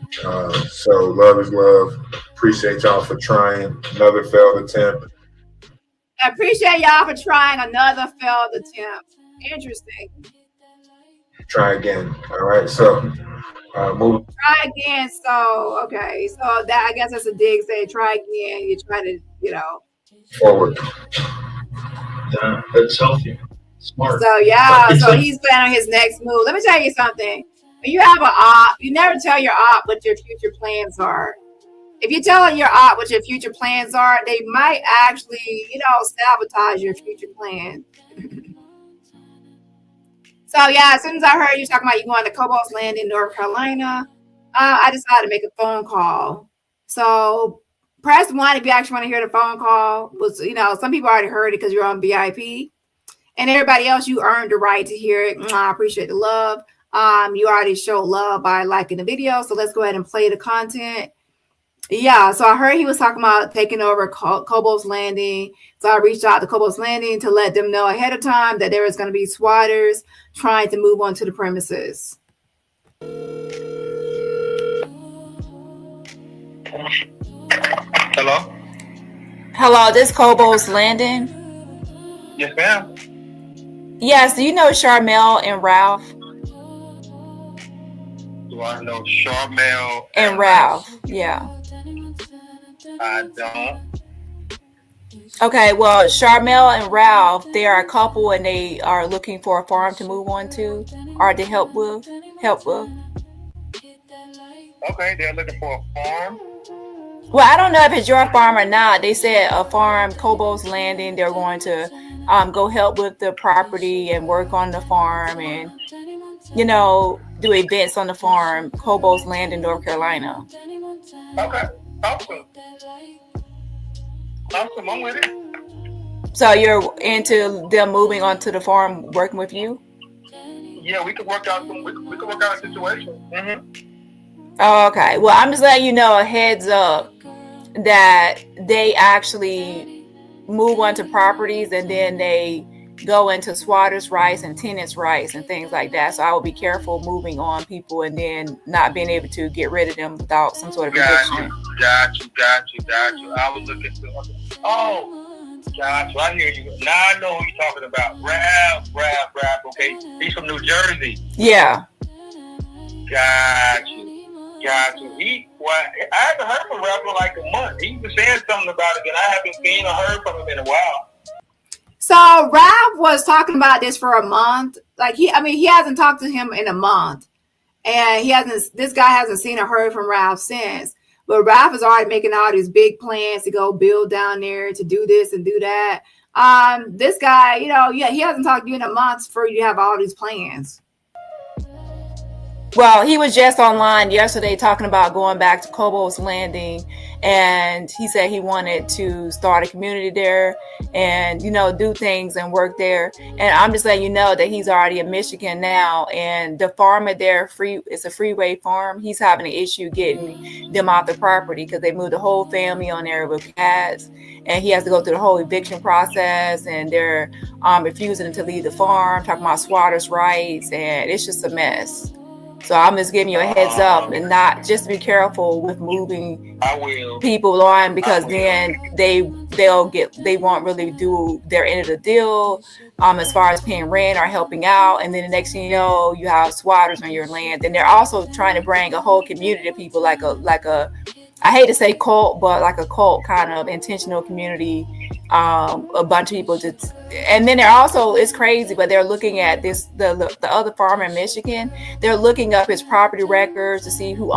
So love is love. Appreciate y'all for trying. Another failed attempt. I appreciate y'all for trying another failed attempt. Interesting. Try again. All right. So move. Try again. So, okay. So that, I guess that's a dig. Say try again. You try to, you know. Forward. Yeah, that's healthy. Smart. So, yeah. So he's planning on his next move. Let me tell you something. When you have an op, you never tell your op what your future plans are. If you tell your op what your future plans are, they might actually, you know, sabotage your future plan. So, yeah, as soon as I heard you talking about you going to Kobos Landing, North Carolina, I decided to make a phone call. So, press 1 if you actually want to hear the phone call. Was, you know, some people already heard it because you're on VIP. And everybody else, you earned the right to hear it. I appreciate the love. You already showed love by liking the video. So, let's go ahead and play the content. Yeah, so I heard he was talking about taking over Kobos Landing. So I reached out to Kobos Landing to let them know ahead of time that there is going to be squatters trying to move onto the premises. Hello? Hello, this Kobos Landing? Yes, ma'am. Yes, do you know Charmel and Ralph? Do I know Charmel and Ralph? Yeah. I don't. Okay, well, Charmel and Ralph, they are a couple and they are looking for a farm to move on to or to help with. Okay, they're looking for a farm. Well, I don't know if it's your farm or not. They said a farm, Kobos Landing, they're going to go help with the property and work on the farm and, do events on the farm, Kobos Landing, North Carolina. Okay, awesome. Awesome, I'm with it. So you're into them moving onto the farm, working with you? Yeah, we could work out we could work out a situation. Oh, okay. Well, I'm just letting you know a heads up that they actually move onto properties and then they go into squatters' rights and tenants' rights and things like that. So I would be careful moving on people and then not being able to get rid of them without some sort of eviction. Got you. I was looking to. Oh, got you. I hear you. Now I know who you're talking about. Rap. Okay, he's from New Jersey. Yeah. Got you. I haven't heard from Rap in like a month. He was saying something about it, and I haven't seen or heard from him in a while. So Ralph was talking about this for a month. He hasn't talked to him in a month. And this guy hasn't seen or heard from Ralph since. But Ralph is already making all these big plans to go build down there, to do this and do that. This guy, he hasn't talked to you in a month for you to have all these plans. Well, he was just online yesterday talking about going back to Kobos Landing, and he said he wanted to start a community there and, do things and work there. And I'm just letting you know that he's already in Michigan now, and the farmer there, it's a freeway farm. He's having an issue getting them off the property because they moved the whole family on there with cats, and he has to go through the whole eviction process, and they're refusing to leave the farm, talking about squatters' rights, and it's just a mess. So I'm just giving you a heads up and not just be careful with moving people on, because then they won't really do their end of the deal as far as paying rent or helping out. And then the next thing you know, you have squatters on your land. And they're also trying to bring a whole community of people like a I hate to say cult, but like a cult kind of intentional community, a bunch of people just, and then they're also, it's crazy, but they're looking at the other farmer in Michigan. They're looking up his property records to see who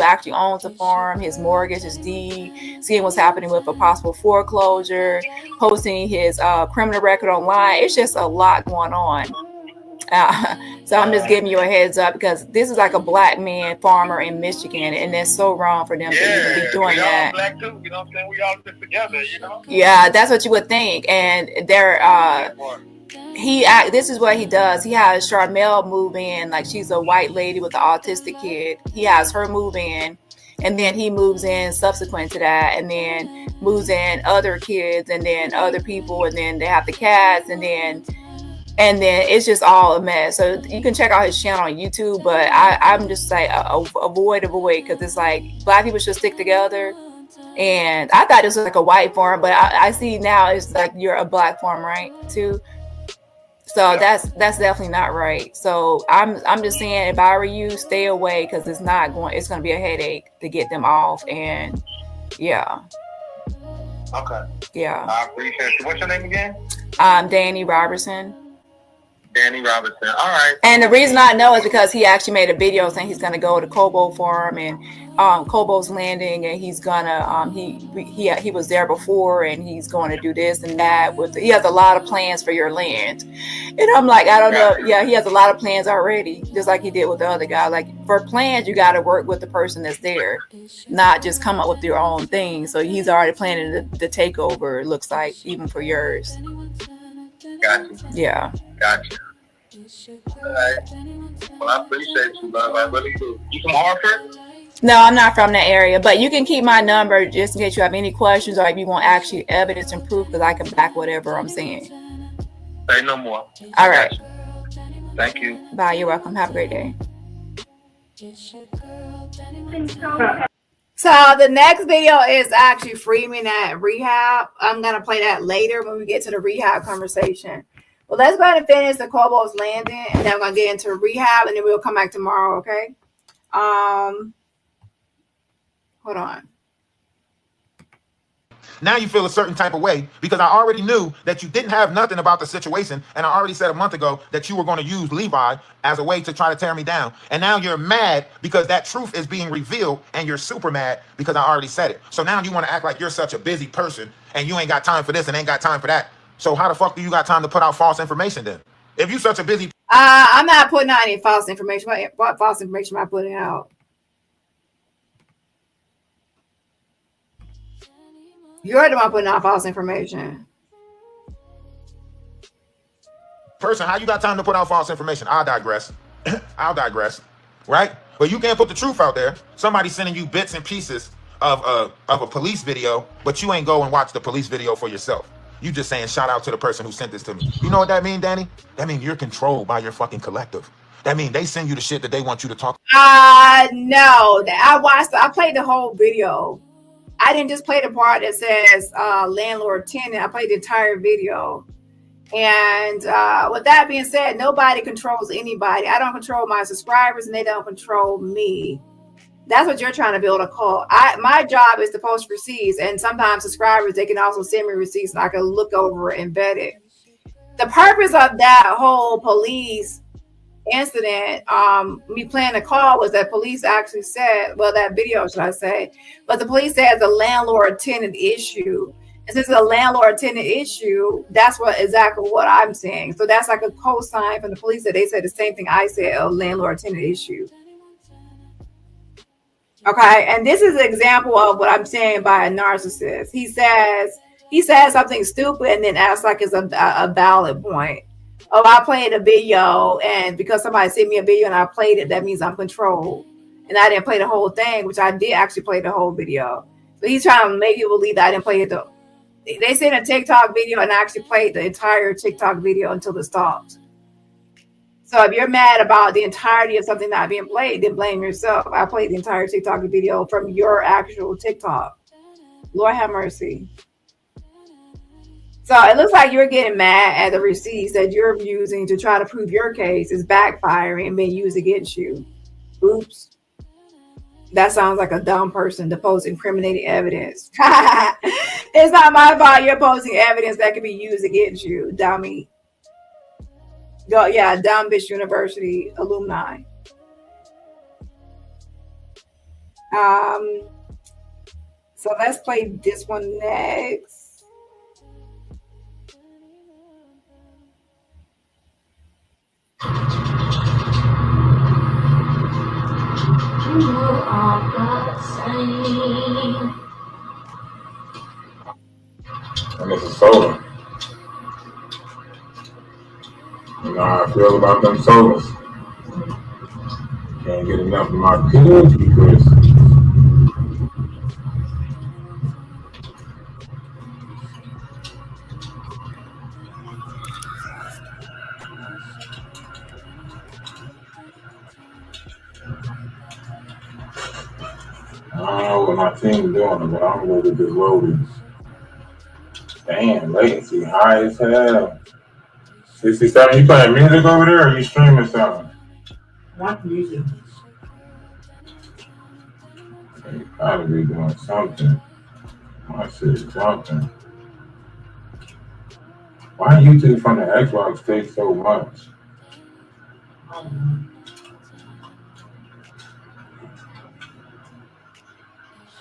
actually owns the farm, his mortgage, his deed, seeing what's happening with a possible foreclosure, posting his criminal record online. It's just a lot going on. So I'm just giving you a heads up because this is like a black man farmer in Michigan, and it's so wrong for them to even be doing that. We all black too, you know what I'm saying? We all live together, Yeah, that's what you would think. And this is what he does. He has Charmel move in, like she's a white lady with an autistic kid. He has her move in, and then he moves in subsequent to that, and then moves in other kids, and then other people, and then they have the cats, and then it's just all a mess. So you can check out his channel on YouTube, but I'm just like avoid because it's like black people should stick together. And I thought this was like a white farm, but I see now it's like you're a black farm, right? Too. So that's definitely not right. So I'm just saying, if I were you, stay away because it's going to be a headache to get them off. And yeah. Okay. Yeah. I appreciate it. What's your name again? DaniRobertson. DaniRobertson. All right. And the reason I know is because he actually made a video saying he's going to go to Kobos Farm and Kobos Landing, and he's gonna he was there before, and he's going to do this and that. He has a lot of plans for your land, and I'm like, I don't know. Yeah, he has a lot of plans already, just like he did with the other guy. Like for plans, you got to work with the person that's there, not just come up with your own thing. So he's already planning the takeover. It looks like even for yours. Gotcha. Yeah. Gotcha. All right. Well, I appreciate you, love. I really do. You from Hartford? No, I'm not from that area, but you can keep my number just in case you have any questions or if you want actually evidence and proof, because I can back whatever I'm saying. Say no more. All right. Thank you. Bye. You're welcome. Have a great day. So the next video is actually Freeman at rehab. I'm going to play that later when we get to the rehab conversation. Well, let's go ahead and finish the Kobos Landing, and then I'm going to get into rehab, and then we'll come back tomorrow, okay? Hold on. Now you feel a certain type of way because I already knew that you didn't have nothing about the situation, and I already said a month ago that you were going to use Levi as a way to try to tear me down. And now you're mad because that truth is being revealed, and you're super mad because I already said it. So now you want to act like you're such a busy person and you ain't got time for this and ain't got time for that. So how the fuck do you got time to put out false information then? If you such a busy I'm not putting out any false information. What false information am I putting out? You're the one putting out false information. person, how you got time to put out false information? I'll digress. I'll digress. Right? But you can't put the truth out there. Somebody sending you bits and pieces of a police video, but you ain't go and watch the police video for yourself. You just saying shout out to the person who sent this to me. You know what that mean, Dani? That mean you're controlled by your fucking collective. That mean they send you the shit that they want you to talk. No. I played the whole video. I didn't just play the part that says landlord-tenant. I played the entire video. And with that being said, nobody controls anybody. I don't control my subscribers, and they don't control me. That's what you're trying to build a cult. My job is to post receipts, and sometimes subscribers, they can also send me receipts, and I can look over and vet it. The purpose of that whole police incident, me playing the call, was that police actually said, well, that video, should I say, but the police said it's a landlord-tenant issue. And since it's a landlord-tenant issue, that's exactly what I'm saying. So that's like a cosign from the police that they said the same thing I said, a landlord-tenant issue. Okay, and this is an example of what I'm saying by a narcissist. He says something stupid and then acts like it's a valid point. Oh, I played a video, and because somebody sent me a video and I played it, that means I'm controlled. And I didn't play the whole thing, which I did actually play the whole video. So he's trying to make you believe that I didn't play it. They sent a TikTok video, and I actually played the entire TikTok video until it stopped. So if you're mad about the entirety of something not being played, then blame yourself. I played the entire TikTok video from your actual TikTok. Lord have mercy. So it looks like you're getting mad at the receipts that you're using to try to prove your case is backfiring and being used against you. Oops. That sounds like a dumb person to post incriminating evidence. It's not my fault you're posting evidence that can be used against you, dummy. Go, yeah, Dumb Bitch University alumni. So let's play this one next. And this is soda. You know how I feel about them sodas. Can't get enough of my cookie crisp. I don't know what my team doing, but I'm gonna get this loaded. Damn, latency high as hell. 67, you playing music over there, or you streaming something? What music? You gotta be doing something. My shit is jumping. Why YouTube from the Xbox take so much?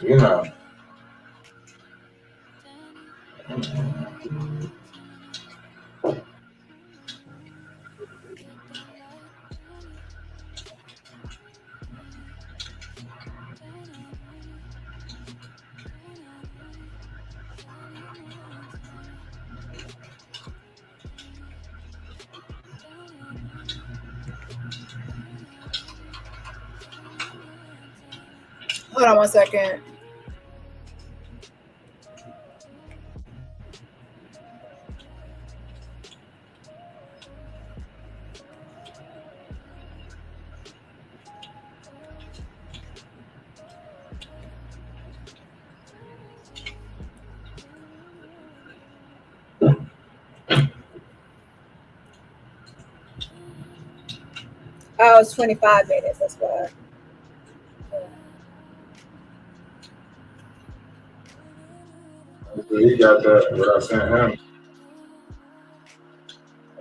You know. Hold on one second. Oh, it's 25 minutes. That's why. He got that. What I sent him.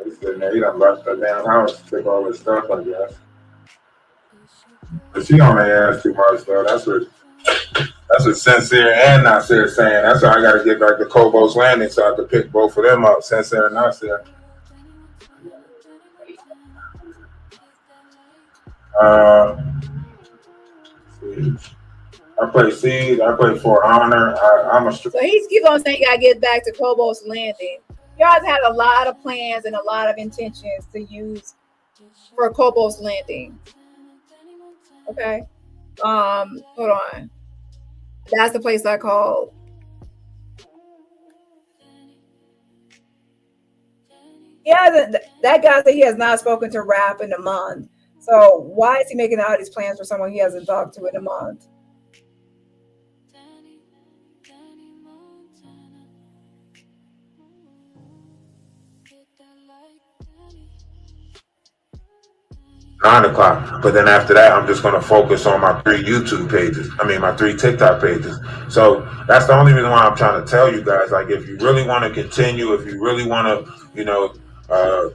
He's sitting there. He done left the damn house, took all his stuff, I guess. But she on their ass too much, though. That's what Sincere and Nasir saying. That's why I got to get back to Kobos Landing so I can pick both of them up, Sincere and Nasir. I play Seed. I play For Honor. I'm a. So he's keep on saying you gotta get back to Kobos Landing. Y'all had a lot of plans and a lot of intentions to use for Kobos Landing. Okay. Hold on. That's the place I called. Yeah, that guy said he has not spoken to Rap in a month. So why is he making all these plans for someone he hasn't talked to in a month? $9 o'clock, but then after that, I'm just going to focus on my 3 YouTube pages. My 3 TikTok pages. So that's the only reason why I'm trying to tell you guys. Like, if you really want to continue, if you really want to,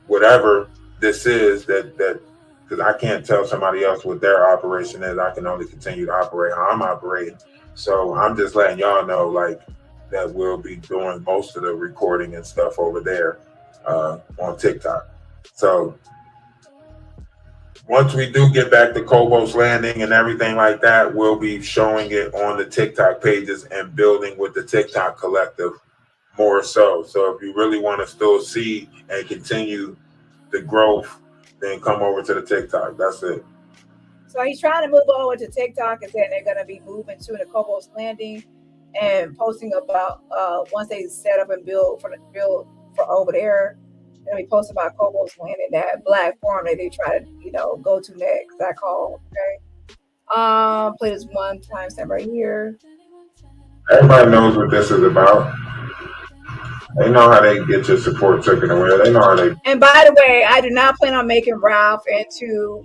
whatever this is, that because I can't tell somebody else what their operation is. I can only continue to operate how I'm operating. So I'm just letting y'all know, like, that we'll be doing most of the recording and stuff over there on TikTok. So once we do get back to Kobos Landing and everything like that, we'll be showing it on the TikTok pages and building with the TikTok collective more so. So if you really want to still see and continue the growth, then come over to the TikTok. That's it. So he's trying to move over to TikTok and saying they're going to be moving to the Kobos Landing and posting about once they set up and build for over there. And we post about Kobos Landing, that black forum that they try to, go to next. That call, okay. Play this one time stamp right here. Everybody knows what this is about. They know how they get your support taken away. They know how they. And by the way, I do not plan on making Ralph into,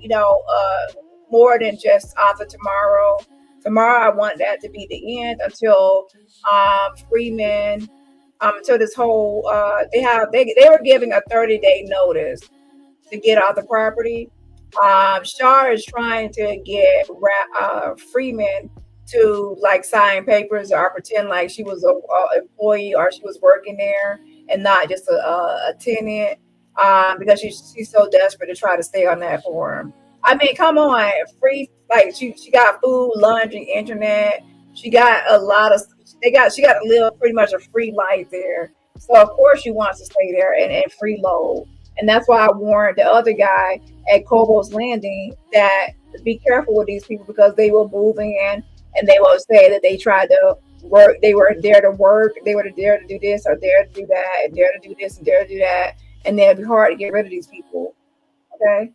more than just after tomorrow. Tomorrow, I want that to be the end until Freeman. Until this whole they were giving a 30-day notice to get off the property. Shar is trying to get Freeman to like sign papers or pretend like she was an employee or she was working there and not just a tenant, because she's so desperate to try to stay on that forum. Come on, free, like she got food, lunch, and internet. She got a lot of. She got to live pretty much a free life there. So of course she wants to stay there and freeload. And that's why I warned the other guy at Kobos Landing that be careful with these people, because they will move in and they will say that they tried to work. They were there to work. They were there to do this or there to do that and there to do this and there to do that. And then it'd be hard to get rid of these people. Okay.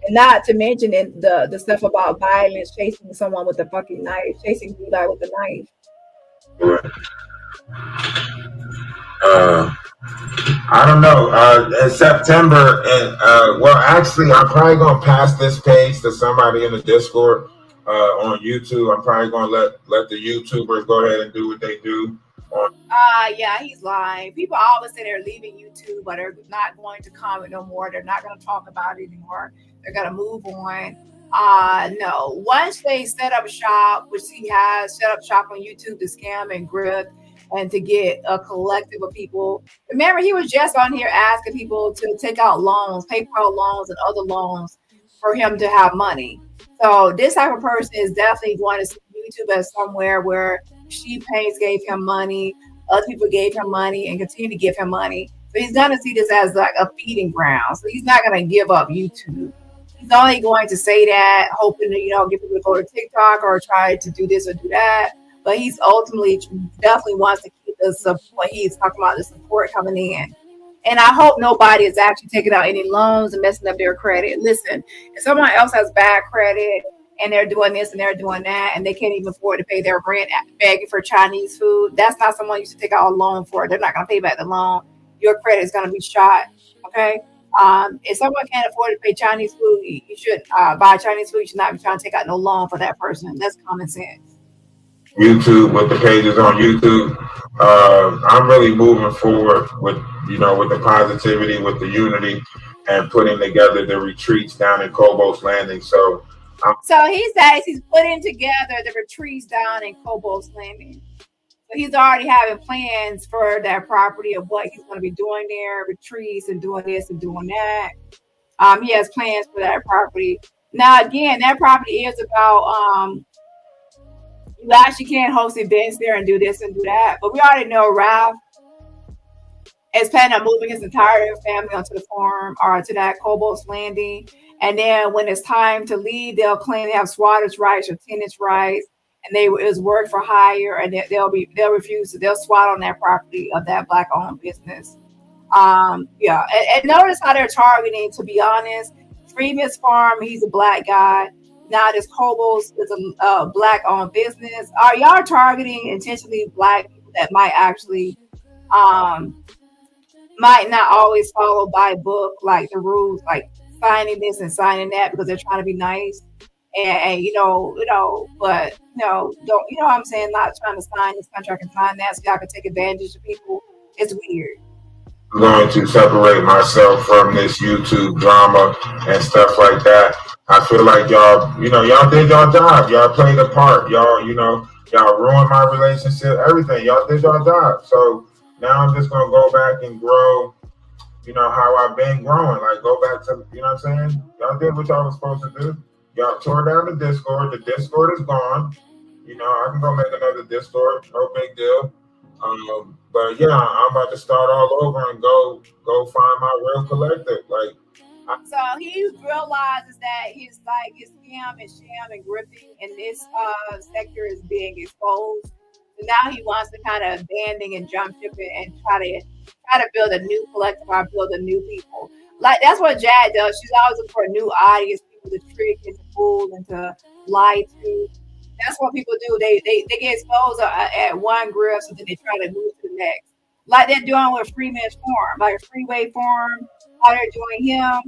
And not to mention the stuff about violence, chasing someone with a fucking knife, chasing Levi with a knife. I don't know. In September, and actually, I'm probably gonna pass this page to somebody in the Discord on YouTube. I'm probably gonna let the YouTubers go ahead and do what they do. Yeah, he's lying. People always say they're leaving YouTube, but they're not going to comment no more. They're not going to talk about it anymore. They're going to move on. No, once they set up shop, which he has set up shop on YouTube to scam and grift and to get a collective of people. Remember, he was just on here asking people to take out loans, PayPal loans and other loans for him to have money. So this type of person is definitely going to see YouTube as somewhere where Sheep Paints gave him money, other people gave him money and continue to give him money. So he's going to see this as like a feeding ground. So he's not going to give up YouTube. He's only going to say that, hoping to, get people to go to TikTok or try to do this or do that. But he's ultimately definitely wants to keep the support. He's talking about the support coming in. And I hope nobody is actually taking out any loans and messing up their credit. Listen, if someone else has bad credit and they're doing this and they're doing that and they can't even afford to pay their rent, begging for Chinese food, that's not someone you should take out a loan for. They're not going to pay back the loan. Your credit is going to be shot. Okay. If someone can't afford to pay Chinese food, you should buy Chinese food. You should not be trying to take out no loan for that person. That's common sense. YouTube, with the pages on YouTube. I'm really moving forward with, with the positivity, with the unity, and putting together the retreats down in Kobos Landing. So he says he's putting together the retreats down in Kobos Landing. So he's already having plans for that property of what he's going to be doing there, retreats and doing this and doing that. He has plans for that property. Now, again, that property is about you actually can't host events there and do this and do that. But we already know Ralph is planning on moving his entire family onto the farm or to that Kobos Landing. And then when it's time to leave, they'll claim they have squatters' rights or tenants' rights, and it's work for hire, and they'll refuse to, they'll squat on that property of that Black-owned business. And notice how they're targeting, to be honest, Freeman's farm, he's a Black guy. Now this Kobos is a Black-owned business. Are y'all targeting intentionally Black people that might actually might not always follow by book, like the rules, like signing this and signing that because they're trying to be nice, and but don't, what I'm saying, not trying to sign this contract and sign that so y'all can take advantage of people. It's weird. I'm going to separate myself from this YouTube drama and stuff like that. I feel like y'all did y'all job. Y'all played a part. Y'all ruined my relationship, everything. Y'all did y'all job. So now I'm just going to go back and grow, how I've been growing. Like, go back to, what I'm saying? Y'all did what y'all was supposed to do. Y'all tore down the Discord. The Discord is gone. I can go make another Discord. No big deal. But yeah, I'm about to start all over and go find my real collective. So he realizes that his scam and sham and gripping in this sector is being exposed. So now he wants to kind of abandon and jump ship it and try to build a new collective or build a new people. Like, that's what Jad does. She's always looking for a new audience, people to trick and to fool and to lie to. That's what people do. They get exposed at one grip, so then they try to move to the next. Like they're doing with Freeman's farm, like Freeway Farm, how they're doing him.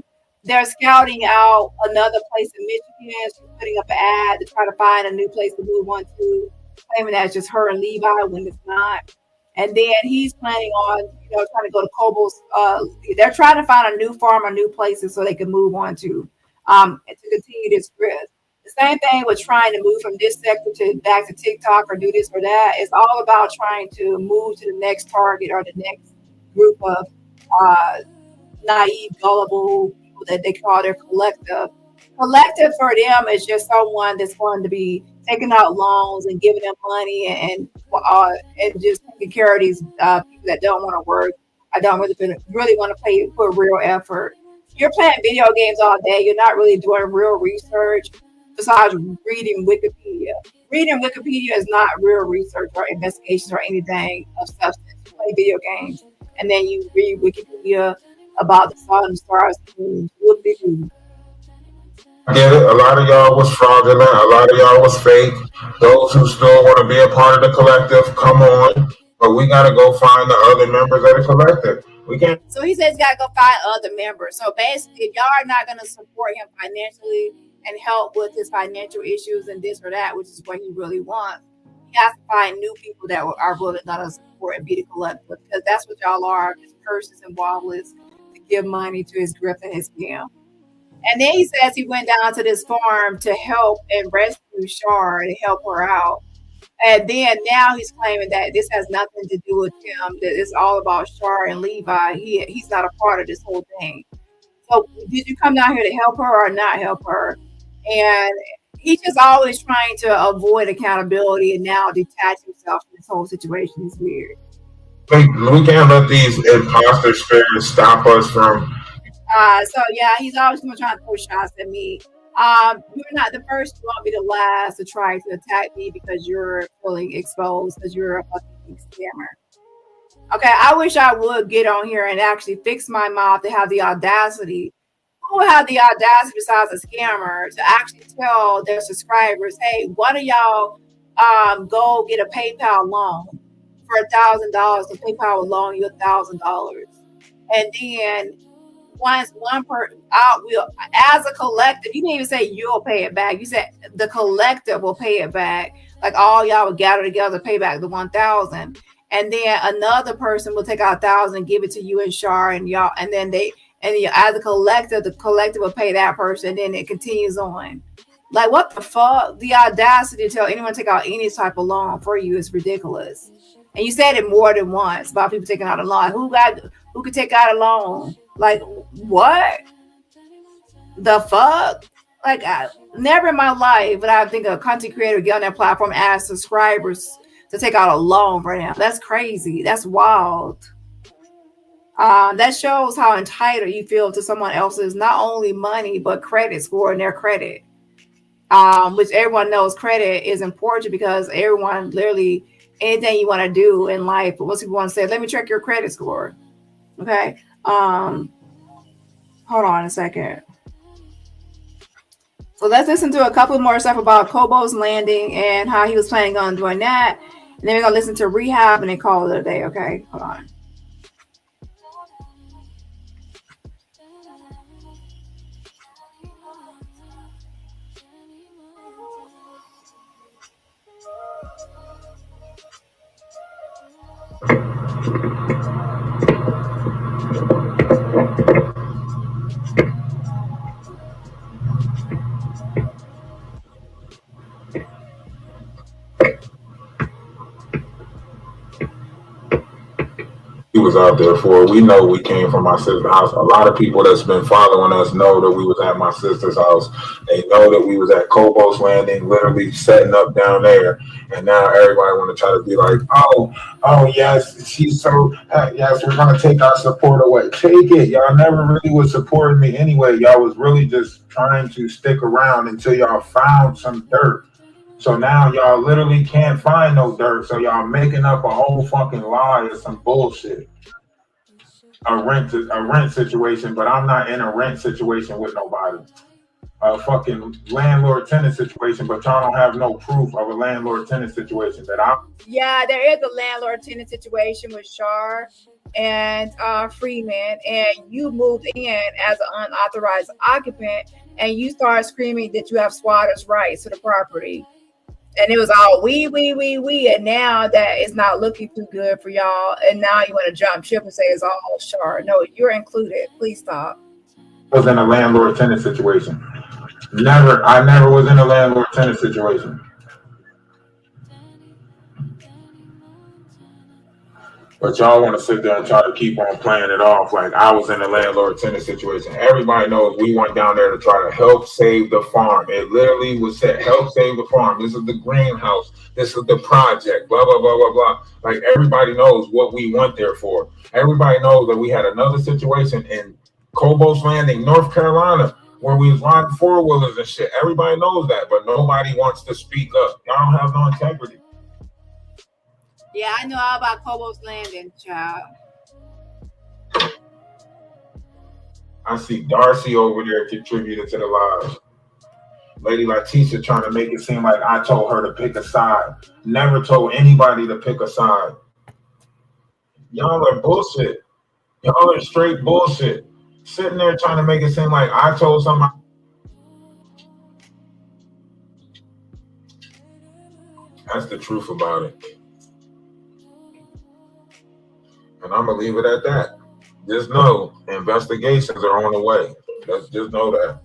They're scouting out another place in Michigan. She's putting up an ad to try to find a new place to move on to, claiming that it's just her and Levi when it's not. And then he's planning on, trying to go to Kobos. They're trying to find a new farm or new places so they can move on to continue this growth. The same thing with trying to move from this sector to back to TikTok or do this or that. It's all about trying to move to the next target or the next group of naive, gullible people that they call their collective. Collective for them is just someone that's going to be taking out loans and giving them money and just taking care of these people that don't want to work. I don't really want to put real effort. You're playing video games all day. You're not really doing real research besides reading Wikipedia. Reading Wikipedia is not real research or investigations or anything of substance. You play video games and then you read Wikipedia about the sun and stars. I get it. A lot of y'all was fraudulent. A lot of y'all was fake. Those who still want to be a part of the collective, come on. But we got to go find the other members of the collective. We can't. So he says he's got to go find other members. So basically, if y'all are not going to support him financially and help with his financial issues and this or that, which is what he really wants, he has to find new people that are willing to support and be the collective, because that's what y'all are, just curses and wobblers to give money to his grift and his scam. And then he says he went down to this farm to help and rescue Shar and help her out. And then now he's claiming that this has nothing to do with him, that it's all about Shar and Levi. He's not a part of this whole thing. So did you come down here to help her or not help her? And he's just always trying to avoid accountability and now detach himself from this whole situation. It's weird. We can't let these imposter spirits stop us from. So yeah, he's always going to try to throw shots at me. You're not the first, you won't be the last to try to attack me because you're feeling exposed because you're a fucking scammer. Okay, I wish I would get on here and actually fix my mouth to have the audacity. Who will have the audacity besides a scammer to actually tell their subscribers, hey, why don't y'all go get a PayPal loan for $1,000? The PayPal will loan you $1,000. And then once one person out will, as a collective, you didn't even say you'll pay it back. You said the collective will pay it back. Like all y'all would gather together to pay back the 1,000, and then another person will take out 1,000 and give it to you and Shar and y'all, and then as a collective, the collective will pay that person, and then it continues on. Like what the fuck? The audacity to tell anyone to take out any type of loan for you is ridiculous. And you said it more than once about people taking out a loan. Who could take out a loan? Like what? The fuck? Like never in my life would I think a content creator get on that platform and ask subscribers to take out a loan for them. That's crazy. That's wild. That shows how entitled you feel to someone else's not only money but credit score and their credit. Which everyone knows credit is important because everyone literally anything you want to do in life, but most people want to say, let me check your credit score. Okay. Hold on a second. So let's listen to a couple more stuff about Kobos Landing and how he was planning on doing that. And then we're gonna listen to Rehab and then call it a day. Okay, hold on. He was out there for. We know we came from my sister's house. A lot of people that's been following us know that we was at my sister's house. They know that we was at Kobos Landing, literally setting up down there. And now everybody want to try to be like, oh yes, she's so yes, we're gonna take our support away. Take it. Y'all never really was supporting me anyway. Y'all was really just trying to stick around until y'all found some dirt. So now y'all literally can't find no dirt. So y'all making up a whole fucking lie or some bullshit. A rent situation, but I'm not in a rent situation with nobody. A fucking landlord-tenant situation, but y'all don't have no proof of a landlord-tenant situation that I'm. Yeah, there is a landlord-tenant situation with Shar and Freeman, and you moved in as an unauthorized occupant, and you started screaming that you have squatters' rights to the property. And it was all we, and now that it's not looking too good for y'all, and now you want to jump ship and say it's all Shar. No, you're included. Please stop. I was in a landlord-tenant situation. I never was in a landlord-tenant situation. But y'all want to sit there and try to keep on playing it off like I was in a landlord-tenant situation. Everybody knows we went down there to try to help save the farm. It literally was said, help save the farm. This is the greenhouse. This is the project, blah, blah, blah, blah, blah. Like everybody knows what we went there for. Everybody knows that we had another situation in Kobos Landing, North Carolina, where we was riding four-wheelers and shit. Everybody knows that, but nobody wants to speak up. Y'all don't have no integrity. Yeah, I know all about Kobos Landing, child. I see Darcy over there contributing to the lives. Lady Leticia trying to make it seem like I told her to pick a side. Never told anybody to pick a side. Y'all are bullshit. Y'all are straight bullshit. Sitting there trying to make it seem like I told somebody. That's the truth about it. And I'm going to leave it at that. Just know investigations are on the way. Just know that.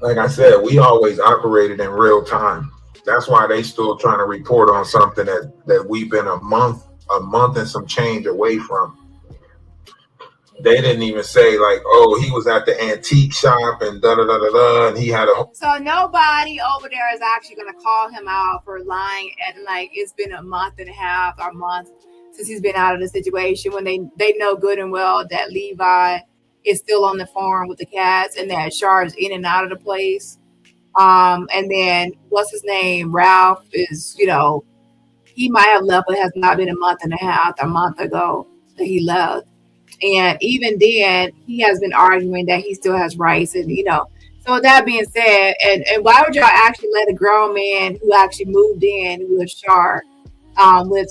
Like I said, we always operated in real time. That's why they still trying to report on something that we've been a month and some change away from. They didn't even say like, oh, he was at the antique shop and da-da-da-da-da, and he had a... So nobody over there is actually going to call him out for lying and like it's been a month and a half or month since he's been out of the situation when they know good and well that Levi is still on the farm with the cats and that Shar is in and out of the place. And then what's his name? Ralph is, he might have left, but it has not been a month and a half, a month ago that he left. And even then, he has been arguing that he still has rights. And, So with that being said, and why would y'all actually let a grown man who actually moved in, who was Shar, with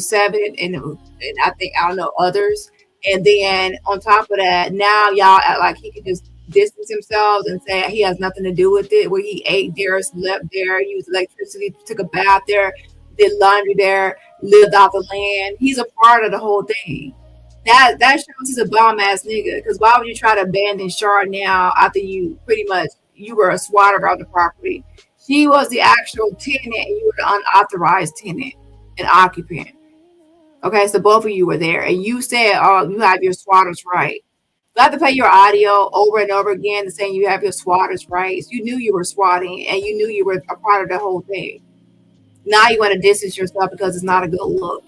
seven and I think I don't know others, and then on top of that, now y'all act like he could just distance himself and say he has nothing to do with it, where he ate there, slept there, used electricity, took a bath there, did laundry there, lived off the land. He's a part of the whole thing. That shows he's a bomb ass nigga. Because why would you try to abandon Shar now after you pretty much you were a swatter of the property? She was the actual tenant, and you were the unauthorized tenant and occupant. Okay, so both of you were there, and you said, "Oh, you have your squatters' right." You have to play your audio over and over again, saying you have your squatters' rights. You knew you were swatting, and you knew you were a part of the whole thing. Now you want to distance yourself because it's not a good look.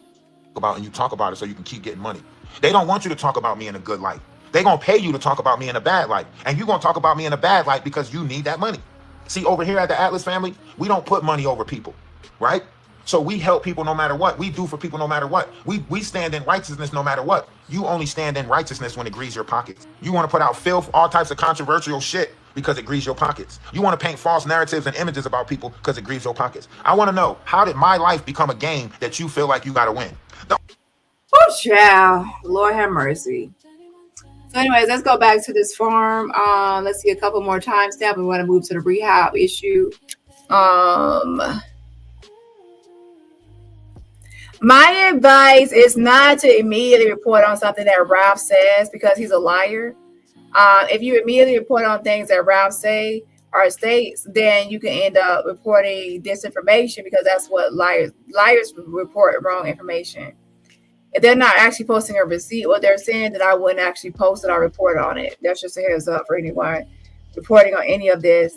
About and you talk about it so you can keep getting money. They don't want you to talk about me in a good light. They're going to pay you to talk about me in a bad light. And you're going to talk about me in a bad light because you need that money. See, over here at the Atlas family, we don't put money over people, right? So we help people no matter what. We do for people no matter what. We stand in righteousness no matter what. You only stand in righteousness when it greases your pockets. You want to put out filth, all types of controversial shit because it greases your pockets. You want to paint false narratives and images about people because it greases your pockets. I want to know, how did my life become a game that you feel like you got to win? Oh, child. Lord have mercy. So anyways, let's go back to this farm. Let's see a couple more timestamps. We want to move to the rehab issue. My advice is not to immediately report on something that Ralph says because he's a liar. If you immediately report on things that Ralph say or states, then you can end up reporting disinformation because that's what liars report wrong information. If they're not actually posting a receipt, what they're saying, that I wouldn't actually post it or report on it. That's just a heads up for anyone reporting on any of this,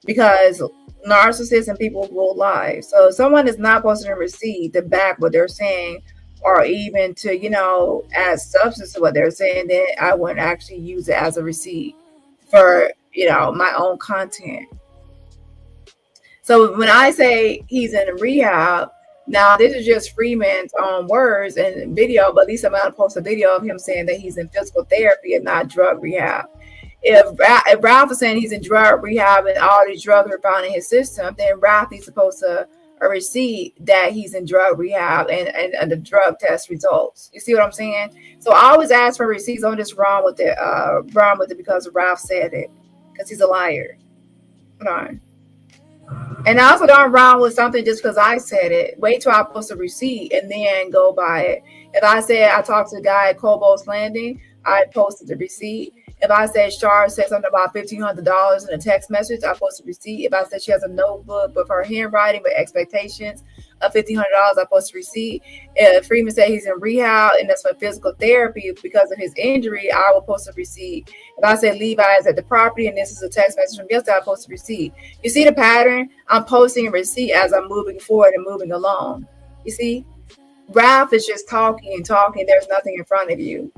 because narcissists and people will lie. So if someone is not posting a receipt to back what they're saying, or even to, add substance to what they're saying, then I wouldn't actually use it as a receipt for, my own content. So when I say he's in rehab, now, this is just Freeman's own words and video, but at least I'm going to post a video of him saying that he's in physical therapy and not drug rehab. If Ralph is saying he's in drug rehab and all these drugs are found in his system, then Ralph is supposed to a receipt that he's in drug rehab and the drug test results. You see what I'm saying? So I always ask for receipts. Don't just run with it because Ralph said it, because he's a liar. Hold on. And I also don't run with something just because I said it. Wait till I post a receipt and then go by it. If I said I talked to the guy at Kobos Landing, I posted the receipt. If I said Shar said something about $1,500 in a text message, I posted a receipt. If I said she has a notebook with her handwriting with expectations of $1,500, I posted a receipt. If Freeman said he's in rehab and that's for physical therapy because of his injury, I will post a receipt. If I said Levi is at the property and this is a text message from yesterday, I post a receipt. You see the pattern? I'm posting a receipt as I'm moving forward and moving along. You see? Ralph is just talking and talking. There's nothing in front of you.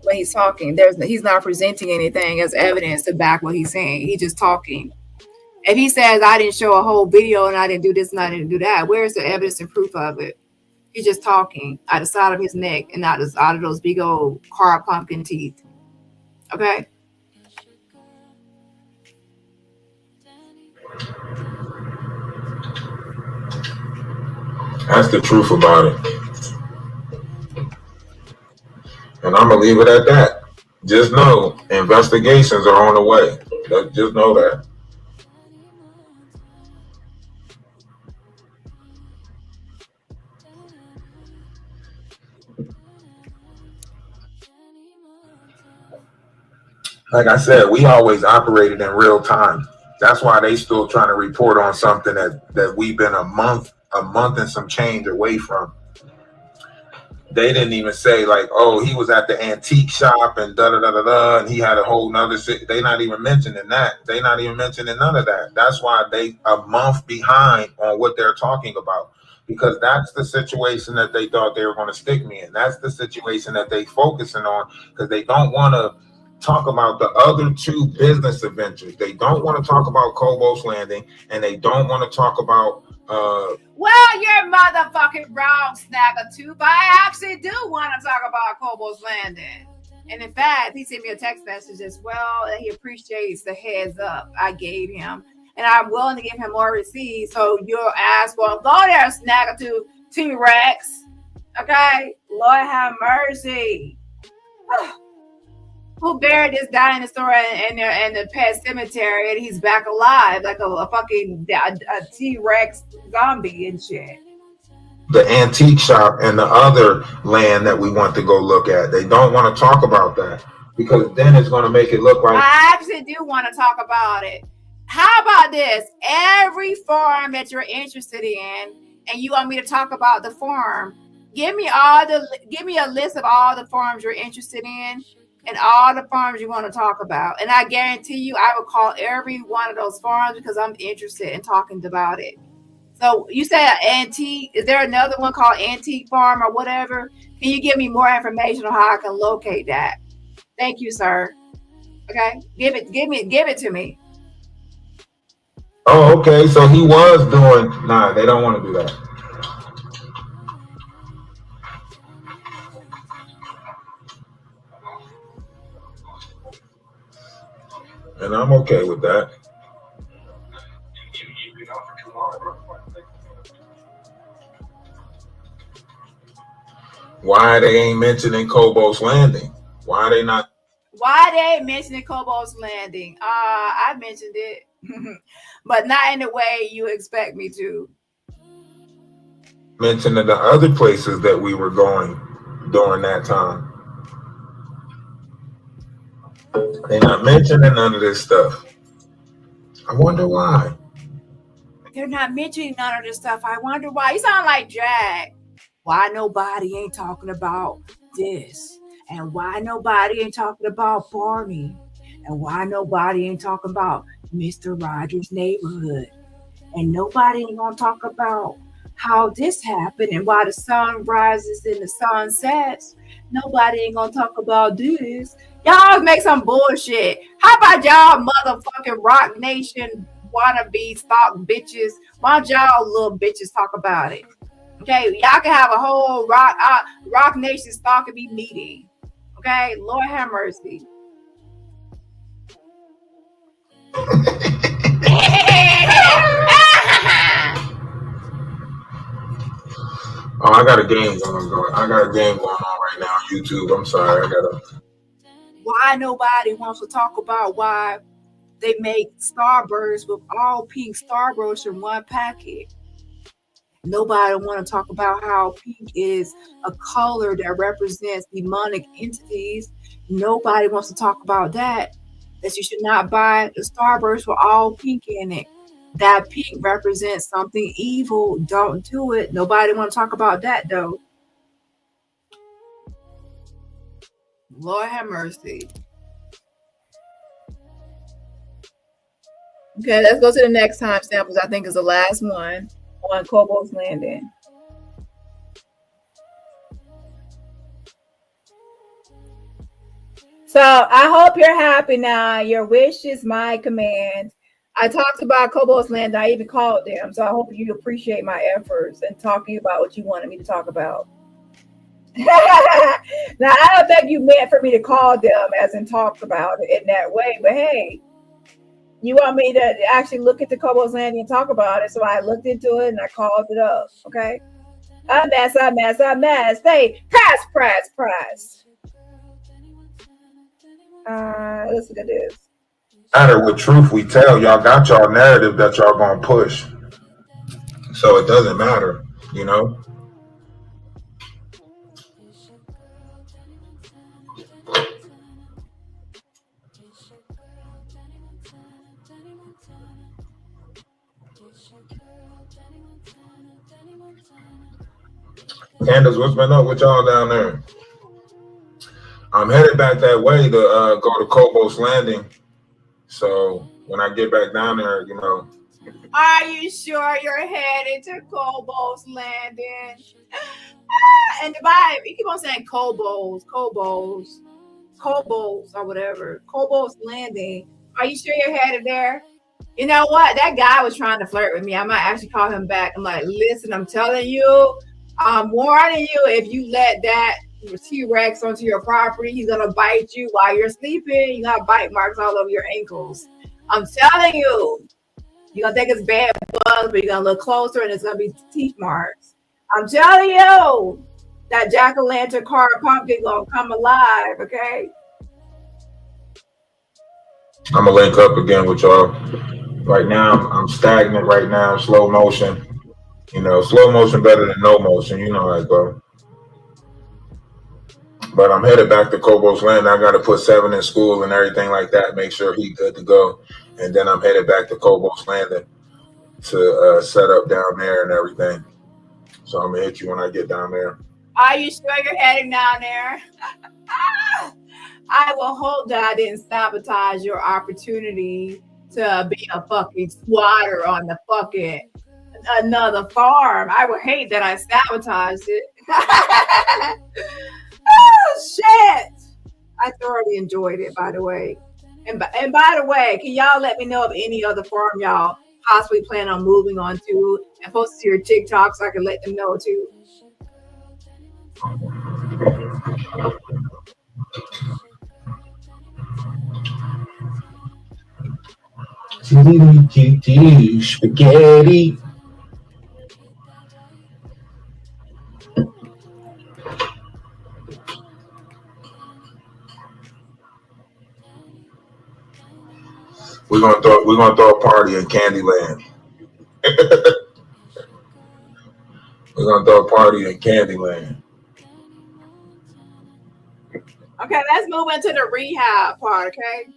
When he's talking, he's not presenting anything as evidence to back what he's saying. He's just talking. If he says, I didn't show a whole video and I didn't do this and I didn't do that, where's the evidence and proof of it? He's just talking out the side of his neck and out of those big old carved pumpkin teeth. Okay? That's the truth about it. And I'm going to leave it at that. Just know investigations are on the way. Just know that. Like I said, we always operated in real time. That's why they still trying to report on something that we've been a month and some change away from. They didn't even say like, oh, he was at the antique shop and da-da-da-da-da, and he had a whole nother shit. They not even mentioning that. They not even mentioning none of that. That's why they a month behind on what they're talking about, because that's the situation that they thought they were going to stick me in. That's the situation that they focusing on, because they don't want to talk about the other two business adventures. They don't want to talk about Kobos Landing, and they don't want to talk about well, you're motherfucking wrong, Snagger too. But I actually do want to talk about Kobos Landing. And in fact, he sent me a text message as well that he appreciates the heads up I gave him. And I'm willing to give him more receipts. So your ass won't go there and snag to T-Rex. Okay? Lord have mercy. Who buried this dinosaur in the pet cemetery and he's back alive like a fucking T-Rex zombie and shit? The antique shop and the other land that we want to go look at. They don't want to talk about that because then it's going to make it look like. I actually do want to talk about it. How about this? Every farm that you're interested in, and you want me to talk about the farm, give me a list of all the farms you're interested in and all the farms you want to talk about. And I guarantee you, I will call every one of those farms because I'm interested in talking about it. So you said antique. Is there another one called Antique Farm or whatever? Can you give me more information on how I can locate that? Thank you, sir. Okay, give it to me. Oh, okay. So he was doing. Nah, they don't want to do that. And I'm okay with that. Why they ain't mentioning Kobos Landing? Why they not? Why they ain't mentioning Kobos Landing? I mentioned it, but not in the way you expect me to. Mentioning the other places that we were going during that time. They're not mentioning none of this stuff. I wonder why. They're not mentioning none of this stuff. I wonder why. You sound like Jag. Why nobody ain't talking about this? And why nobody ain't talking about Barney? And why nobody ain't talking about Mr. Rogers' neighborhood? And nobody ain't gonna talk about how this happened and why the sun rises and the sun sets. Nobody ain't gonna talk about this. Y'all make some bullshit. How about y'all motherfucking Rock Nation wannabe stock bitches? Why don't y'all little bitches talk about it? Okay, y'all can have a whole Rock Nation stalking me meeting. Okay, Lord have mercy. Oh, I got a game going on. I got a game going on right now on YouTube. I'm sorry. Why nobody wants to talk about why they make Starburst with all pink Starburst in one packet? Nobody want to talk about how pink is a color that represents demonic entities. Nobody wants to talk about that you should not buy the Starburst with all pink in it. That pink represents something evil. Don't do it. Nobody want to talk about that though. Lord have mercy. Okay, let's go to the next timestamp, because I think is the last one on Kobos Landing. So I hope you're happy now. Your wish is my command. I talked about Kobos Landing. I even called them. So I hope you appreciate my efforts and talking about what you wanted me to talk about. Now, I don't think you meant for me to call them as in talk about it in that way. But hey, you want me to actually look at the Kobos Landing and talk about it. So I looked into it and I called it up. Okay. I mess. Hey, prize. Let's look at this. Matter with truth we tell, y'all got y'all narrative that y'all gonna push. So it doesn't matter, you know. Candace, what's been up with y'all down there? I'm headed back that way to go to Kobos Landing. So when I get back down there, you know. Are you sure you're headed to Kobos Landing? And Dubai, you keep on saying Kobos or whatever. Kobos Landing. Are you sure you're headed there? You know what? That guy was trying to flirt with me. I might actually call him back. I'm like, listen, I'm telling you, I'm warning you, if you let that T-Rex onto your property. He's gonna bite you while you're sleeping. You got bite marks all over your ankles. I'm telling you, you're gonna think it's bad bugs, but you're gonna look closer and it's gonna be teeth marks. I'm telling you, that jack-o'-lantern car pumpkin gonna come alive, okay? I'm gonna link up again with y'all. Right now, I'm stagnant right now, slow motion. You know, slow motion better than no motion. You know how it go. But I'm headed back to Kobos Landing. I got to put 7 in school and everything like that. Make sure he's good to go. And then I'm headed back to Kobos Landing to set up down there and everything. So I'm gonna hit you when I get down there. Are you sure you're heading down there? I will hope that I didn't sabotage your opportunity to be a fucking squatter on the fucking another farm. I would hate that I sabotaged it. Oh shit! I thoroughly enjoyed it, by the way. And by the way, can y'all let me know of any other farm y'all possibly plan on moving on to, and post it to your TikTok so I can let them know too. Spaghetti. We're gonna throw a party in Candyland. We're gonna throw a party in Candyland. Okay, let's move into the rehab part, okay?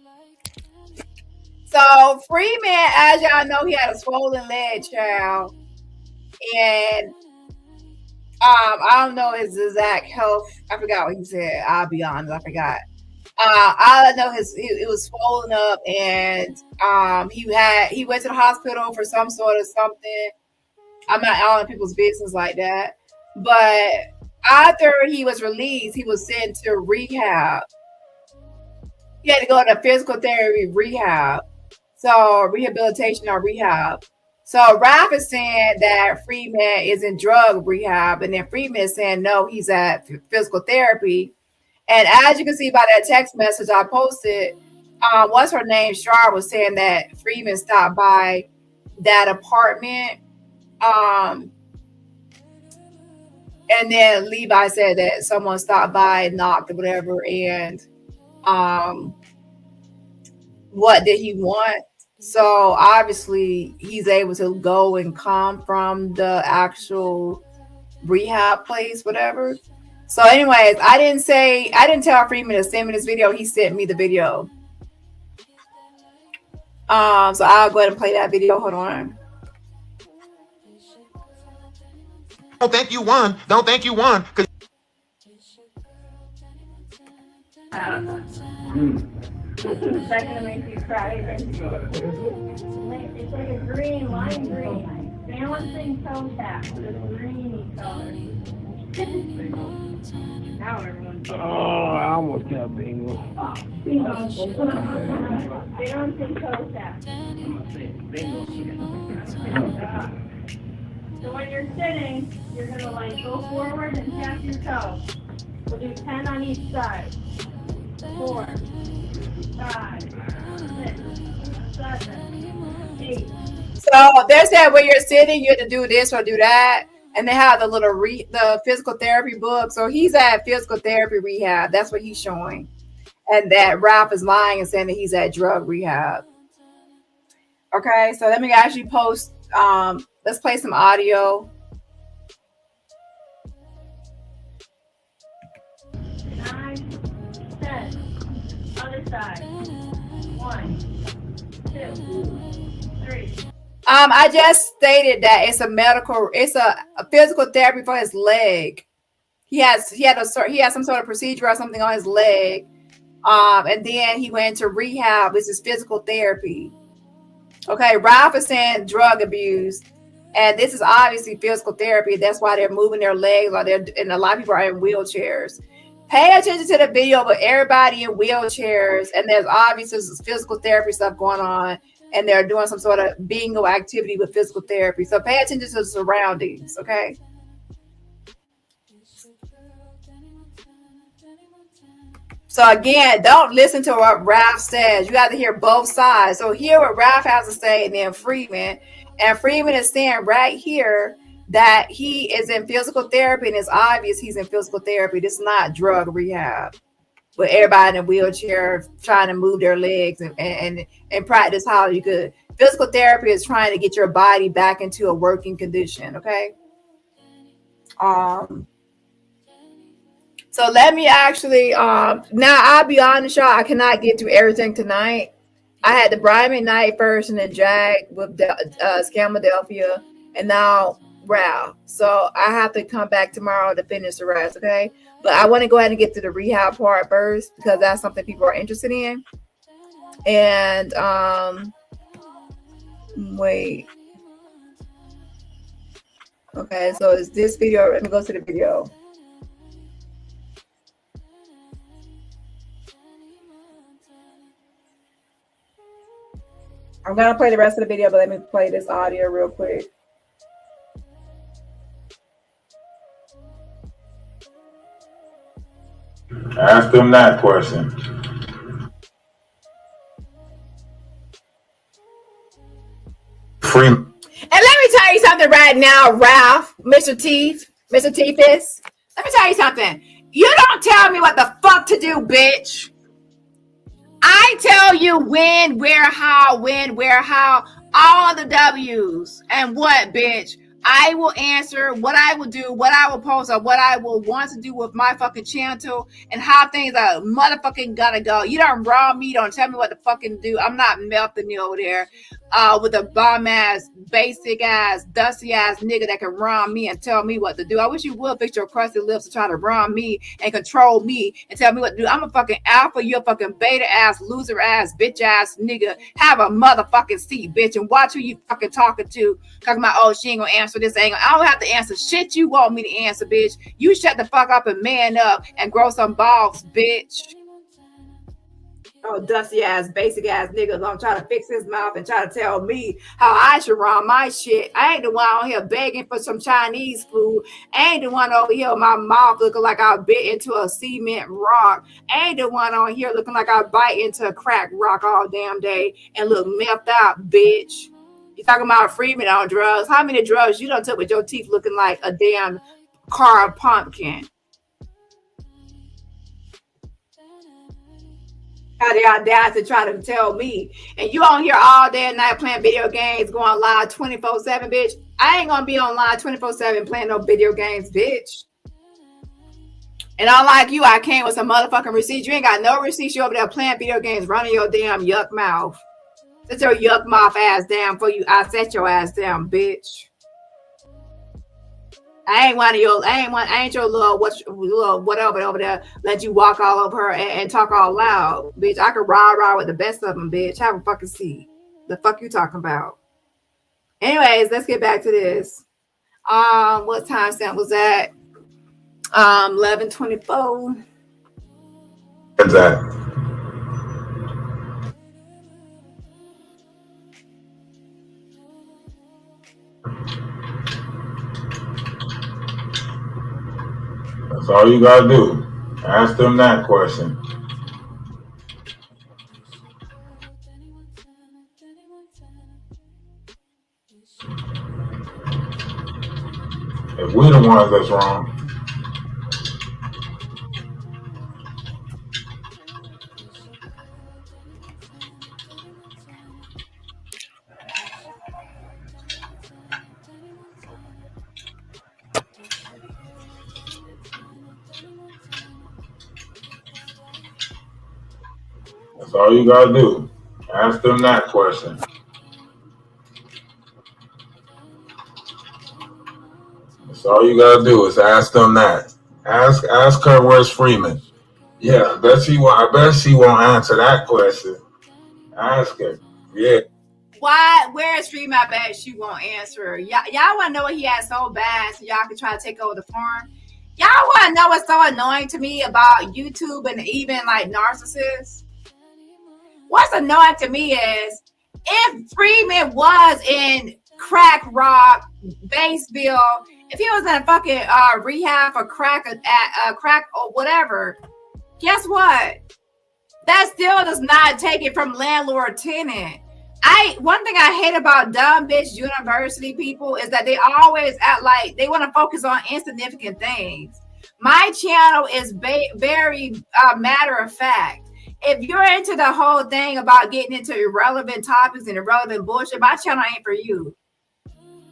So Freeman, as y'all know, he had a swollen leg, child. And I don't know his exact health. I forgot what he said. I'll be honest, I forgot. All I know it was swollen up, and he went to the hospital for some sort of something. I'm not all in people's business like that. But after he was released, he was sent to rehab. He had to go to physical therapy rehab. So rehabilitation or rehab. So Ralph is saying that Freeman is in drug rehab, and then Freeman is saying no, he's at physical therapy. And as you can see by that text message I posted, what's her name? Shar was saying that Freeman stopped by that apartment. And then Levi said that someone stopped by and knocked or whatever. And what did he want? So obviously he's able to go and come from the actual rehab place, whatever. So anyways, I didn't tell Freeman to send me this video. He sent me the video. So I'll go ahead and play that video. Hold on. Don't think you won. Don't think you won. Is that gonna make you cry? It's like a green, lime green. Balancing toe tap with a greeny color. Now everyone's Oh, I almost got bingo. bingo. Balancing toe tap. So when you're sitting, you're gonna like go forward and tap your toe. We'll do 10 on each side. 4, 5, 6, 7, 8. So they said when you're sitting, you have to do this or do that. And they have the little the physical therapy book. So he's at physical therapy rehab. That's what he's showing. And that Ralph is lying and saying that he's at drug rehab. Okay, so let me actually post. Let's play some audio. 9, 10. Other side. 1, 2, 3. I just stated that it's a physical therapy for his leg. He had some sort of procedure or something on his leg. And then he went to rehab. This is physical therapy. Okay, Ralph is saying drug abuse. And this is obviously physical therapy. That's why they're moving their legs, and a lot of people are in wheelchairs. Pay attention to the video, but everybody in wheelchairs, and there's obviously physical therapy stuff going on, and they're doing some sort of bingo activity with physical therapy. So pay attention to the surroundings, okay? So again, don't listen to what Ralph says. You got to hear both sides. So hear what Ralph has to say, and then Freeman. And Freeman is saying right here that he is in physical therapy, and it's obvious he's in physical therapy. This is not drug rehab, with everybody in a wheelchair trying to move their legs and practice how you could. Physical therapy is trying to get your body back into a working condition. Okay. So let me actually, now I'll be honest, y'all, I cannot get through everything tonight. I had the Brian McKnight first, and then Jag with Scamadelphia, and now Ralph. So I have to come back tomorrow to finish the rest, okay? But I want to go ahead and get to the rehab part first, because that's something people are interested in. And, wait. Okay, so it's this video. Let me go to the video. I'm going to play the rest of the video, but let me play this audio real quick. Ask them that question. Freeman. And let me tell you something right now, Ralph, Mr. Teeth, Mr. Teethus. Let me tell you something. You don't tell me what the fuck to do, bitch. I tell you when, where, how, all the W's. And what, bitch? I will answer what I will do, what I will post, or what I will want to do with my fucking channel, and how things are motherfucking gotta go. You don't rob me, don't tell me what to fucking do. I'm not melting you over there with a bum ass, basic ass, dusty ass nigga that can run me and tell me what to do. I wish you would fix your crusty lips to try to run me and control me and tell me what to do. I'm a fucking alpha, you're a fucking beta ass, loser ass, bitch ass nigga. Have a motherfucking seat, bitch, and watch who you fucking talking to. Talking about, oh, she ain't gonna answer this, ain't gonna. I don't have to answer shit you want me to answer, bitch. You shut the fuck up and man up and grow some balls, bitch. Oh, dusty ass, basic ass nigga gonna try to fix his mouth and try to tell me how I should run my shit. I ain't the one on here begging for some Chinese food. I ain't the one over here with my mouth looking like I bit into a cement rock. I ain't the one on here looking like I bite into a crack rock all damn day and look messed out, bitch. You talking about Freeman on drugs? How many drugs you done took with your teeth looking like a damn carved pumpkin? How the audacity to try to tell me, and you on here all day and night playing video games, going live 24/7, bitch. I ain't gonna be on live 24/7 playing no video games, bitch. And unlike you, I came with some motherfucking receipts. You ain't got no receipts. You over there playing video games, running your damn yuck mouth. Sit your yuck mouth ass down for you. I set your ass down, bitch. I ain't your little whatever over there. Let you walk all over her and talk all loud, bitch. I could ride with the best of them, bitch. Have a fucking seat. The fuck you talking about? Anyways, let's get back to this. What time stamp was that? 11:24. What's that? That's all you gotta do. Ask them that question. If we the ones that's wrong. That's all you gotta do. Ask them that question. That's all you gotta do is ask them that. Ask her where's Freeman. Yeah, I bet she won't answer that question. Ask her. Yeah. Why? Where's Freeman? I bet she won't answer. Y'all want to know what he has so bad, so y'all can try to take over the farm. Y'all want to know what's so annoying to me about YouTube and even like narcissists? What's annoying to me is if Freeman was in crack rock, Batesville, if he was in a fucking rehab for crack or whatever, guess what? That still does not take it from landlord-tenant. One thing I hate about dumb bitch university people is that they always act like they want to focus on insignificant things. My channel is very matter of fact. If you're into the whole thing about getting into irrelevant topics and irrelevant bullshit, my channel ain't for you.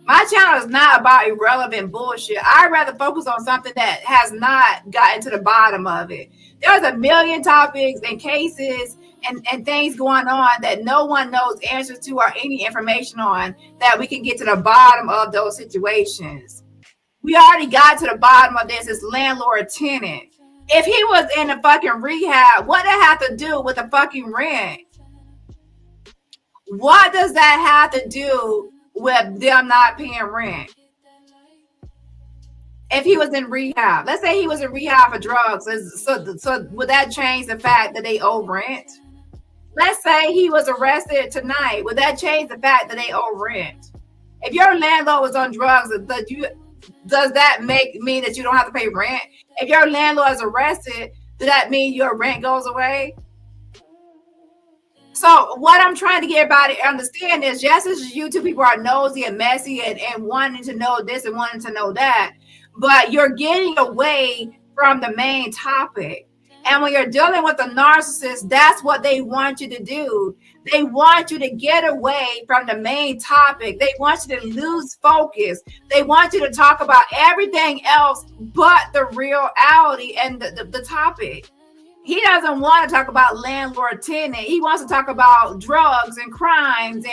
My channel is not about irrelevant bullshit. I'd rather focus on something that has not gotten to the bottom of it. There's a million topics and cases and things going on that no one knows answers to or any information on that we can get to the bottom of those situations. We already got to the bottom of this. It's landlord-tenant. If he was in a fucking rehab, what does that have to do with the fucking rent? What does that have to do with them not paying rent? If he was in rehab, let's say he was in rehab for drugs, so would that change the fact that they owe rent? Let's say he was arrested tonight, would that change the fact that they owe rent? If your landlord was on drugs, does that mean that you don't have to pay rent? If your landlord is arrested, does that mean your rent goes away? So what I'm trying to get everybody to understand is, just as you two people are nosy and messy and wanting to know this and wanting to know that, but you're getting away from the main topic. And when you're dealing with a narcissist, that's what they want you to do. They want you to get away from the main topic. They want you to lose focus. They want you to talk about everything else but the reality and the topic. He doesn't want to talk about landlord-tenant. He wants to talk about drugs and crimes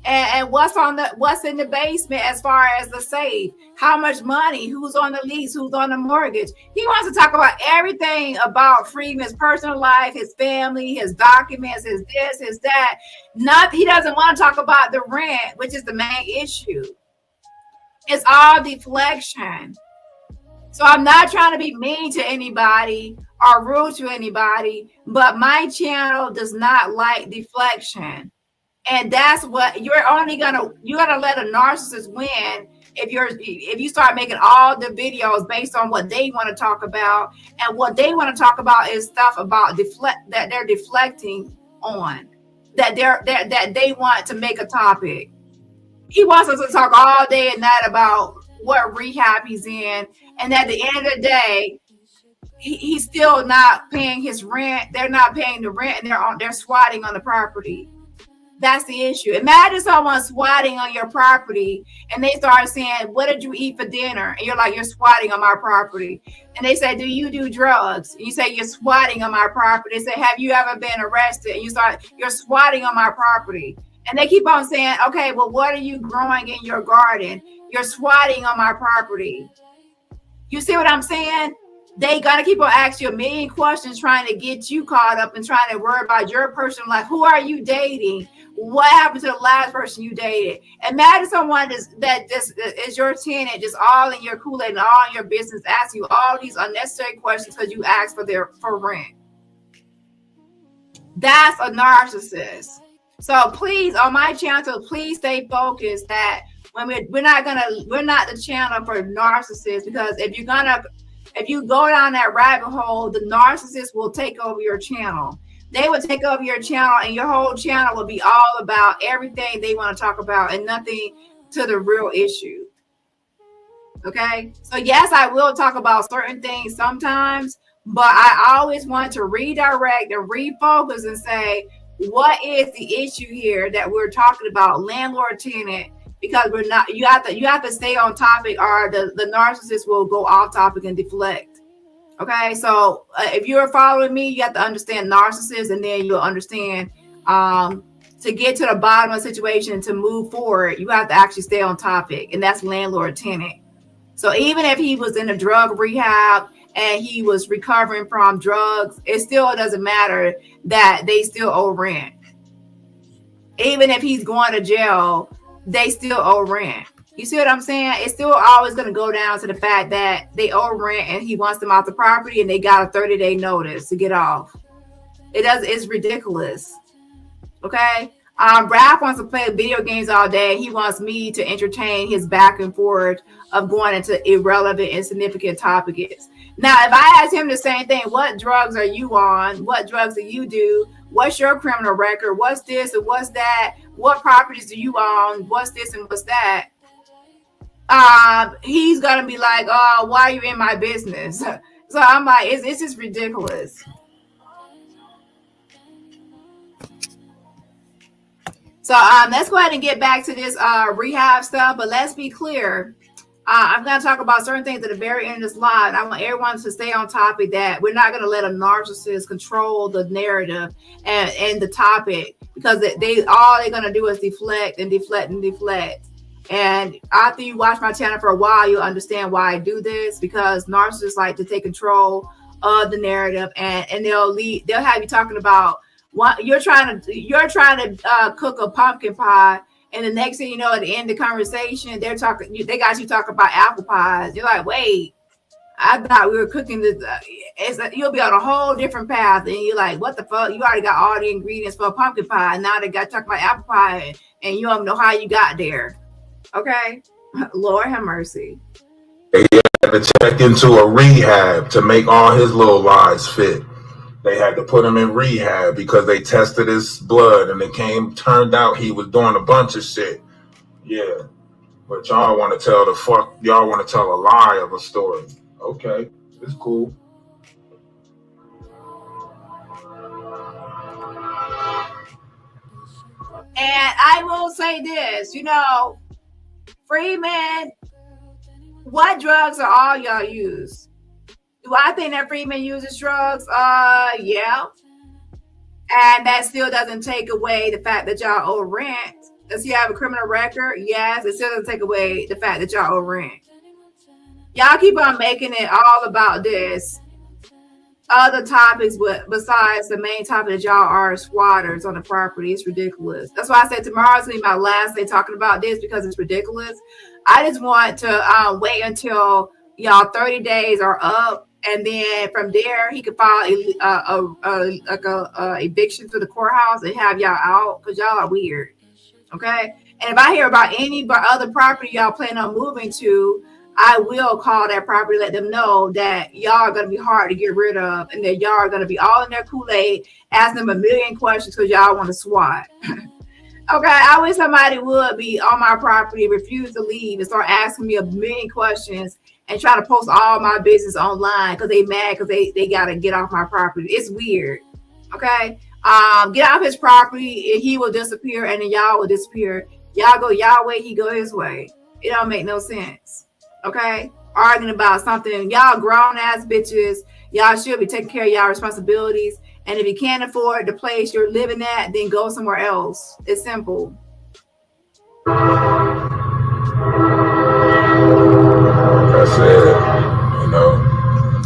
and what's in the basement as far as the safe, how much money, who's on the lease, who's on the mortgage. He wants to talk about everything about Freeman's personal life, his family, his documents, his this, his that. He doesn't want to talk about the rent, which is the main issue. It's all deflection. So I'm not trying to be mean to anybody or rude to anybody, but my channel does not like deflection. And that's what you're gonna let a narcissist win if you start making all the videos based on what they want to talk about, and what they want to talk about is stuff about that they're deflecting on, that they want to make a topic. He wants us to talk all day and night about what rehab he's in, and at the end of the day, he's still not paying his rent. They're not paying the rent, and they're squatting on the property. That's the issue. Imagine someone squatting on your property and they start saying, "What did you eat for dinner?" And you're like, "You're squatting on my property." And they say, "Do you do drugs?" And you say, "You're squatting on my property." They say, "Have you ever been arrested?" And you're squatting on my property. And they keep on saying, "Okay, well, what are you growing in your garden?" You're squatting on my property. You see what I'm saying? They gotta keep on asking you a million questions, trying to get you caught up and trying to worry about your personal life. Who are you dating? What happened to the last person you dated? Imagine someone that just is your tenant, just all in your Kool-Aid and all in your business, asking you all these unnecessary questions because you asked for rent. That's a narcissist. So please, on my channel, please stay focused that when we're not the channel for narcissists, because if you go down that rabbit hole, the narcissist will take over your channel. They will take over your channel, and your whole channel will be all about everything they want to talk about and nothing to the real issue. Okay? So yes, I will talk about certain things sometimes, but I always want to redirect and refocus and say, what is the issue here that we're talking about, landlord-tenant? Because you have to stay on topic, or the narcissist will go off topic and deflect. Okay, so if you're following me, you have to understand narcissists, and then you'll understand to get to the bottom of the situation, to move forward, you have to actually stay on topic, and that's landlord-tenant. So even if he was in a drug rehab and he was recovering from drugs, it still doesn't matter that they still owe rent. Even if he's going to jail, they still owe rent. You see what I'm saying? It's still always going to go down to the fact that they owe rent and he wants them off the property, and they got a 30-day notice to get off. It's ridiculous. Okay? Ralph wants to play video games all day. He wants me to entertain his back and forth of going into irrelevant, insignificant topics. Now, if I ask him the same thing, what drugs are you on? What drugs do you do? What's your criminal record? What's this and what's that? What properties do you own? What's this and what's that? He's gonna be like, "Oh, why are you in my business?" So I'm like, it's just ridiculous. So let's go ahead and get back to this rehab stuff. But let's be clear. I'm going to talk about certain things at the very end of this live. I want everyone to stay on topic that we're not going to let a narcissist control the narrative and the topic, because all they're going to do is deflect and deflect and deflect. And after you watch my channel for a while, you'll understand why I do this, because narcissists like to take control of the narrative, and they'll have you talking about what you're trying to cook a pumpkin pie. And the next thing you know, at the end of the conversation, they got you talking about apple pies. You're like, wait, I thought we were cooking this. You'll be on a whole different path. And you're like, what the fuck? You already got all the ingredients for a pumpkin pie. And now they got talking about apple pie, and you don't know how you got there. Okay? Lord have mercy. They had to check into a rehab to make all his little lies fit. They had to put him in rehab because they tested his blood and it turned out he was doing a bunch of shit. Yeah. But y'all want to tell a lie of a story. Okay. It's cool. And I will say this, Freeman, what drugs are all y'all use? Do I think that Freeman uses drugs? Yeah. And that still doesn't take away the fact that y'all owe rent. Does he have a criminal record? Yes. It still doesn't take away the fact that y'all owe rent. Y'all keep on making it all about this. Other topics besides the main topic that y'all are squatters on the property. It's ridiculous. That's why I said tomorrow's gonna be my last day talking about this, because it's ridiculous. I just want to wait until y'all 30 days are up. And then from there, he could file a eviction to the courthouse and have y'all out, because y'all are weird. Okay. And if I hear about any other property y'all plan on moving to, I will call that property, let them know that y'all are going to be hard to get rid of, and that y'all are going to be all in their Kool-Aid, asking them a million questions because y'all want to SWAT. Okay. I wish somebody would be on my property, refuse to leave, and start asking me a million questions and try to post all my business online because they mad because they got to get off my property. It's weird. Okay. Get off his property and he will disappear, and then y'all will disappear. Y'all go y'all way, he go his way. It don't make no sense. Okay. Arguing about something. Y'all grown ass bitches. Y'all should be taking care of y'all responsibilities. And if you can't afford the place you're living at, then go somewhere else. It's simple. That's it.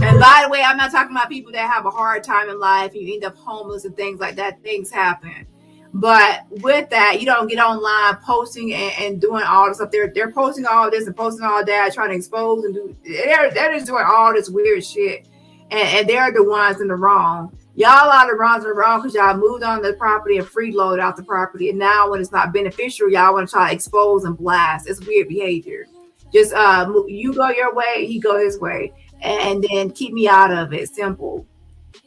And by the way, I'm not talking about people that have a hard time in life and you end up homeless and things like that. Things happen. But with that, you don't get online posting and doing all this stuff. They're posting all this and posting all that, trying to expose and do. They're just doing all this weird shit, and they're the ones in the wrong. Y'all are the ones in the wrong because y'all moved on the property and freeload out the property, and now when it's not beneficial, y'all want to try to expose and blast. It's weird behavior. Just you go your way, he go his way, and then keep me out of it. Simple.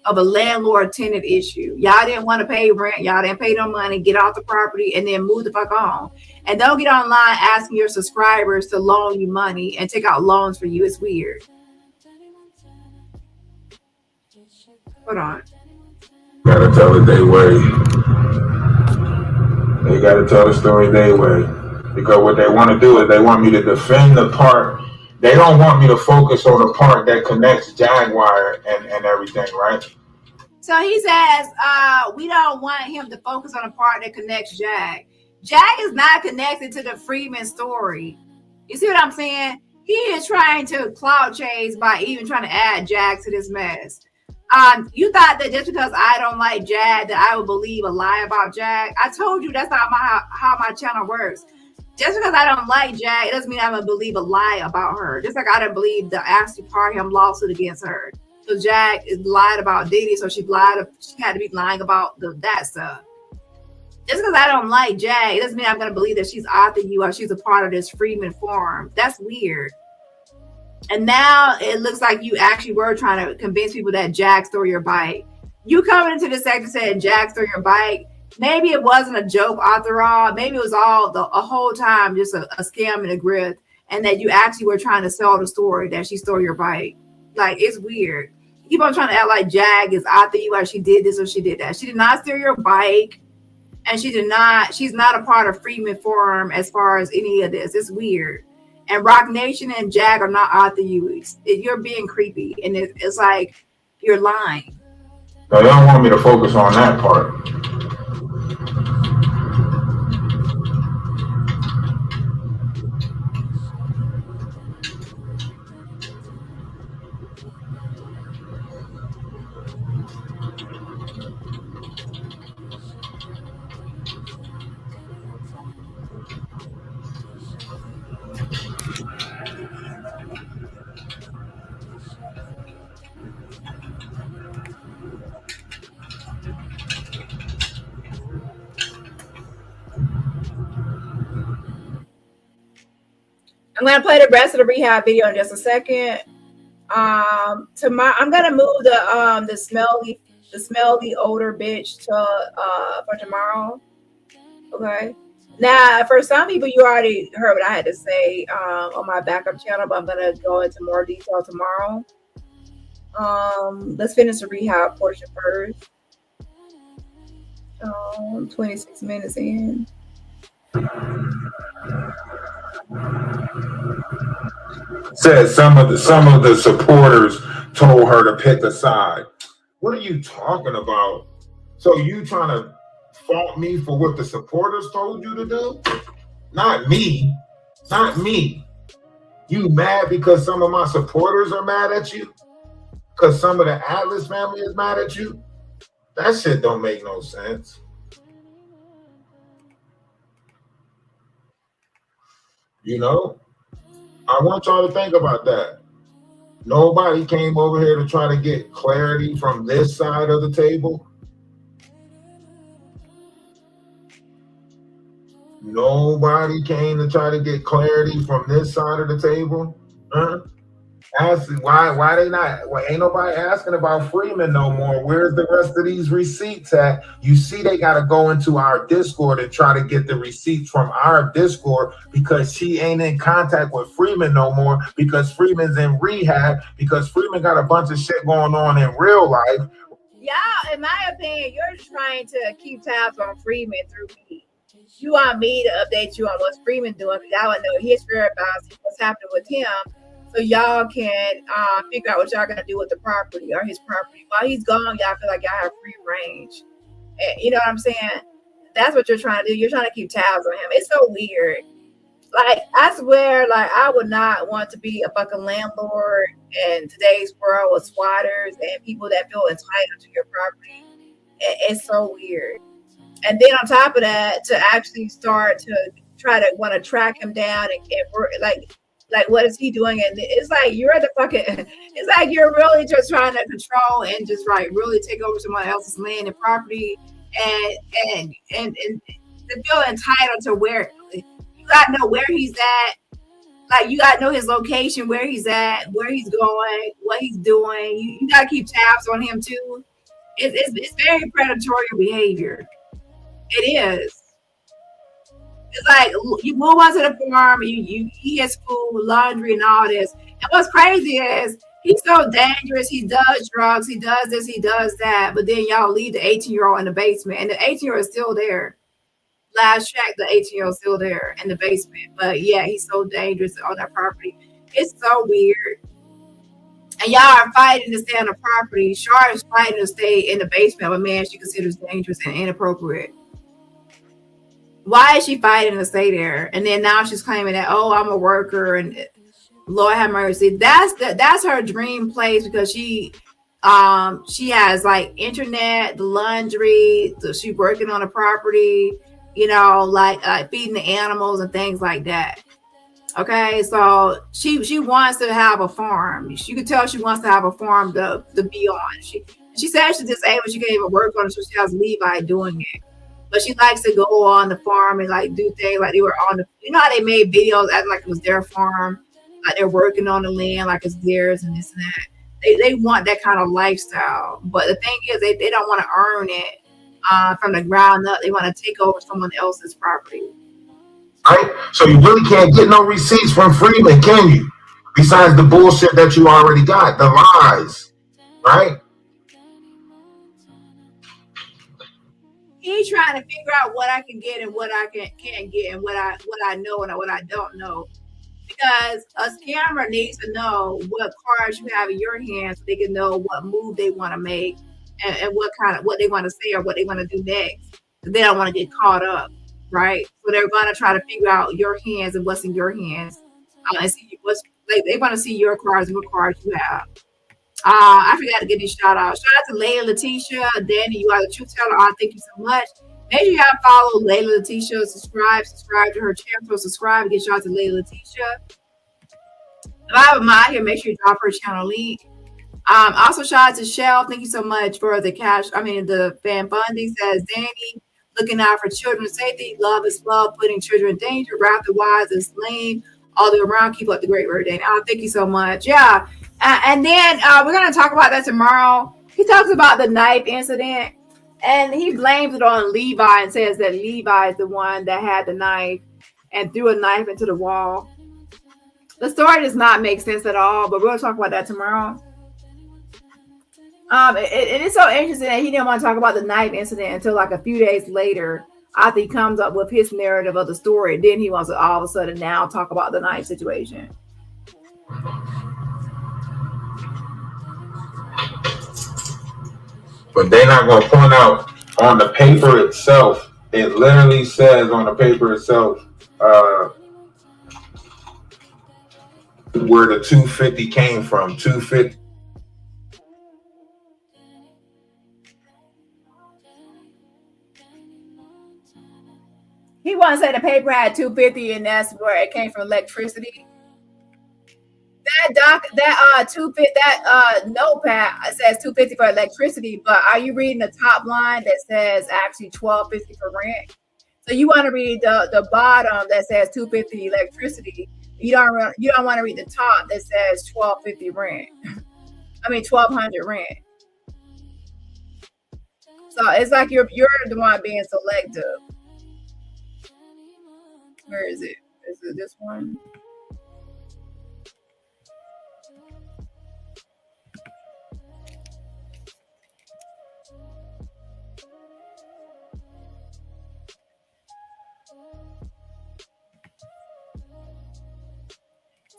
Of a landlord-tenant issue. Y'all didn't want to pay rent. Y'all didn't pay no money. Get off the property and then move the fuck on. And don't get online asking your subscribers to loan you money and take out loans for you. It's weird. Hold on. Gotta tell it their way. They gotta tell the story their way. Because what they want to do is they want me to defend the part. They don't want me to focus on the part that connects Jaguar and everything, right? So he says, we don't want him to focus on the part that connects Jag. Jag is not connected to the Freeman story. You see what I'm saying? He is trying to cloud chase by even trying to add Jag to this mess. You thought that just because I don't like Jag that I would believe a lie about Jag? I told you that's not how my channel works. Just because I don't like Jag, it doesn't mean I'm going to believe a lie about her. Just like I didn't believe the Ashley Parham lawsuit against her. So Jag lied about Diddy, so she had to be lying about that stuff. Just because I don't like Jag, it doesn't mean I'm going to believe that she's authoring you or she's a part of this Freeman farm. That's weird. And now it looks like you actually were trying to convince people that Jag stole your bike. You coming into the sector saying Jag stole your bike. Maybe it wasn't a joke after all. Maybe it was a whole time just a scam and a grift. And that you actually were trying to sell the story that she stole your bike. Like, it's weird. You keep on trying to act like Jag is after you or she did this or she did that. She did not steal your bike. And she's not a part of Freeman Forum as far as any of this. It's weird. And Rock Nation and Jag are not after you. You're being creepy. And it's like you're lying. They don't want me to focus on that part. I'm gonna play the rest of the rehab video in just a second. Tomorrow I'm gonna move the smelly older bitch to for tomorrow. Okay. Now, for some people, you already heard what I had to say on my backup channel, but I'm gonna go into more detail tomorrow. Let's finish the rehab portion first. 26 minutes in. Said some of the supporters told her to pick a side. What are you talking about? So you trying to fault me for what the supporters told you to do? Not me. Not me. You mad because some of my supporters are mad at you? Because some of the Atlas family is mad at you? That shit don't make no sense. You know? I want y'all to think about that. Nobody came over here to try to get clarity from this side of the table. Nobody came to try to get clarity from this side of the table. Huh? Ask why they not? Well, ain't nobody asking about Freeman no more. Where's the rest of these receipts at? You see, they got to go into our Discord and try to get the receipts from our Discord because she ain't in contact with Freeman no more because Freeman's in rehab because Freeman got a bunch of shit going on in real life. Y'all, in my opinion, you're trying to keep tabs on Freeman through me. You want me to update you on what's Freeman doing because I want to know his whereabouts, what's happening with him. So y'all can figure out what y'all gonna do with the property or his property. While he's gone, y'all feel like y'all have free range. And you know what I'm saying? That's what you're trying to do. You're trying to keep tabs on him. It's so weird. Like, I swear, like, I would not want to be a fucking landlord in today's world with squatters and people that feel entitled to your property. It's so weird. And then on top of that, to actually start to try to want to track him down and work, like, what is he doing? And it's like you're at the fucking. It's like you're really just trying to control and just really take over someone else's land and property, and to feel entitled to where you gotta know where he's at. Like, you gotta know his location, where he's at, where he's going, what he's doing. You gotta keep tabs on him too. It's very predatory behavior. It is. It's like you move onto the farm, you eat his food, laundry, and all this. And what's crazy is he's so dangerous. He does drugs, he does this, he does that. But then y'all leave the 18-year-old in the basement, and the 18-year-old is still there. Last check, the 18-year-old is still there in the basement. But yeah, he's so dangerous on that property. It's so weird. And y'all are fighting to stay on the property. Shar is fighting to stay in the basement of a man she considers dangerous and inappropriate. Why is she fighting to stay there? And then now she's claiming that, oh, I'm a worker and Lord have mercy. That's her dream place because she has like internet, the laundry, she's working on a property, you know, like feeding the animals and things like that. Okay, so she wants to have a farm. You can tell she wants to have a farm to be on. She said she's disabled. She can't even work on it, so she has Levi doing it. but she likes to go on the farm and like do things like they were on the, you know how they made videos acting like it was their farm, like they're working on the land like it's theirs and this and that. They want that kind of lifestyle, but the thing is they don't want to earn it from the ground up. They want to take over someone else's property. Right? So you really can't get no receipts from Freeman, can you? Besides the bullshit that you already got, the lies, right? He's trying to figure out what I can get and what I can't get and what I know and what I don't know. Because a scammer needs to know what cards you have in your hands so they can know what move they want to make and what they want to say or what they want to do next. They don't want to get caught up, right? So they're going to try to figure out your hands and what's in your hands. And see what's like. They want to see your cards and what cards you have. I forgot to give you a shout out. Shout out to Layla Letitia, Dani. You are the truth teller. Thank you so much. Make sure y'all follow Layla Letitia. Subscribe to her channel. So subscribe and get shout out to Layla Letitia. If I have a mind here, make sure you drop her channel link. Also shout out to Shell. Thank you so much for the cash. The fan funding. Says Dani, looking out for children's safety. Love is love, putting children in danger. Wrath the wise and slain. All the way around. Keep up the great work, Dani. Thank you so much. Yeah. And then we're going to talk about that tomorrow. He talks about the knife incident, and he blames it on Levi and says that Levi is the one that had the knife and threw a knife into the wall. The story does not make sense at all, but we're going to talk about that tomorrow. It is so interesting that he didn't want to talk about the knife incident until like a few days later after he comes up with his narrative of the story. Then he wants to all of a sudden now talk about the knife situation. But they're not going to point out on the paper itself. It literally says on the paper itself where the 250 came from. 250. He wants to say the paper had 250 and that's where it came from electricity. That notepad says 250 for electricity, but are you reading the top line that says actually 1250 for rent? So you want to read the bottom that says 250 electricity. You don't want to read the top that says 1250 rent. 1200 rent. So it's like you're the one being selective. Where is it? Is it this one?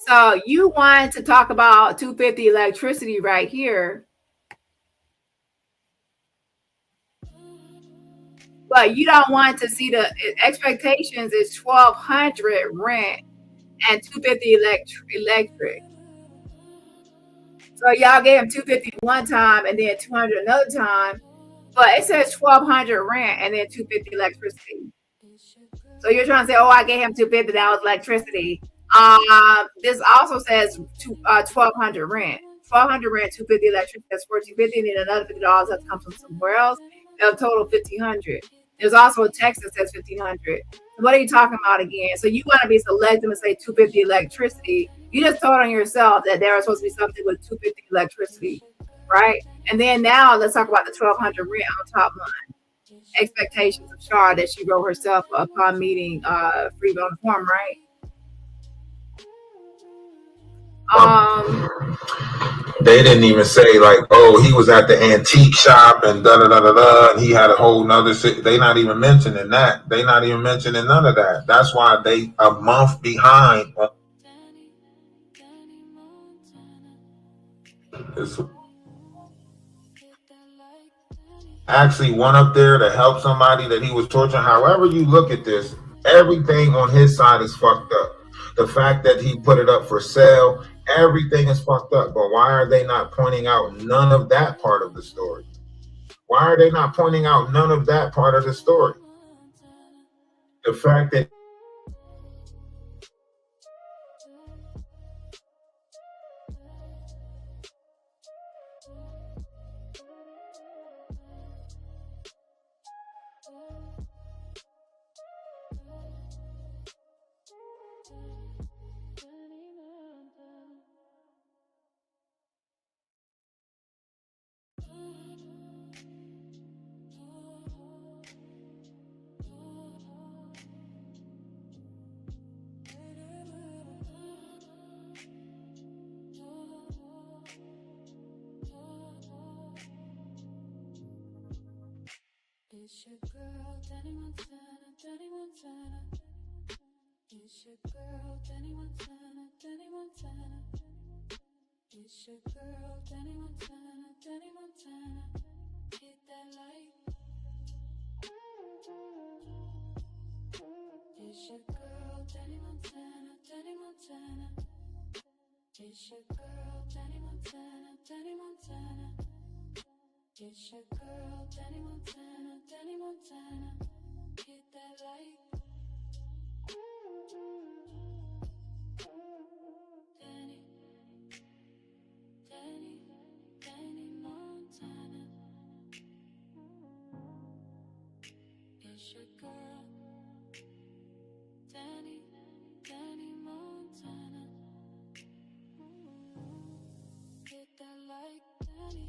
So you want to talk about 250 electricity right here, but you don't want to see the expectations is 1200 rent and 250 electric. So y'all gave him 250 one time and then 200 another time, but it says 1200 rent and then 250 electricity. So you're trying to say, oh, I gave him 250, that was electricity. This also says 1200 rent. 1200 rent, 250 electricity, that's 1450, and then another $50 has to come from somewhere else. A total 1500. There's also a text that says 1500. What are you talking about again? So you want to be selective and say 250 electricity. You just told on yourself that there was supposed to be something with 250 electricity, right? And then now let's talk about the 1200 rent on top line. Expectations of Shar that she wrote herself upon meeting Freeman on the form, right? They didn't even say like, oh, he was at the antique shop and and he had a whole nother. They not even mentioning that. They not even mentioning none of that. That's why they a month behind. It's actually one up there to help somebody that he was torturing. However you look at this, everything on his side is fucked up. The fact that he put it up for sale, everything is fucked up. But why are they not pointing out none of that part of the story? Why are they not pointing out none of that part of the story? The fact that It's your girl, Dani Montana, Dani Montana. It's your girl, Dani Montana, Dani Montana. It's your girl, Dani Montana, Dani Montana. Hit that like. It's your girl, Dani Montana, Dani Montana. It's your girl, Dani Montana, Dani Montana. It's your girl, Dani Montana, Dani Montana. Hit that like. Dani, Dani, Dani Montana. It's your girl, Dani, Dani Montana. Hit that like, Dani.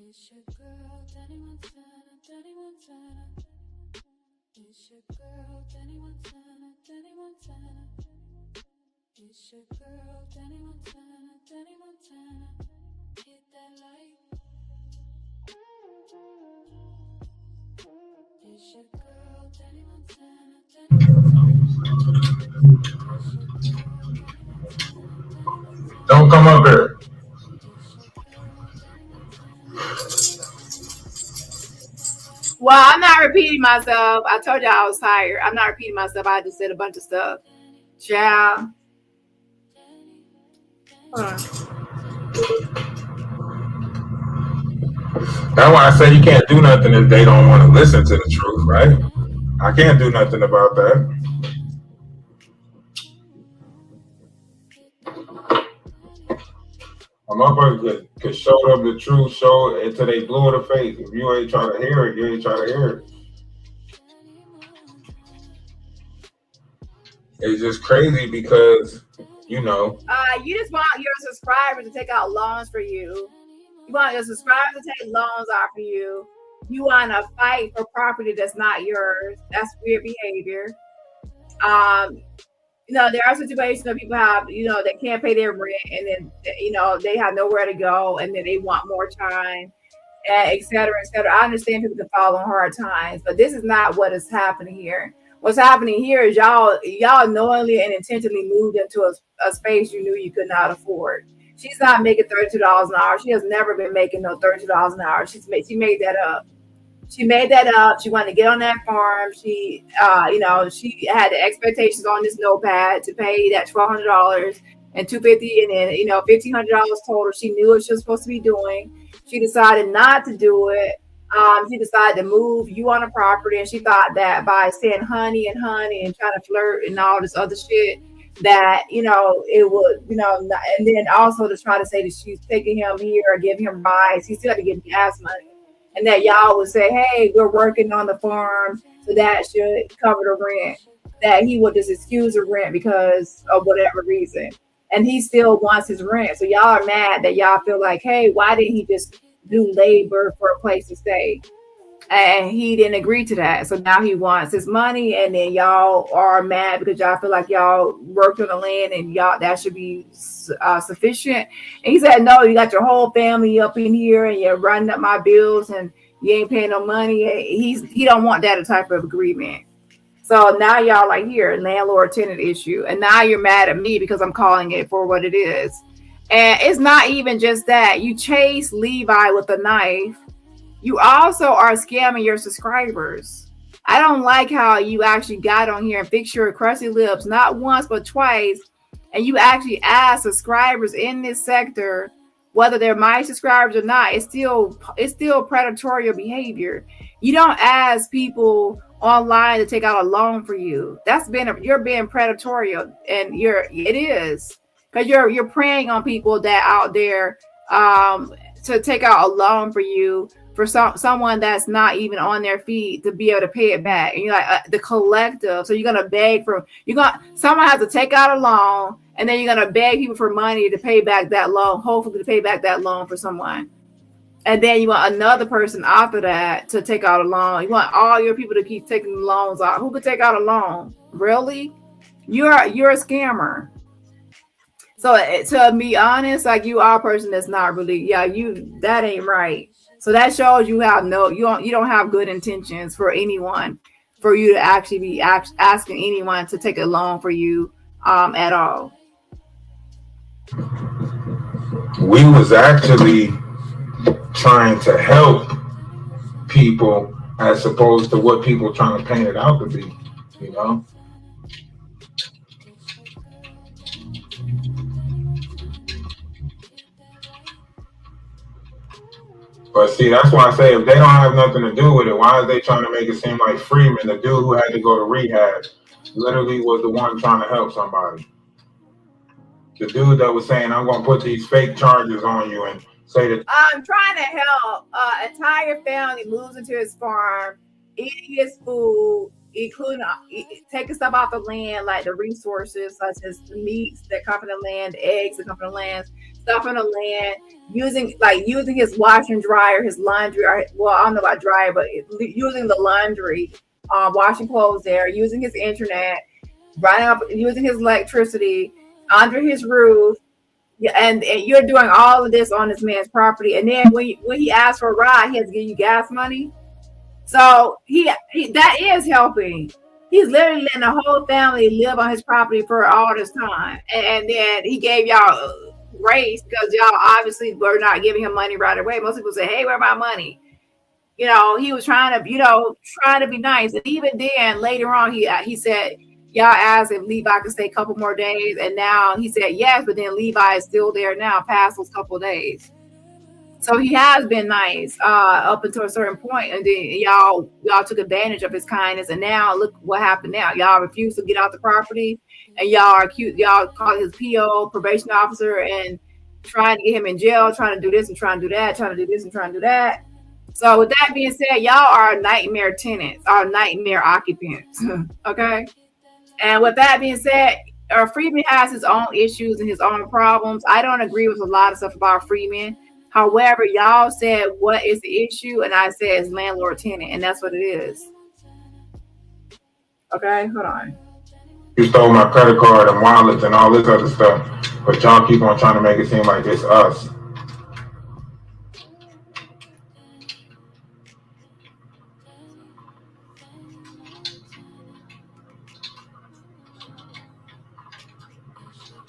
It's your girl, Dani Montana, Dani Montana. It's your girl, Dani Montana, Dani Montana. It's your girl, Dani Montana, Dani Montana. Hit that like. It's your girl, Dani Montana, Dani Montana. Don't come up here. Well, I'm not repeating myself. I told y'all I was tired. I'm not repeating myself. I just said a bunch of stuff. Ciao. That's why I say you can't do nothing if they don't want to listen to the truth, right? I can't do nothing about that. A motherfucker could show them the truth, show it until they blue in the face. If you ain't trying to hear it, you ain't trying to hear it. It's just crazy because, you know. You just want your subscribers to take out loans for you. You want your subscribers to take loans out for you. You want to fight for property that's not yours. That's weird behavior. You know, there are situations where people have, you know, they can't pay their rent and then, you know, they have nowhere to go and then they want more time, et cetera, et cetera. I understand people can fall on hard times, but this is not what is happening here. What's happening here is y'all knowingly and intentionally moved into a space you knew you could not afford. She's not making $32 an hour. She has never been making no $32 an hour. She made that up. She made that up. She wanted to get on that farm. She, you know, she had the expectations on this notepad to pay that $1,200 and $250, and then, you know, $1,500 total. She knew what she was supposed to be doing. She decided not to do it. She decided to move you on a property, and she thought that by saying honey and trying to flirt and all this other shit, that, you know, it would, you know, and then also to try to say that she's taking him here or giving him rides. He still had to get gas money. And that y'all would say, hey, we're working on the farm, so that should cover the rent. That he would just excuse the rent because of whatever reason. And he still wants his rent. So y'all are mad that y'all feel like, hey, why didn't he just do labor for a place to stay? And he didn't agree to that. So now he wants his money, and then y'all are mad because y'all feel like y'all worked on the land and y'all that should be sufficient. And he said, no, you got your whole family up in here and you're running up my bills and you ain't paying no money. He don't want that type of agreement. So now y'all like here, landlord-tenant issue. And now you're mad at me because I'm calling it for what it is. And it's not even just that. You chase Levi with a knife you also are scamming your subscribers. I don't like how you actually got on here and fixed your crusty lips not once but twice, and you actually ask subscribers in this sector whether they're my subscribers or not. It's still predatory behavior. You don't ask people online to take out a loan for you. You're being predatory, and it is because you're preying on people that out there to take out a loan for you for someone that's not even on their feet to be able to pay it back. And you're like the collective. So you're gonna beg someone has to take out a loan, and then you're gonna beg people for money to pay back that loan, hopefully to pay back that loan for someone. And then you want another person after that to take out a loan. You want all your people to keep taking loans out. Who could take out a loan? Really? You're a scammer. So to be honest, like you are a person that's not really, that ain't right. So that shows you you don't have good intentions for anyone, for you to actually be asking anyone to take a loan for you at all. We was actually trying to help people as opposed to what people trying to paint it out to be, you know? But see, that's why I say if they don't have nothing to do with it, why are they trying to make it seem like Freeman, the dude who had to go to rehab, literally was the one trying to help somebody? The dude that was saying, I'm going to put these fake charges on you and say that I'm trying to help entire family moves into his farm, eating his food, including taking stuff off the land, like the resources such as the meats that come from the land, eggs that come from the land, stuff from the land, using his washer and dryer, his laundry. Well, I don't know about dryer, but using the laundry, washing clothes there, using his internet, using his electricity under his roof. Yeah, and you're doing all of this on this man's property, and then when he asks for a ride, he has to give you gas money. So he that is helping. He's literally letting the whole family live on his property for all this time, and then he gave y'all grace because y'all obviously were not giving him money right away. Most people say, "Hey, where's my money?" You know, he was trying to be nice, and even then later on, he said. Y'all asked if Levi could stay a couple more days, and now he said yes, but then Levi is still there now past those couple of days. So he has been nice up until a certain point, and then y'all took advantage of his kindness, and now look what happened now. Y'all refused to get out the property, and y'all called his PO, probation officer, and trying to get him in jail, trying to do this and trying to do that, trying to do this and trying to do that. So with that being said, y'all are nightmare tenants, are nightmare occupants, okay? And with that being said, Freeman has his own issues and his own problems. I don't agree with a lot of stuff about Freeman. However, y'all said, what is the issue? And I said, it's landlord-tenant, and that's what it is. Okay, hold on. you stole my credit card and wallets and all this other stuff, but y'all keep on trying to make it seem like it's us.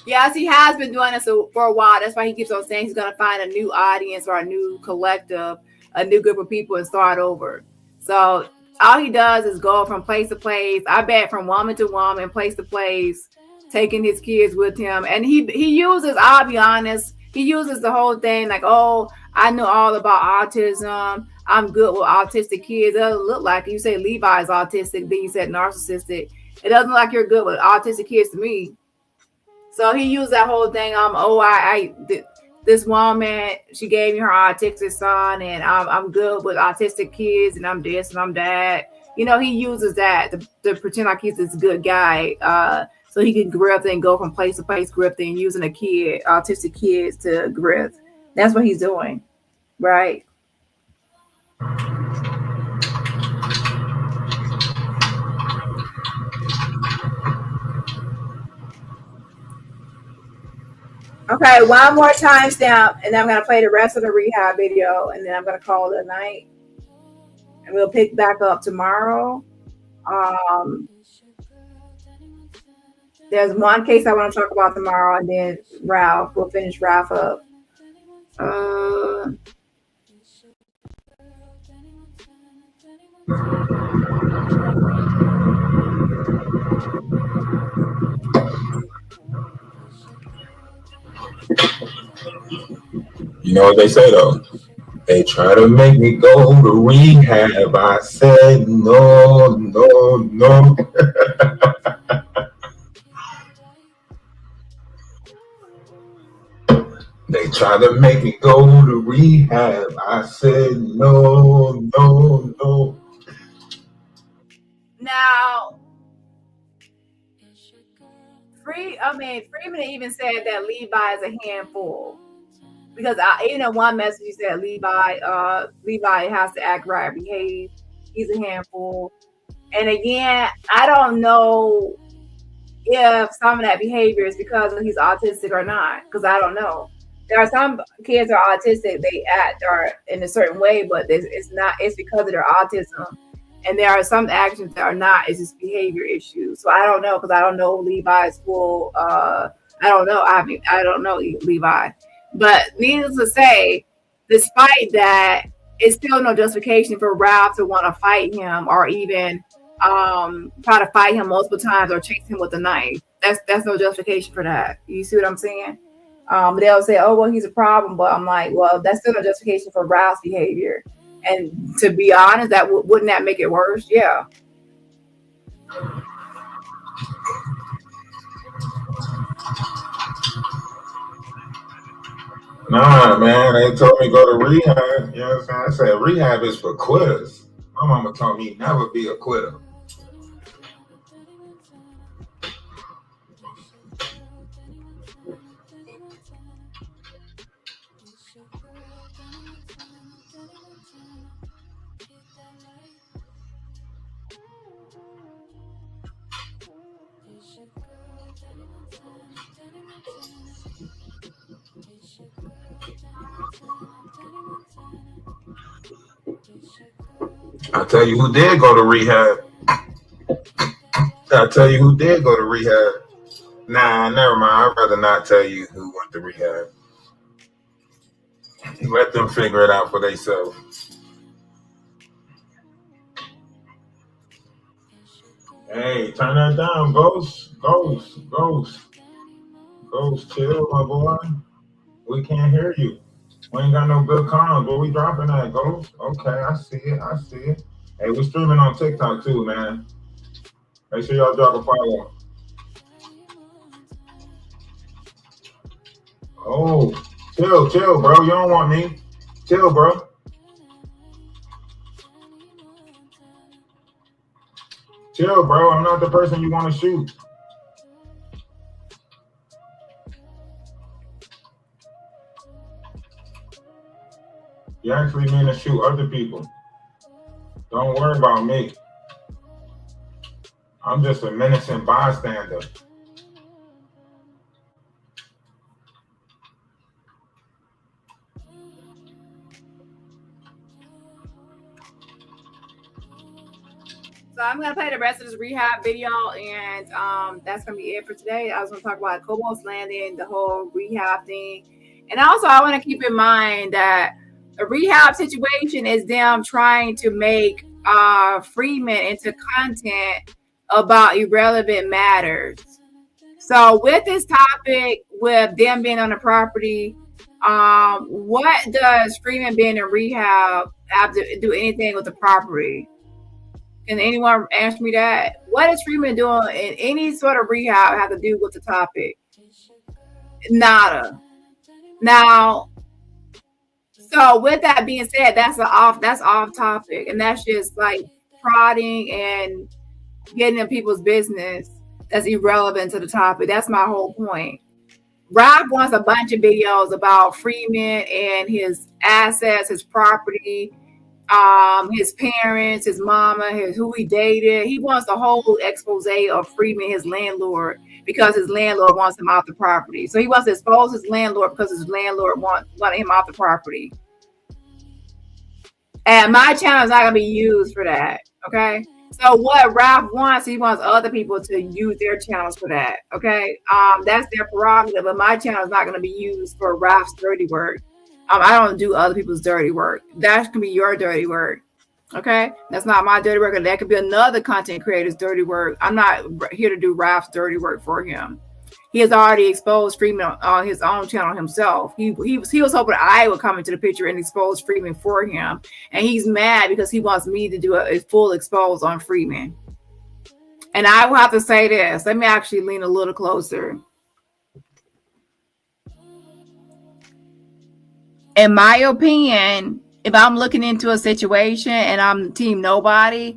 Yes, he has been doing this for a while. That's why he keeps on saying he's going to find a new audience or a new collective, a new group of people and start over. So all he does is go from place to place. I bet from woman to woman, place to place, taking his kids with him. And he uses, I'll be honest, he uses the whole thing like, oh, I know all about autism. I'm good with autistic kids. It doesn't look like you say Levi is autistic, then you said narcissistic. It doesn't look like you're good with autistic kids to me. So he used that whole thing. This woman, she gave me her autistic son, and I'm good with autistic kids, and I'm this and I'm that. You know, he uses that to pretend like he's this good guy, so he can grift and go from place to place grifting, using autistic kids to grift. That's what he's doing, right? Okay, one more timestamp, and then I'm gonna play the rest of the rehab video, and then I'm gonna call it a night, and we'll pick back up tomorrow. There's one case I want to talk about tomorrow, and then we'll finish Ralph up. You know what they say though? They try to make me go to rehab. I said no, no, no. They try to make me go to rehab. I said no, no, no. Now, Freeman even said that Levi is a handful. Because one message he said Levi has to act right, behave. He's a handful. And again, I don't know if some of that behavior is because he's autistic or not, because I don't know. There are some kids that are autistic, they act or in a certain way, but it's because of their autism. And there are some actions that are not, it's just behavior issues. So I don't know, because I don't know Levi's full I don't know. I don't know Levi. But needless to say, despite that, it's still no justification for Ralph to want to fight him or even try to fight him multiple times or chase him with a knife. That's no justification for that. You see what I'm saying? They'll say, oh, well, he's a problem. But I'm like, well, that's still no justification for Ralph's behavior. And to be honest, wouldn't that make it worse? Yeah. Nah, man, they told me go to rehab. You know what I'm saying? I said rehab is for quitters. My mama told me never be a quitter. I'll tell you who did go to rehab. Nah, never mind. I'd rather not tell you who went to rehab. Let them figure it out for themselves. Hey, turn that down, Ghost, chill, my boy. We can't hear you. We ain't got no good comms. Where we dropping that, Ghost? Okay, I see it. Hey, we're streaming on TikTok too, man. Make sure y'all drop a follow. Oh, chill, bro. You don't want me. Chill, bro. Chill, bro. I'm not the person you want to shoot. You actually mean to shoot other people. Don't worry about me. I'm just a menacing bystander. So I'm gonna play the rest of this rehab video, and that's gonna be it for today. I was gonna talk about Kobos Landing, the whole rehab thing, and also I want to keep in mind that a rehab situation is them trying to make Freeman into content about irrelevant matters. So with this topic, with them being on the property, what does Freeman being in rehab have to do anything with the property? Can anyone answer me that? What is Freeman doing in any sort of rehab have to do with the topic? Nada. Now, so with that being said, that's off topic, and that's just like prodding and getting in people's business that's irrelevant to the topic. That's my whole point. Rob wants a bunch of videos about Freeman and his assets, his property, his parents, his mama, who he dated. He wants the whole expose of Freeman, his landlord, because his landlord wants him off the property. So he wants to expose his landlord because his landlord wanted him off the property. And my channel is not going to be used for that, okay? So what Ralph wants, he wants other people to use their channels for that, okay? That's their prerogative, but my channel is not going to be used for Ralph's dirty work. I don't do other people's dirty work. That can be your dirty work. Okay, that's not my dirty work. That could be another content creator's dirty work. I'm not here to do Ralph's dirty work for him. He has already exposed Freeman on his own channel himself. He was hoping I would come into the picture and expose Freeman for him, and he's mad because he wants me to do a full expose on Freeman. And I will have to say this. Let me actually lean a little closer. In my opinion, if I'm looking into a situation and I'm team nobody,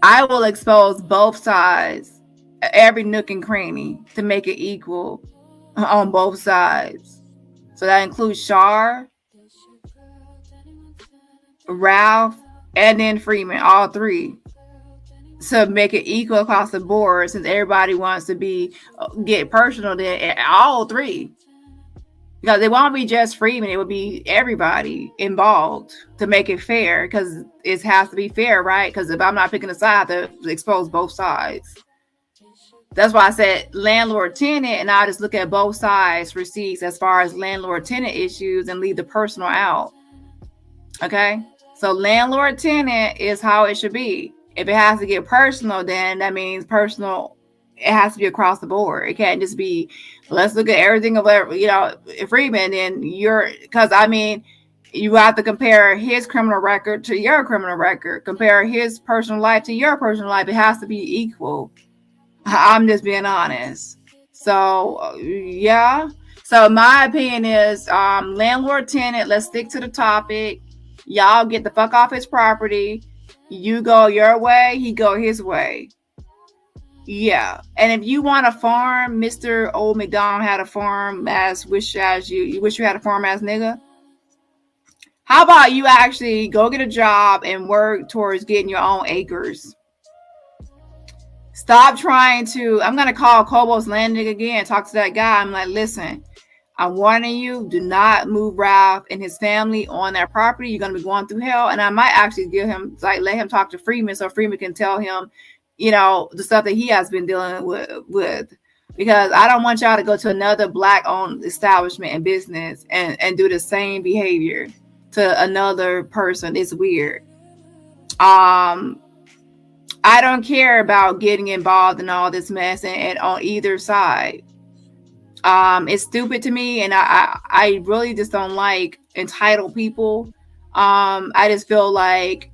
I will expose both sides, every nook and cranny, to make it equal on both sides. So that includes Shar, Ralph, and then Freeman, all three. To make it equal across the board, since everybody wants to get personal, then all three. Because it won't be just Freeman, it would be everybody involved to make it fair, because it has to be fair, right? Because if I'm not picking a side, I have to expose both sides. That's why I said landlord-tenant, and I just look at both sides' receipts as far as landlord-tenant issues and leave the personal out. Okay? So landlord-tenant is how it should be. If it has to get personal, then that means personal. It has to be across the board. It can't just be, let's look at everything of Freeman, and because you have to compare his criminal record to your criminal record, compare his personal life to your personal life. It has to be equal. I'm just being honest. So yeah. So my opinion is landlord-tenant, let's stick to the topic. Y'all get the fuck off his property. You go your way, he go his way. Yeah. And if you want a farm, Mr. Old McDonald had a farm you wish you had a farm ass nigga. How about you actually go get a job and work towards getting your own acres? Stop trying to, I'm going to call Kobos Landing again, talk to that guy. I'm like, listen, I'm warning you, do not move Ralph and his family on that property. You're going to be going through hell. And I might actually let him talk to Freeman so Freeman can tell him, the stuff that he has been dealing with. Because I don't want y'all to go to another black-owned establishment and business and do the same behavior to another person. It's weird. I don't care about getting involved in all this mess and on either side. It's stupid to me, and I really just don't like entitled people. I just feel like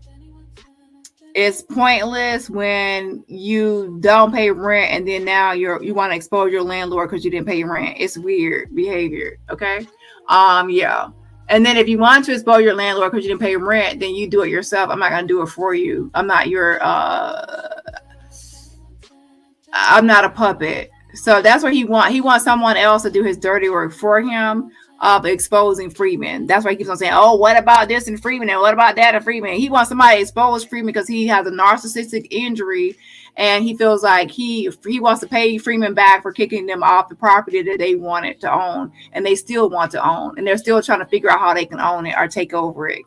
it's pointless when you don't pay rent and then now you want to expose your landlord because you didn't pay rent. It's weird behavior. Okay. Yeah. And then if you want to expose your landlord because you didn't pay rent, then you do it yourself. I'm not going to do it for you. I'm not a puppet. So that's what he wants. He wants someone else to do his dirty work for him of exposing Freeman. That's why he keeps on saying, oh, what about this and Freeman? And what about that and Freeman? He wants somebody to expose Freeman because he has a narcissistic injury and he feels like he wants to pay Freeman back for kicking them off the property that they wanted to own and they still want to own. And they're still trying to figure out how they can own it or take over it.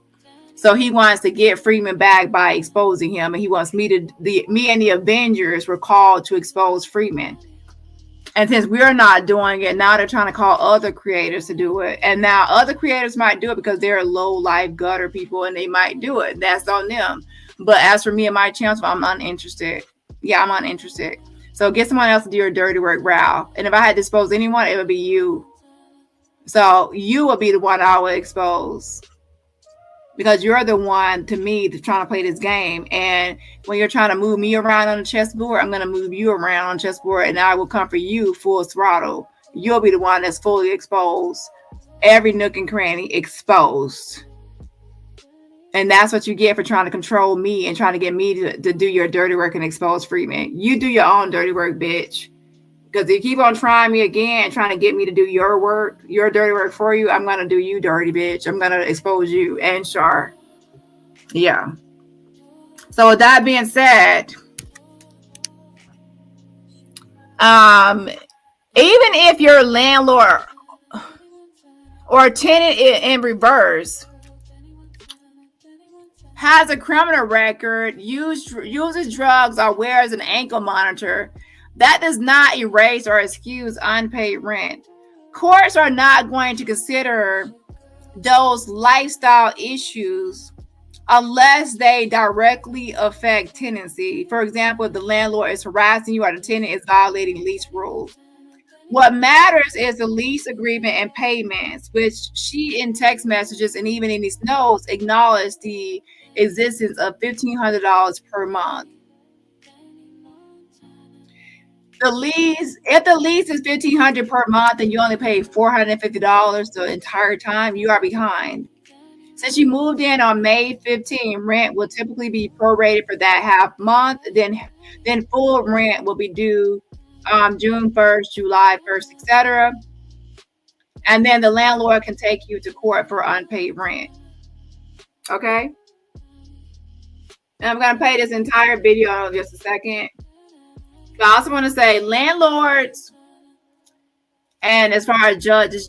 So he wants to get Freeman back by exposing him. And he wants me and the Avengers were called to expose Freeman. And since we're not doing it, now they're trying to call other creators to do it. And now other creators might do it because they're low life gutter people and they might do it. That's on them. But as for me and my channel, I'm uninterested. Yeah, I'm uninterested. So get someone else to do your dirty work, Ralph. And if I had to expose anyone, it would be you. So you would be the one I would expose. Because you're the one, to me, that's trying to play this game. And when you're trying to move me around on the chessboard, I'm going to move you around on the chessboard and I will come for you full throttle. You'll be the one that's fully exposed. Every nook and cranny exposed. And that's what you get for trying to control me and trying to get me to do your dirty work and expose Freeman. You do your own dirty work, bitch. Because if you keep on trying me again, trying to get me to do your work, your dirty work for you, I'm going to do you dirty, bitch. I'm going to expose you and Shar. Yeah. So with that being said, even if your landlord or tenant in reverse has a criminal record, uses drugs, or wears an ankle monitor, that does not erase or excuse unpaid rent. Courts are not going to consider those lifestyle issues unless they directly affect tenancy. For example, if the landlord is harassing you or the tenant is violating lease rules. What matters is the lease agreement and payments, which she in text messages and even in these notes acknowledged the existence of $1,500 per month. If the lease is $1,500 per month and you only pay $450 the entire time, you are behind. Since you moved in on May 15, rent will typically be prorated for that half month. Then full rent will be due June 1st, July 1st, etc. And then the landlord can take you to court for unpaid rent. Okay? And I'm going to play this entire video in just a second. But I also want to say landlords, and as far as judges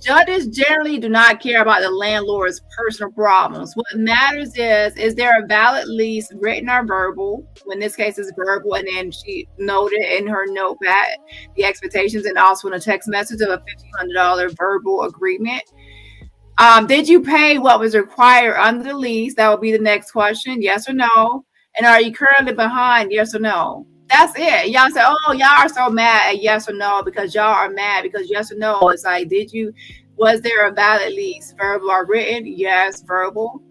generally do not care about the landlord's personal problems. What matters is there a valid lease, written or verbal? In this case, it's verbal, and then she noted in her notepad the expectations, and also in a text message of a $1,500 verbal agreement. Did you pay what was required under the lease? That would be the next question, yes or no. And are you currently behind, yes or no? That's it. Y'all say, oh, y'all are so mad at yes or no because y'all are mad because yes or no. It's like, was there a valid lease, verbal or written? Yes, verbal.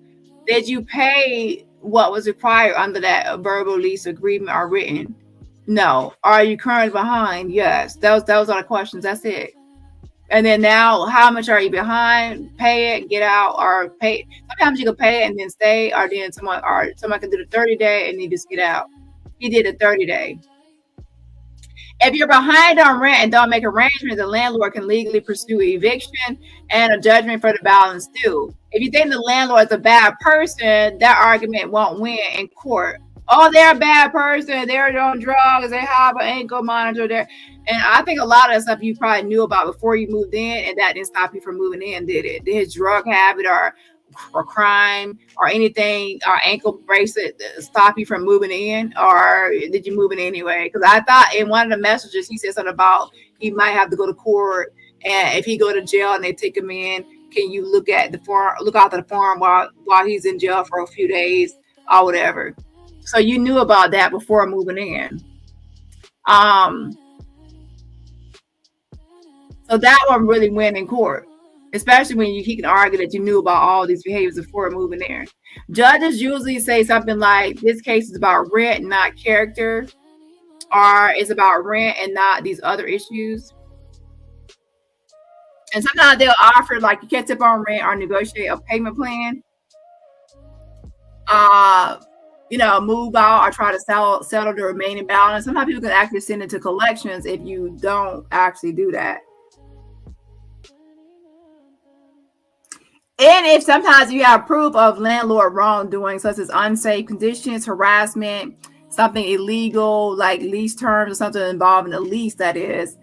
Did you pay what was required under that verbal lease agreement or written? No. Are you currently behind? Yes. Those are the questions. That's it. And then now, how much are you behind? Pay it, get out, or pay. Sometimes you can pay it and then stay, or then someone can do the 30-day and you just get out. He did a 30-day. If you're behind on rent and don't make arrangements, the landlord can legally pursue eviction and a judgment for the balance due. If you think the landlord is a bad person, that argument won't win in court. Oh, they're a bad person. They're on drugs. They have an ankle monitor there. And I think a lot of the stuff you probably knew about before you moved in, and that didn't stop you from moving in, did it? Did his drug habit or crime or anything, or ankle bracelet stop you from moving in, or did you move in anyway? Because I thought in one of the messages he said something about he might have to go to court, and if he go to jail and they take him in, can you look out the form while he's in jail for a few days or whatever. So you knew about that before moving in. So that one really went in court, especially when he can argue that you knew about all these behaviors before moving there. Judges usually say something like, this case is about rent, not character, or it's about rent and not these other issues. And sometimes they'll offer, like, you catch up on rent or negotiate a payment plan. Move out or try to settle the remaining balance. Sometimes people can actually send it to collections if you don't actually do that. And if sometimes you have proof of landlord wrongdoing, such as unsafe conditions, harassment, something illegal, like lease terms or something involving a lease, that is,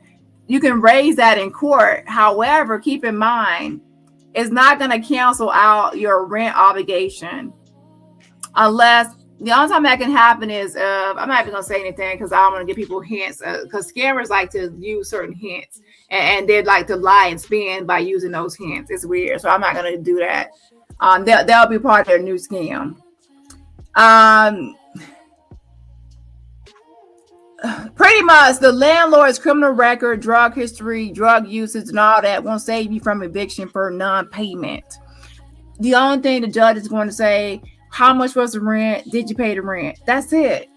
you can raise that in court. However, keep in mind, it's not going to cancel out your rent obligation unless the only time that can happen is, I'm not even going to say anything because I don't want to give people hints, because scammers like to use certain hints and they'd like to lie and spin by using those hints. It's weird. So I'm not going to do that. That'll be part of their new scam. Pretty much the landlord's criminal record, drug history, drug usage, and all that won't save you from eviction for non-payment. The only thing the judge is going to say, how much was the rent? Did you pay the rent? That's it.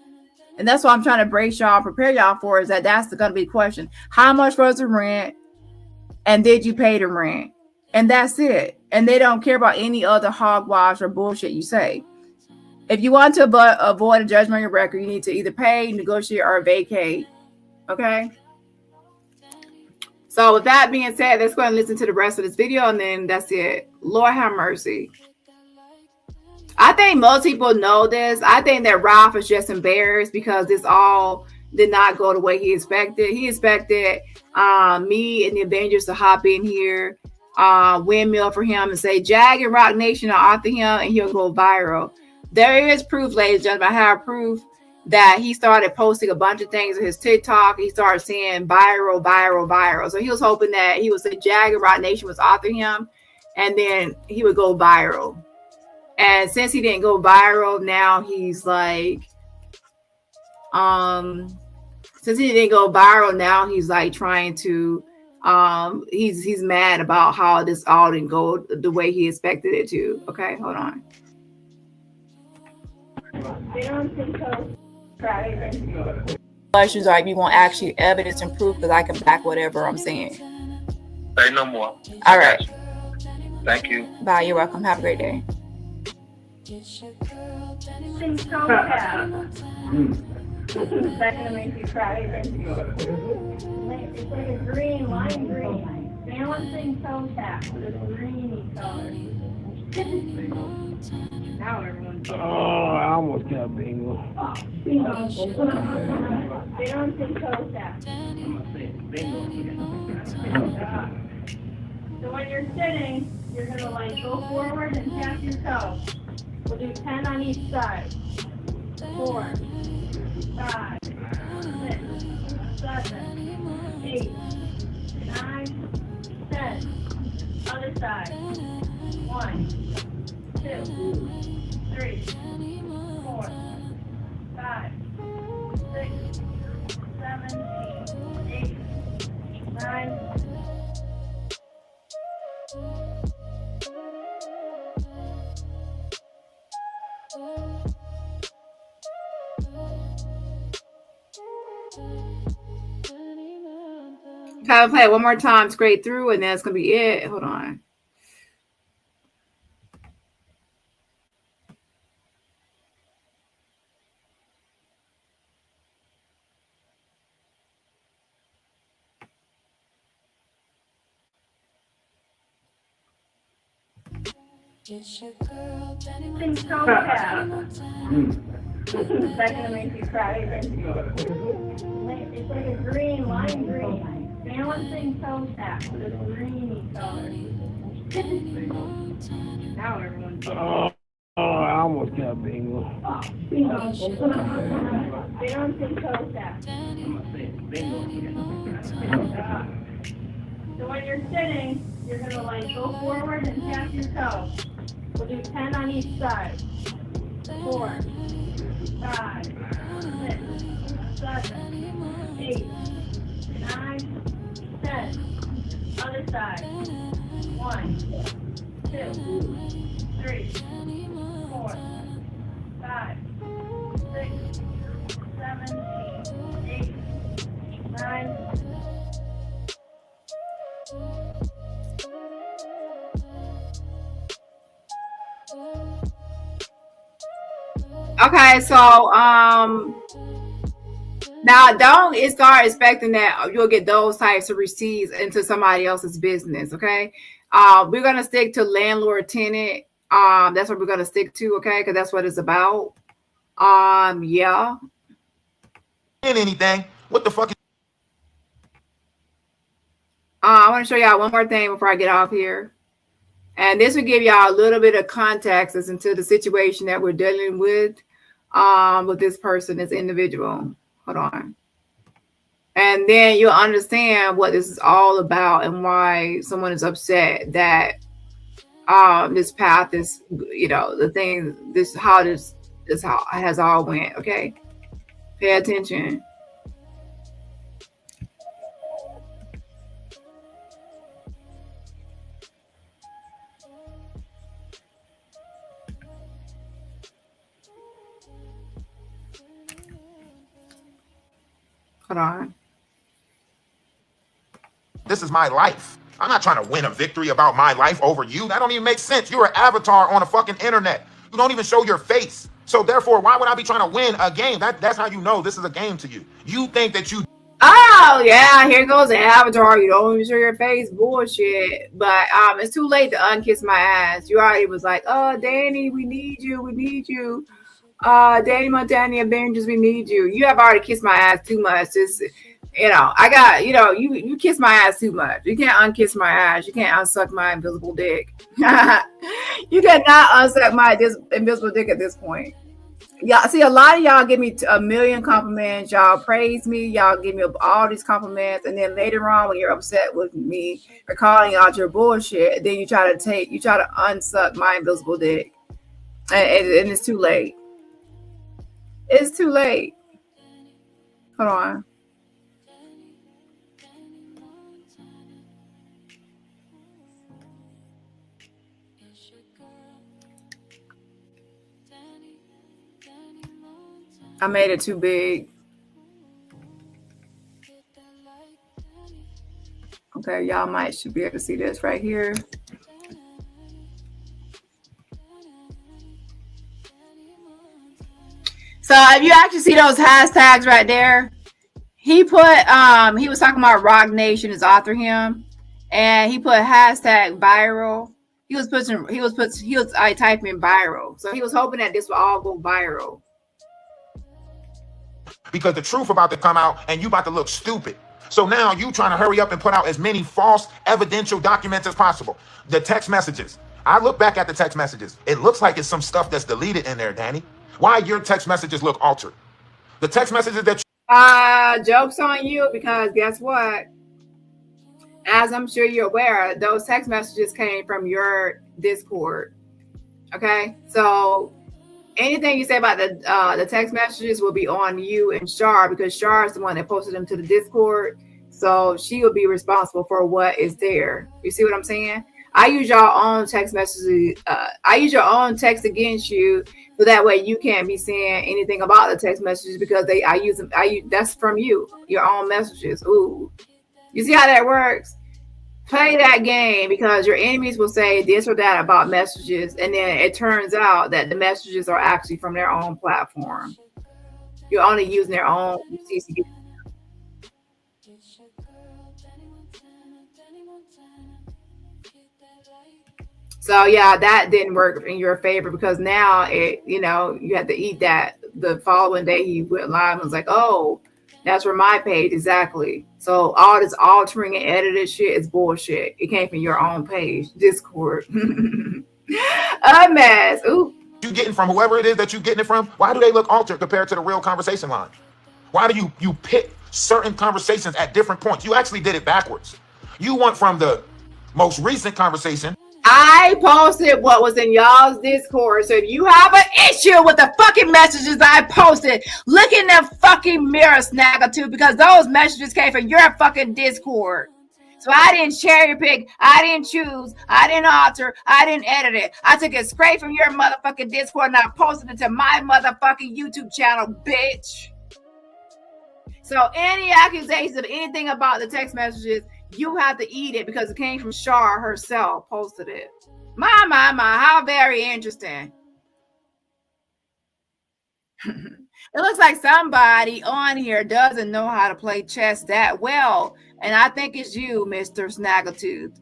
And that's what I'm trying to brace y'all, prepare y'all for, is that's going to be the question. How much was the rent? And did you pay the rent? And that's it. And they don't care about any other hogwash or bullshit you say. If you want to avoid a judgment on your record, you need to either pay, negotiate, or vacate. Okay? So with that being said, let's go and listen to the rest of this video, and then that's it. Lord have mercy. I think most people know this. I think that Ralph is just embarrassed because this all did not go the way he expected. He expected me and the Avengers to hop in here, windmill for him and say, Jag and Rock Nation are after him, and he'll go viral. There is proof, ladies and gentlemen. I have proof that he started posting a bunch of things on his TikTok. He started saying viral. So he was hoping that he would say Jag and Rock Nation was after him, and then he would go viral. And since he didn't go viral, now he's like, since he didn't go viral, now he's like trying to, he's mad about how this all didn't go the way he expected it to. Okay, hold on. Questions are if you want actually evidence and proof, because I can back whatever I'm saying. Say no more. All right. Thank you. Bye. You're welcome. Have a great day. That's gonna make you cry. It's like a green, lime green. Balancing toe tap with a greeny color. Now everyone's Oh, I almost got bingo. balancing toe tap. So when you're sitting, you're gonna like go forward and tap your toe. We'll do 10 on each side. 4, 5, 6, 7, 8, 9, 10. Other side. 1, 2, 3, 4, 5, 6, 7, 8, 9. I'll play it one more time straight through, and then it's gonna be it. Hold on. Balancing toe tap. That's gonna make you cry. It's like a green, lime green. Balancing toe tap with a greeny color. Now everyone's Oh, I almost got bingo. balancing toe tap. So when you're sitting, you're gonna like go forward and tap your toe. We'll do 10 on each side. 4, 5, 6, 7, 8, 9, 10. Other side. 1, 2, 3, 4, 5, 6, 7, 8, 9. Okay, so now don't start expecting that you'll get those types of receipts into somebody else's business. Okay, we're gonna stick to landlord-tenant. That's what we're gonna stick to. Okay, because that's what it's about. Yeah. In anything? What the fuck? I want to show y'all one more thing before I get off here. And this will give y'all a little bit of context as into the situation that we're dealing with this person, this individual. Hold on. And then you'll understand what this is all about and why someone is upset that this path is, the thing, how has all went. Okay. Pay attention. Hold on. This is my life. I'm not trying to win a victory about my life over you. That don't even make sense. You're an avatar on a fucking internet. You don't even show your face. So therefore, why would I be trying to win a game? That's how you know this is a game to you. You think that you... Oh, yeah, here goes the avatar. You don't even show your face. Bullshit. But it's too late to unkiss my ass. You already was like, oh, Dani, we need you. We need you. Dani Montana Avengers, we need you. You have already kissed my ass too much. It's, I got, you kiss my ass too much. You can't unkiss my ass. You can't unsuck my invisible dick. You cannot unsuck my invisible dick at this point. Y'all see, a lot of y'all give me a million compliments. Y'all praise me. Y'all give me all these compliments, and then later on, when you're upset with me for calling out your bullshit, then you try to unsuck my invisible dick. And it's too late. It's too late. Hold on. I made it too big. Okay, y'all should be able to see this right here. So if you actually see those hashtags right there, he put he was talking about Rock Nation is author him, and he put hashtag viral. He was typing viral. So he was hoping that this would all go viral. Because the truth about to come out and you about to look stupid. So now you trying to hurry up and put out as many false evidential documents as possible. The text messages. I look back at the text messages. It looks like it's some stuff that's deleted in there, Dani. Why your text messages look altered? The text messages that Joke's on you, because guess what? As I'm sure you're aware, those text messages came from your Discord. Okay, so anything you say about the text messages will be on you and Shar, because Shar is the one that posted them to the Discord. So she will be responsible for what is there. You see what I'm saying? I use your own text messages. I use your own text against you, so that way you can't be saying anything about the text messages, because I use them. That's from you, your own messages. Ooh, you see how that works? Play that game, because your enemies will say this or that about messages, and then it turns out that the messages are actually from their own platform. You're only using their own CC. So yeah, that didn't work in your favor, because now you have to eat that. The following day he went live and was like, oh, that's for my page. Exactly. So all this altering and edited shit is bullshit. It came from your own page, Discord. A mess. Ooh. You getting from whoever it is that you getting it from, why do they look altered compared to the real conversation line? Why do you pick certain conversations at different points? You actually did it backwards. You went from the most recent conversation. I posted what was in y'all's Discord. So if you have an issue with the fucking messages I posted, look in the fucking mirror, Statute, because those messages came from your fucking Discord. So I didn't cherry pick, I didn't choose, I didn't alter, I didn't edit it. I took it straight from your motherfucking Discord and I posted it to my motherfucking YouTube channel, bitch. So any accusations of anything about the text messages, you have to eat it, because it came from Shar herself, posted it. My, how very interesting. It looks like somebody on here doesn't know how to play chess that well. And I think it's you, Mr. Snaggletooth.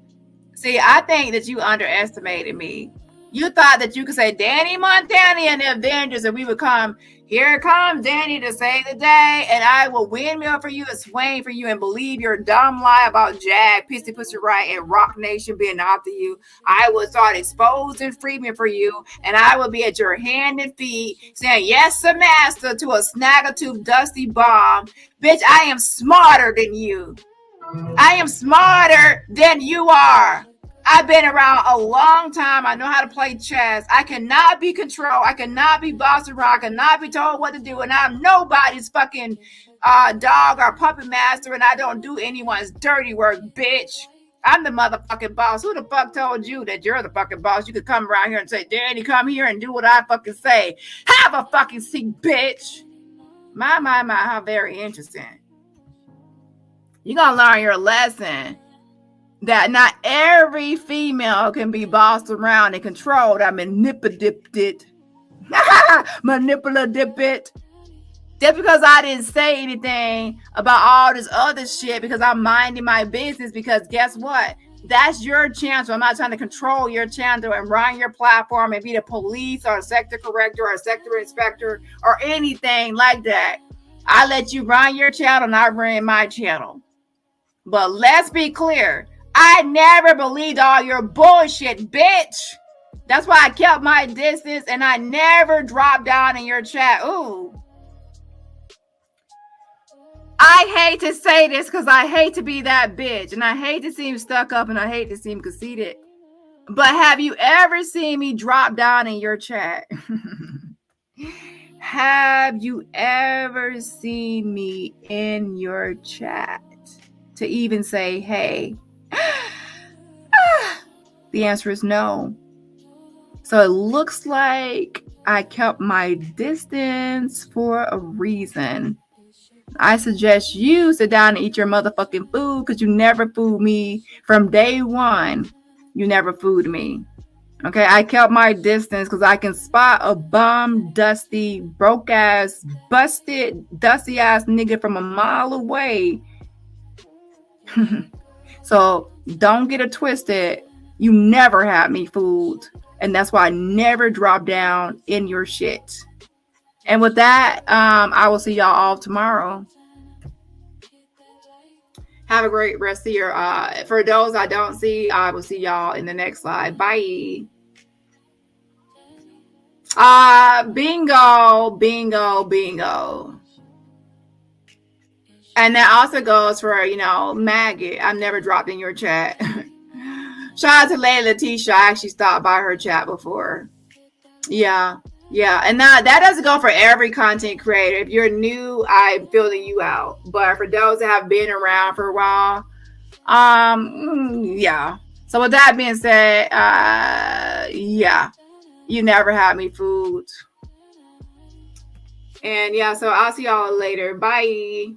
See, I think that you underestimated me. You thought that you could say Dani Montana and the Avengers, and we would come, here comes Dani to save the day, and I will windmill for you and swing for you and believe your dumb lie about Jag, Pissy Pussy Riot, and Rock Nation being after you. I will start exposing Freeman for you, and I will be at your hand and feet saying, yes, sir, master, to a Snaggletooth dusty bomb. Bitch, I am smarter than you. I am smarter than you are. I've been around a long time. I know how to play chess. I cannot be controlled. I cannot be bossed around. I cannot be told what to do. And I'm nobody's fucking dog or puppet master. And I don't do anyone's dirty work, bitch. I'm the motherfucking boss. Who the fuck told you that you're the fucking boss? You could come around here and say, Dani, come here and do what I fucking say. Have a fucking seat, bitch. My, how very interesting. You're going to learn your lesson. That not every female can be bossed around and controlled. I manipulated. Manipulated. Just because I didn't say anything about all this other shit, because I'm minding my business, because guess what? That's your channel. I'm not trying to control your channel and run your platform and be the police or a sector corrector or a sector inspector or anything like that. I let you run your channel and I ran my channel. But let's be clear. I never believed all your bullshit, bitch. That's why I kept my distance and I never dropped down in your chat. Ooh. I hate to say this because I hate to be that bitch and I hate to seem stuck up and I hate to seem conceited. But have you ever seen me drop down in your chat? Have you ever seen me in your chat to even say, hey? The answer is no. So it looks like I kept my distance for a reason. I suggest you sit down and eat your motherfucking food because you never fooled me from day one. You never fooled me. Okay, I kept my distance because I can spot a bum, dusty, broke ass, busted, dusty ass nigga from a mile away. So don't get it twisted. You never had me fooled. And that's why I never drop down in your shit. And with that, I will see y'all all tomorrow. Have a great rest of your, for those I don't see, I will see y'all in the next slide. Bye. Bingo, bingo, bingo. And that also goes for, Maggot. I've never dropped in your chat. Shout out to Lady Letitia. I actually stopped by her chat before. Yeah. And that doesn't go for every content creator. If you're new, I'm filling you out. But for those that have been around for a while, yeah. So with that being said, yeah, you never had me fooled. And yeah, so I'll see y'all later. Bye.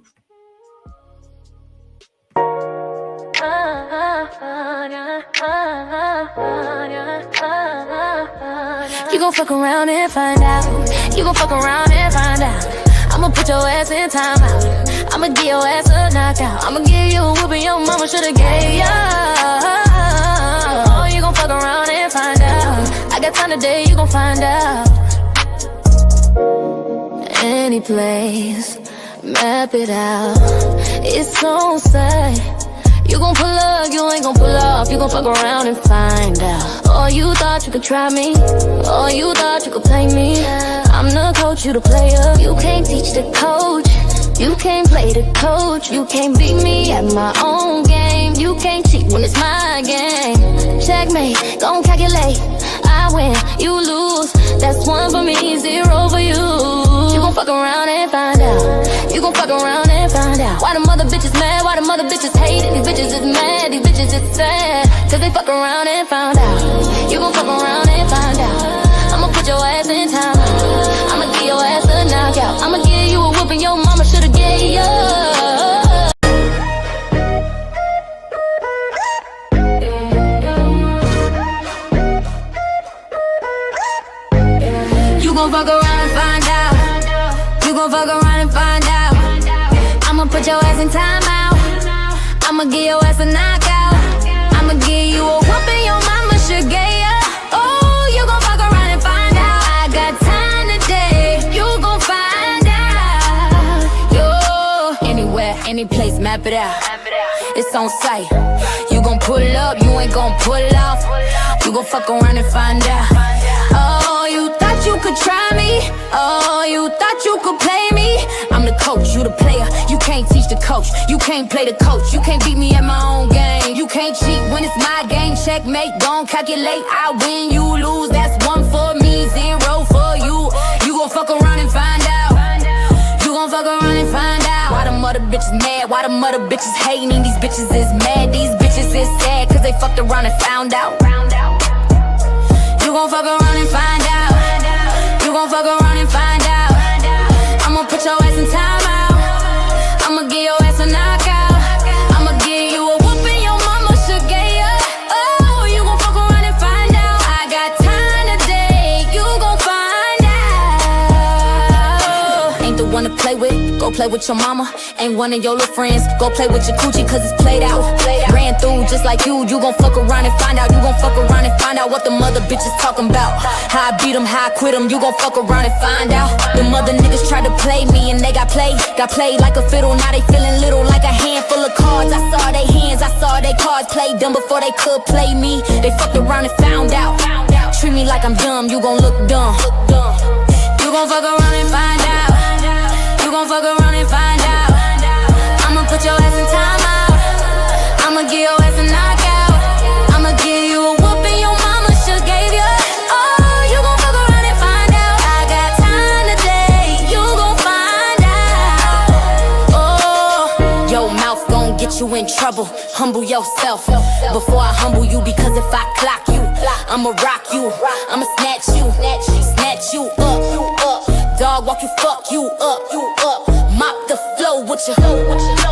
You gon' fuck around and find out. You gon' fuck around and find out. I'ma put your ass in timeout. I'ma give your ass a knockout. I'ma give you a whooping your mama shoulda gave ya. Oh, you gon' fuck around and find out. I got time today, you gon' find out. Any place, map it out. It's on sight. You gon' pull up, you ain't gon' pull off. You gon' fuck around and find out. Oh, you thought you could try me. Oh, you thought you could play me. I'm the coach, you the player. You can't teach the coach. You can't play the coach. You can't beat me at my own game. You can't cheat when it's my game. Checkmate, gon' calculate. I win, you lose. That's 1 for me, 0 for you. You gon' fuck around and find out. You gon' fuck around and find out. Why the mother bitches mad? Why the mother bitches hate it? These bitches is mad, these bitches is sad. Cause they fuck around and found out. You gon' fuck around and find out. I'ma put your ass in time. I'ma give your ass a knockout. I'ma give you a whooping your mama shoulda gave ya. You gon' fuck around and find out. You gon' fuck around and find out. I'ma put your ass in timeout. I'ma give your ass a knockout. I'ma give you a whooping your mama should get ya. Oh, you gon' fuck around and find out. I got time today, you gon' find out. Yo, anywhere, any place, map it out. It's on sight. You gon' pull up, you ain't gon' pull off. You gon' fuck around and find out. Oh, you thought you could try me. Oh, you thought you could play me. I'm the coach, you the player. You can't teach the coach. You can't play the coach. You can't beat me at my own game. You can't cheat when it's my game. Checkmate, gon' calculate. I win, you lose. That's 1 for me, 0 for you. You gon' fuck around and find out. You gon' fuck around and find out. Why the mother bitches mad? Why the mother bitches hating? These bitches is mad. These bitches is sad. Cause they fucked around and found out. You gon' fuck around and find out. You gon' fuck around and find out. I'ma put your ass in timeout. I'ma give your ass a knockout. I'ma give you a whooping your mama should get ya. Oh, you gon' fuck around and find out. I got time today, you gon' find out. Ain't the one to play with, go play with your mama. Ain't one of your little friends, go play with your coochie cause it's played out. Ran through just like you gon' fuck around and find out. You gon' fuck around and find out what the mother bitches talking about. How I beat them, how I quit them, you gon' fuck around and find out. The mother niggas tried to play me and they got played like a fiddle. Now they feeling little like a handful of cards. I saw they hands, I saw they cards played them before they could play me. They fucked around and found out. Treat me like I'm dumb, you gon' look dumb. You gon' fuck around and find out. You gon' fuck around and find out. I'ma put your ass in timeout. I'ma give your ass a knockout. I'ma give you a whooping your mama. in trouble, humble yourself before I humble you. Because if I clock you, I'ma rock you, I'ma snatch you up. Dog walk you, fuck you up. Mop the flow with you.